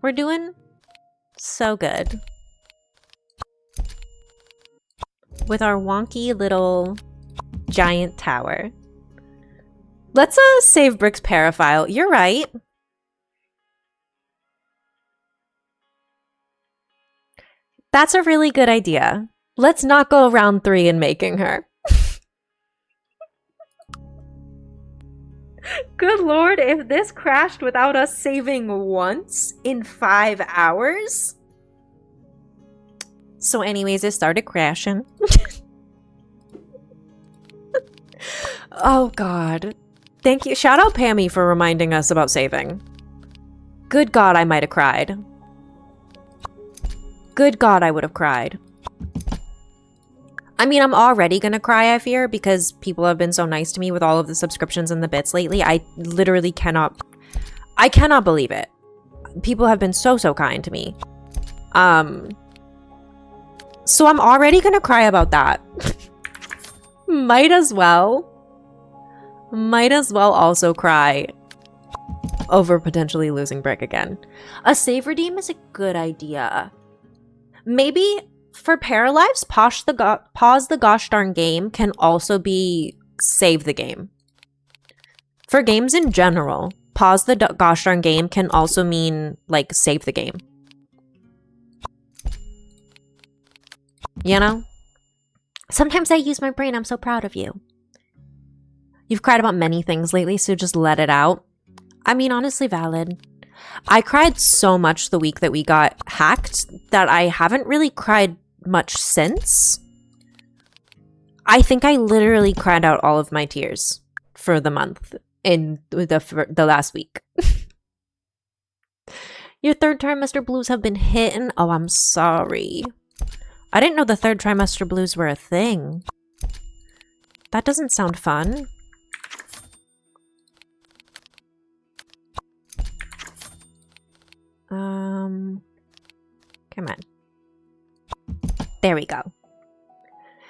We're doing so good with our wonky little giant tower. Let's save Brick's paraphile. You're right. That's a really good idea. Let's not go round 3 in making her. Good lord, if this crashed without us saving once in 5 hours. So anyways, it started crashing. Oh god. Thank you. Shout out Pammy for reminding us about saving. Good god, I might have cried. Good god, I would have cried. I mean, I'm already gonna cry, I fear, because people have been so nice to me with all of the subscriptions and the bits lately. I literally cannot believe it. People have been so kind to me. So I'm already gonna cry about that. Might as well also cry over potentially losing Brick again. A save redeem is a good idea. Maybe for Paralives, pause the gosh darn game can also be save the game. For games in general, pause the gosh darn game can also mean, like, save the game. You know? Sometimes I use my brain. I'm so proud of you. You've cried about many things lately, so just let it out. I mean, honestly, valid. I cried so much the week that we got hacked that I haven't really cried much since. I think I literally cried out all of my tears for the month in the last week. Your third trimester blues have been hitting. Oh, I'm sorry. I didn't know the third trimester blues were a thing. That doesn't sound fun. Come on. There we go.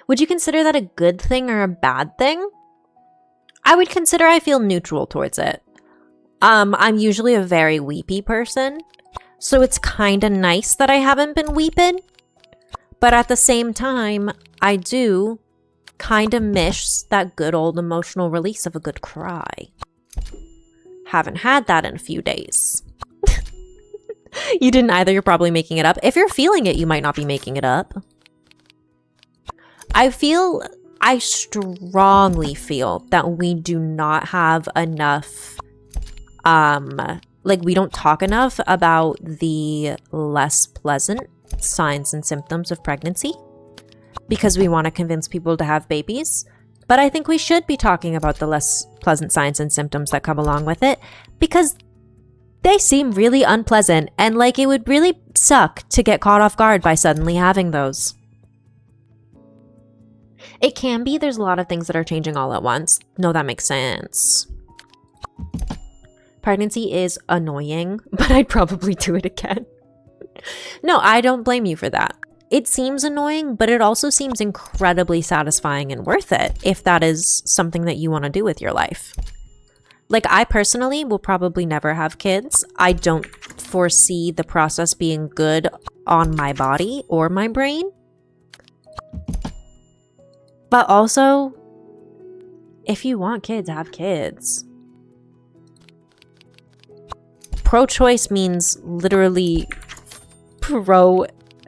Would you consider that a good thing or a bad thing? I would consider I feel neutral towards it. I'm usually a very weepy person, so it's kind of nice that I haven't been weeping. But at the same time, I do kind of miss that good old emotional release of a good cry. Haven't had that in a few days. You didn't either, you're probably making it up. If you're feeling it, you might not be making it up. I strongly feel that we do not have enough, like we don't talk enough about the less pleasant signs and symptoms of pregnancy because we want to convince people to have babies. But I think we should be talking about the less pleasant signs and symptoms that come along with it because they seem really unpleasant and like it would really suck to get caught off guard by suddenly having those. It can be. There's a lot of things that are changing all at once. No, that makes sense. Pregnancy is annoying, but I'd probably do it again. No, I don't blame you for that. It seems annoying, but it also seems incredibly satisfying and worth it if that is something that you want to do with your life. Like, I personally will probably never have kids. I don't foresee the process being good on my body or my brain. But also, if you want kids, have kids. Pro-choice means literally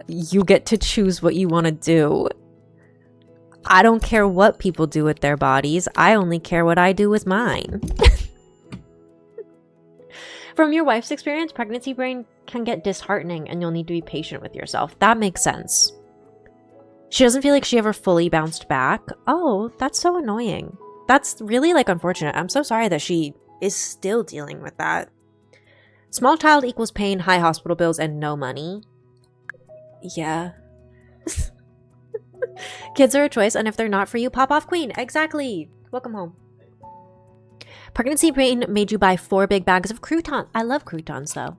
you get to choose what you want to do. I don't care what people do with their bodies. I only care what I do with mine. From your wife's experience, pregnancy brain can get disheartening and you'll need to be patient with yourself. That makes sense. She doesn't feel like she ever fully bounced back. Oh, that's so annoying. That's really, like, unfortunate. I'm so sorry that she is still dealing with that. Small child equals pain, high hospital bills, and no money. Yeah. Kids are a choice, and if they're not for you, pop off queen. Exactly. Welcome home. Pregnancy brain made you buy 4 big bags of croutons. I love croutons, though.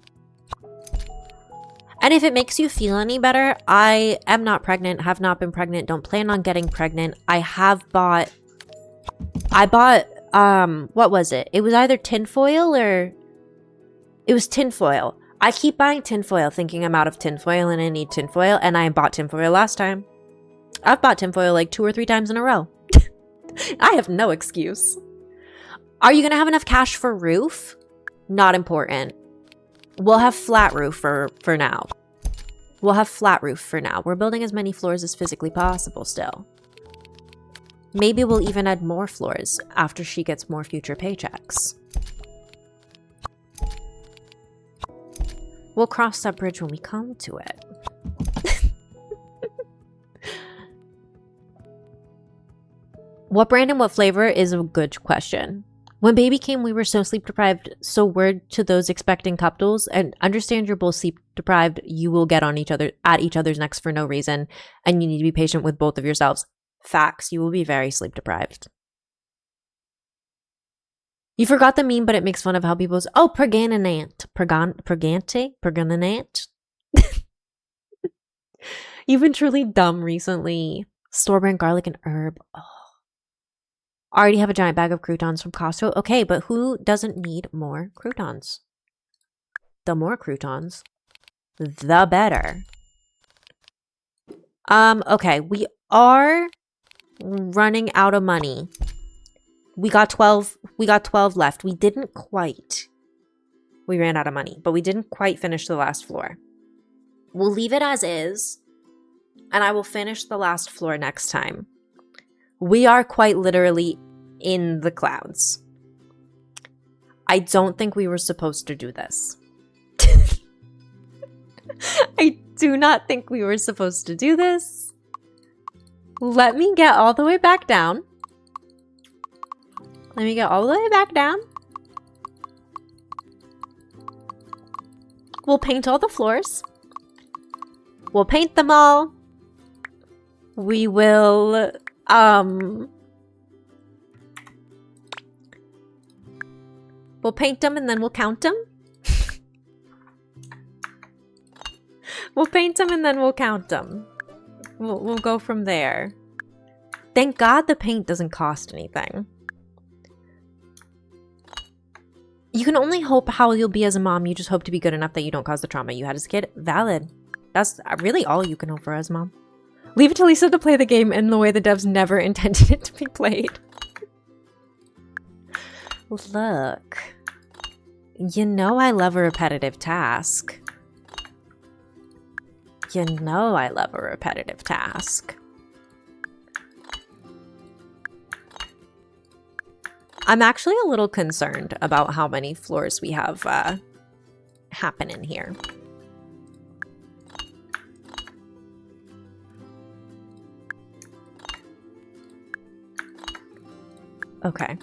And if it makes you feel any better, I am not pregnant, have not been pregnant, don't plan on getting pregnant. I bought, what was it? It was either tinfoil or... It was tinfoil. I keep buying tinfoil thinking I'm out of tinfoil and I need tinfoil, and I bought tinfoil last time. I've bought tinfoil like 2 or 3 times in a row. I have no excuse. Are you going to have enough cash for roof? Not important. We'll have flat roof for now. We'll have flat roof for now. We're building as many floors as physically possible still. Maybe we'll even add more floors after she gets more future paychecks. We'll cross that bridge when we come to it. What brand and what flavor is a good question. When baby came, we were so sleep deprived, so word to those expecting couples, and understand you're both sleep deprived, you will get on at each other's necks for no reason, and you need to be patient with both of yourselves. Facts, you will be very sleep deprived. You forgot the meme, but it makes fun of how people's pergananant. Pergananant. You've been truly dumb recently. Store-brand garlic and herb. Oh. Already have a giant bag of croutons from Costco. Okay, but who doesn't need more croutons? The more croutons, the better. Okay, we are running out of money. We got 12 left. We didn't quite. We ran out of money, but we didn't quite finish the last floor. We'll leave it as is, and I will finish the last floor next time. We are quite literally in the clouds. I don't think we were supposed to do this. I do not think we were supposed to do this. Let me get all the way back down. Let me get all the way back down. We'll paint all the floors. We'll paint them all. We will, we'll paint them and then we'll count them. We'll paint them and then we'll count them. We'll go from there. Thank God the paint doesn't cost anything. You can only hope how you'll be as a mom. You just hope to be good enough that you don't cause the trauma you had as a kid. Valid. That's really all you can hope for as a mom. Leave it to Lisa to play the game in the way the devs never intended it to be played. Look. You know I love a repetitive task. You know I love a repetitive task. I'm actually a little concerned about how many floors we have happening here. Okay.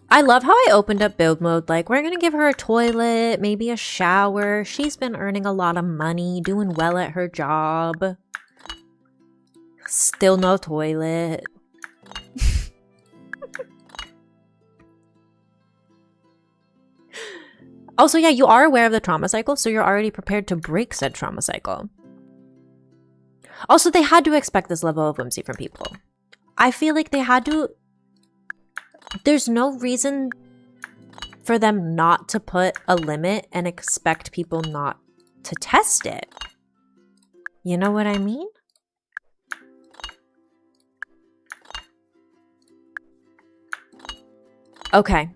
I love how I opened up build mode. Like, we're gonna give her a toilet, maybe a shower. She's been earning a lot of money, doing well at her job. Still no toilet. Also, yeah, you are aware of the trauma cycle, so you're already prepared to break said trauma cycle. Also, they had to expect this level of whimsy from people. I feel like they had to... There's no reason for them not to put a limit and expect people not to test it. You know what I mean? Okay.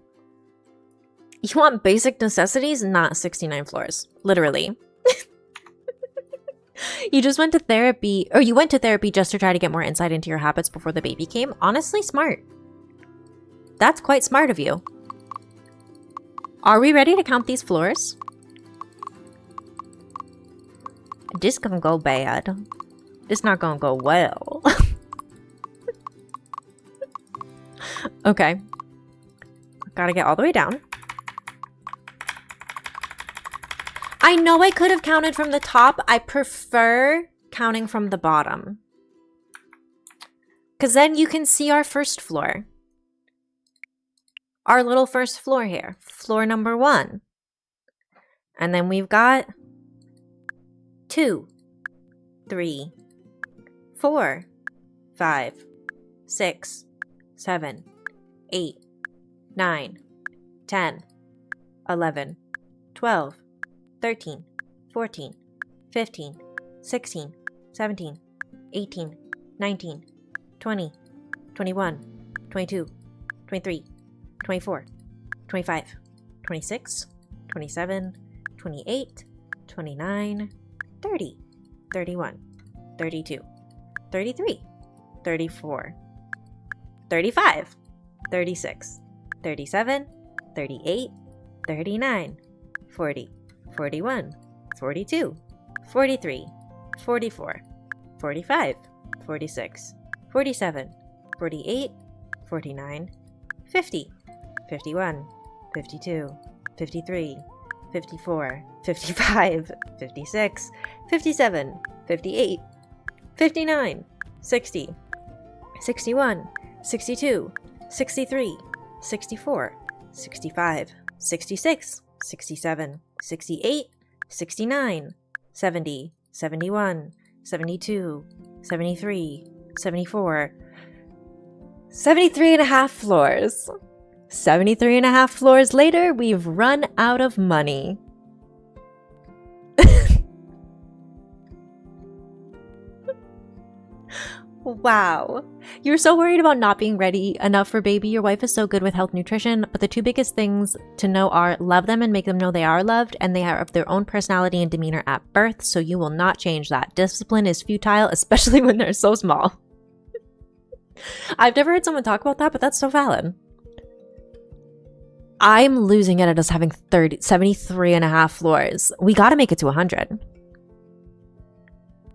You want basic necessities, not 69 floors. Literally. You just went to therapy, or you went to therapy just to try to get more insight into your habits before the baby came. Honestly, smart. That's quite smart of you. Are we ready to count these floors? This gonna go bad. This not gonna go well. Okay. Gotta get all the way down. I know I could have counted from the top. I prefer counting from the bottom. Because then you can see our first floor. Our little first floor here. Floor number 1. And then we've got 2, 3, 4, 5, 6, 7, 8, 9, 10, 11, 12, 13, 14, 15, 16, 17, 18, 19, 20, 21, 22, 23, 24, 25, 26, 27, 28, 29, 30, 31, 32, 33, 34, 35, 36, 37, 38, 39, 40, 41, 42, 43, 44, 45, 46, 47, 48, 49, 50, 51, 52, 53, 54, 55, 56, 57, 58, 59, 60, 61, 62, 63, 64, 65, 66, 67, 68, 69, 70, 71, 72, 73, 74, 73 and a half floors. 73 and a half floors later, we've run out of money. Wow. You're so worried about not being ready enough for baby. Your wife is so good with health nutrition, but the two biggest things to know are love them and make them know they are loved, and they are of their own personality and demeanor at birth, so you will not change that. Discipline is futile, especially when they're so small. I've never heard someone talk about that, but that's so valid. I'm losing it at us having 73 and a half floors. We got to make it to 100.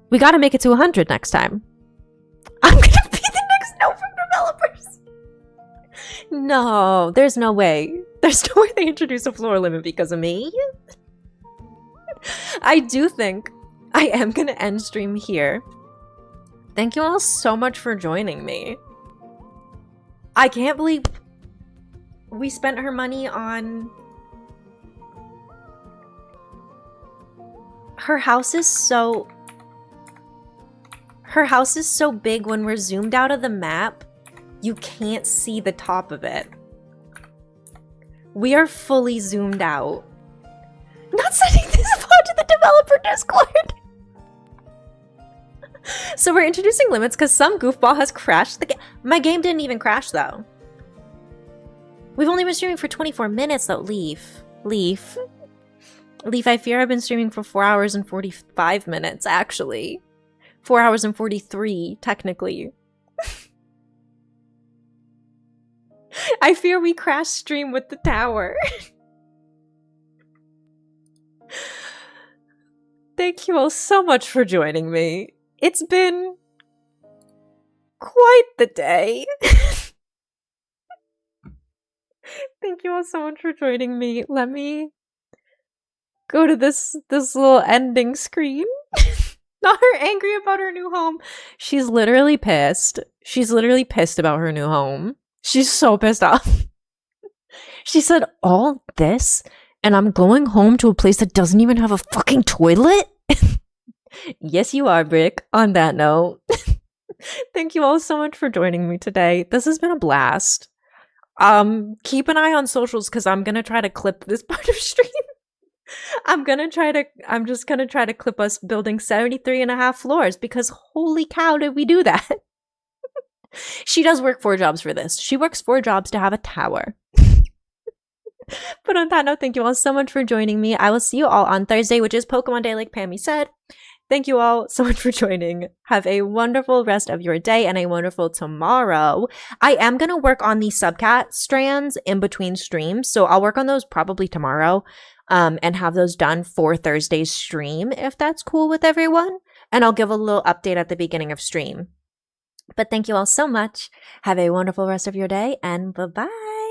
We got to make it to 100 next time. I'm going to be the next no from developers. No, there's no way. There's no way they introduce a floor limit because of me. I do think I am going to end stream here. Thank you all so much for joining me. I can't believe we spent her money on... Her house is so big when we're zoomed out of the map, you can't see the top of it. We are fully zoomed out. Not sending this pod to the developer Discord. So we're introducing limits because some goofball has crashed the game. My game didn't even crash though. We've only been streaming for 24 minutes though. Leaf, I fear I've been streaming for 4 hours and 45 minutes actually. 4 hours and 43 technically. I fear we crash stream with the tower. Thank you all so much for joining me. It's been quite the day. Thank you all so much for joining me. Let me go to this little ending screen. Not her angry about her new home. She's literally pissed. She's literally pissed about her new home. She's so pissed off. She said, all this, and I'm going home to a place that doesn't even have a fucking toilet? Yes, you are, Brick. On that note, thank you all so much for joining me today. This has been a blast. Keep an eye on socials because I'm gonna try to clip this part of stream. I'm just gonna try to clip us building 73 and a half floors because holy cow, did we do that? She does work 4 jobs for this. She works 4 jobs to have a tower. But on that note, thank you all so much for joining me. I will see you all on Thursday, which is Pokemon Day, like Pammy said. Thank you all so much for joining. Have a wonderful rest of your day and a wonderful tomorrow. I am going to work on the subcat strands in between streams, so I'll work on those probably tomorrow and have those done for Thursday's stream, if that's cool with everyone. And I'll give a little update at the beginning of stream. But thank you all so much. Have a wonderful rest of your day, and bye-bye.